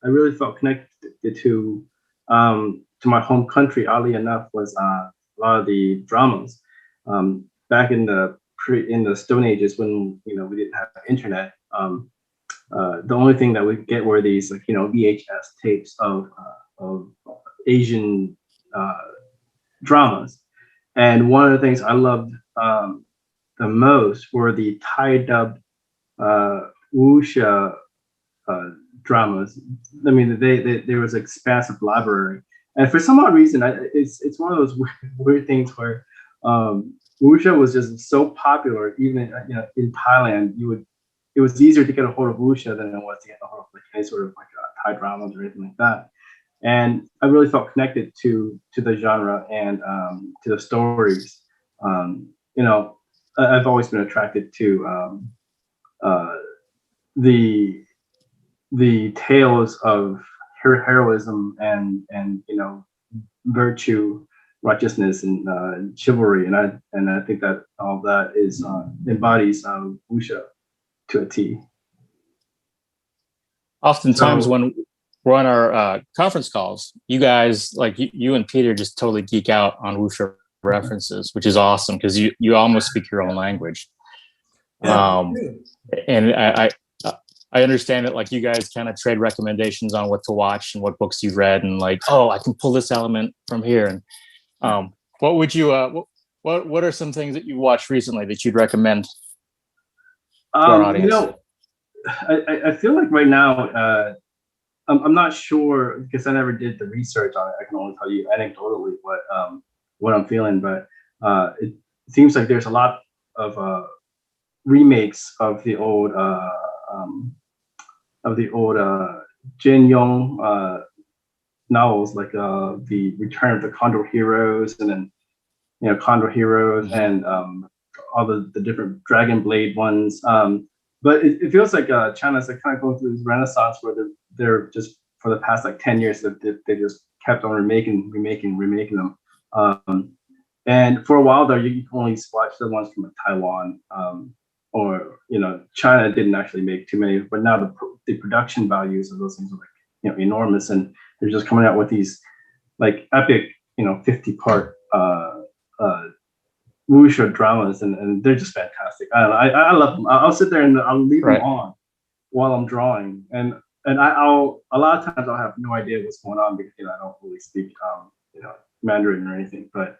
E: I really felt connected to my home country, oddly enough, was a lot of the dramas. Back in the Stone Ages, when we didn't have internet, the only thing that we could get were these VHS tapes of Asian dramas. And one of the things I loved the most were the Thai dubbed wuxia dramas. I mean, there was an expansive library, and for some odd reason, it's one of those weird things where wuxia was just so popular. Even in Thailand, it was easier to get a hold of wuxia than it was to get a hold of any sort of Thai dramas or anything like that. And I really felt connected to the genre and to the stories. I've always been attracted to the tales of heroism and virtue, righteousness and chivalry, and I think that all that is embodies wuxia to a T.
V: Oftentimes
E: So-
V: when we're on our conference calls, you guys, like you and Peter, just totally geek out on wuxia references, which is awesome because you almost speak your own language. And I understand that, like, you guys kind of trade recommendations on what to watch and what books you've read, and like, oh, I can pull this element from here. And what would you what are some things that you watched recently that you'd recommend to our audience?
E: You know, I feel like right now, I'm not sure because I never did the research on it. I can only tell you anecdotally what I'm feeling, but it seems like there's a lot of remakes of the old Jin Yong novels, like the Return of the Condor Heroes, and then Condor Heroes, and all the different Dragon Blade ones. But it feels like China's like kind of going through this renaissance where they're just for the past like 10 years they just kept on remaking them. And for a while there, you can only watch the ones from Taiwan, or China didn't actually make too many. But now the production values of those things are like enormous, and they're just coming out with these like epic 50-part wuxia dramas, and they're just fantastic. I love them. I'll sit there and I'll leave them on while I'm drawing, and I'll a lot of times I'll have no idea what's going on because I don't really speak Mandarin or anything, but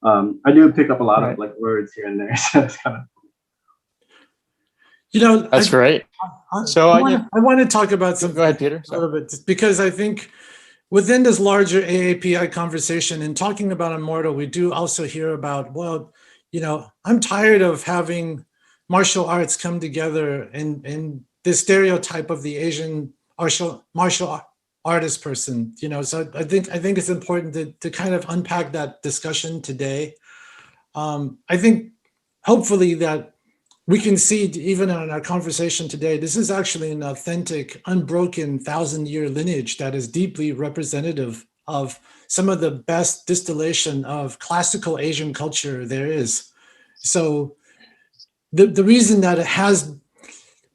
E: I do pick up a lot of like words here and there. So it's kind of
V: that's great. So
A: I want to talk about something.
V: Go ahead, Peter.
A: A little bit, because I think within this larger AAPI conversation and talking about Immortal, we do also hear about, well, I'm tired of having martial arts come together and the stereotype of the Asian martial artist person, so I think it's important to kind of unpack that discussion today. I think hopefully that we can see, even in our conversation today, this is actually an authentic, unbroken 1,000-year lineage that is deeply representative of some of the best distillation of classical Asian culture there is. So the reason that it has,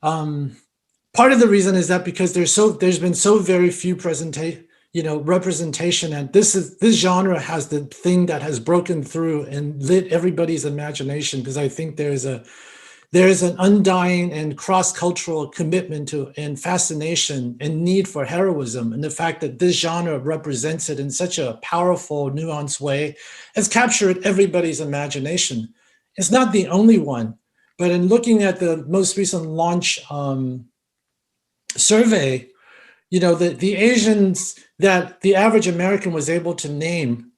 A: part of the reason is that because there's been so very few representation, and this genre has the thing that has broken through and lit everybody's imagination, because I think there's an undying and cross-cultural commitment to and fascination and need for heroism, and the fact that this genre represents it in such a powerful, nuanced way has captured everybody's imagination. It's not the only one, but in looking at the most recent launch survey, the Asians that the average American was able to name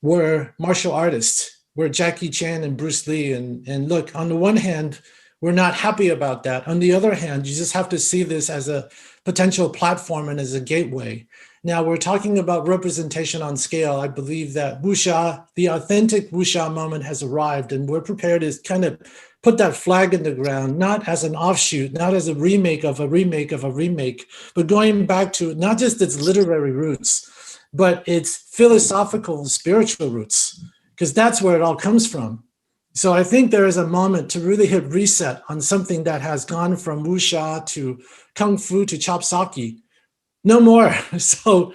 A: were martial artists, were Jackie Chan and Bruce Lee. And look, on the one hand, we're not happy about that. On the other hand, you just have to see this as a potential platform and as a gateway. Now, we're talking about representation on scale. I believe that wuxia, the authentic wuxia moment, has arrived, and we're prepared to kind of put that flag in the ground, not as an offshoot, not as a remake of a remake of a remake, but going back to not just its literary roots, but its philosophical and spiritual roots, because that's where it all comes from. So I think there is a moment to really hit reset on something that has gone from wuxia to kung fu to chop sake. No more. So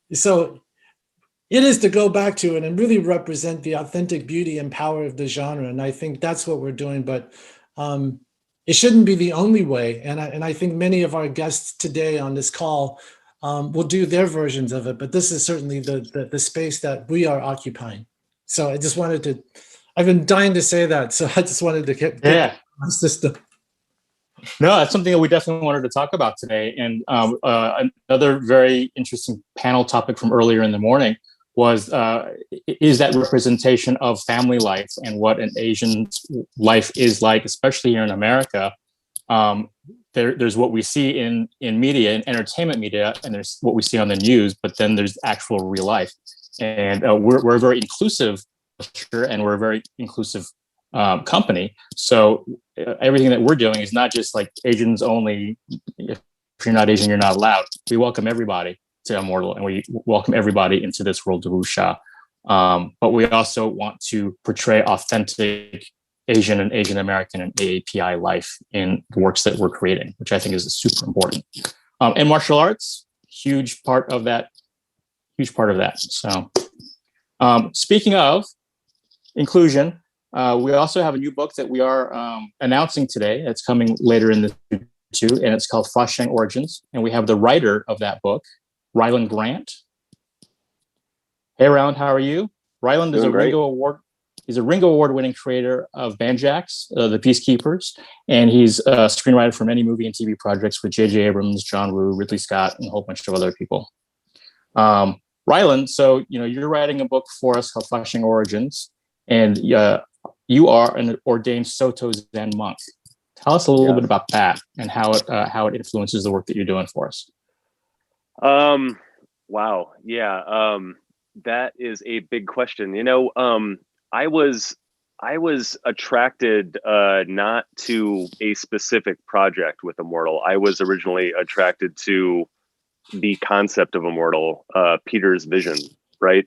A: it is to go back to it and really represent the authentic beauty and power of the genre. And I think that's what we're doing, but it shouldn't be the only way. And I think many of our guests today on this call will do their versions of it, but this is certainly the space that we are occupying. So I just wanted to, I've been dying to say that. So I just wanted to get my system.
V: No, that's something that we definitely wanted to talk about today. And another very interesting panel topic from earlier in the morning was, is that representation of family life and what an Asian life is like, especially here in America. There's what we see in media and entertainment media, and there's what we see on the news, but then there's actual real life. And we're a very inclusive culture, and we're a very inclusive company. So everything that we're doing is not just like Asians only. If you're not Asian, you're not allowed. We welcome everybody to Immortal, and we welcome everybody into this world of wuxia. But we also want to portray authentic Asian and Asian American and AAPI life in the works that we're creating, which I think is super important. And martial arts, huge part of that. So speaking of inclusion, we also have a new book that we are announcing today. It's coming later in the too, and it's called Fa-Sheng Origins. And we have the writer of that book, Ryland Grant. Hey, Ryland, how are you? Ryland is a Ringo Award. He's a Ringo Award-winning creator of Banjax, The Peacekeepers, and he's a screenwriter for many movie and TV projects with J.J. Abrams, John Woo, Ridley Scott, and a whole bunch of other people. Ryland, so you're writing a book for us called Fa-Sheng Origins, and you are an ordained Soto Zen monk. Tell us a little bit about that and how it influences the work that you're doing for us.
F: Wow. Yeah. That is a big question. I was attracted not to a specific project with Immortal. I was originally attracted to the concept of Immortal, Peter's vision, right?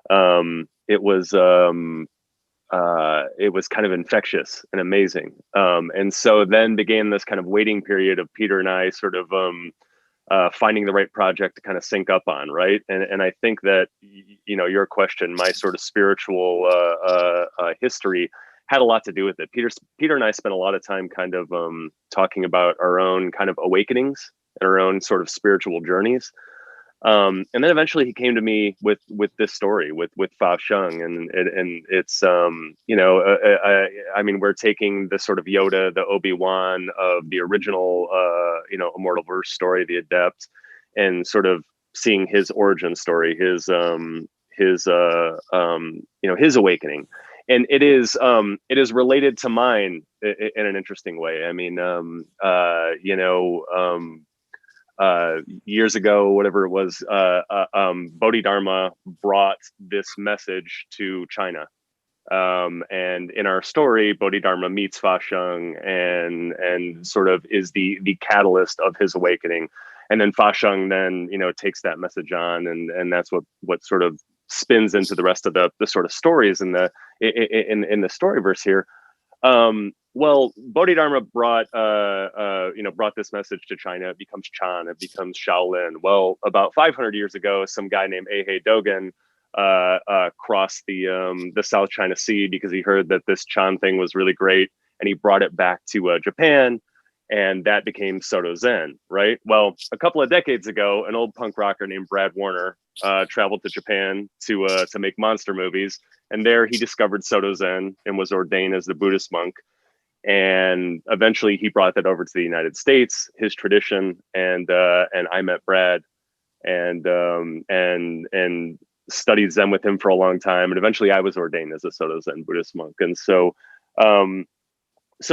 F: It was kind of infectious and amazing. And so then began this kind of waiting period of Peter and I sort of finding the right project to kind of sync up on, right? And I think that, your question, my sort of spiritual history had a lot to do with it. Peter and I spent a lot of time kind of talking about our own kind of awakenings and our own sort of spiritual journeys. And then eventually he came to me with this story with Fa-Sheng, and it's I mean, we're taking the sort of Yoda, the Obi-Wan of the original Immortal verse story, the Adept, and sort of seeing his origin story, his awakening, and it is related to mine in an interesting way. I mean, years ago, whatever it was, Bodhidharma brought this message to China. And in our story, Bodhidharma meets Fa-Sheng and sort of is the catalyst of his awakening. And then Fa-Sheng then, takes that message on, and that's what sort of spins into the rest of the sort of stories in the Storyverse here. Well, Bodhidharma brought this message to China. It becomes Chan. It becomes Shaolin. Well, about 500 years ago, some guy named Eihei Dogen crossed the South China Sea because he heard that this Chan thing was really great, and he brought it back to Japan, and that became Soto Zen, right? Well, a couple of decades ago, an old punk rocker named Brad Warner traveled to Japan to make monster movies, and there he discovered Soto Zen and was ordained as the Buddhist monk. And eventually he brought that over to the United States, his tradition, and I met Brad and studied Zen with him for a long time, and eventually I was ordained as a Soto Zen Buddhist monk. And so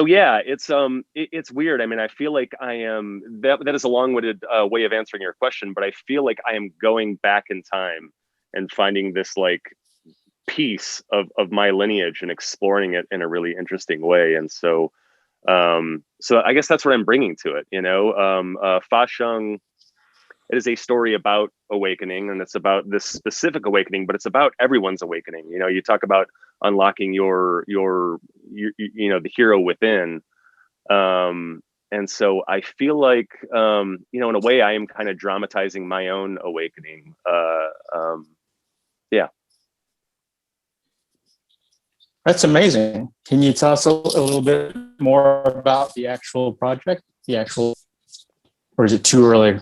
F: yeah, it's weird. I mean, I feel like I am that is a long-winded way of answering your question, but I feel like I am going back in time and finding this like piece of my lineage and exploring it in a really interesting way. And so I guess that's what I'm bringing to it. Fa-Sheng, it is a story about awakening, and it's about this specific awakening, but it's about everyone's awakening. You talk about unlocking your the hero within. And so I feel like, in a way I am kind of dramatizing my own awakening. Yeah.
V: That's amazing. Can you tell us a little bit more about the actual project? Or is it too early?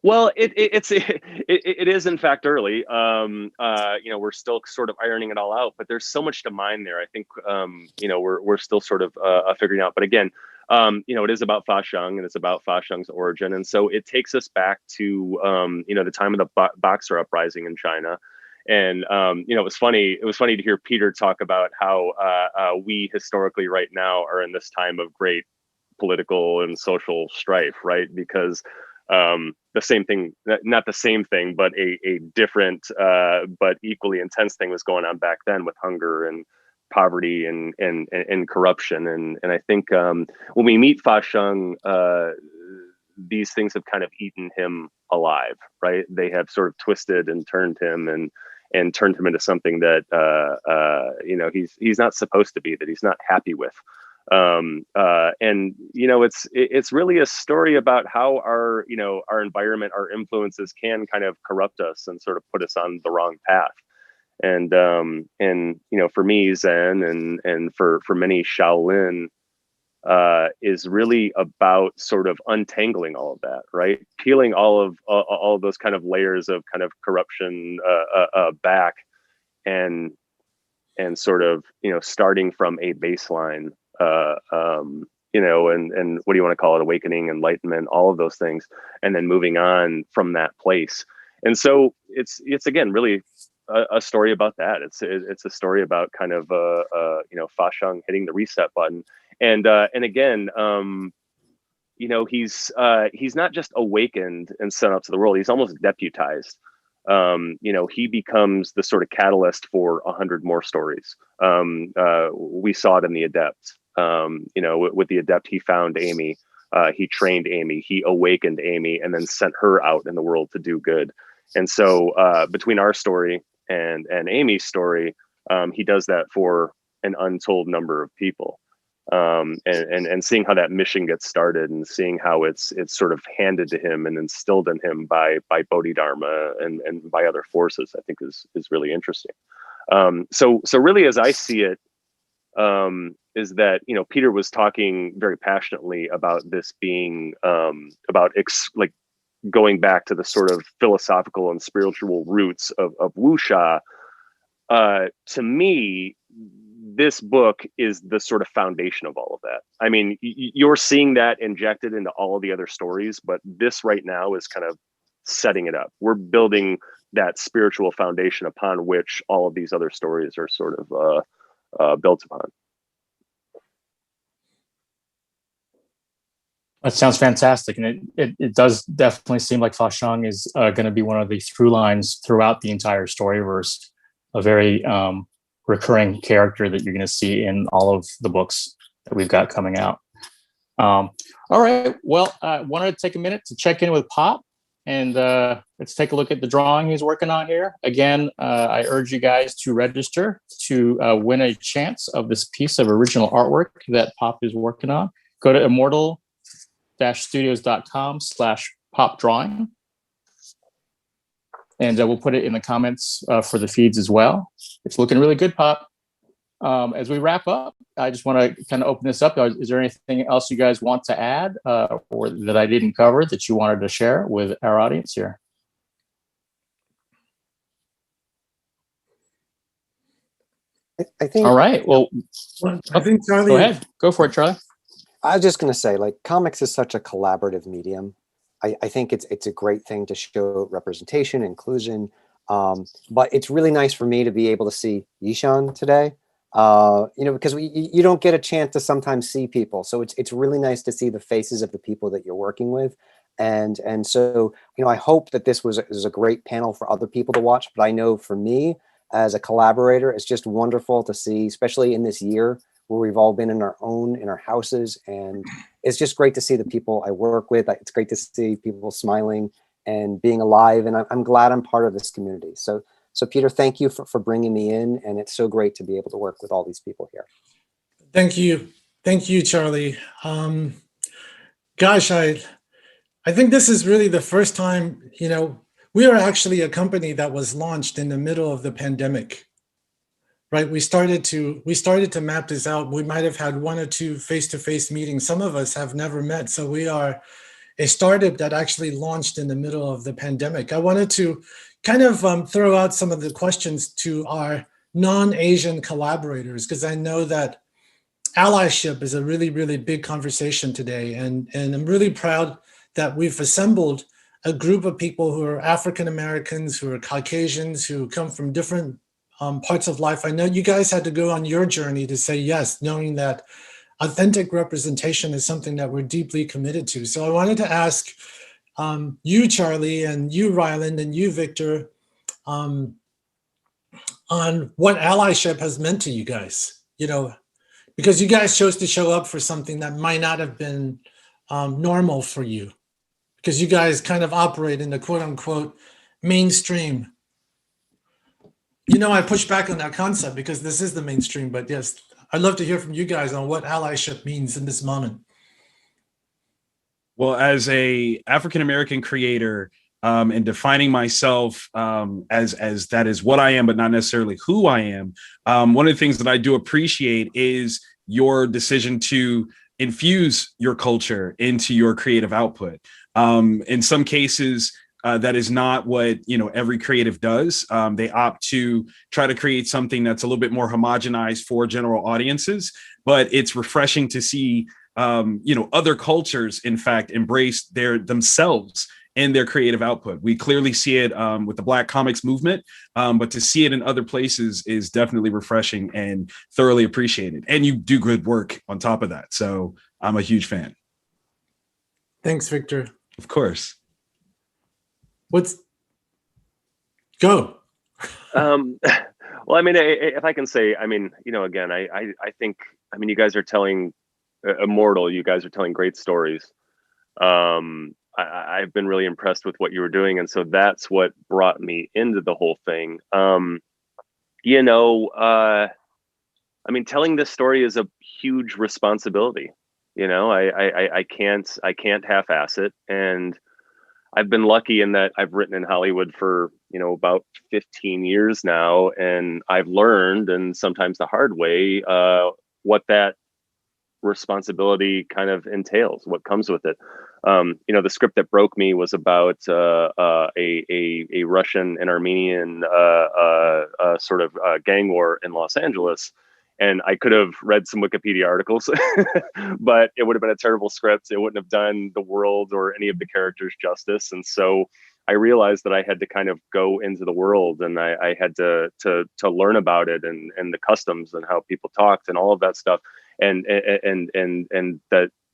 F: Well, it is in fact early. We're still sort of ironing it all out, but there's so much to mine there. I think we're still sort of figuring out. But again, it is about Fa-Sheng, and it's about Fa-Sheng's origin, and so it takes us back to the time of the Boxer uprising in China. And it was funny to hear Peter talk about how we historically right now are in this time of great political and social strife, right? Because the same thing, not the same thing, but a different but equally intense thing was going on back then with hunger and poverty and corruption. And I think when we meet Fa-Sheng, these things have kind of eaten him alive, right? They have sort of twisted and turned him, and and turned him into something that you know, he's not supposed to be, that he's not happy with. And you know, it's really a story about how our, you know, our environment, our influences can kind of corrupt us and sort of put us on the wrong path. And you know, for me, Zen and for many, Shaolin is really about sort of untangling all of that, right? Peeling all of those kind of layers of kind of corruption back, and sort of, you know, starting from a baseline, you know, and what do you want to call it, awakening, enlightenment, all of those things, and then moving on from that place. And so it's again really a story about that. It's a story about kind of you know, Fa Sheng hitting the reset button, and again, you know, he's not just awakened and sent out to the world. He's almost deputized. You know, he becomes the sort of catalyst for 100 more stories. We saw it in the Adept. You know, with the Adept, he found Amy, he trained Amy, he awakened Amy, and then sent her out in the world to do good. And so between our story and Amy's story, he does that for an untold number of people. And seeing how that mission gets started, and seeing how it's sort of handed to him and instilled in him by Bodhidharma and by other forces, I think is really interesting. So really, as I see it, is that, you know, Peter was talking very passionately about this being about like going back to the sort of philosophical and spiritual roots of wuxia. To me, this book is the sort of foundation of all of that. I mean, you're seeing that injected into all of the other stories, but this right now is kind of setting it up. We're building that spiritual foundation upon which all of these other stories are sort of built upon.
V: That sounds fantastic, and it does definitely seem like Fa Sheng is going to be one of the through lines throughout the entire Storyverse. A very recurring character that you're going to see in all of the books that we've got coming out. All right, well, I wanted to take a minute to check in with Pop, and let's take a look at the drawing he's working on here. Again, I urge you guys to register to win a chance of this piece of original artwork that Pop is working on. Go to immortal-studios.com/popdrawing. And we'll put it in the comments for the feeds as well. It's looking really good, Pop. As we wrap up, I just want to kind of open this up. Is there anything else you guys want to add or that I didn't cover that you wanted to share with our audience here?
C: I think.
V: All right. Well,
A: I think Charlie.
V: Go ahead. Go for it, Charlie.
C: I was just going to say, like, comics is such a collaborative medium. I think it's a great thing to show representation, inclusion, but it's really nice for me to be able to see Yishan today, you know, because you don't get a chance to sometimes see people. So it's really nice to see the faces of the people that you're working with. And so, you know, I hope that this was a great panel for other people to watch, but I know for me as a collaborator, it's just wonderful to see, especially in this year where we've all been in our houses, and it's just great to see the people I work with. It's great to see people smiling and being alive, and I'm glad I'm part of this community. So Peter, thank you for bringing me in, and it's so great to be able to work with all these people here.
A: Thank you, Charlie. Gosh, I think this is really the first time, you know, we are actually a company that was launched in the middle of the pandemic. Right, we started to map this out. We might have had 1 or 2 face-to-face meetings. Some of us have never met, so we are a startup that actually launched in the middle of the pandemic. I wanted to kind of throw out some of the questions to our non-Asian collaborators, because I know that allyship is a really, really big conversation today, and I'm really proud that we've assembled a group of people who are African Americans, who are Caucasians, who come from different parts of life. I know you guys had to go on your journey to say yes, knowing that authentic representation is something that we're deeply committed to. So I wanted to ask you, Charlie, and you, Ryland, and you, Victor, on what allyship has meant to you guys, you know, because you guys chose to show up for something that might not have been normal for you, because you guys kind of operate in the quote unquote mainstream. You know, I push back on that concept because this is the mainstream, but yes, I'd love to hear from you guys on what allyship means in this moment.
U: Well, as a African American creator, and defining myself as that is what I am, but not necessarily who I am. One of the things that I do appreciate is your decision to infuse your culture into your creative output. In some cases, that is not what every creative does. They opt to try to create something that's a little bit more homogenized for general audiences, but it's refreshing to see other cultures, in fact, embrace themselves in their creative output. We clearly see it with the Black comics movement, but to see it in other places is definitely refreshing and thoroughly appreciated. And you do good work on top of that. So I'm a huge fan.
A: Thanks, Victor.
U: Of course.
A: Go.
F: Well, I mean, if I can say, I mean, again, I think, I mean, you guys are telling Immortal, you guys are telling great stories. I've been really impressed with what you were doing. And so that's what brought me into the whole thing. I mean, telling this story is a huge responsibility. I can't half-ass it. And I've been lucky in that I've written in Hollywood for, about 15 years now. And I've learned, and sometimes the hard way, what that responsibility kind of entails, what comes with it. The script that broke me was about a Russian and Armenian sort of gang war in Los Angeles. And I could have read some Wikipedia articles, but it would have been a terrible script. It wouldn't have done the world or any of the characters justice. And so I realized that I had to kind of go into the world, and I had to learn about it and the customs and how people talked and all of that stuff. And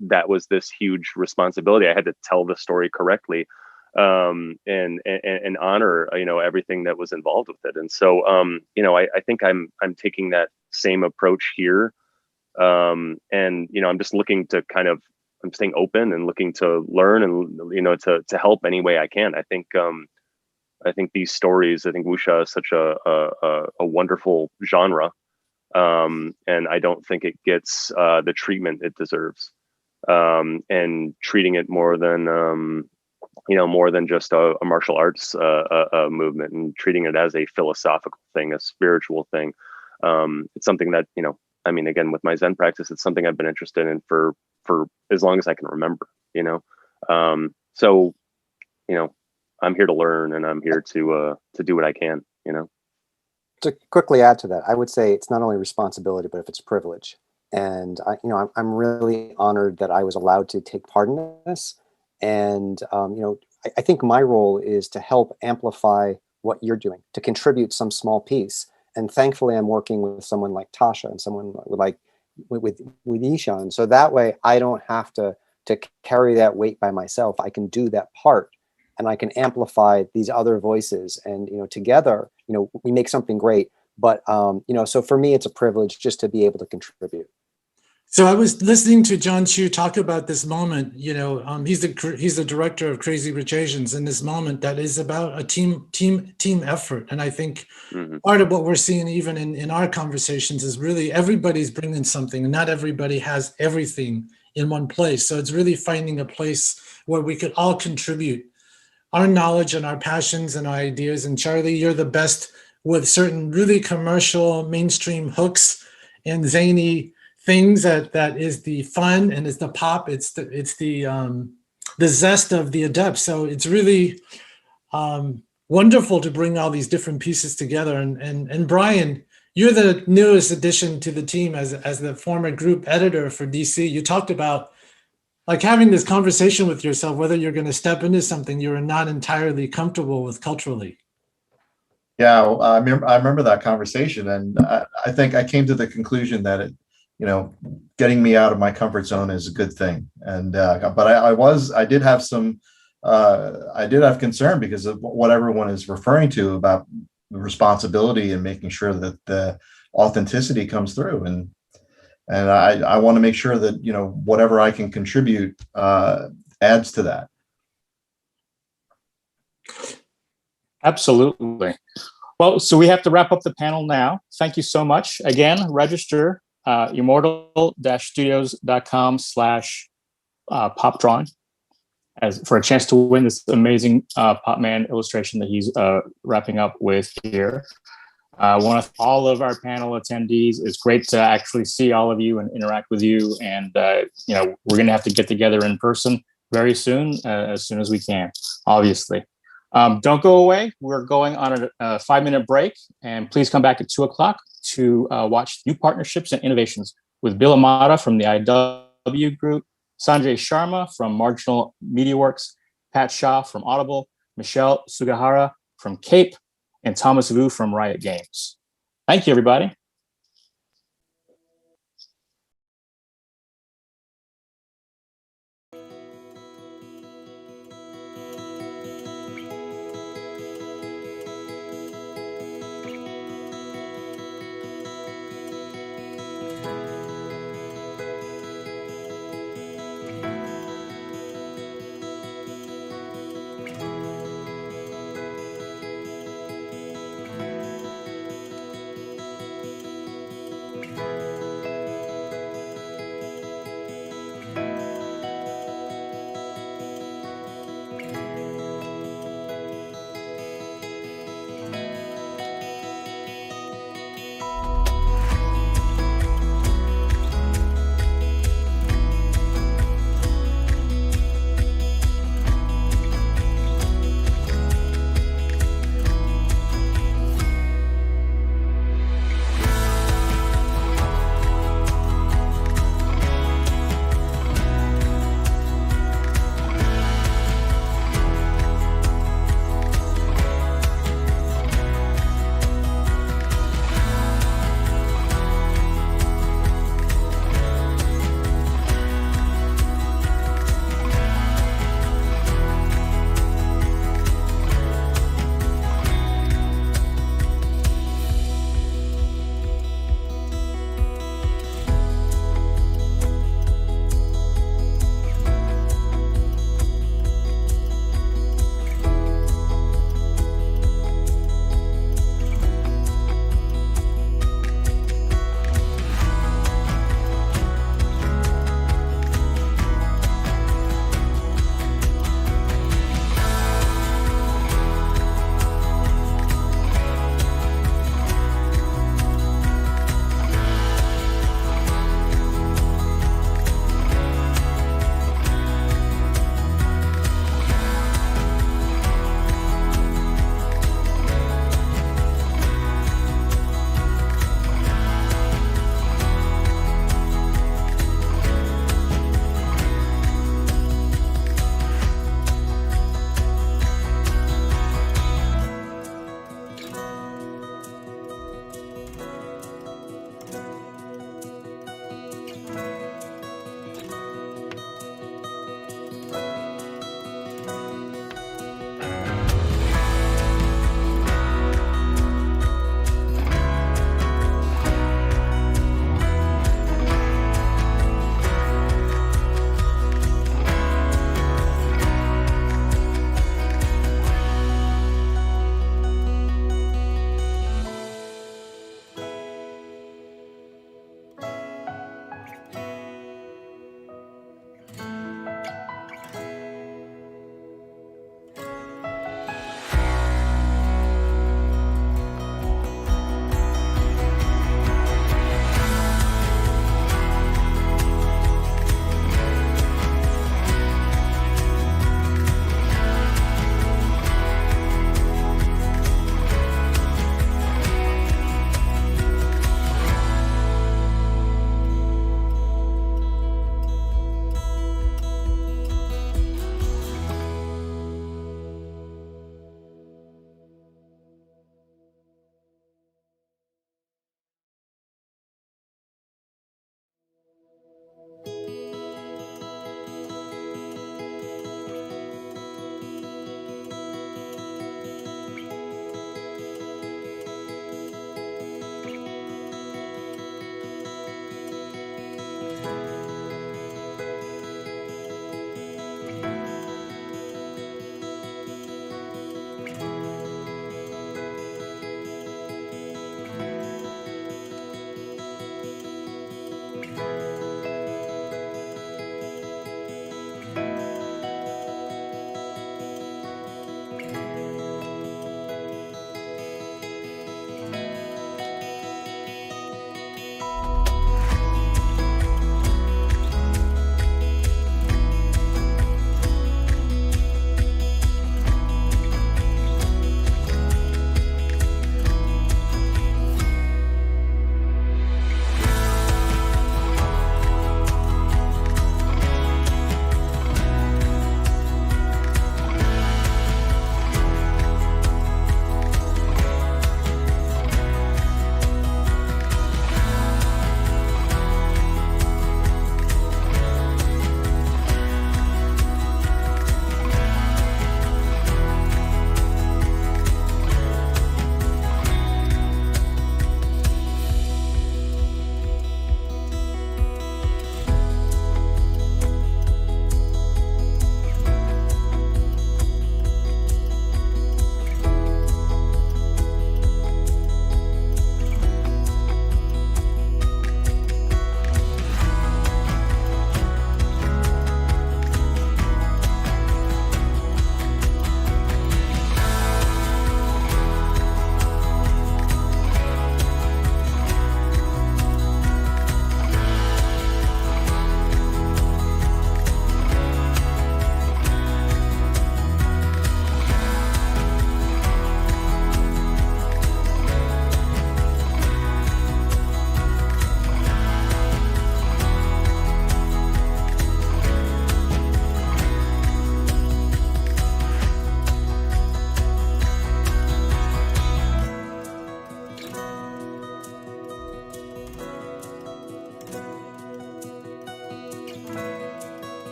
F: that was this huge responsibility. I had to tell the story correctly, and honor, everything that was involved with it. And so, I think I'm taking that same approach here. I'm just looking to I'm staying open and looking to learn and, to help any way I can. I think these stories, I think wuxia is such a wonderful genre. And I don't think it gets the treatment it deserves. And treating it more than just a martial arts movement, and treating it as a philosophical thing, a spiritual thing. It's something that, again, with my Zen practice, it's something I've been interested in for as long as I can remember, So, I'm here to learn, and I'm here to do what I can,
C: To quickly add to that, I would say it's not only responsibility, but if it's privilege. And I'm really honored that I was allowed to take part in this. And I think my role is to help amplify what you're doing, to contribute some small piece. And thankfully, I'm working with someone like Tasha and someone with Ishan. So that way, I don't have to carry that weight by myself. I can do that part, and I can amplify these other voices. And together, we make something great. But so for me, it's a privilege just to be able to contribute.
A: So I was listening to John Chu talk about this moment. He's the director of Crazy Rich Asians, in this moment that is about a team effort. And I think part of what we're seeing even in our conversations is really everybody's bringing something, and not everybody has everything in one place. So it's really finding a place where we could all contribute our knowledge and our passions and our ideas. And Charlie, you're the best with certain really commercial mainstream hooks and zany things that is the fun, and it's the pop, it's the zest of the adept. So it's really wonderful to bring all these different pieces together. And Brian, you're the newest addition to the team as the former group editor for DC. You talked about like having this conversation with yourself, whether you're going to step into something you're not entirely comfortable with culturally.
J: Yeah, I remember that conversation, and I think I came to the conclusion that getting me out of my comfort zone is a good thing. And but I did have concern because of what everyone is referring to about the responsibility and making sure that the authenticity comes through. And I want to make sure that whatever I can contribute adds to that.
V: Absolutely. Well, so we have to wrap up the panel now. Thank you so much. Again, register immortal-studios.com/pop-drawing for a chance to win this amazing Pop-Man illustration that he's wrapping up with here. I want to thank all of our panel attendees. It's great to actually see all of you and interact with you. And you know, we're going to have to get together in person very soon as we can, obviously. Don't go away. We're going on a 5-minute break, and please come back at 2 o'clock to watch New Partnerships and Innovations with Bill Amata from the IW Group, Sanjay Sharma from Marginal Media Works, Pat Shaw from Audible, Michelle Sugahara from Cape, and Thomas Vu from Riot Games. Thank you, everybody.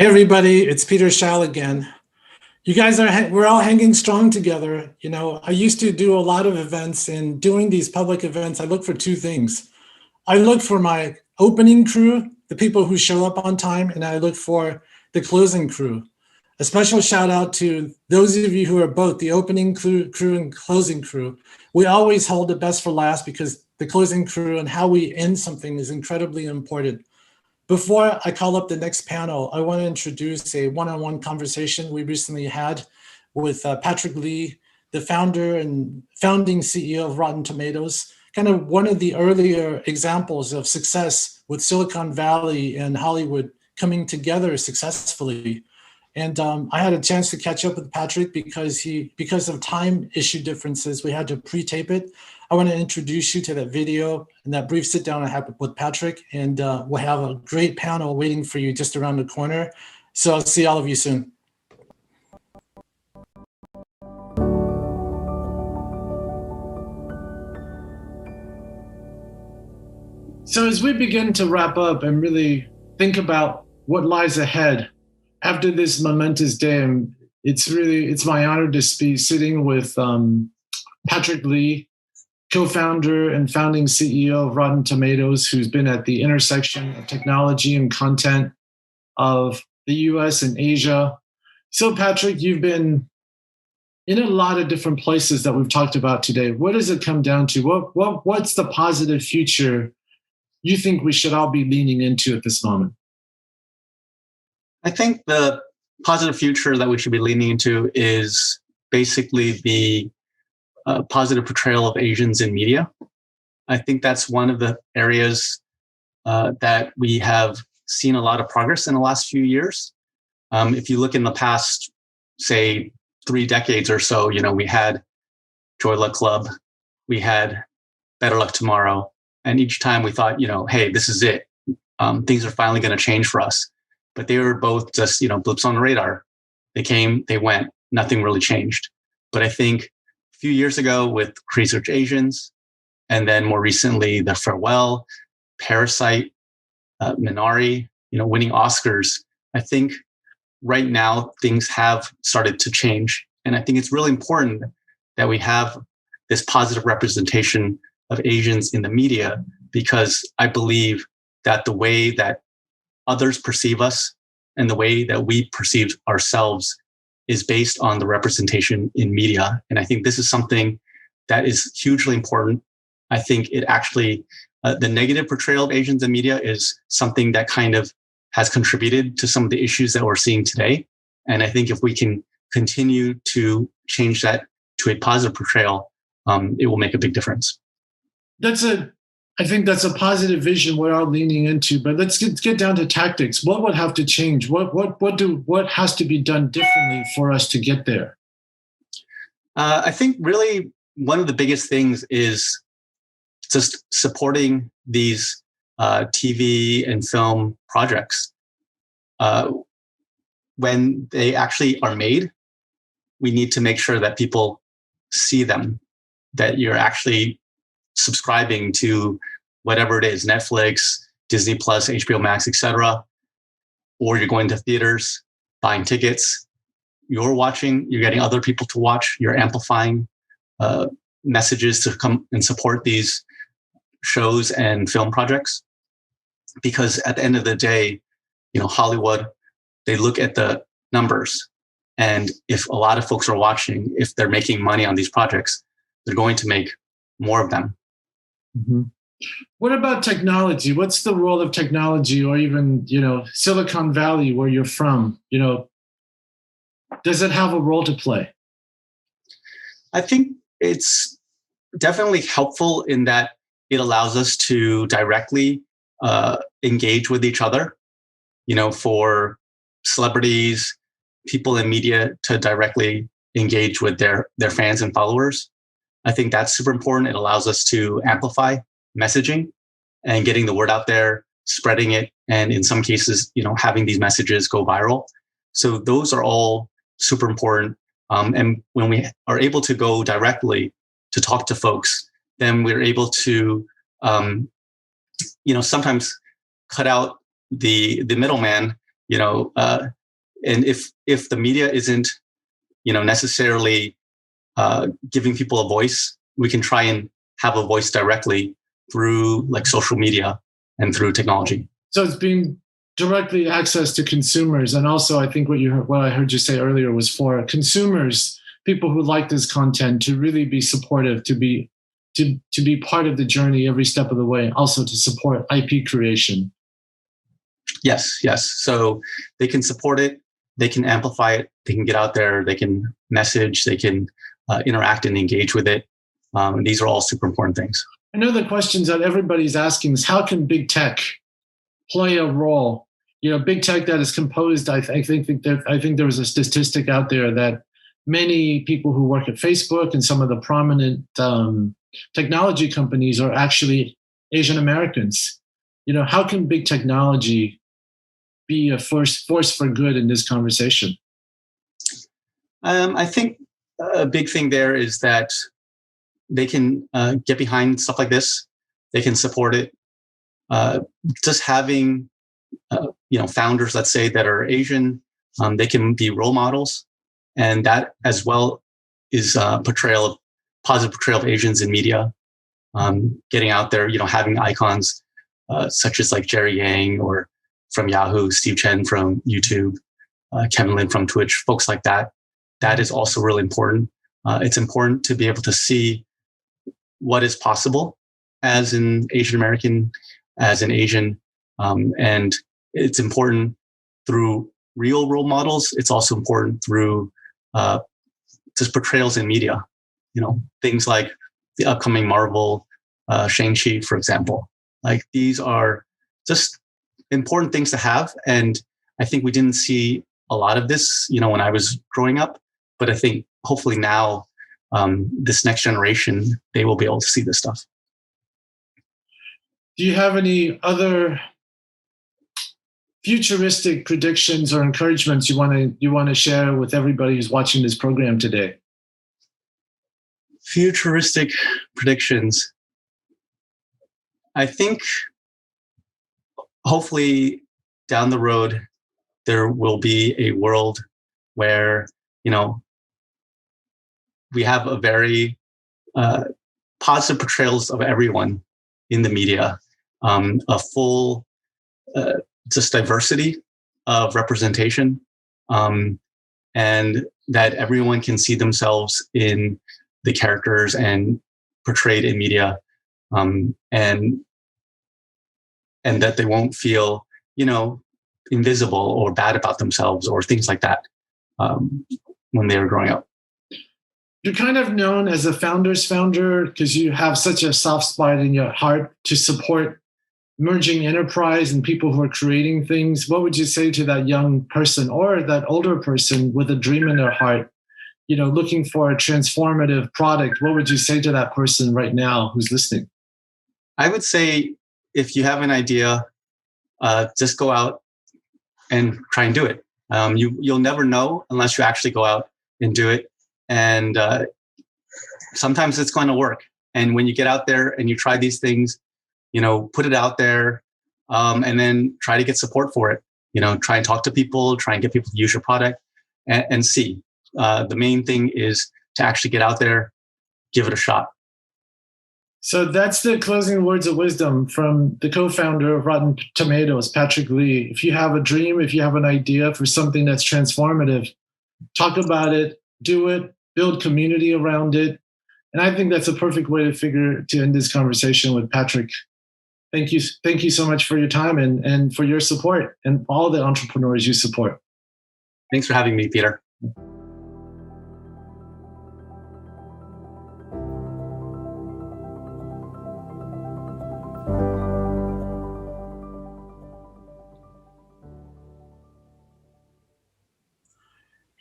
A: Hey everybody, it's Peter Shiao again. You guys we're all hanging strong together. You know, I used to do a lot of events, and doing these public events, I look for two things. I look for my opening crew, the people who show up on time, and I look for the closing crew. A special shout out to those of you who are both the opening crew and closing crew. We always hold the best for last because the closing crew and how we end something is incredibly important. Before I call up the next panel, I want to introduce a one-on-one conversation we recently had with Patrick Lieu, the founder and founding CEO of Rotten Tomatoes, kind of one of the earlier examples of success with Silicon Valley and Hollywood coming together successfully. And I had a chance to catch up with Patrick because of time issue differences, we had to pre-tape it. I want to introduce you to that video and that brief sit down I had with Patrick, and we'll have a great panel waiting for you just around the corner. So I'll see all of you soon. So as we begin to wrap up and really think about what lies ahead after this momentous day, it's my honor to be sitting with Patrick Lieu, co-founder and founding CEO of Rotten Tomatoes, who's been at the intersection of technology and content of the US and Asia. So Patrick, you've been in a lot of different places that we've talked about today. What does it come down to? What's the positive future you think we should all be leaning into at this moment?
G: I think the positive future that we should be leaning into is basically the positive portrayal of Asians in media. I think that's one of the areas that we have seen a lot of progress in the last few years. If you look in the past, say, 3 decades or so, you know, we had Joy Luck Club, we had Better Luck Tomorrow, and each time we thought, you know, hey, this is it. Things are finally going to change for us. But they were both just, you know, blips on the radar. They came, they went, nothing really changed. But I think a few years ago with Crazy Rich Asians, and then more recently, The Farewell, Parasite, Minari, you know, winning Oscars, I think right now things have started to change. And I think it's really important that we have this positive representation of Asians in the media, because I believe that the way that others perceive us and the way that we perceive ourselves is based on the representation in media. And I think this is something that is hugely important. I think it actually, the negative portrayal of Asians in media is something that kind of has contributed to some of the issues that we're seeing today. And I think if we can continue to change that to a positive portrayal, it will make a big difference.
A: I think that's a positive vision we're all leaning into, but let's get down to tactics. What would have to change? What has to be done differently for us to get there?
G: I think really one of the biggest things is just supporting these TV and film projects. When they actually are made, we need to make sure that people see them, that you're actually subscribing to whatever it is, Netflix, Disney Plus, HBO Max, etc., or you're going to theaters, buying tickets, you're watching, you're getting other people to watch, you're amplifying messages to come and support these shows and film projects. Because at the end of the day, you know, Hollywood, they look at the numbers. And if a lot of folks are watching, if they're making money on these projects, they're going to make more of them.
A: Mm-hmm. What about technology? What's the role of technology, or even, you know, Silicon Valley, where you're from? You know, does it have a role to play?
G: I think it's definitely helpful in that it allows us to directly engage with each other. You know, for celebrities, people in media to directly engage with their fans and followers. I think that's super important. It allows us to amplify messaging and getting the word out there, spreading it, and in some cases, you know, having these messages go viral. So those are all super important. And when we are able to go directly to talk to folks, then we're able to, you know, sometimes cut out the middleman And if the media isn't, necessarily giving people a voice, we can try and have a voice directly through like social media and through technology.
A: So it's being directly access to consumers. And also I think what I heard you say earlier was for consumers, people who like this content, to really be supportive, to be part of the journey every step of the way, also to support IP creation.
G: Yes. So they can support it, they can amplify it, they can get out there, they can message, they can interact and engage with it. These are all super important things.
A: I know the questions that everybody's asking is, how can big tech play a role? Big tech that is composed, I think there was a statistic out there that many people who work at Facebook and some of the prominent technology companies are actually Asian Americans. How can big technology be a force for good in this conversation?
G: I think a big thing there is that they can get behind stuff like this. They can support it. Just having, founders, let's say, that are Asian, they can be role models. And that as well is positive portrayal of Asians in media. Getting out there, having icons such as like Jerry Yang or from Yahoo, Steve Chen from YouTube, Kevin Lin from Twitch, folks like that. That is also really important. It's important to be able to see what is possible as an Asian American, as an Asian. And it's important through real role models. It's also important through just portrayals in media. Things like the upcoming Marvel Shang-Chi, for example. Like, these are just important things to have. And I think we didn't see a lot of this, when I was growing up. But I think hopefully now, this next generation, they will be able to see this stuff.
A: Do you have any other futuristic predictions or encouragements you want to share with everybody who's watching this program today?
G: Futuristic predictions. I think hopefully down the road, there will be a world where, we have a very positive portrayals of everyone in the media, a full just diversity of representation, and that everyone can see themselves in the characters and portrayed in media, and that they won't feel, invisible or bad about themselves or things like that when they were growing up.
A: You're kind of known as a founder's founder because you have such a soft spot in your heart to support emerging enterprise and people who are creating things. What would you say to that young person or that older person with a dream in their heart, looking for a transformative product? What would you say to that person right now who's listening?
G: I would say, if you have an idea, just go out and try and do it. You'll never know unless you actually go out and do it. And sometimes it's going to work. And when you get out there and you try these things, put it out there, and then try to get support for it. Try and talk to people, try and get people to use your product and see. The main thing is to actually get out there, give it a shot.
A: So that's the closing words of wisdom from the co-founder of Rotten Tomatoes, Patrick Lee. If you have a dream, if you have an idea for something that's transformative, talk about it, do it, build community around it. And I think that's a perfect way to end this conversation with Patrick. Thank you so much for your time and for your support and all the entrepreneurs you support.
G: Thanks for having me, Peter.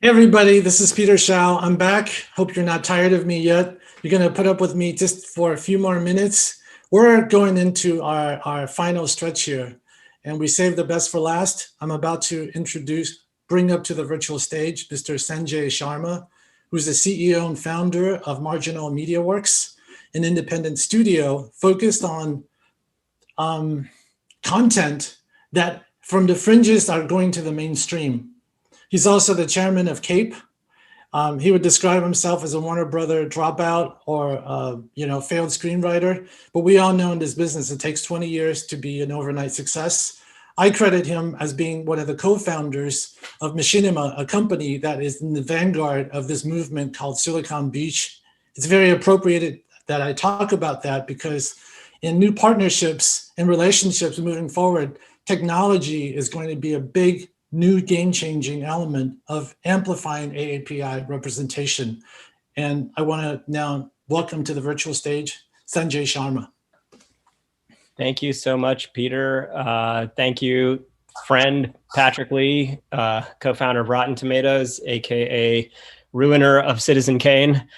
A: Hey everybody, this is Peter Shiao. I'm back. Hope you're not tired of me yet. You're going to put up with me just for a few more minutes. We're going into our final stretch here, and we saved the best for last. I'm about to bring up to the virtual stage, Mr. Sanjay Sharma, who's the CEO and founder of Marginal Media Works, an independent studio focused on content that from the fringes are going to the mainstream. He's also the chairman of CAPE. He would describe himself as a Warner Brother dropout or failed screenwriter, but we all know in this business it takes 20 years to be an overnight success. I credit him as being one of the co-founders of Machinima, a company that is in the vanguard of this movement called Silicon Beach. It's very appropriate that I talk about that because in new partnerships and relationships moving forward, technology is going to be a big new game-changing element of amplifying AAPI representation. And I want to now welcome to the virtual stage, Sanjay Sharma.
H: Thank you so much, Peter. Thank you, friend Patrick Lee, co-founder of Rotten Tomatoes, AKA ruiner of Citizen Kane.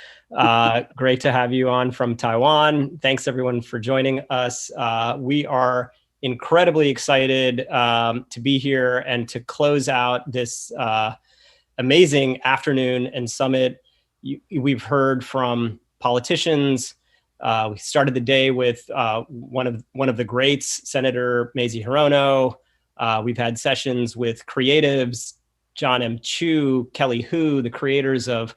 H: Great to have you on from Taiwan. Thanks everyone for joining us. We are incredibly excited to be here and to close out this amazing afternoon and summit. We've heard from politicians. We started the day with one of the greats, Senator Mazie Hirono. We've had sessions with creatives, John M. Chu, Kelly Hu, the creators of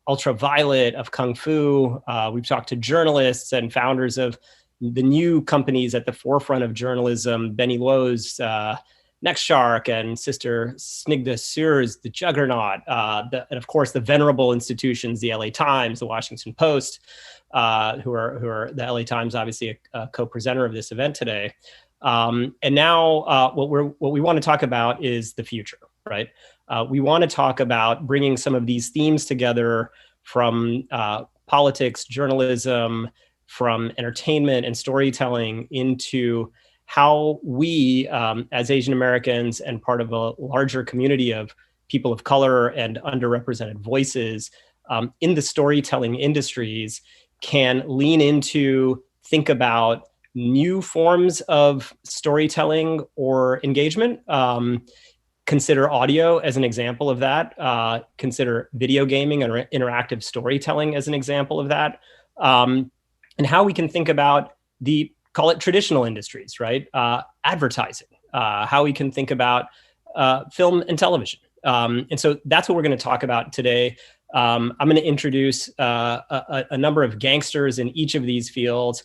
H: Ultraviolet, of Kung Fu. We've talked to journalists and founders of the new companies at the forefront of journalism, Benny Lowe's NextShark and Sister Snigdha Sur's The Juggernaut, and of course the venerable institutions, the LA Times, the Washington Post, who are the LA Times, obviously a co-presenter of this event today. And now what we want to talk about is the future, right? We want to talk about bringing some of these themes together from politics, journalism, from entertainment and storytelling into how we, as Asian Americans and part of a larger community of people of color and underrepresented voices in the storytelling industries, can lean into, think about new forms of storytelling or engagement. Consider audio as an example of that. Consider video gaming and interactive storytelling as an example of that. And how we can think about call it traditional industries, right? Advertising, how we can think about film and television. And so that's what we're going to talk about today. I'm going to introduce a number of gangsters in each of these fields.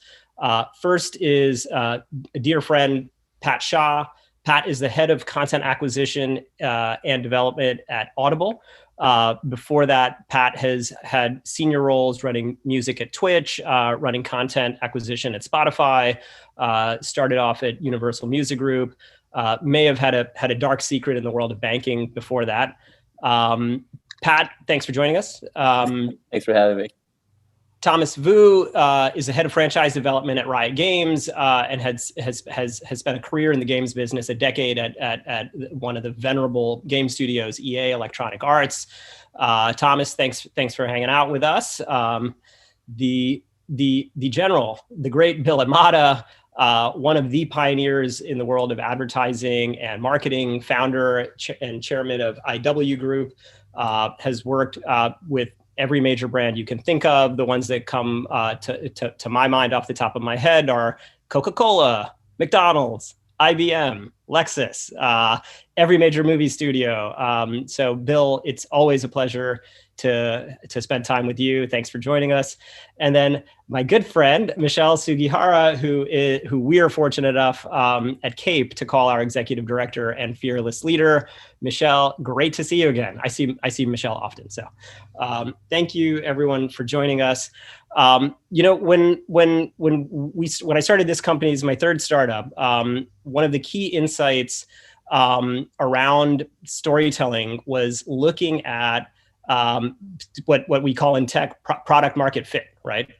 H: First is a dear friend, Pat Shaw. Pat is the head of content acquisition and development at Audible. Before that, Pat has had senior roles running music at Twitch, running content acquisition at Spotify, started off at Universal Music Group, may have had a dark secret in the world of banking before that. Pat, thanks for joining us.
I: Thanks for having me.
H: Thomas Vu is the head of franchise development at Riot Games and has spent a career in the games business, a decade at one of the venerable game studios, EA Electronic Arts. Thomas, thanks for hanging out with us. The general, the great Bill Amata, one of the pioneers in the world of advertising and marketing, founder and chairman of IW Group, has worked with every major brand you can think of. The ones that come to my mind off the top of my head are Coca-Cola, McDonald's, IBM, Lexus, every major movie studio. So Bill, it's always a pleasure to spend time with you. Thanks for joining us. And then my good friend, Michelle Sugihara, who we are fortunate enough at CAPE to call our executive director and fearless leader. Michelle, great to see you again. I see Michelle often. So thank you everyone for joining us. You know, when I started this company as my third startup, one of the key insights around storytelling was looking at what we call in tech product market fit, right?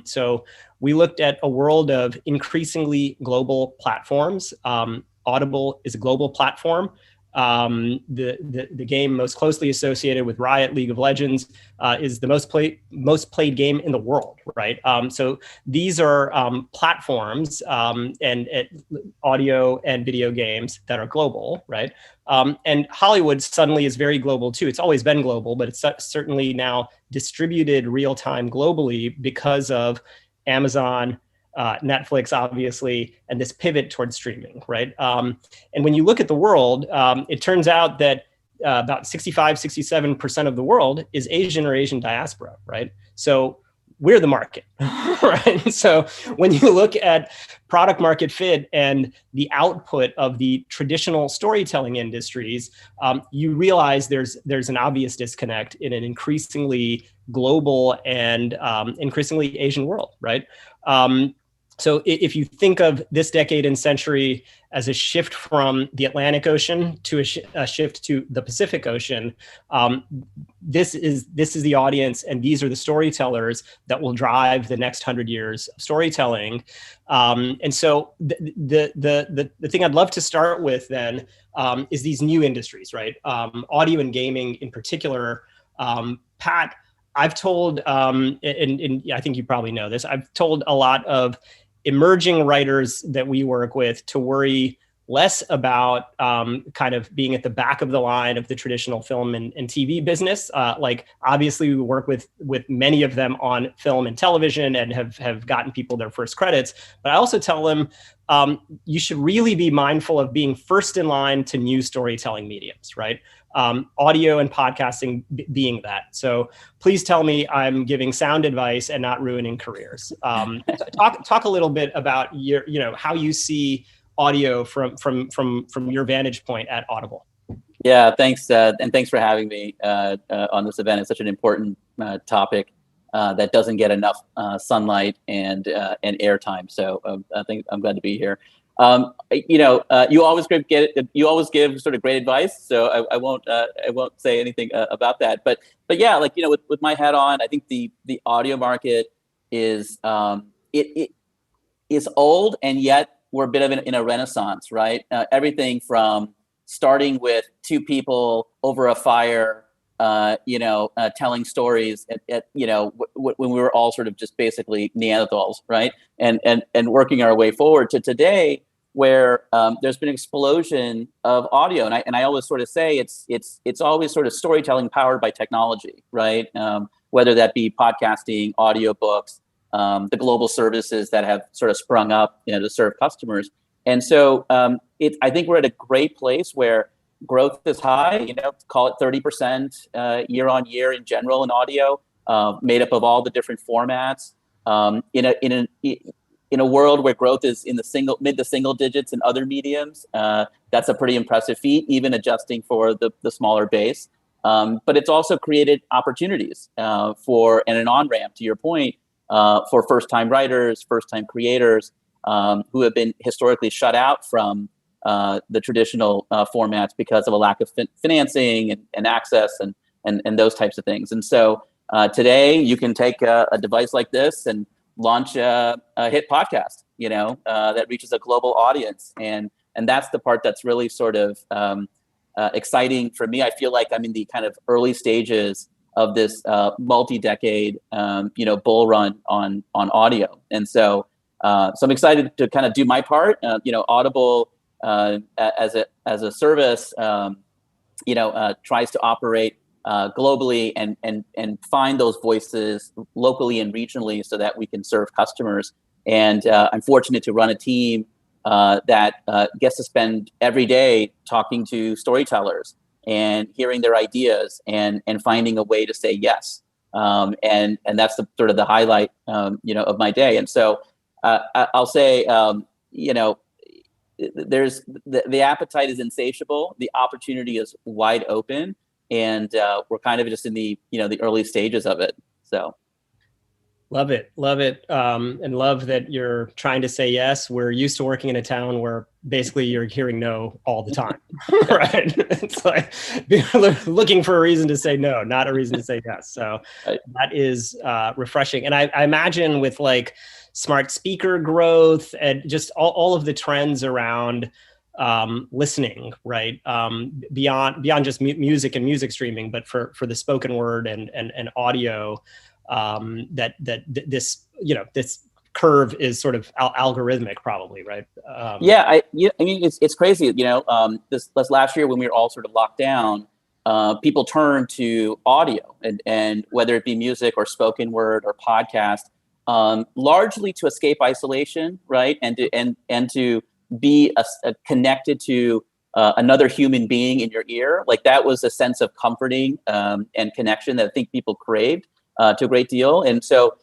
H: So we looked at a world of increasingly global platforms. Audible is a global platform. The game most closely associated with Riot, League of Legends, is the most played game in the world, right? So these are platforms and audio and video games that are global, right? And Hollywood suddenly is very global too. It's always been global, but it's certainly now distributed real time globally because of Amazon, Netflix, obviously, and this pivot towards streaming, right? And when you look at the world, it turns out that about 65, 67% of the world is Asian or Asian diaspora, right? So we're the market, right? So when you look at product market fit and the output of the traditional storytelling industries, you realize there's an obvious disconnect in an increasingly global and increasingly Asian world, right? So if you think of this decade and century as a shift from the Atlantic Ocean to a shift to the Pacific Ocean, this is the audience, and these are the storytellers that will drive the next 100 years of storytelling. And so the thing I'd love to start with then is these new industries, right? Audio and gaming in particular. Pat, I've told, and I think you probably know this, I've told a lot of emerging writers that we work with to worry less about kind of being at the back of the line of the traditional film and TV business. Like obviously we work with many of them on film and television and have gotten people their first credits. But I also tell them you should really be mindful of being first in line to new storytelling mediums, right? Audio and podcasting being that. So please tell me I'm giving sound advice and not ruining careers. Talk a little bit about your, how you see audio from your vantage point at Audible.
I: Yeah, thanks, and thanks for having me on this event. It's such an important topic that doesn't get enough sunlight and airtime. So I think I'm glad to be here. You always give sort of great advice. So I won't say anything about that. But yeah, with my hat on, I think the audio market is it is old, and yet we're a bit of in a renaissance, right? Everything from starting with two people over a fire, telling stories at when we were all sort of just basically Neanderthals, right? And working our way forward to today, where there's been an explosion of audio, and I always sort of say it's always sort of storytelling powered by technology, right? Whether that be podcasting, audiobooks, the global services that have sort of sprung up, to serve customers. And so I think we're at a great place where growth is high, call it 30% year on year in general in audio, made up of all the different formats. In a world where growth is in the mid to single digits in other mediums, that's a pretty impressive feat, even adjusting for the smaller base. But it's also created opportunities and an on-ramp, to your point, for first-time writers, first-time creators who have been historically shut out from the traditional formats because of a lack of financing and access and those types of things. And so today you can take a device like this and launch a hit podcast, that reaches a global audience. And that's the part that's really sort of exciting for me. I feel like I'm in the kind of early stages of this multi-decade, bull run on audio. And so I'm excited to kind of do my part. Audible as a service, tries to operate globally and find those voices locally and regionally so that we can serve customers. And I'm fortunate to run a team that gets to spend every day talking to storytellers and hearing their ideas and finding a way to say yes. And that's the sort of the highlight, of my day. And so I'll say, there's the appetite is insatiable. The opportunity is wide open. And we're kind of just in the early stages of it. So,
H: love it, and love that you're trying to say yes. We're used to working in a town where basically you're hearing no all the time, right? It's like looking for a reason to say no, not a reason to say yes. So that is refreshing. And I imagine with like smart speaker growth and just all of the trends around listening, right? Beyond just music and music streaming, but for the spoken word and audio, that this curve is sort of algorithmic, probably, right?
I: I mean, it's crazy. This last year when we were all sort of locked down, people turned to audio and whether it be music or spoken word or podcast. largely to escape isolation, right? And to be connected to another human being in your ear. Like that was a sense of comforting and connection that I think people craved to a great deal. And so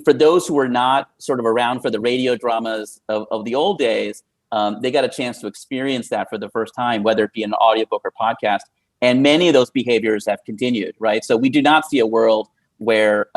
I: for those who were not sort of around for the radio dramas of the old days, they got a chance to experience that for the first time, whether it be an audiobook or podcast. And many of those behaviors have continued, right? So we do not see a world where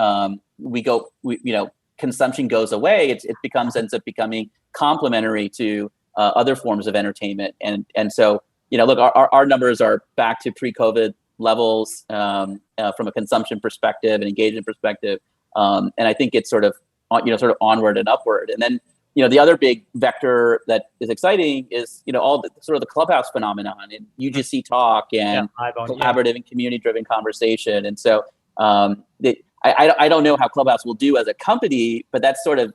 I: consumption goes away. It ends up becoming complementary to other forms of entertainment. And so, look, our numbers are back to pre-COVID levels from a consumption perspective and engagement perspective. And I think it's sort of onward and upward. And then, the other big vector that is exciting is, all the sort of the Clubhouse phenomenon and UGC talk and collaborative and community-driven conversation. And so I don't know how Clubhouse will do as a company, but that's sort of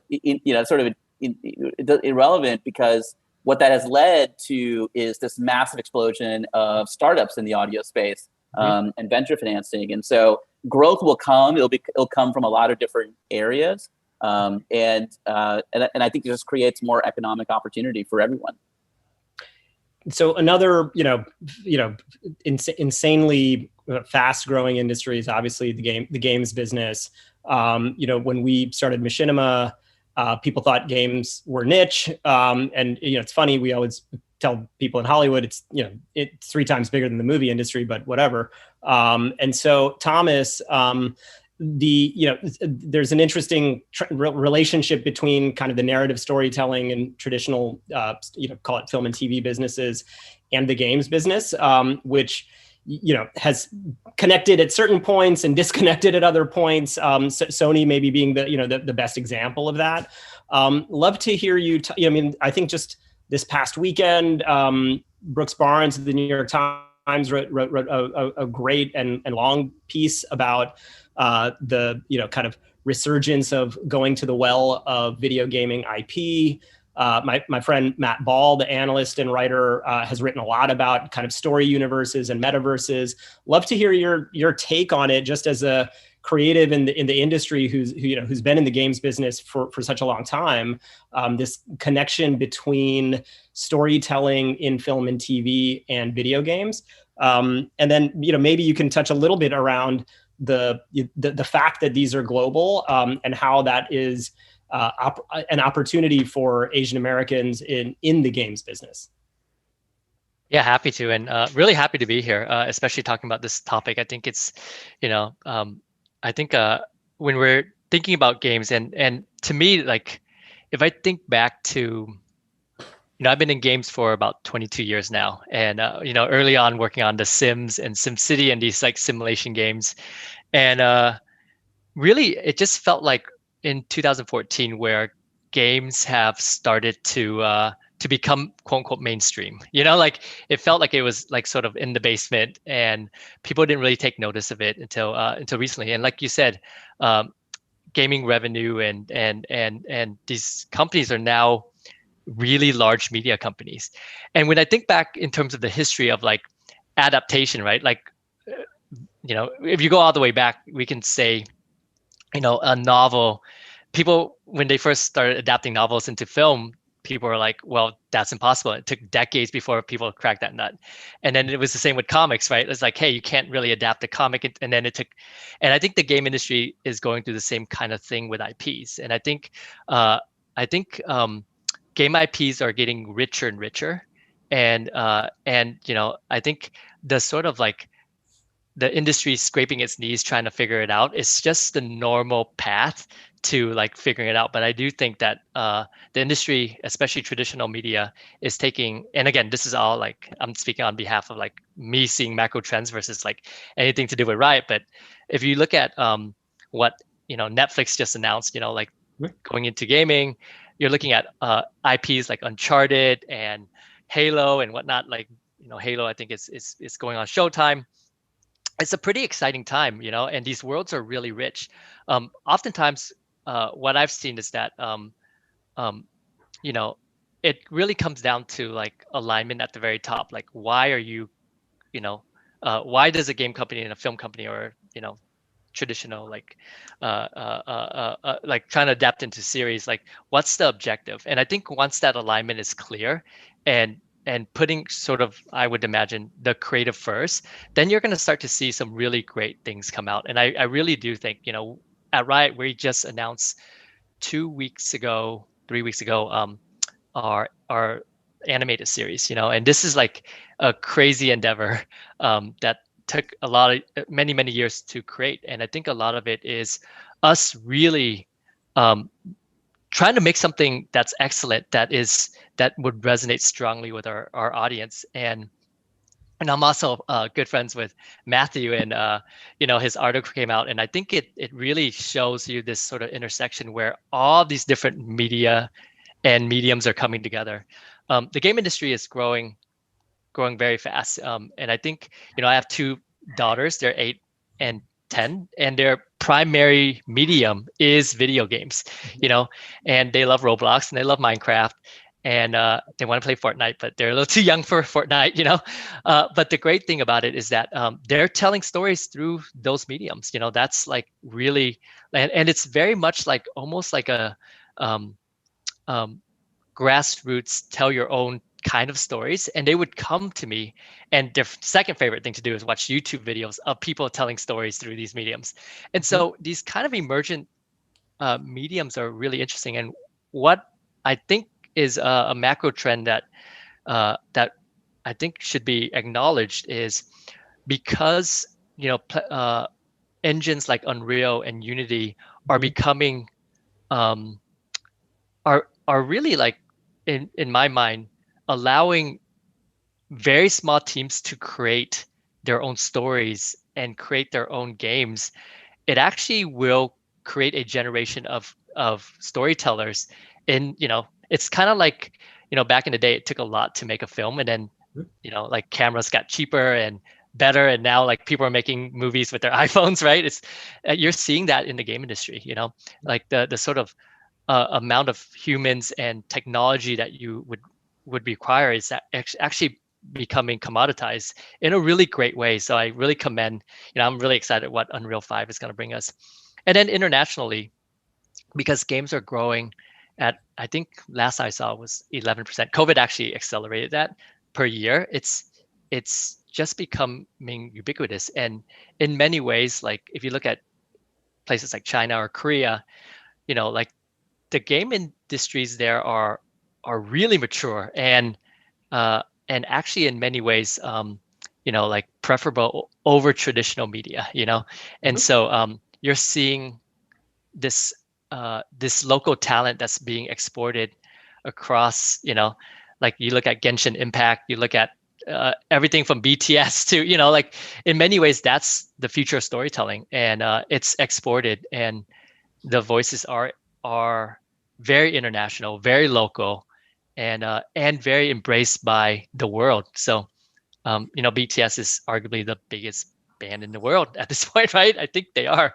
I: irrelevant, because what that has led to is this massive explosion of startups in the audio space and venture financing. And so growth will come. It'll come from a lot of different areas. And I think it just creates more economic opportunity for everyone.
H: So another, insanely fast-growing industry is obviously the games business. When we started Machinima, people thought games were niche, and it's funny. We always tell people in Hollywood it's 3 times bigger than the movie industry, but whatever. And so Thomas. There's an interesting relationship between kind of the narrative storytelling and traditional, call it film and TV businesses, and the games business, which has connected at certain points and disconnected at other points. Sony maybe being the best example of that. Love to hear you. I think just this past weekend, Brooks Barnes of the New York Times wrote a great and long piece about the kind of resurgence of going to the well of video gaming IP. My friend Matt Ball, the analyst and writer, has written a lot about kind of story universes and metaverses. Love to hear your take on it, just as a creative in the industry who's been in the games business for such a long time. This connection between storytelling in film and TV and video games, and then maybe you can touch a little bit around the fact that these are global, and how that is an opportunity for Asian Americans in the games business.
K: Yeah, happy to, and really happy to be here, especially talking about this topic. I think it's, I think when we're thinking about games, and to me, like, if I think back to, I've been in games for about 22 years now, and early on working on The Sims and SimCity and these like simulation games, and really it just felt like in 2014 where games have started to become quote unquote mainstream. Like it felt like it was like sort of in the basement, and people didn't really take notice of it until recently. And like you said, gaming revenue and these companies are now really large media companies. And when I think back in terms of the history of like adaptation, right? Like, if you go all the way back, we can say, a novel, people, when they first started adapting novels into film, people were like, well, that's impossible. It took decades before people cracked that nut. And then it was the same with comics, right? It's like, hey, you can't really adapt a comic. And then and I think the game industry is going through the same kind of thing with IPs. And I think game IPs are getting richer and richer. And I think the sort of like the industry scraping its knees trying to figure it out. It's just the normal path to like figuring it out. But I do think that the industry, especially traditional media, is taking, and again, this is all like, I'm speaking on behalf of like me seeing macro trends versus like anything to do with Riot. But if you look at what, Netflix just announced, like going into gaming, you're looking at IPs like Uncharted and Halo and whatnot. Like, Halo, I think is going on Showtime. It's a pretty exciting time, and these worlds are really rich. Oftentimes, what I've seen is that, it really comes down to like alignment at the very top. Like, why are you, why does a game company and a film company or, traditional like trying to adapt into series, like what's the objective? And I think once that alignment is clear and putting sort of, I would imagine, the creative first, then you're going to start to see some really great things come out. And I really do think, you know, at Riot, we just announced 3 weeks ago, our animated series, you know, and this is like a crazy endeavor that took many years to create. And I think a lot of it is us really trying to make something that's excellent, that would resonate strongly with our audience. And I'm also good friends with Matthew, and you know, his article came out, and I think it really shows you this sort of intersection where all these different media and mediums are coming together. The game industry is growing very fast, and I think, you know, I have 2 daughters. They're 8 and 10, and their primary medium is video games, you know, and they love Roblox and they love Minecraft, and they want to play Fortnite, but they're a little too young for Fortnite, you know. But the great thing about it is that they're telling stories through those mediums, you know. That's like really, and it's very much like almost like a grassroots, tell your own kind of stories. And they would come to me, and their second favorite thing to do is watch YouTube videos of people telling stories through these mediums. And so these kind of emergent mediums are really interesting. And what I think is a macro trend that that I think should be acknowledged is, because, you know, engines like Unreal and Unity are becoming are really, like, in my mind, allowing very small teams to create their own stories and create their own games. It actually will create a generation of storytellers. And, you know, it's kind of like, you know, back in the day, it took a lot to make a film, and then, you know, like cameras got cheaper and better, and now like people are making movies with their iPhones, right? It's you're seeing that in the game industry, you know, like the sort of amount of humans and technology that you would require is that actually becoming commoditized in a really great way. So I really commend, you know, I'm really excited what Unreal 5 is going to bring us. And then internationally, because games are growing at, I think last I saw was 11%. COVID actually accelerated that per year. It's just becoming ubiquitous. And in many ways, like if you look at places like China or Korea, you know, like the game industries there are really mature and actually in many ways, you know, like preferable over traditional media, you know. And so you're seeing this this local talent that's being exported across, you know, like you look at Genshin Impact, you look at everything from BTS to, you know, like in many ways that's the future of storytelling, and it's exported, and the voices are very international, very local, and very embraced by the world. So you know, BTS is arguably the biggest band in the world at this point, right? I think they are,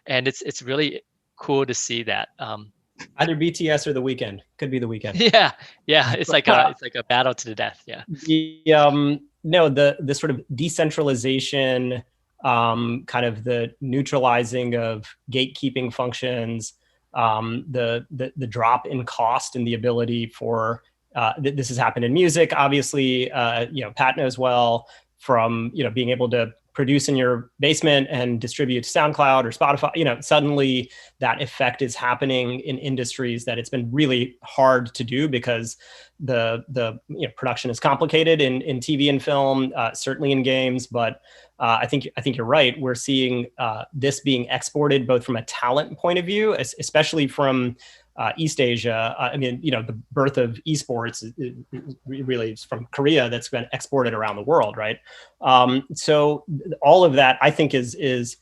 K: and it's really cool to see that.
H: Either BTS or The Weeknd. Could be The Weeknd.
K: Yeah, it's like a battle to the death. Yeah.
H: No, the sort of decentralization, kind of the neutralizing of gatekeeping functions, the drop in cost and the ability for this has happened in music, obviously. You know, Pat knows well, from, you know, being able to produce in your basement and distribute to SoundCloud or Spotify. You know, suddenly that effect is happening in industries that it's been really hard to do, because the you know, production is complicated in TV and film, certainly in games. But I think you're right. We're seeing this being exported both from a talent point of view, especially from East Asia. I mean, you know, the birth of esports really is from Korea, that's been exported around the world, right? So all of that, I think, is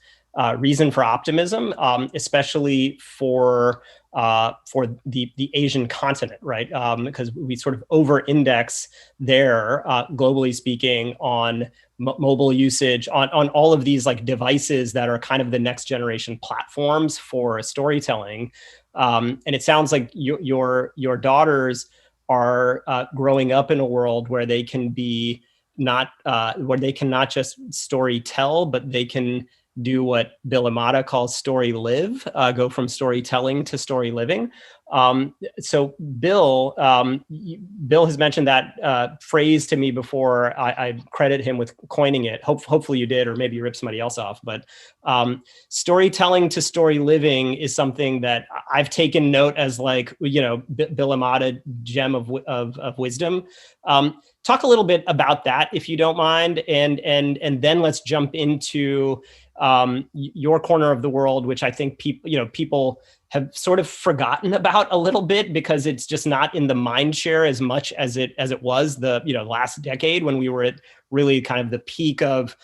H: reason for optimism, especially for the Asian continent, right? Because we sort of over-index there, globally speaking, on mobile usage, on all of these like devices that are kind of the next generation platforms for storytelling. And it sounds like your daughters are growing up in a world where they can be not just story tell, but they can do what Bill Imada calls story live, go from storytelling to story living. So Bill has mentioned that phrase to me before. I credit him with coining it. Hopefully you did, or maybe you ripped somebody else off. But storytelling to story living is something that I've taken note as, like, Bill Imada gem of wisdom. Talk a little bit about that, if you don't mind, and then let's jump into your corner of the world, which I think people have sort of forgotten about a little bit, because it's just not in the mind share as much as it was the last decade, when we were at really kind of the peak of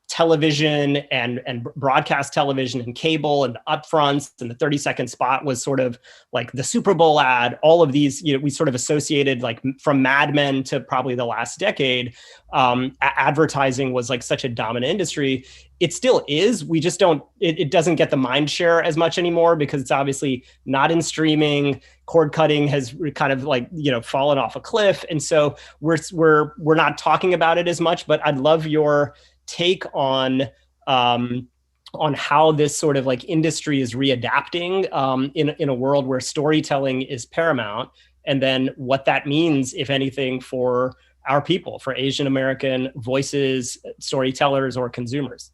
H: television and broadcast television and cable and the upfronts, and the 30-second spot was sort of like the Super Bowl ad. All of these, we sort of associated, like, from Mad Men to probably the last decade, advertising was like such a dominant industry. It still is. We just don't, it doesn't get the mind share as much anymore, because it's obviously not in streaming. Cord cutting has kind of, like, fallen off a cliff. And so we're not talking about it as much, but I'd love your take on how this sort of, like, industry is readapting in a world where storytelling is paramount, and then what that means, if anything, for our people, for Asian American voices, storytellers, or consumers.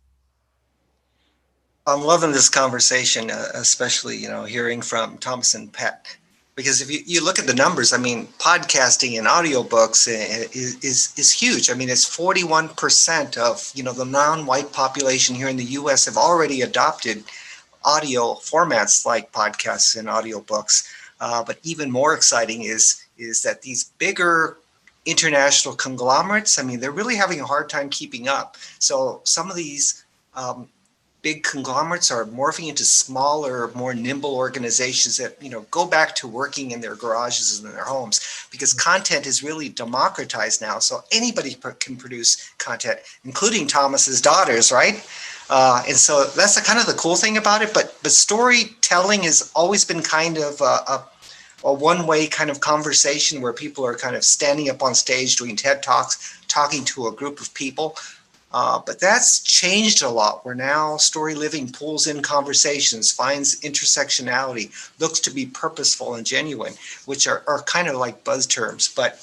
L: I'm loving this conversation, especially, hearing from Thomas and Pat, because if you look at the numbers, I mean, podcasting and audiobooks is huge. I mean, it's 41% of, the non-white population here in the US have already adopted audio formats like podcasts and audiobooks. But even more exciting is that these bigger international conglomerates, I mean, they're really having a hard time keeping up. So some of these big conglomerates are morphing into smaller, more nimble organizations that, go back to working in their garages and in their homes, because content is really democratized now. So anybody can produce content, including Thomas's daughters, right? And so that's the kind of the cool thing about it. But storytelling has always been kind of a one-way kind of conversation, where people are kind of standing up on stage doing TED Talks, talking to a group of people. But that's changed a lot, where now story living pulls in conversations, finds intersectionality, looks to be purposeful and genuine, which are kind of like buzz terms. But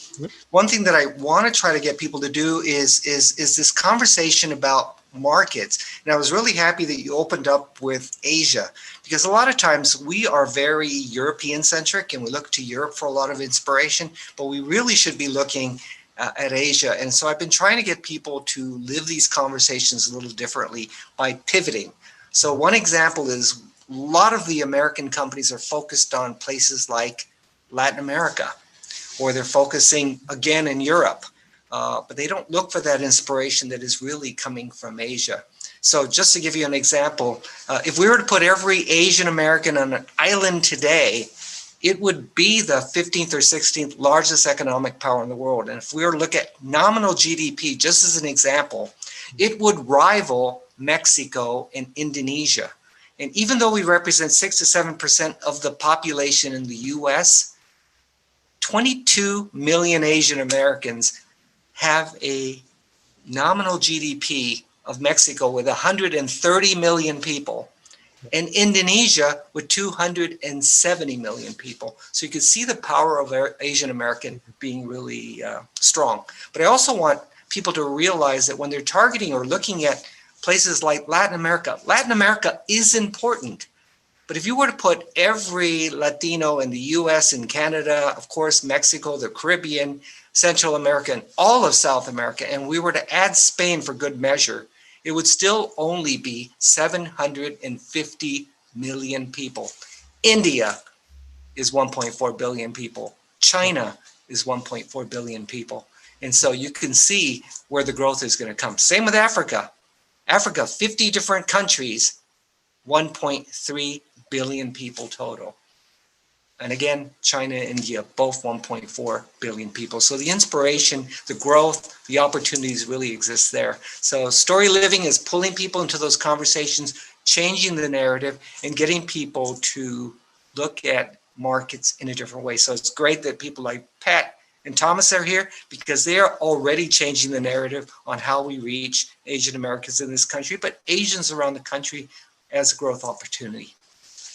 L: one thing that I want to try to get people to do is this conversation about markets. And I was really happy that you opened up with Asia, because a lot of times we are very European centric and we look to Europe for a lot of inspiration, but we really should be looking at Asia. And so I've been trying to get people to live these conversations a little differently by pivoting. So one example is a lot of the American companies are focused on places like Latin America, or they're focusing again in Europe, but they don't look for that inspiration that is really coming from Asia. So just to give you an example, if we were to put every Asian American on an island today, it would be the 15th or 16th largest economic power in the world. And if we were to look at nominal GDP, just as an example, it would rival Mexico and Indonesia. And even though we represent 6 to 7% of the population in the US, 22 million Asian Americans have a nominal GDP of Mexico with 130 million people, and Indonesia with 270 million people. So you can see the power of Asian American being really strong. But I also want people to realize that when they're targeting or looking at places like Latin America is important. But if you were to put every Latino in the US and Canada, of course, Mexico, the Caribbean, Central America, and all of South America, and we were to add Spain for good measure, it would still only be 750 million people. India is 1.4 billion people. China is 1.4 billion people. And so you can see where the growth is going to come. Same with Africa. Africa, 50 different countries, 1.3 billion people total. And again, China and India, both 1.4 billion people. So the inspiration, the growth, the opportunities really exist there. So story living is pulling people into those conversations, changing the narrative, and getting people to look at markets in a different way. So it's great that people like Pat and Thomas are here because they are already changing the narrative on how we reach Asian Americans in this country, but Asians around the country as a growth opportunity.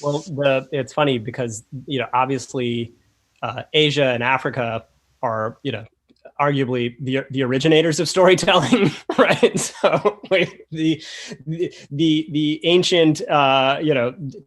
H: Well, it's funny because, obviously Asia and Africa are, arguably the originators of storytelling, right? So the ancient,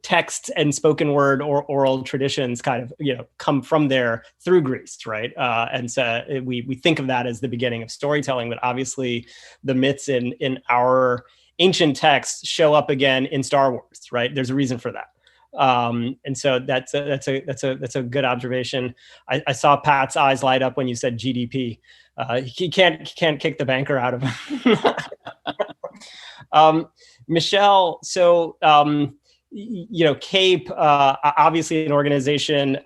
H: texts and spoken word or oral traditions kind of, come from there through Greece, right? And so we think of that as the beginning of storytelling, but obviously the myths in our ancient texts show up again in Star Wars, right? There's a reason for that. And so that's a good observation. I saw Pat's eyes light up when you said GDP. He can't kick the banker out of him. Michelle, so CAPE, obviously an organization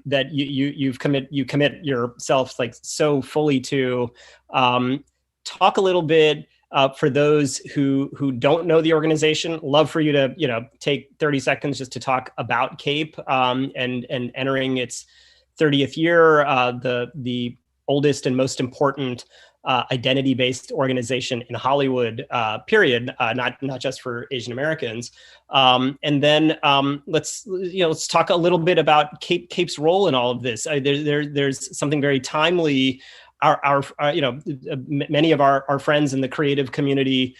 H: that you commit yourself like so fully to. Talk a little bit. For those who don't know the organization, love for you to take 30 seconds just to talk about CAPE and entering its 30th year, the oldest and most important identity-based organization in Hollywood, period, not just for Asian Americans. And then let's talk a little bit about CAPE's role in all of this. There's something very timely. Our many of our friends in the creative community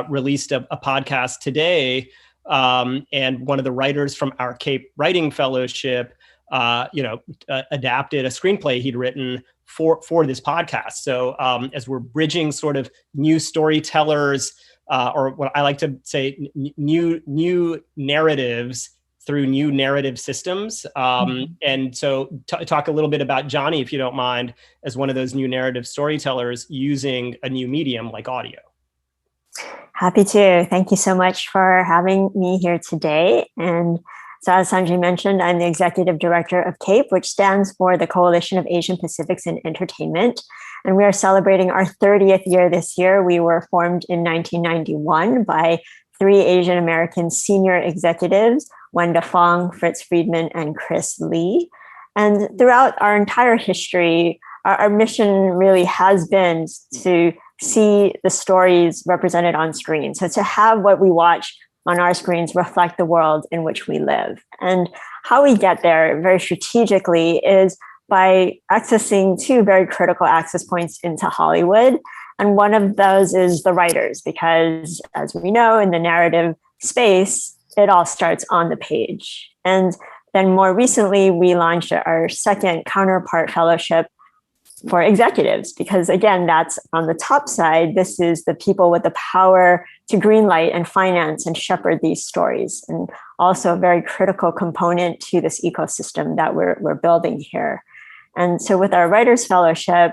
H: released a podcast today, and one of the writers from our CAPE Writing Fellowship, adapted a screenplay he'd written for this podcast. So as we're bridging sort of new storytellers, or what I like to say, new narratives through new narrative systems. And so talk a little bit about Johnny, if you don't mind, as one of those new narrative storytellers using a new medium like audio.
M: Happy to. Thank you so much for having me here today. And so as Sanjay mentioned, I'm the executive director of CAPE, which stands for the Coalition of Asian Pacifics in Entertainment. And we are celebrating our 30th year this year. We were formed in 1991 by 3 Asian American senior executives, Wenda, Fong, Fritz Friedman, and Chris Lee. And throughout our entire history, our mission really has been to see the stories represented on screen. So to have what we watch on our screens reflect the world in which we live. And how we get there very strategically is by accessing 2 very critical access points into Hollywood. And one of those is the writers, because as we know, in the narrative space, it all starts on the page. And then more recently, we launched our second counterpart fellowship for executives, because again, that's on the top side. This is the people with the power to greenlight and finance and shepherd these stories, and also a very critical component to this ecosystem that we're building here. And so with our Writers Fellowship,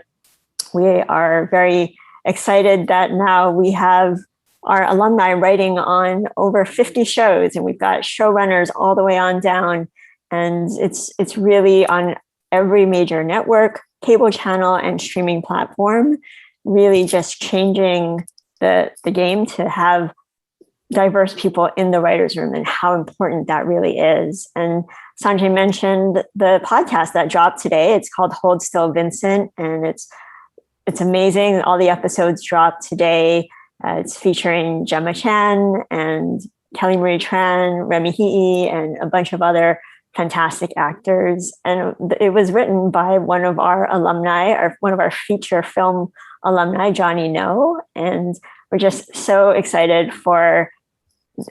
M: we are very excited that now we have our alumni writing on over 50 shows, and we've got showrunners all the way on down. And it's really on every major network, cable channel, and streaming platform, really just changing the game to have diverse people in the writer's room and how important that really is. And Sanjay mentioned the podcast that dropped today. It's called Hold Still Vincent, and it's amazing. All the episodes dropped today. It's featuring Gemma Chan and Kelly Marie Tran, Remy Hee, and a bunch of other fantastic actors. And it was written by one of our alumni, or one of our feature film alumni, Johnny No. And we're just so excited for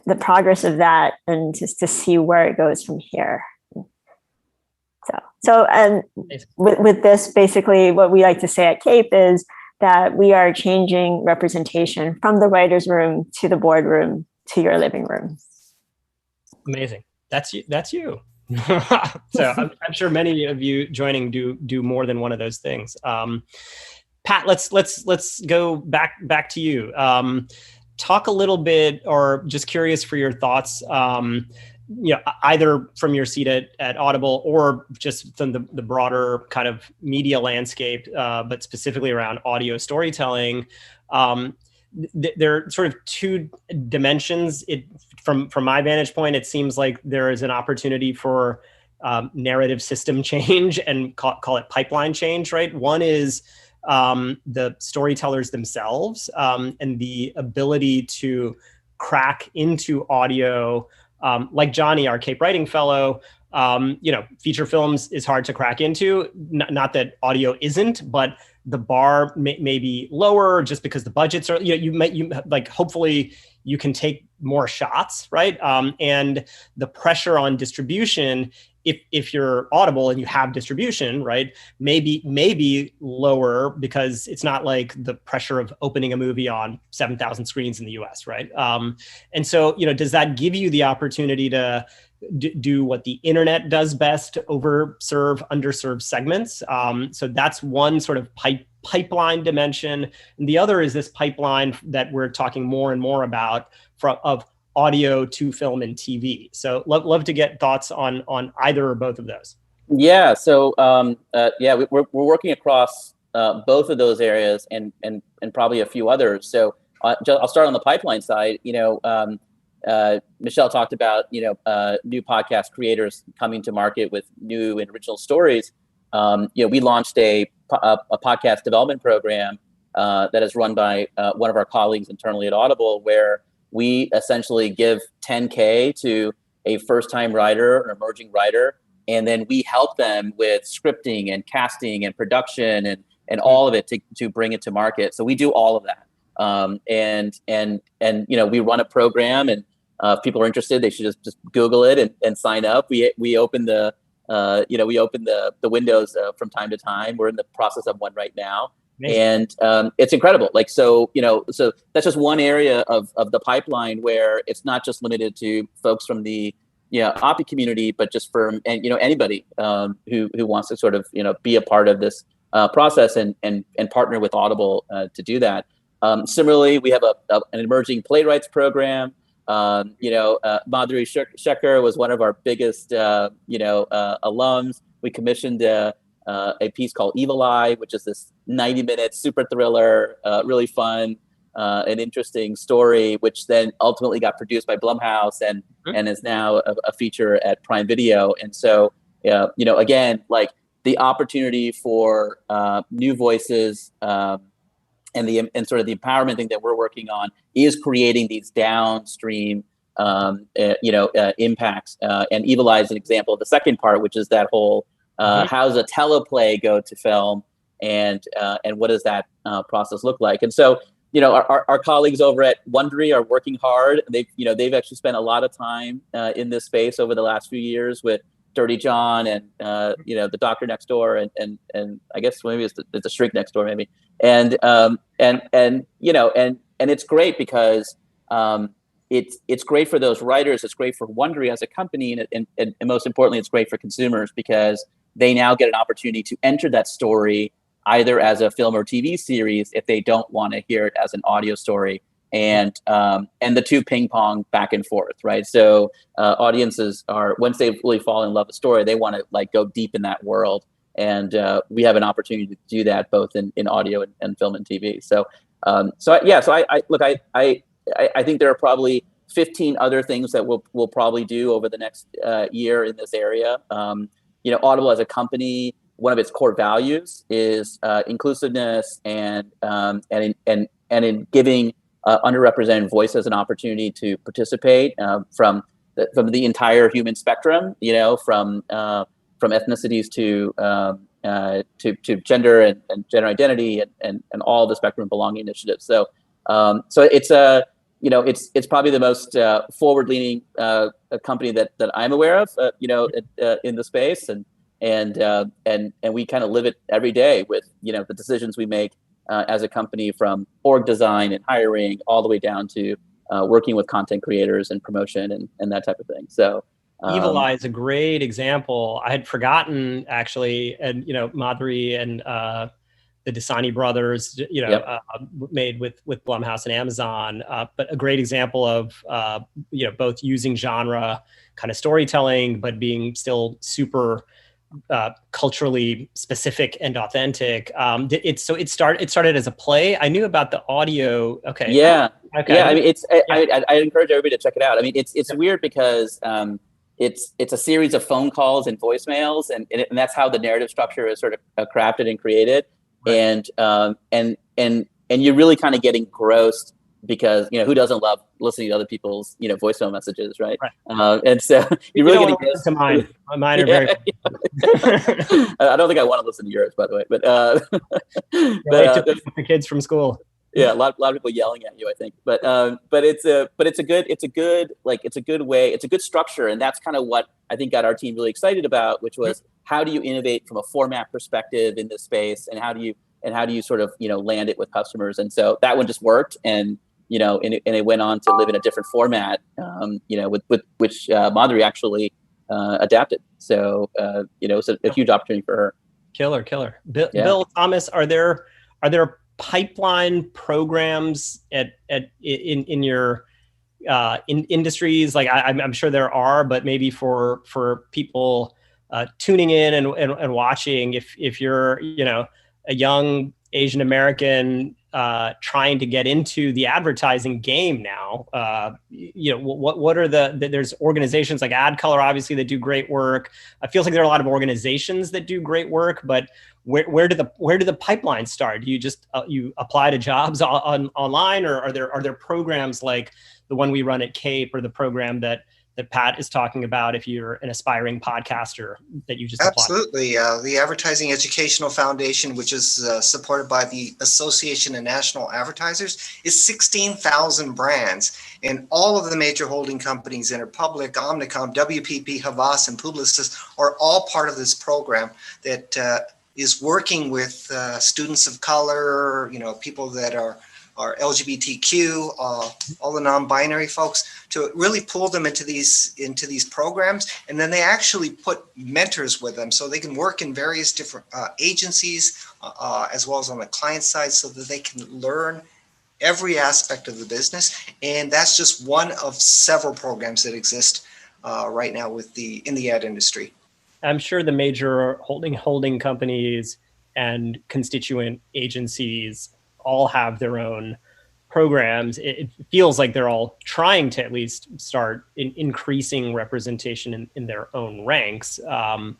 M: the progress of that and just to see where it goes from here. So with this, basically what we like to say at CAPE is that we are changing representation from the writer's room to the boardroom to your living room.
H: Amazing. That's you. So I'm sure many of you joining do more than one of those things. Pat, let's go back to you. Talk a little bit, or just curious for your thoughts, either from your seat at Audible or just from the broader kind of media landscape, but specifically around audio storytelling. There are sort of 2 dimensions. From my vantage point, it seems like there is an opportunity for narrative system change and call it pipeline change, right? One is the storytellers themselves and the ability to crack into audio, like Johnny, our Cape Writing Fellow. Feature films is hard to crack into. Not that audio isn't, but the bar may be lower just because the budgets are. Hopefully you can take more shots, right? And the pressure on distribution, if you're Audible and you have distribution, right, maybe lower because it's not like the pressure of opening a movie on 7,000 screens in the US, right? And so, does that give you the opportunity to do what the internet does best, overserve underserved segments? So that's one sort of pipeline dimension. And the other is this pipeline that we're talking more and more about of audio to film and TV. So love to get thoughts on either or both of those.
I: Yeah. So we're working across both of those areas and probably a few others. So I'll start on the pipeline side. Michelle talked about new podcast creators coming to market with new and original stories. We launched a podcast development program that is run by one of our colleagues internally at Audible, where we essentially give $10K to a first-time writer or emerging writer, and then we help them with scripting and casting and production and all of it to bring it to market. So we do all of that, and we run a program, and if people are interested, they should just Google it and sign up. We open the windows from time to time. We're in the process of one right now. Amazing. And it's incredible. So that's just one area of the pipeline where it's not just limited to folks from the AAPI community, but just for anybody who wants to sort of be a part of this process and partner with Audible to do that. Similarly, we have an emerging playwrights program. Madhuri Shekhar was one of our biggest alums. We commissioned a piece called Evil Eye, which is this 90-minute super thriller, really fun and interesting story, which then ultimately got produced by Blumhouse and is now a feature at Prime Video. And so, again, like the opportunity for new voices and sort of the empowerment thing that we're working on is creating these downstream impacts. And Evil Eye is an example of the second part, which is that whole how does a teleplay go to film, and what does that process look like? And so, our colleagues over at Wondery are working hard. They've actually spent a lot of time in this space over the last few years with Dirty John and the Doctor Next Door and I guess maybe it's the Shrink Next Door maybe, and it's great because it's great for those writers, it's great for Wondery as a company, and most importantly, it's great for consumers because they now get an opportunity to enter that story either as a film or TV series if they don't want to hear it as an audio story, and the two ping pong back and forth, right? So audiences are, once they really fall in love with the story, they want to go deep in that world, and we have an opportunity to do that both in audio and film and TV. So I think there are probably 15 other things that we'll probably do over the next year in this area. Audible as a company, one of its core values is inclusiveness and in giving underrepresented voices an opportunity to participate from the entire human spectrum. From ethnicities to gender and gender identity and all the spectrum of belonging initiatives. So it's it's probably the most forward-leaning company that I'm aware of, in the space, and we kind of live it every day with the decisions we make as a company, from org design and hiring all the way down to working with content creators and promotion and that type of thing. So
H: Evil Eye is a great example. I had forgotten actually, and Madhuri and the Dasani brothers, made with Blumhouse and Amazon, but a great example of both using genre kind of storytelling, but being still super culturally specific and authentic. It started as a play. I knew about the audio. Okay.
I: Yeah.
H: Okay.
I: Yeah. I mean, I encourage everybody to check it out. I mean, it's weird because it's a series of phone calls and voicemails, and that's how the narrative structure is sort of crafted and created. Right. And you're really kind of getting engrossed because, who doesn't love listening to other people's, voicemail messages, right? And so you're really getting engrossed.
H: Mine are very.
I: I don't think I want to listen to yours, by the way, but
H: the kids from school.
I: Yeah, a lot of people yelling at you, I think. But it's a good way, it's a good structure, and that's kind of what I think got our team really excited about, which was how do you innovate from a format perspective in this space, and how do you sort of land it with customers, and so that one just worked, and it went on to live in a different format, with which Mazie actually adapted. So it's a huge opportunity for her.
H: Killer. Bill, Thomas, are there pipeline programs in your in industries? Like I'm sure there are, but maybe for people tuning in and watching, if you're a young Asian American trying to get into the advertising game now, what are there's organizations like AdColor, obviously, that do great work. It feels like there are a lot of organizations that do great work, but where do the pipelines start? Do you just you apply to jobs online, or are there programs like the one we run at CAPE, or the program that Pat is talking about if you're an aspiring podcaster that you just
L: Absolutely. The Advertising Educational Foundation, which is supported by the Association of National Advertisers, is 16,000 brands, and all of the major holding companies, Interpublic, Omnicom, WPP, Havas, and Publicis, are all part of this program that is working with students of color, people that are LGBTQ, all the non-binary folks, to really pull them into these programs, and then they actually put mentors with them so they can work in various different agencies as well as on the client side, so that they can learn every aspect of the business. And that's just one of several programs that exist right now in the ad industry.
H: I'm sure the major holding companies and constituent agencies all have their own programs. It feels like they're all trying to at least start increasing representation in their own ranks. Do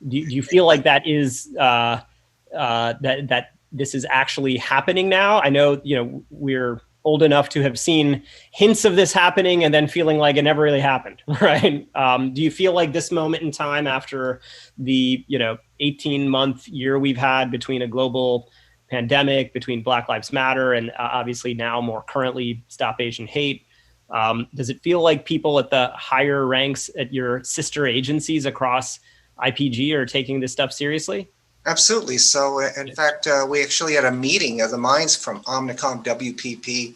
H: you feel like that is that this is actually happening now? I know we're old enough to have seen hints of this happening and then feeling like it never really happened, right? Do you feel like this moment in time, after the 18-month year we've had between a global pandemic, between Black Lives Matter, and obviously now more currently Stop Asian Hate, does it feel like people at the higher ranks at your sister agencies across IPG are taking this stuff seriously?
L: Absolutely. So in fact, we actually had a meeting of the minds from Omnicom, WPP,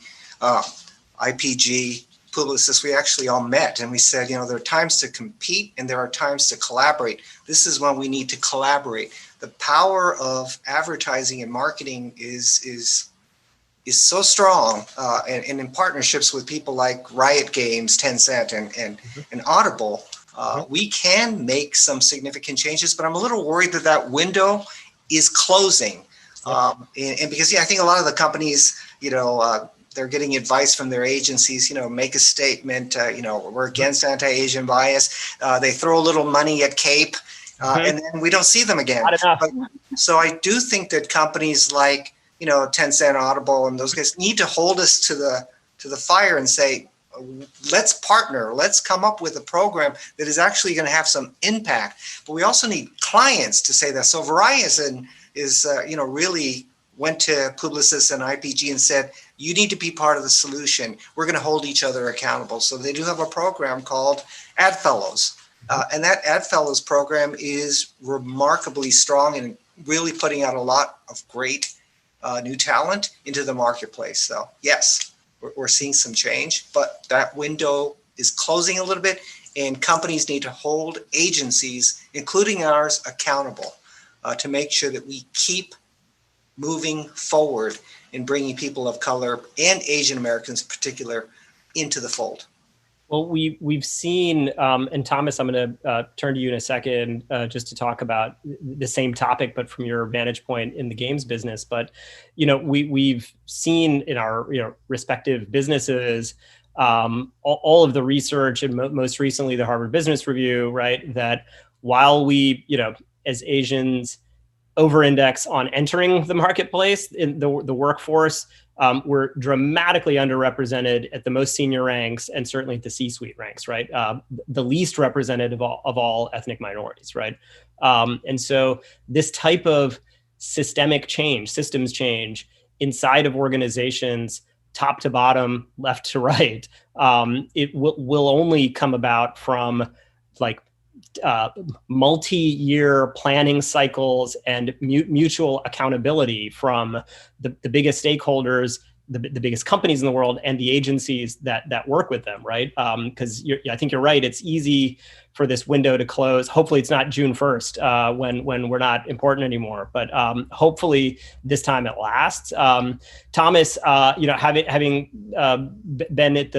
L: IPG, Publicis. We actually all met, and we said, there are times to compete and there are times to collaborate. This is when we need to collaborate. The power of advertising and marketing is so strong, and in partnerships with people like Riot Games, Tencent, and Audible, we can make some significant changes. But I'm a little worried that window is closing, and because I think a lot of the companies, they're getting advice from their agencies, make a statement, we're against anti-Asian bias. They throw a little money at CAPE. And then we don't see them again. So I do think that companies like, Tencent, Audible, and those guys need to hold us to the fire and say, let's partner. Let's come up with a program that is actually going to have some impact. But we also need clients to say that. So Verizon is, really went to Publicis and IPG and said, you need to be part of the solution. We're going to hold each other accountable. So they do have a program called Ad Fellows. And that Ad Fellows program is remarkably strong and really putting out a lot of great new talent into the marketplace. So yes, we're seeing some change, but that window is closing a little bit, and companies need to hold agencies, including ours, accountable to make sure that we keep moving forward in bringing people of color and Asian Americans in particular into the fold.
H: Well, we've seen, and Thomas, I'm going to turn to you in a second just to talk about the same topic, but from your vantage point in the games business. But we've seen in our respective businesses all of the research and most recently the Harvard Business Review, right, that while we, as Asians over-index on entering the marketplace in the workforce, we're dramatically underrepresented at the most senior ranks and certainly at the C-suite ranks, right? The least represented of all ethnic minorities, right? And so this type of systemic change, systems change inside of organizations, top to bottom, left to right, it will only come about from like multi-year planning cycles and mutual accountability from the biggest stakeholders, the biggest companies in the world, and the agencies that work with them, right? Because I think you're right. It's easy for this window to close. Hopefully it's not June 1st when we're not important anymore, but hopefully this time it lasts. Thomas, having been at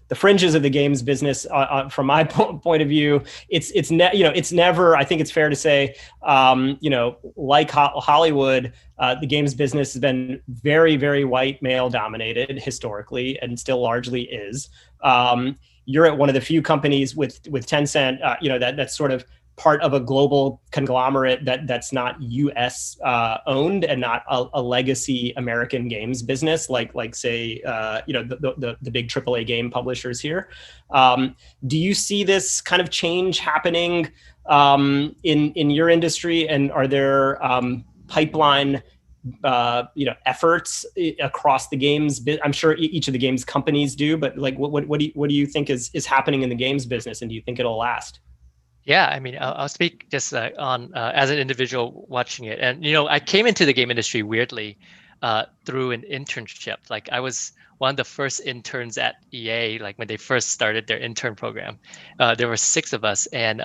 H: the fringes of the games business, from my point of view, it's never, I think it's fair to say, like Hollywood, the games business has been very, very white male dominated historically, and still largely is. You're at one of the few companies with Tencent, that's sort of part of a global conglomerate that's not U.S. Owned and not a legacy American games business like say the big AAA game publishers here. Do you see this kind of change happening in your industry, and are there pipeline efforts across the games? I'm sure each of the games companies do, but like what do you think is happening in the games business, and do you think it'll last?
K: Yeah, I mean, I'll speak just on as an individual watching it. And, I came into the game industry weirdly through an internship. Like I was one of the first interns at EA, like when they first started their intern program. There were 6 of us. And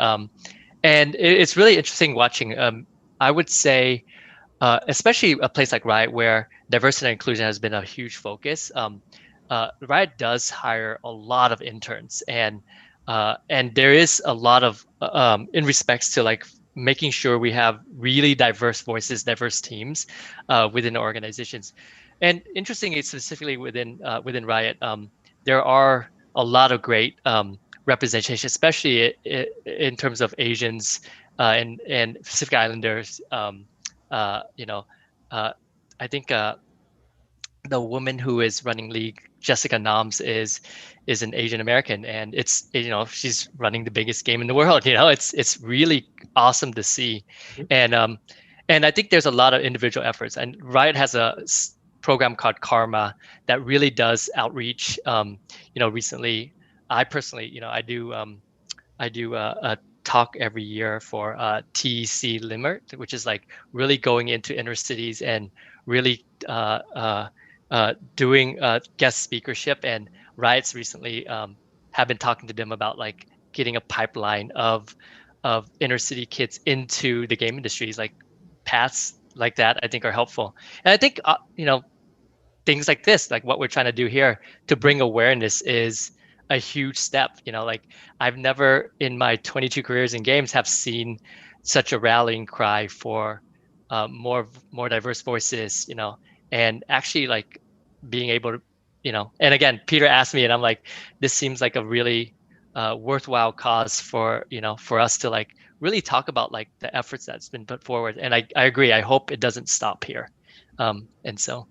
K: it's really interesting watching. I would say, especially a place like Riot where diversity and inclusion has been a huge focus. Riot does hire a lot of interns, and there is a lot of in respects to like making sure we have really diverse voices, diverse teams within organizations. And interestingly, specifically within Riot, there are a lot of great representation, especially in terms of Asians and Pacific Islanders. I think the woman who is running League, Jessica Noms, is an Asian American, and it's she's running the biggest game in the world. It's really awesome to see, and I think there's a lot of individual efforts, and Riot has a program called Karma that really does outreach. Recently, I personally, I do a talk every year for TEC Limert, which is like really going into inner cities and really doing guest speakership. And Riot's recently have been talking to them about like getting a pipeline of inner city kids into the game industries. Like paths like that, I think are helpful. And I think things like this, like what we're trying to do here to bring awareness, is a huge step. Like I've never in my 22 careers in games have seen such a rallying cry for more diverse voices, and actually like being able to, and again, Peter asked me and I'm like, this seems like a really worthwhile cause for us to like really talk about like the efforts that's been put forward. And I agree. I hope it doesn't stop here. And so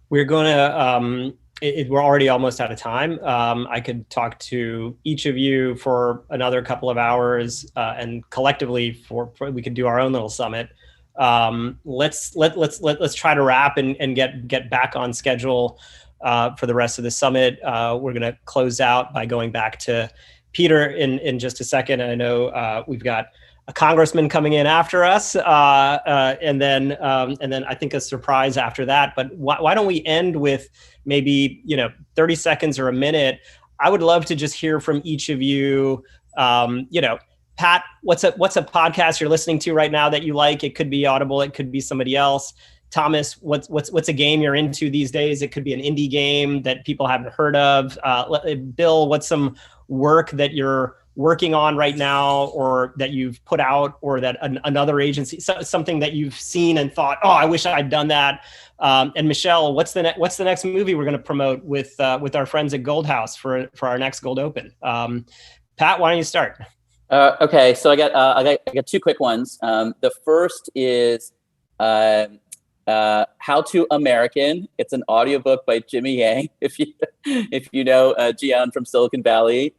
H: we're going to, we're already almost out of time. I could talk to each of you for another couple of hours, and collectively we could do our own little summit. Let's try to wrap and get back on schedule for the rest of the summit. We're going to close out by going back to Peter in just a second. I know we've got a congressman coming in after us, and then I think a surprise after that. But why don't we end with maybe 30 seconds or a minute? I would love to just hear from each of you. Pat, what's a podcast you're listening to right now that you like? It could be Audible, it could be somebody else. Thomas, what's a game you're into these days? It could be an indie game that people haven't heard of. Bill, what's some work that you're working on right now, or that you've put out, or that another agency, something that you've seen and thought, oh, I wish I'd done that. And Michelle, what's the next movie we're going to promote with our friends at Gold House for our next Gold Open? Pat, why don't you start?
I: Okay, so I got two quick ones. The first is How to American. It's an audiobook by Jimmy Yang. If you know Jian from Silicon Valley,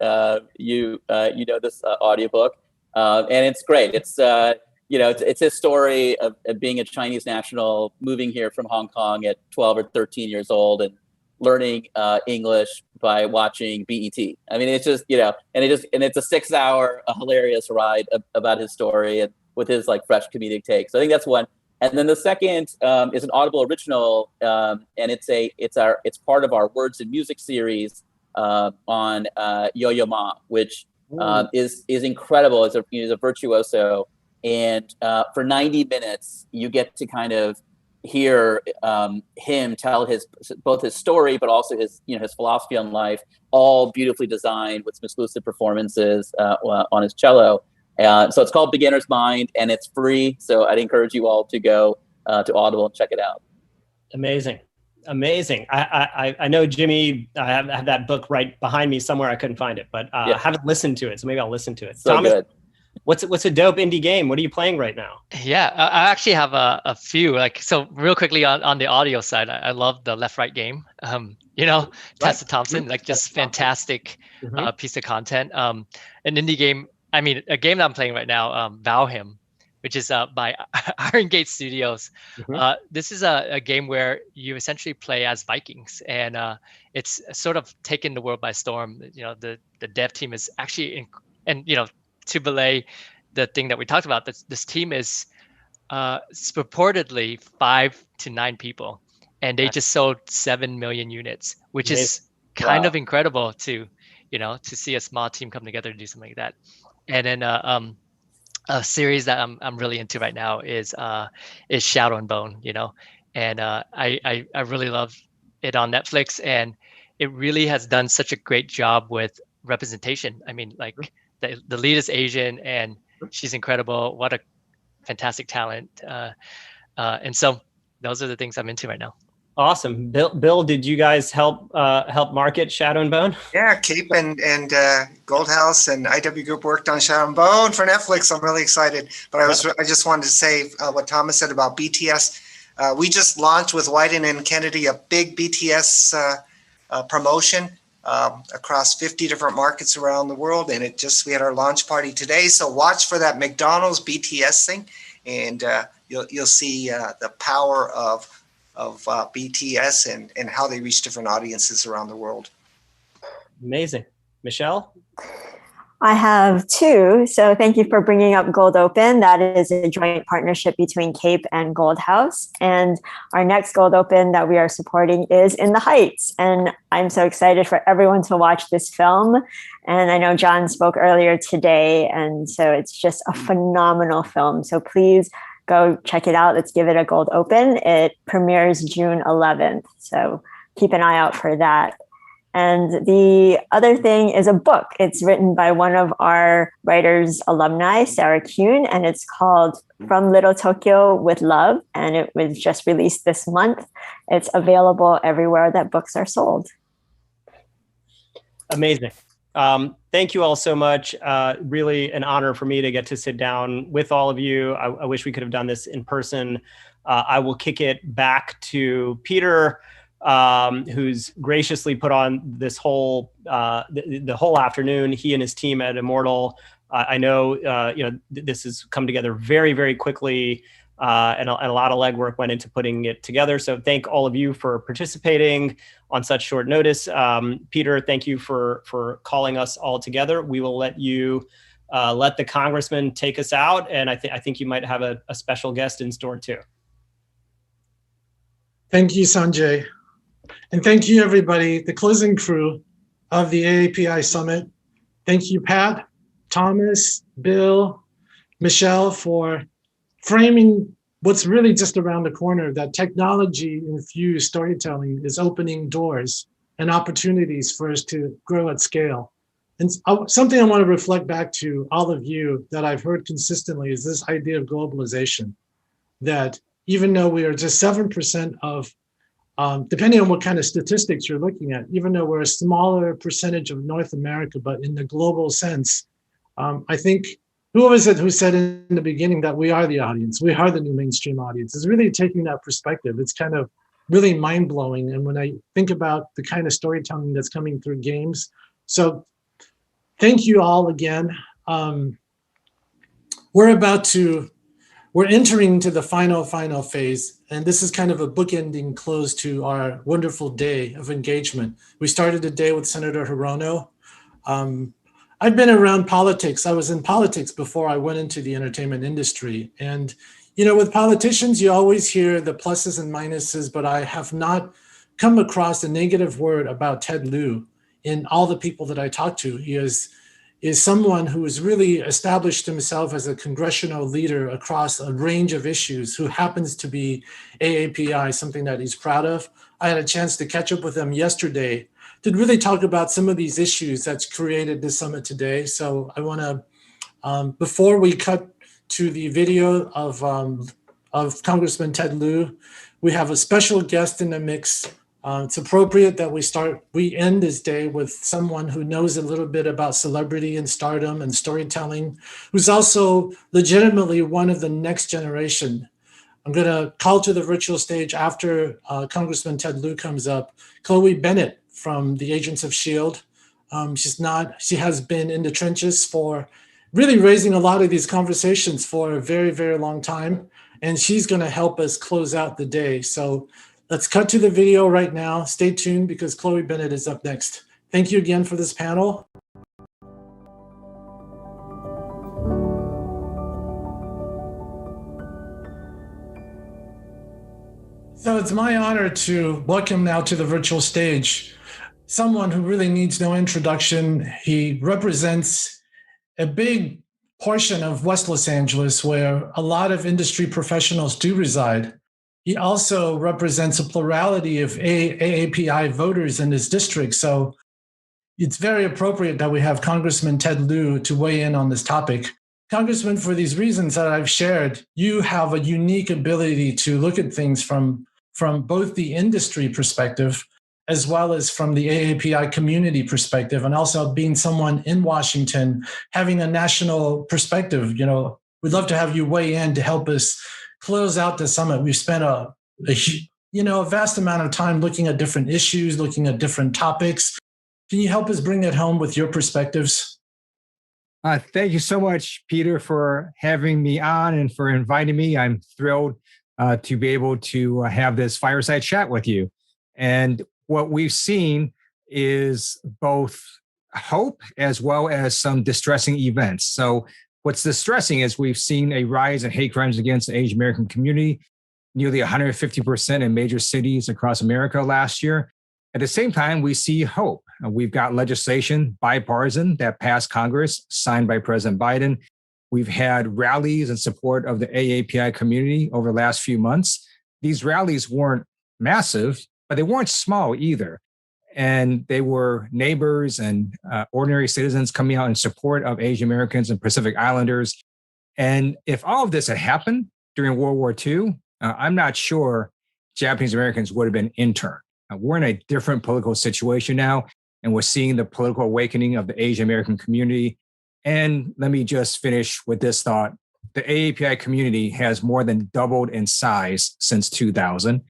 I: you know this audiobook, and it's great. It's it's his story of being a Chinese national, moving here from Hong Kong at 12 or 13 years old, and learning English by watching BET. I mean, it's just, and it's a 6-hour hilarious ride about his story and with his like fresh comedic take. So I think that's one. And then the second is an Audible original, and it's part of our Words and Music series on Yo-Yo Ma, which is incredible. He's a virtuoso, and for 90 minutes you get to kind of hear him tell both his story, but also his philosophy on life, all beautifully designed with some exclusive performances on his cello. So it's called Beginner's Mind, and it's free. So I'd encourage you all to go to Audible and check it out.
H: Amazing. I know Jimmy. I have that book right behind me somewhere. I couldn't find it, but I haven't listened to it, so maybe I'll listen to it.
I: So
H: Thomas,
I: good.
H: What's a dope indie game? What are you playing right now?
K: Yeah, I actually have a few. So real quickly on the audio side, I love the Left Right game. Tessa Thompson, just fantastic piece of content. An indie game. I mean, a game that I'm playing right now, Vow Him, which is by Iron Gate Studios. This is a game where you essentially play as Vikings, and it's sort of taken the world by storm. The dev team is actually, to belay the thing that we talked about, this team is purportedly 5 to 9 people, and they just sold 7 million units, which is kind of incredible to see a small team come together to do something like that. And then a series that I'm really into right now is Shadow and Bone, and I really love it on Netflix, and it really has done such a great job with representation. I mean, the lead is Asian, and she's incredible. What a fantastic talent. And so those are the things I'm into right now.
H: Awesome. Bill, did you guys help market Shadow and Bone?
L: Yeah, Cape and Gold House and IW Group worked on Shadow and Bone for Netflix. I'm really excited. But I just wanted to say what Thomas said about BTS. We just launched with Wyden and Kennedy a big BTS promotion across 50 different markets around the world, and we had our launch party today. So watch for that McDonald's BTS thing, and you'll see the power of BTS and how they reach different audiences around the world.
H: Amazing. Michelle?
M: I have 2. So thank you for bringing up Gold Open. That is a joint partnership between CAPE and Gold House. And our next Gold Open that we are supporting is In the Heights. And I'm so excited for everyone to watch this film. And I know John spoke earlier today, and so it's just a phenomenal film. So please go check it out. Let's give it a Gold Open. It premieres June 11th. So keep an eye out for that. And the other thing is a book. It's written by one of our writers' alumni, Sarah Kuhn, and it's called From Little Tokyo with Love. And it was just released this month. It's available everywhere that books are sold.
H: Amazing. Thank you all so much. Really an honor for me to get to sit down with all of you. I wish we could have done this in person. I will kick it back to Peter, who's graciously put on this whole the whole afternoon. He and his team at Immortal. I know this has come together very, very quickly, and a lot of legwork went into putting it together. So thank all of you for participating on such short notice. Peter, thank you for calling us all together. We will let you let the Congressman take us out, and I think you might have a special guest in store too.
A: Thank you, Sanjay. And thank you, everybody, the closing crew of the AAPI Summit. Thank you, Pat, Thomas, Bill, Michelle, for framing what's really just around the corner, that technology-infused storytelling is opening doors and opportunities for us to grow at scale. And something I want to reflect back to all of you that I've heard consistently is this idea of globalization, that even though we are just 7% of, depending on what kind of statistics you're looking at, even though we're a smaller percentage of North America, but in the global sense, I think, who was it who said in the beginning that we are the audience, we are the new mainstream audience, is really taking that perspective. It's kind of really mind-blowing. And when I think about the kind of storytelling that's coming through games, so thank you all again. We're entering into the final phase, and this is kind of a bookending close to our wonderful day of engagement. We started the day with Senator Hirono. I've been around politics. I was in politics before I went into the entertainment industry. And, you know, with politicians, you always hear the pluses and minuses, but I have not come across a negative word about Ted Lieu in all the people that I talk to. He is someone who has really established himself as a congressional leader across a range of issues, who happens to be AAPI, something that he's proud of. I had a chance to catch up with him yesterday to really talk about some of these issues that's created this summit today. So I want to, before we cut to the video of Congressman Ted Lieu, we have a special guest in the mix. It's appropriate that we end this day with someone who knows a little bit about celebrity and stardom and storytelling, who's also legitimately one of the next generation. I'm going to call to the virtual stage after Congressman Ted Lieu comes up, Chloe Bennet from the Agents of S.H.I.E.L.D. She has been in the trenches for really raising a lot of these conversations for a very, very long time. And she's going to help us close out the day. So let's cut to the video right now. Stay tuned because Chloe Bennet is up next. Thank you again for this panel. So it's my honor to welcome now to the virtual stage someone who really needs no introduction. He represents a big portion of West Los Angeles where a lot of industry professionals do reside. He also represents a plurality of AAPI voters in his district. So it's very appropriate that we have Congressman Ted Lieu to weigh in on this topic. Congressman, for these reasons that I've shared, you have a unique ability to look at things from both the industry perspective as well as from the AAPI community perspective, and also being someone in Washington, having a national perspective. You know, we'd love to have you weigh in to help us close out the summit. We've spent a vast amount of time looking at different issues, looking at different topics. Can you help us bring it home with your perspectives?
N: Thank you so much, Peter, for having me on and for inviting me. I'm thrilled to be able to have this fireside chat with you. And what we've seen is both hope as well as some distressing events. So what's distressing is we've seen a rise in hate crimes against the Asian American community, nearly 150% in major cities across America last year. At the same time, we see hope. We've got legislation, bipartisan, that passed Congress, signed by President Biden. We've had rallies in support of the AAPI community over the last few months. These rallies weren't massive, but they weren't small either. And they were neighbors and ordinary citizens coming out in support of Asian Americans and Pacific Islanders. And if all of this had happened during World War II, I'm not sure Japanese Americans would have been interned. We're in a different political situation now, and we're seeing the political awakening of the Asian American community. And let me just finish with this thought. The AAPI community has more than doubled in size since 2000.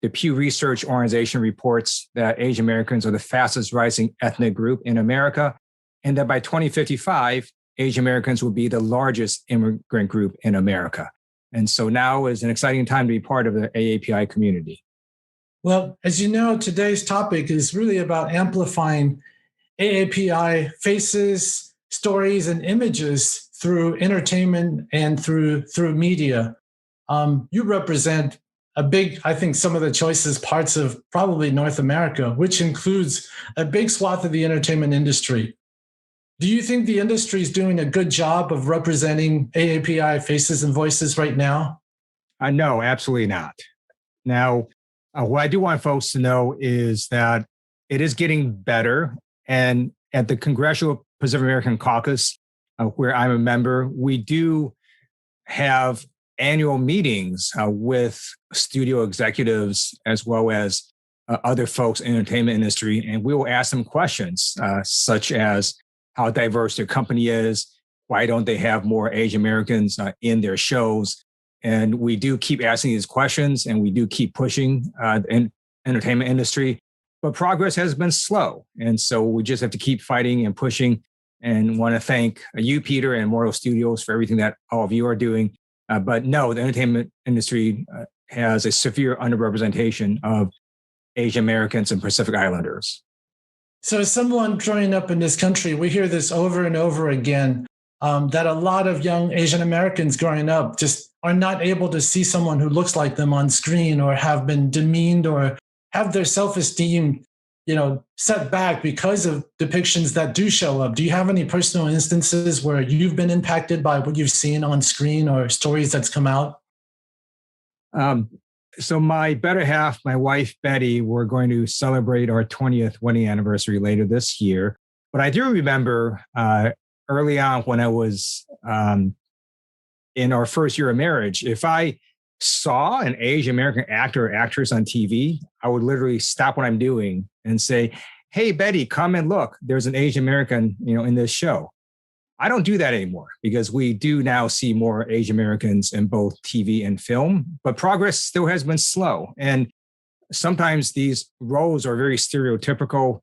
N: The Pew Research Organization reports that Asian Americans are the fastest rising ethnic group in America, and that by 2055, Asian Americans will be the largest immigrant group in America. And so now is an exciting time to be part of the AAPI community.
A: Well, as you know, today's topic is really about amplifying AAPI faces, stories, and images through entertainment and through media. You represent a big, I think, some of the choicest parts of probably North America, which includes a big swath of the entertainment industry. Do you think the industry is doing a good job of representing AAPI faces and voices right now?
N: No, absolutely not. Now, what I do want folks to know is that it is getting better. And at the congressional Pacific American Caucus, where I'm a member, we do have annual meetings with studio executives as well as other folks in the entertainment industry, and we will ask them questions such as how diverse their company is, why don't they have more Asian Americans in their shows, and we do keep asking these questions, and we do keep pushing the entertainment industry, but progress has been slow, and so we just have to keep fighting and pushing. And want to thank you, Peter, and Immortal Studios for everything that all of you are doing. But no, the entertainment industry has a severe underrepresentation of Asian Americans and Pacific Islanders.
A: So as someone growing up in this country, we hear this over and over again, that a lot of young Asian Americans growing up just are not able to see someone who looks like them on screen, or have been demeaned, or have their self-esteem, set back because of depictions that do show up. Do you have any personal instances where you've been impacted by what you've seen on screen or stories that's come out?
N: So my better half, my wife, Betty, we're going to celebrate our 20th wedding anniversary later this year. But I do remember early on when I was in our first year of marriage, if I saw an Asian American actor or actress on TV, I would literally stop what I'm doing and say, "Hey, Betty, come and look. There's an Asian American, in this show." I don't do that anymore because we do now see more Asian Americans in both TV and film, but progress still has been slow. And sometimes these roles are very stereotypical.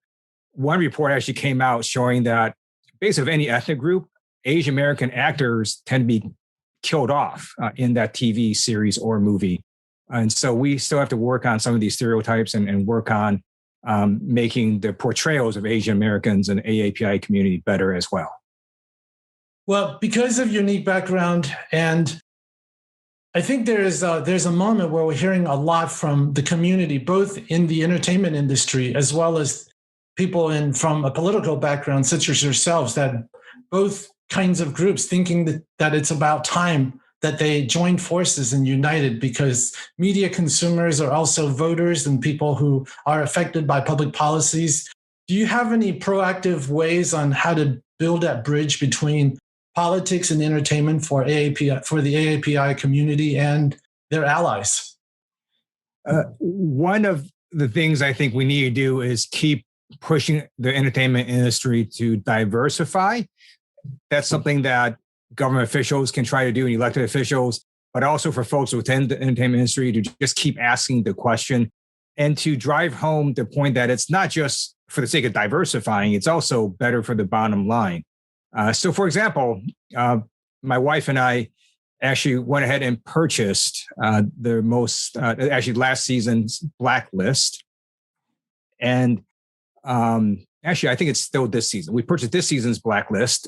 N: One report actually came out showing that based on any ethnic group, Asian American actors tend to be killed off in that TV series or movie. And so we still have to work on some of these stereotypes and work on making the portrayals of Asian Americans and AAPI community better as well.
A: Well, because of your unique background, and I think there's a moment where we're hearing a lot from the community, both in the entertainment industry as well as people from a political background, such as yourselves, that both kinds of groups thinking that it's about time that they joined forces and united, because media consumers are also voters and people who are affected by public policies. Do you have any proactive ways on how to build that bridge between politics and entertainment for the AAPI community and their allies?
N: One of the things I think we need to do is keep pushing the entertainment industry to diversify. That's something that government officials can try to do, and elected officials, but also for folks within the entertainment industry to just keep asking the question and to drive home the point that it's not just for the sake of diversifying, it's also better for the bottom line. So for example, my wife and I actually went ahead and purchased actually last season's Blacklist. And actually, I think it's still this season. We purchased this season's Blacklist.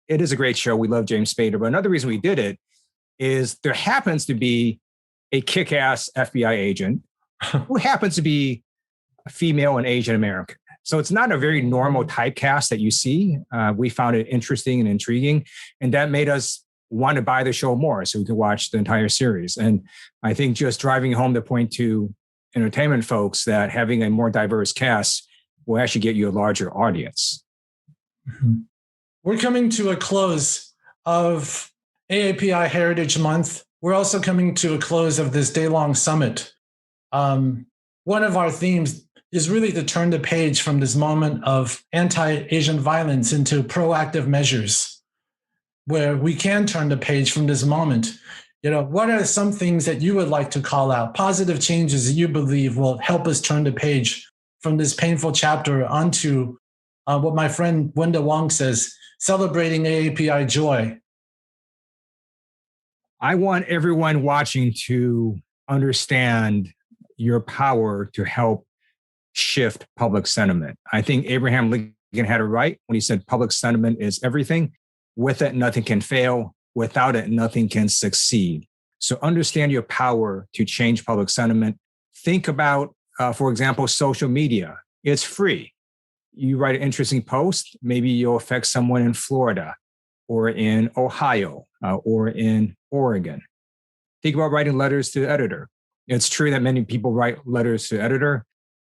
N: It is a great show. We love James Spader. But another reason we did it is there happens to be a kick-ass FBI agent who happens to be a female and Asian American. So it's not a very normal typecast that you see. We found it interesting and intriguing. And that made us want to buy the show more so we could watch the entire series. And I think just driving home the point to entertainment folks that having a more diverse cast will actually get you a larger audience.
A: Mm-hmm. We're coming to a close of AAPI Heritage Month. We're also coming to a close of this day-long summit. One of our themes is really to turn the page from this moment of anti-Asian violence into proactive measures, where we can turn the page from this moment. What are some things that you would like to call out, positive changes that you believe will help us turn the page from this painful chapter onto what my friend Wenda Wong says, celebrating AAPI joy?
N: I want everyone watching to understand your power to help shift public sentiment. I think Abraham Lincoln had it right when he said public sentiment is everything. With it, nothing can fail. Without it, nothing can succeed. So understand your power to change public sentiment. Think about, for example, social media. It's free. You write an interesting post, maybe you'll affect someone in Florida or in Ohio or in Oregon. Think about writing letters to the editor. It's true that many people write letters to the editor.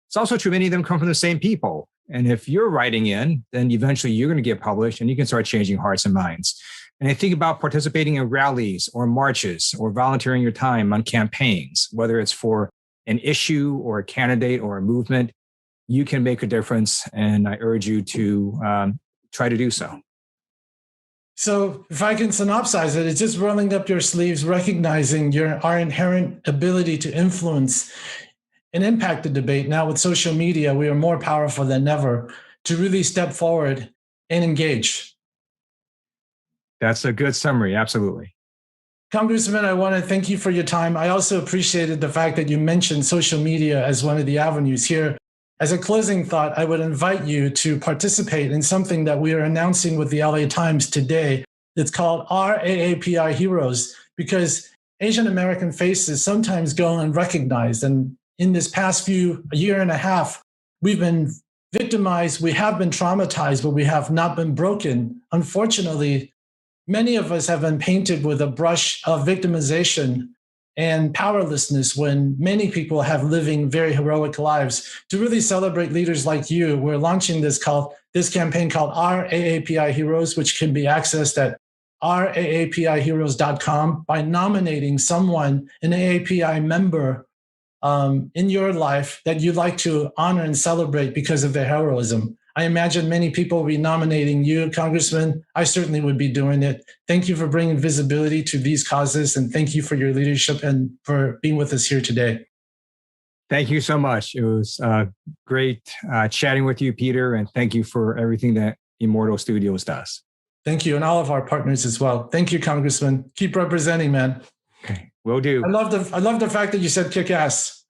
N: It's also true many of them come from the same people. And if you're writing in, then eventually you're going to get published and you can start changing hearts and minds. And I think about participating in rallies or marches or volunteering your time on campaigns, whether it's for an issue or a candidate or a movement, you can make a difference. And I urge you to try to do so.
A: So if I can synopsize it, it's just rolling up your sleeves, recognizing our inherent ability to influence and impact the debate. Now with social media, we are more powerful than ever to really step forward and engage.
N: That's a good summary. Absolutely.
A: Congressman, I want to thank you for your time. I also appreciated the fact that you mentioned social media as one of the avenues here. As a closing thought, I would invite you to participate in something that we are announcing with the LA Times today. It's called our AAPI Heroes, because Asian American faces sometimes go unrecognized. And in this past a year and a half, we've been victimized, we have been traumatized, but we have not been broken. Unfortunately, many of us have been painted with a brush of victimization and powerlessness when many people have living very heroic lives. To really celebrate leaders like you, we're launching this campaign called Our AAPI Heroes, which can be accessed at ouraapiheroes.com by nominating someone, an AAPI member in your life that you'd like to honor and celebrate because of their heroism. I imagine many people will be nominating you, Congressman. I certainly would be doing it. Thank you for bringing visibility to these causes, and thank you for your leadership and for being with us here today.
N: Thank you so much. It was great chatting with you, Peter, and thank you for everything that Immortal Studios does.
A: Thank you, and all of our partners as well. Thank you, Congressman. Keep representing, man.
N: Okay, will do.
A: I love the fact that you said kick ass.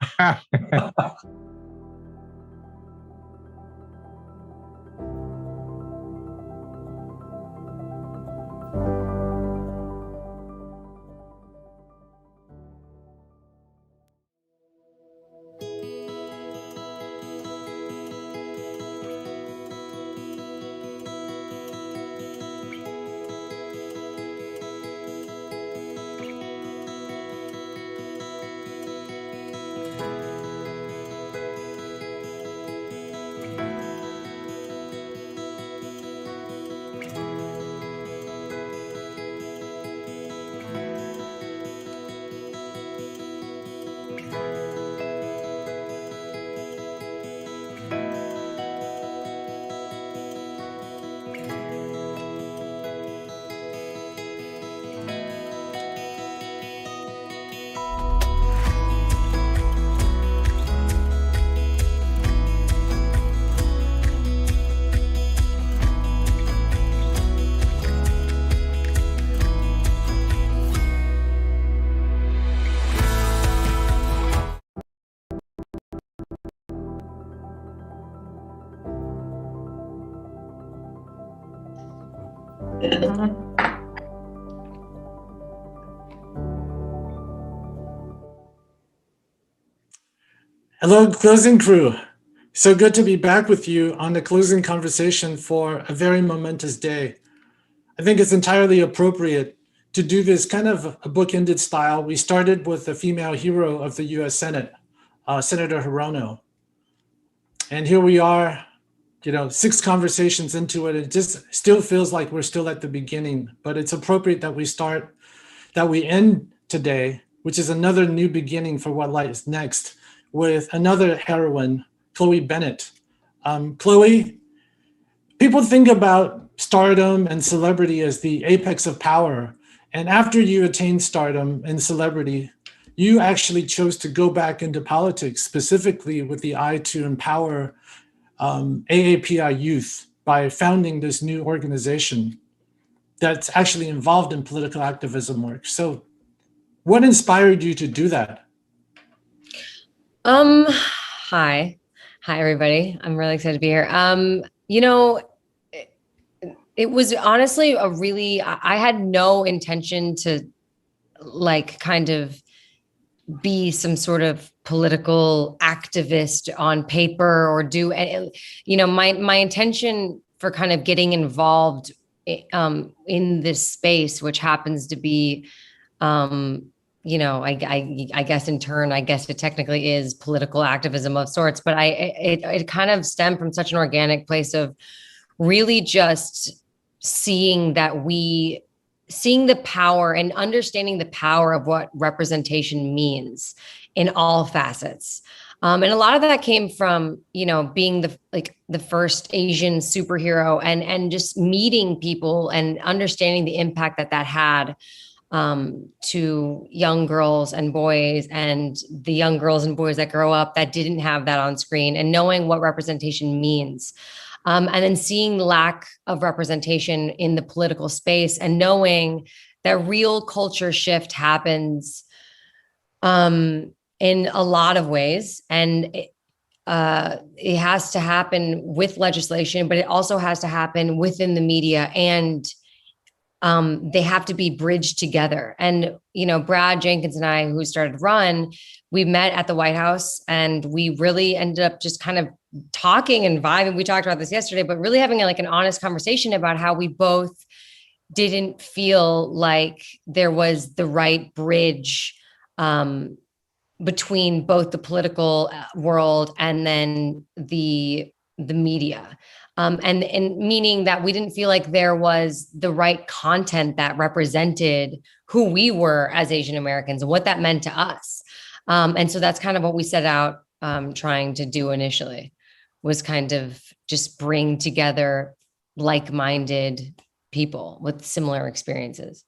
A: Hello, closing crew. So good to be back with you on the closing conversation for a very momentous day. I think it's entirely appropriate to do this kind of a bookended style. We started with a female hero of the US Senate, Senator Hirono. And here we are, 6 conversations into it. It just still feels like we're still at the beginning, but it's appropriate that we end today, which is another new beginning for what lies next, with another heroine, Chloe Bennet. Chloe, people think about stardom and celebrity as the apex of power. And after you attained stardom and celebrity, you actually chose to go back into politics, specifically with the eye to empower AAPI youth by founding this new organization that's actually involved in political activism work. So what inspired you to do that?
O: Hi, everybody. I'm really excited to be here. It was honestly I had no intention to kind of be some sort of political activist on paper or do, my intention for kind of getting involved in this space, which happens to be I guess in turn, I guess it technically is political activism of sorts, but it kind of stemmed from such an organic place of really just seeing the power and understanding the power of what representation means in all facets. And a lot of that came from, being the first Asian superhero and just meeting people and understanding the impact that had to young girls and boys, and the young girls and boys that grow up that didn't have that on screen, and knowing what representation means. And then seeing the lack of representation in the political space, and knowing that real culture shift happens in a lot of ways. And it has to happen with legislation, but it also has to happen within the media, and they have to be bridged together. And, Brad Jenkins and I, who started Run, we met at the White House, and we really ended up just kind of talking and vibing. We talked about this yesterday, but really having an honest conversation about how we both didn't feel like there was the right bridge between both the political world and then the media. And meaning that we didn't feel like there was the right content that represented who we were as Asian Americans and what that meant to us. And so that's kind of what we set out trying to do initially, was kind of just bring together like-minded people with similar experiences.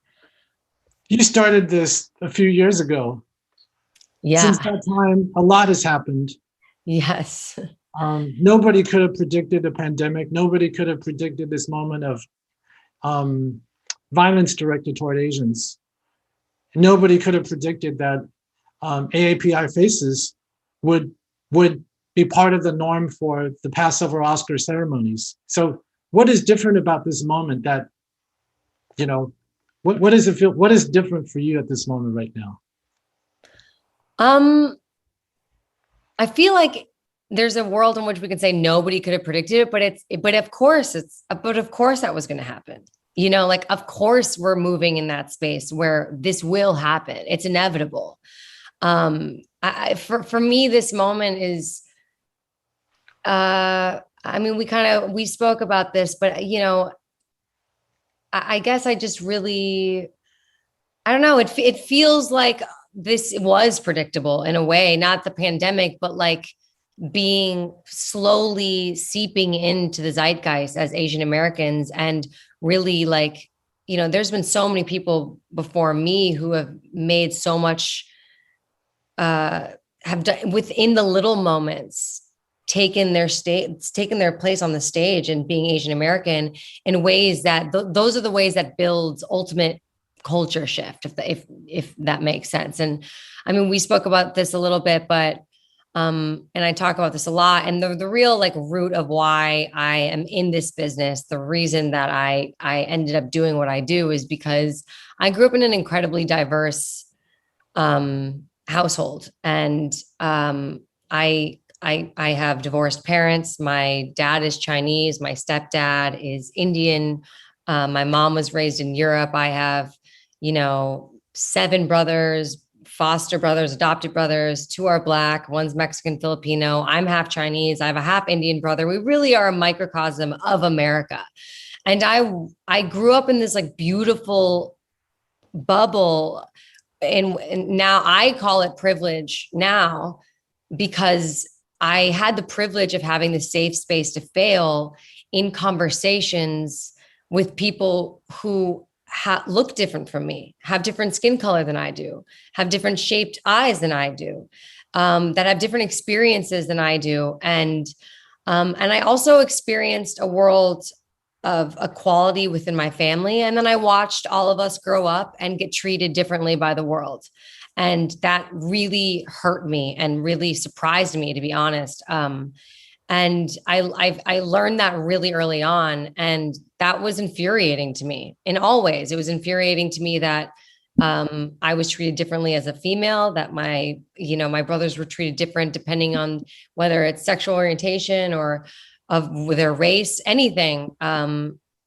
A: You started this a few years ago.
O: Yeah.
A: Since that time, a lot has happened.
O: Yes.
A: Nobody could have predicted a pandemic. Nobody could have predicted this moment of violence directed toward Asians. Nobody could have predicted that AAPI faces would be part of the norm for the Passover Oscar ceremonies. So what is different about this moment that, what does it feel, what is different for you at this moment right now?
O: I feel like there's a world in which we can say nobody could have predicted it, but of course that was going to happen. Of course we're moving in that space where this will happen. It's inevitable. For me, this moment is, we spoke about this, but I guess I just really, I don't know. It feels like this was predictable in a way, not the pandemic, but being slowly seeping into the zeitgeist as Asian Americans. And really there's been so many people before me who have made so much, have done within the little moments, taken their place on the stage and being Asian American in ways that those are the ways that builds ultimate culture shift, if that makes sense. And we spoke about this a little bit, but and I talk about this a lot, and the real root of why I am in this business, the reason that I ended up doing what I do, is because I grew up in an incredibly diverse household, and I have divorced parents. My dad is Chinese, my stepdad is Indian, my mom was raised in Europe. I have 7 brothers, foster brothers, adopted brothers. 2 are Black, 1's Mexican, Filipino. I'm half Chinese. I have a half Indian brother. We really are a microcosm of America. And I grew up in this beautiful bubble. And now I call it privilege now, because I had the privilege of having the safe space to fail in conversations with people who look different from me, have different skin color than I do, have different shaped eyes than I do, that have different experiences than I do. And I also experienced a world of equality within my family. And then I watched all of us grow up and get treated differently by the world. And that really hurt me and really surprised me, to be honest. And I learned that really early on, and that was infuriating to me in all ways. It was infuriating to me that I was treated differently as a female, that my brothers were treated different depending on whether it's sexual orientation or of their race, anything.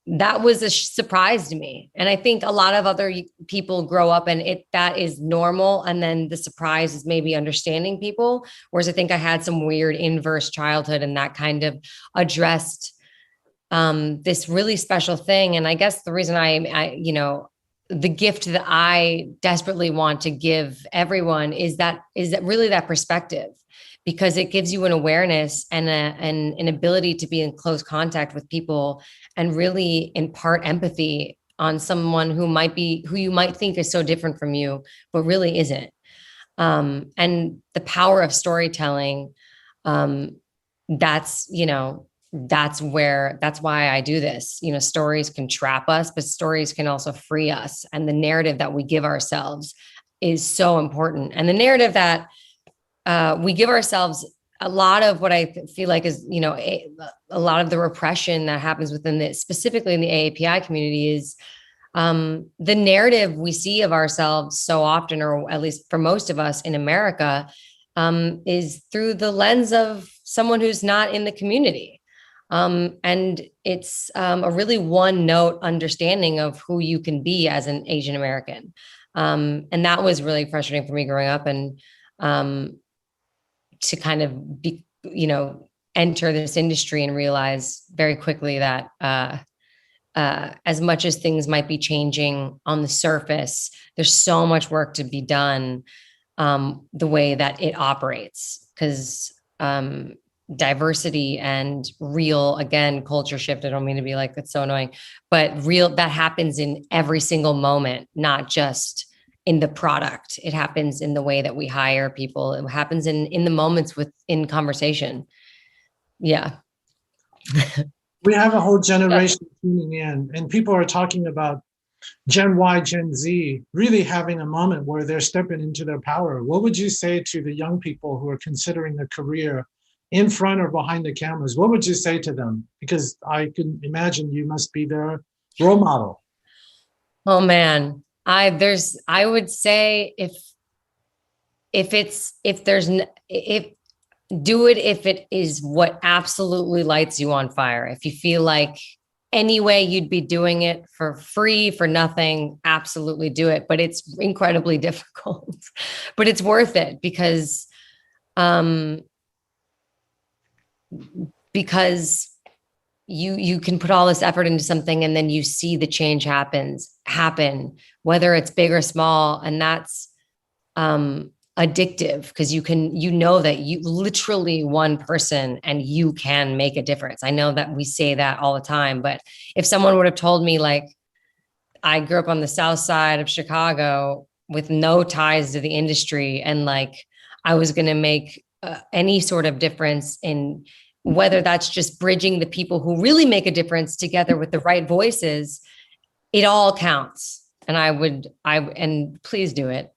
O: that was a surprise to me. And I think a lot of other people grow up and that is normal. And then the surprise is maybe understanding people. Whereas I think I had some weird inverse childhood, and that kind of addressed this really special thing. And I guess the reason I the gift that I desperately want to give everyone is that really that perspective, because it gives you an awareness and an ability to be in close contact with people and really impart empathy on someone who you might think is so different from you, but really isn't. And the power of storytelling, that's why I do this. Stories can trap us, but stories can also free us. And the narrative that we give ourselves is so important. And the narrative that we give ourselves, a lot of what I feel like is, a lot of the repression that happens within this, specifically in the AAPI community, is the narrative we see of ourselves so often, or at least for most of us in America, is through the lens of someone who's not in the community. And it's a really one-note understanding of who you can be as an Asian American. And that was really frustrating for me growing up, and to kind of be, enter this industry and realize very quickly that as much as things might be changing on the surface, there's so much work to be done the way that it operates, because diversity and real, again, culture shift, I don't mean to be like, it's so annoying, but real, that happens in every single moment, not just in the product. It happens in the way that we hire people. It happens in the moments in conversation. Yeah.
A: We have a whole generation tuning in, and people are talking about Gen Y, Gen Z really having a moment where they're stepping into their power. What would you say to the young people who are considering a career in front or behind the cameras? What would you say to them? Because I can imagine you must be their role model.
O: Oh man, I would say do it if it is what absolutely lights you on fire. If you feel like anyway you'd be doing it for free, for nothing, absolutely do it. But it's incredibly difficult, but it's worth it, because you can put all this effort into something, and then you see the change happen, whether it's big or small. And that's addictive, because you know that you literally one person and you can make a difference. I know that we say that all the time, but if someone would have told me, like, I grew up on the South Side of Chicago with no ties to the industry, and like I was going to make any sort of difference in, whether that's just bridging the people who really make a difference together with the right voices, it all counts. And and please do it.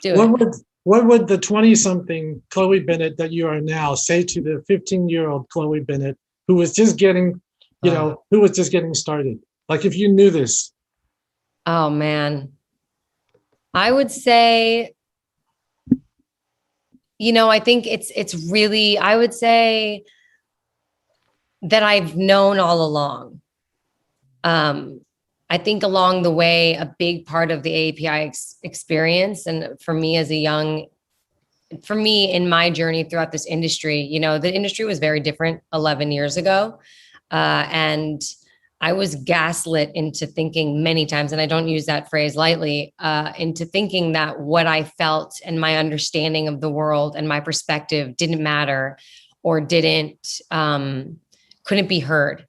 A: What would the 20-something Chloe Bennet that you are now say to the 15-year-old Chloe Bennet who was just getting, who was just getting started? Like, if you knew this.
O: Oh man, I would say, I think it's really, I would say that I've known all along. I think along the way, a big part of the AAPI experience, and for me in my journey throughout this industry, the industry was very different 11 years ago. And I was gaslit into thinking many times, and I don't use that phrase lightly, into thinking that what I felt and my understanding of the world and my perspective didn't matter, or couldn't be heard.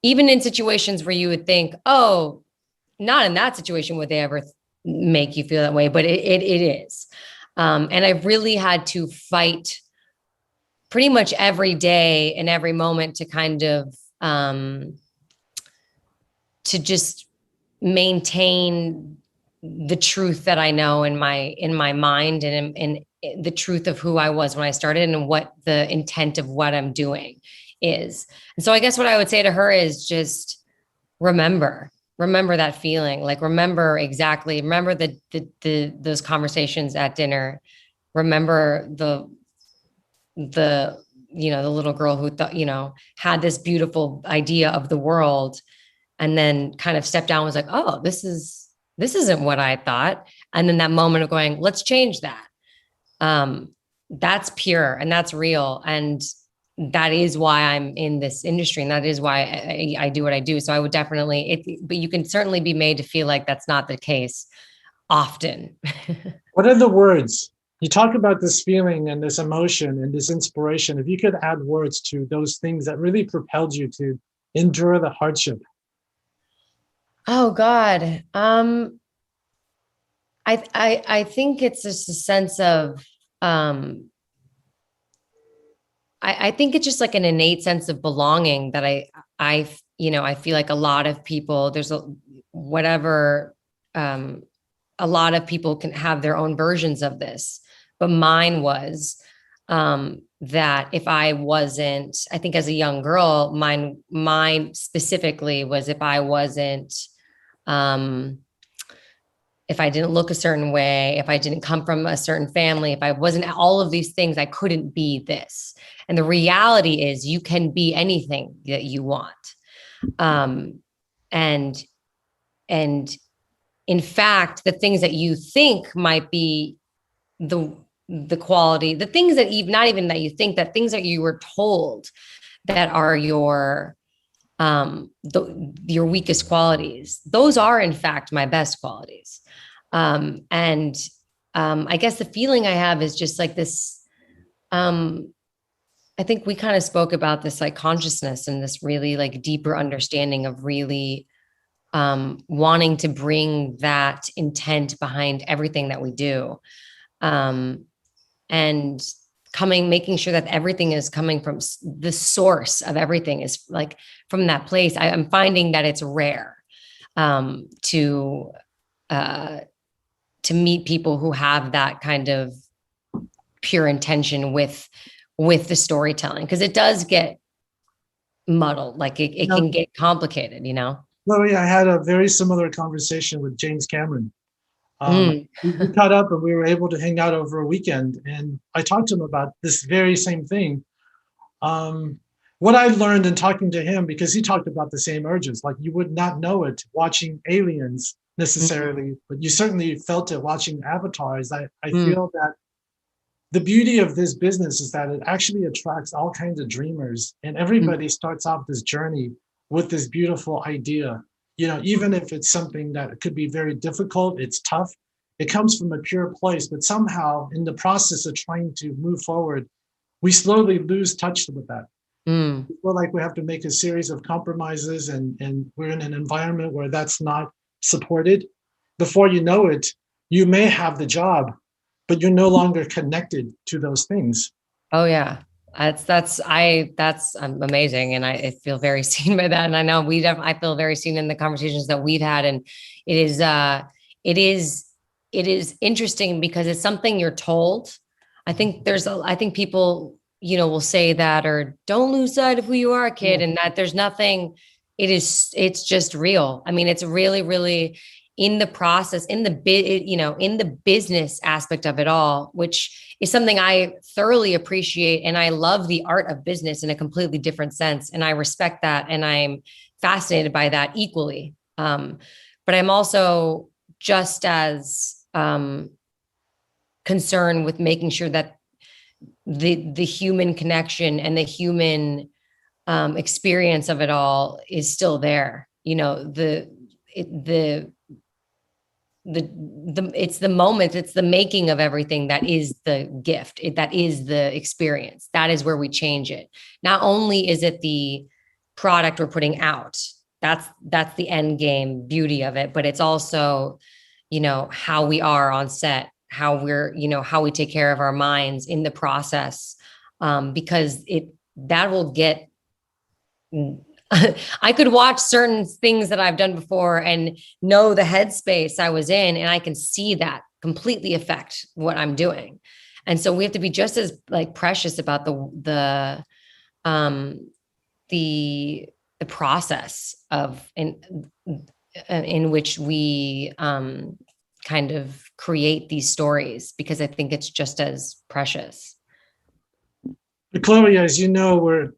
O: Even in situations where you would think, oh, not in that situation would they ever make you feel that way, but it is. And I really had to fight pretty much every day and every moment to kind of, to just maintain the truth that I know in my mind, and in the truth of who I was when I started, and what the intent of what I'm doing is. And so I guess what I would say to her is just remember that feeling. Like, remember those conversations at dinner. Remember the little girl who thought, had this beautiful idea of the world, and then kind of stepped down and was like, oh, this isn't what I thought. And then that moment of going, let's change that. That's pure and that's real. And that is why I'm in this industry. And that is why I do what I do. So I would definitely, but you can certainly be made to feel like that's not the case often.
A: What are the words? You talk about this feeling and this emotion and this inspiration. If you could add words to those things that really propelled you to endure the hardship.
O: Oh God. I think it's just a sense of, I think it's just like an innate sense of belonging that I feel like a lot of people, a lot of people can have their own versions of this, but mine was, that if I wasn't, I think as a young girl, mine specifically was if I wasn't, if I didn't look a certain way, if I didn't come from a certain family, if I wasn't all of these things, I couldn't be this. And the reality is you can be anything that you want. And in fact, the things that you think might be the quality, the things that you've not even that you think, that things that you were told that are your weakest qualities, those are in fact my best qualities. I guess the feeling I have is just like this, I think we kind of spoke about this like consciousness and this really like deeper understanding of really wanting to bring that intent behind everything that we do. And making sure that everything is coming from the source of everything is like from that place. I'm finding that it's rare to meet people who have that kind of pure intention with the storytelling, because it does get muddled, like it can get complicated, you know?
A: Chloe, I had a very similar conversation with James Cameron. We caught up and we were able to hang out over a weekend, and I talked to him about this very same thing. What I learned in talking to him, because he talked about the same urges, like you would not know it watching Aliens necessarily, but you certainly felt it watching Avatars. I feel that the beauty of this business is that it actually attracts all kinds of dreamers, and everybody starts off this journey with this beautiful idea. You know, even if it's something that could be very difficult, it's tough, it comes from a pure place, but somehow in the process of trying to move forward, we slowly lose touch with that. We feel like we have to make a series of compromises, and we're in an environment where that's not supported. Before you know it, you may have the job, but you're no longer connected to those things.
O: Oh yeah. That's amazing. And I feel very seen by that. And I know I feel very seen in the conversations that we've had. And it is interesting because it's something you're told. I think people, you know, will say that, or don't lose sight of who you are, kid. And that there's nothing, it's just real. I mean, it's really, really in the process, in the business aspect of it all, which is something I thoroughly appreciate. And I love the art of business in a completely different sense. And I respect that. And I'm fascinated by that equally. But I'm also just as concerned with making sure that the human connection and the human experience of it all is still there. You know, it's the moment, it's the making of everything that is the gift, that is the experience. That is where we change it. Not only is it the product we're putting out, that's the end game beauty of it, but it's also, you know, how we are on set, how we take care of our minds in the process, because that will get I could watch certain things that I've done before and know the headspace I was in, and I can see that completely affect what I'm doing. And so we have to be just as like precious about the process of in which we kind of create these stories, because I think it's just as precious.
A: Chloe, as you know, we're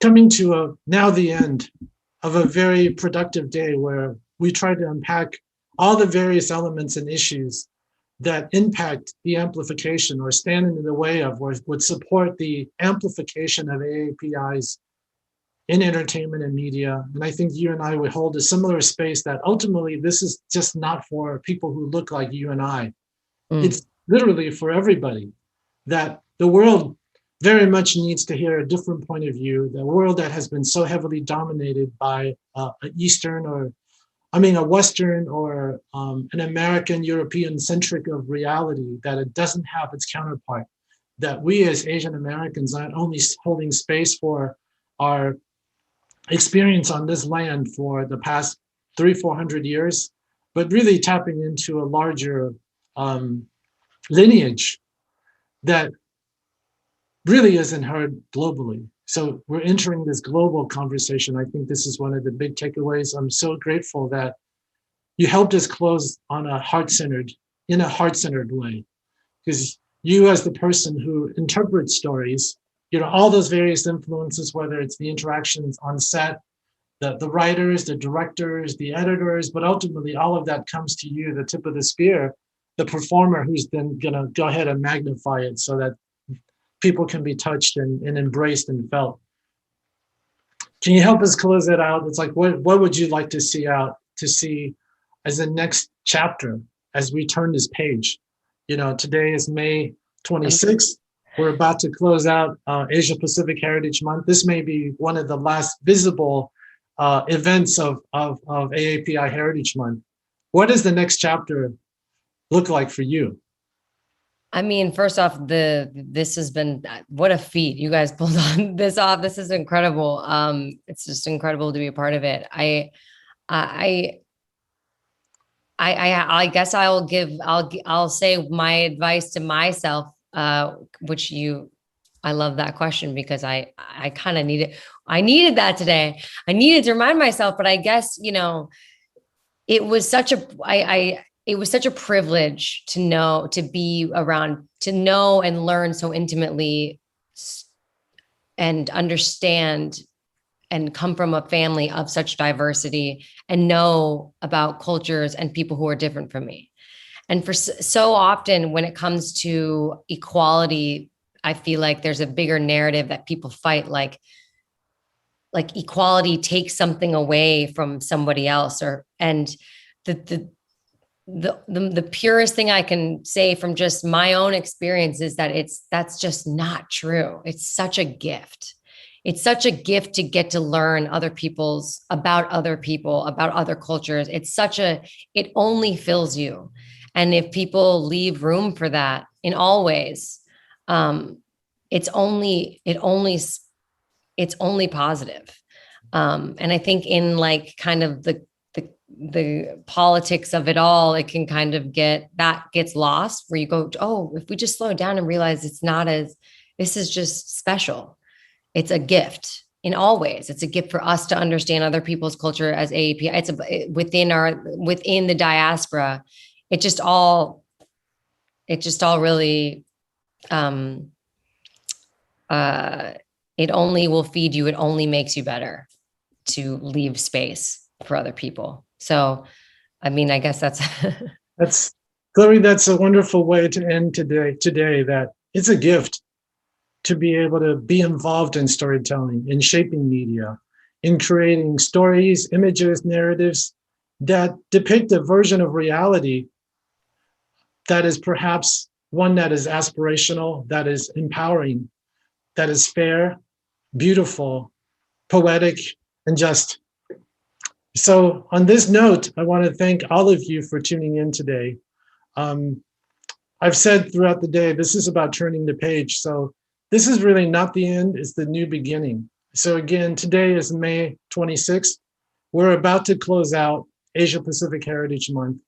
A: coming to now the end of a very productive day where we tried to unpack all the various elements and issues that impact the amplification or stand in the way of or would support the amplification of AAPIs in entertainment and media. And I think you and I would hold a similar space that ultimately this is just not for people who look like you and I. It's literally for everybody, that the world very much needs to hear a different point of view. The world that has been so heavily dominated by a Western or an American, European centric of reality, that it doesn't have its counterpart. That we as Asian Americans not only holding space for our experience on this land for the past 300-400 years, but really tapping into a larger lineage that really isn't heard globally. So we're entering this global conversation. I think this is one of the big takeaways. I'm so grateful that you helped us close on a heart-centered way, because you as the person who interprets stories, all those various influences, whether it's the interactions on set, the writers, the directors, the editors, but ultimately all of that comes to you, the tip of the spear, the performer who's then gonna go ahead and magnify it so that people can be touched and embraced and felt. Can you help us close it out? It's like, what would you like to see as the next chapter as we turn this page? Today is May 26th. We're about to close out Asia Pacific Heritage Month. This may be one of the last visible events of AAPI Heritage Month. What does the next chapter look like for you?
O: I mean, first off, this has been, what a feat. You guys pulled on this off. This is incredible. It's just incredible to be a part of it. I guess I'll say my advice to myself, which I love that question because I kind of needed that today. I needed to remind myself, but I guess, it was such a privilege to know and learn so intimately and understand and come from a family of such diversity and know about cultures and people who are different from me. And for so often when it comes to equality, I feel like there's a bigger narrative that people fight, like equality takes something away from somebody else, and the purest thing I can say from just my own experience is that that's just not true. It's such a gift. It's such a gift to get to learn about other people, about other cultures. It only fills you. And if people leave room for that in all ways, it's only positive. And I think in like kind of the politics of it all, it can kind of gets lost where you go, oh, if we just slow down and realize this is just special. It's a gift in all ways. It's a gift for us to understand other people's culture as AAPI. It's within the diaspora. It just all really, it only will feed you. It only makes you better to leave space for other people. So, I mean, I guess that's
A: Chloe, that's a wonderful way to end today, that it's a gift to be able to be involved in storytelling, in shaping media, in creating stories, images, narratives that depict a version of reality that is perhaps one that is aspirational, that is empowering, that is fair, beautiful, poetic, and just. So on this note, I want to thank all of you for tuning in today. I've said throughout the day, this is about turning the page. So this is really not the end, it's the new beginning. So again, today is May 26th. We're about to close out Asia Pacific Heritage Month.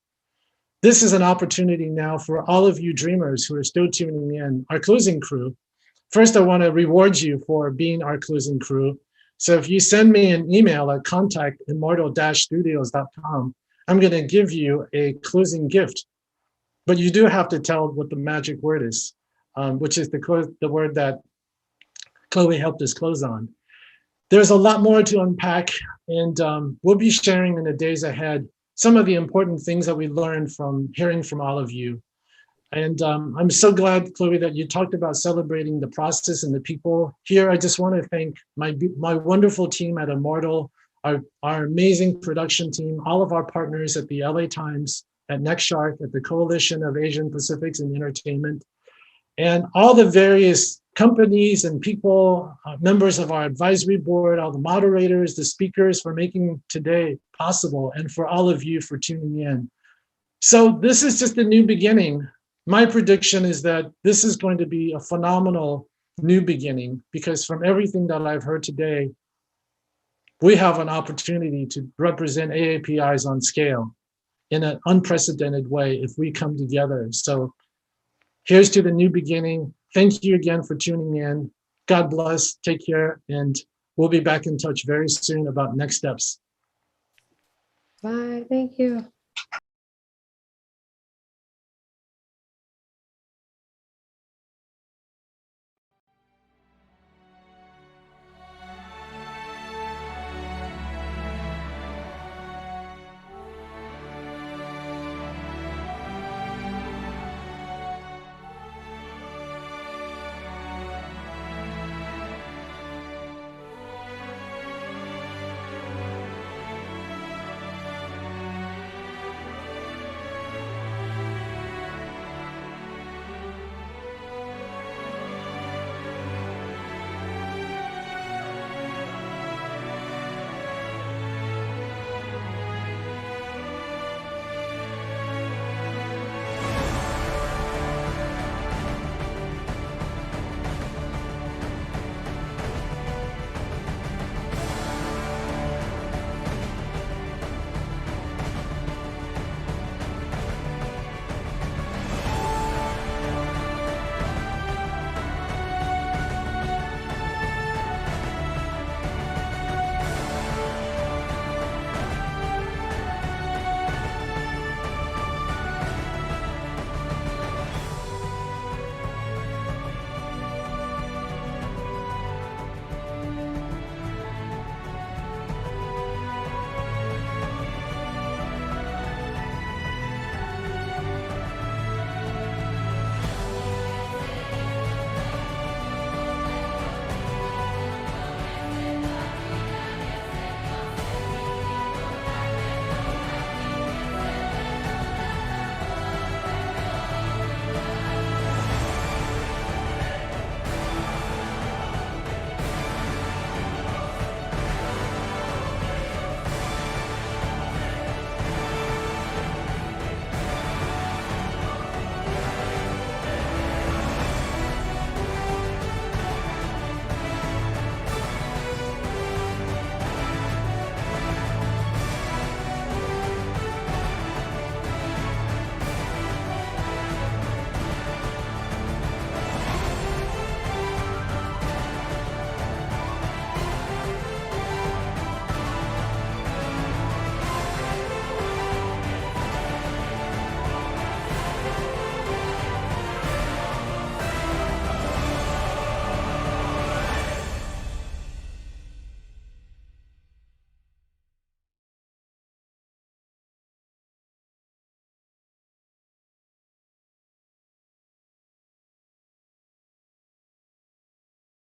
A: This is an opportunity now for all of you dreamers who are still tuning in, our closing crew. First, I want to reward you for being our closing crew. So if you send me an email at contact@immortal-studios.com, I'm going to give you a closing gift. But you do have to tell what the magic word is, which is the word that Chloe helped us close on. there's a lot more to unpack, and we'll be sharing in the days ahead some of the important things that we learned from hearing from all of you. And I'm so glad, Chloe, that you talked about celebrating the process and the people here. I just want to thank my wonderful team at Immortal, our amazing production team, all of our partners at the LA Times, at NextShark, at the Coalition of Asian Pacifics in Entertainment, and all the various companies and people, members of our advisory board, all the moderators, the speakers for making today possible, and for all of you for tuning in. So this is just a new beginning. My prediction is that this is going to be a phenomenal new beginning, because from everything that I've heard today, we have an opportunity to represent AAPIs on scale in an unprecedented way if we come together. So here's to the new beginning. Thank you again for tuning in. God bless, take care, and we'll be back in touch very soon about next steps.
P: Bye, thank you.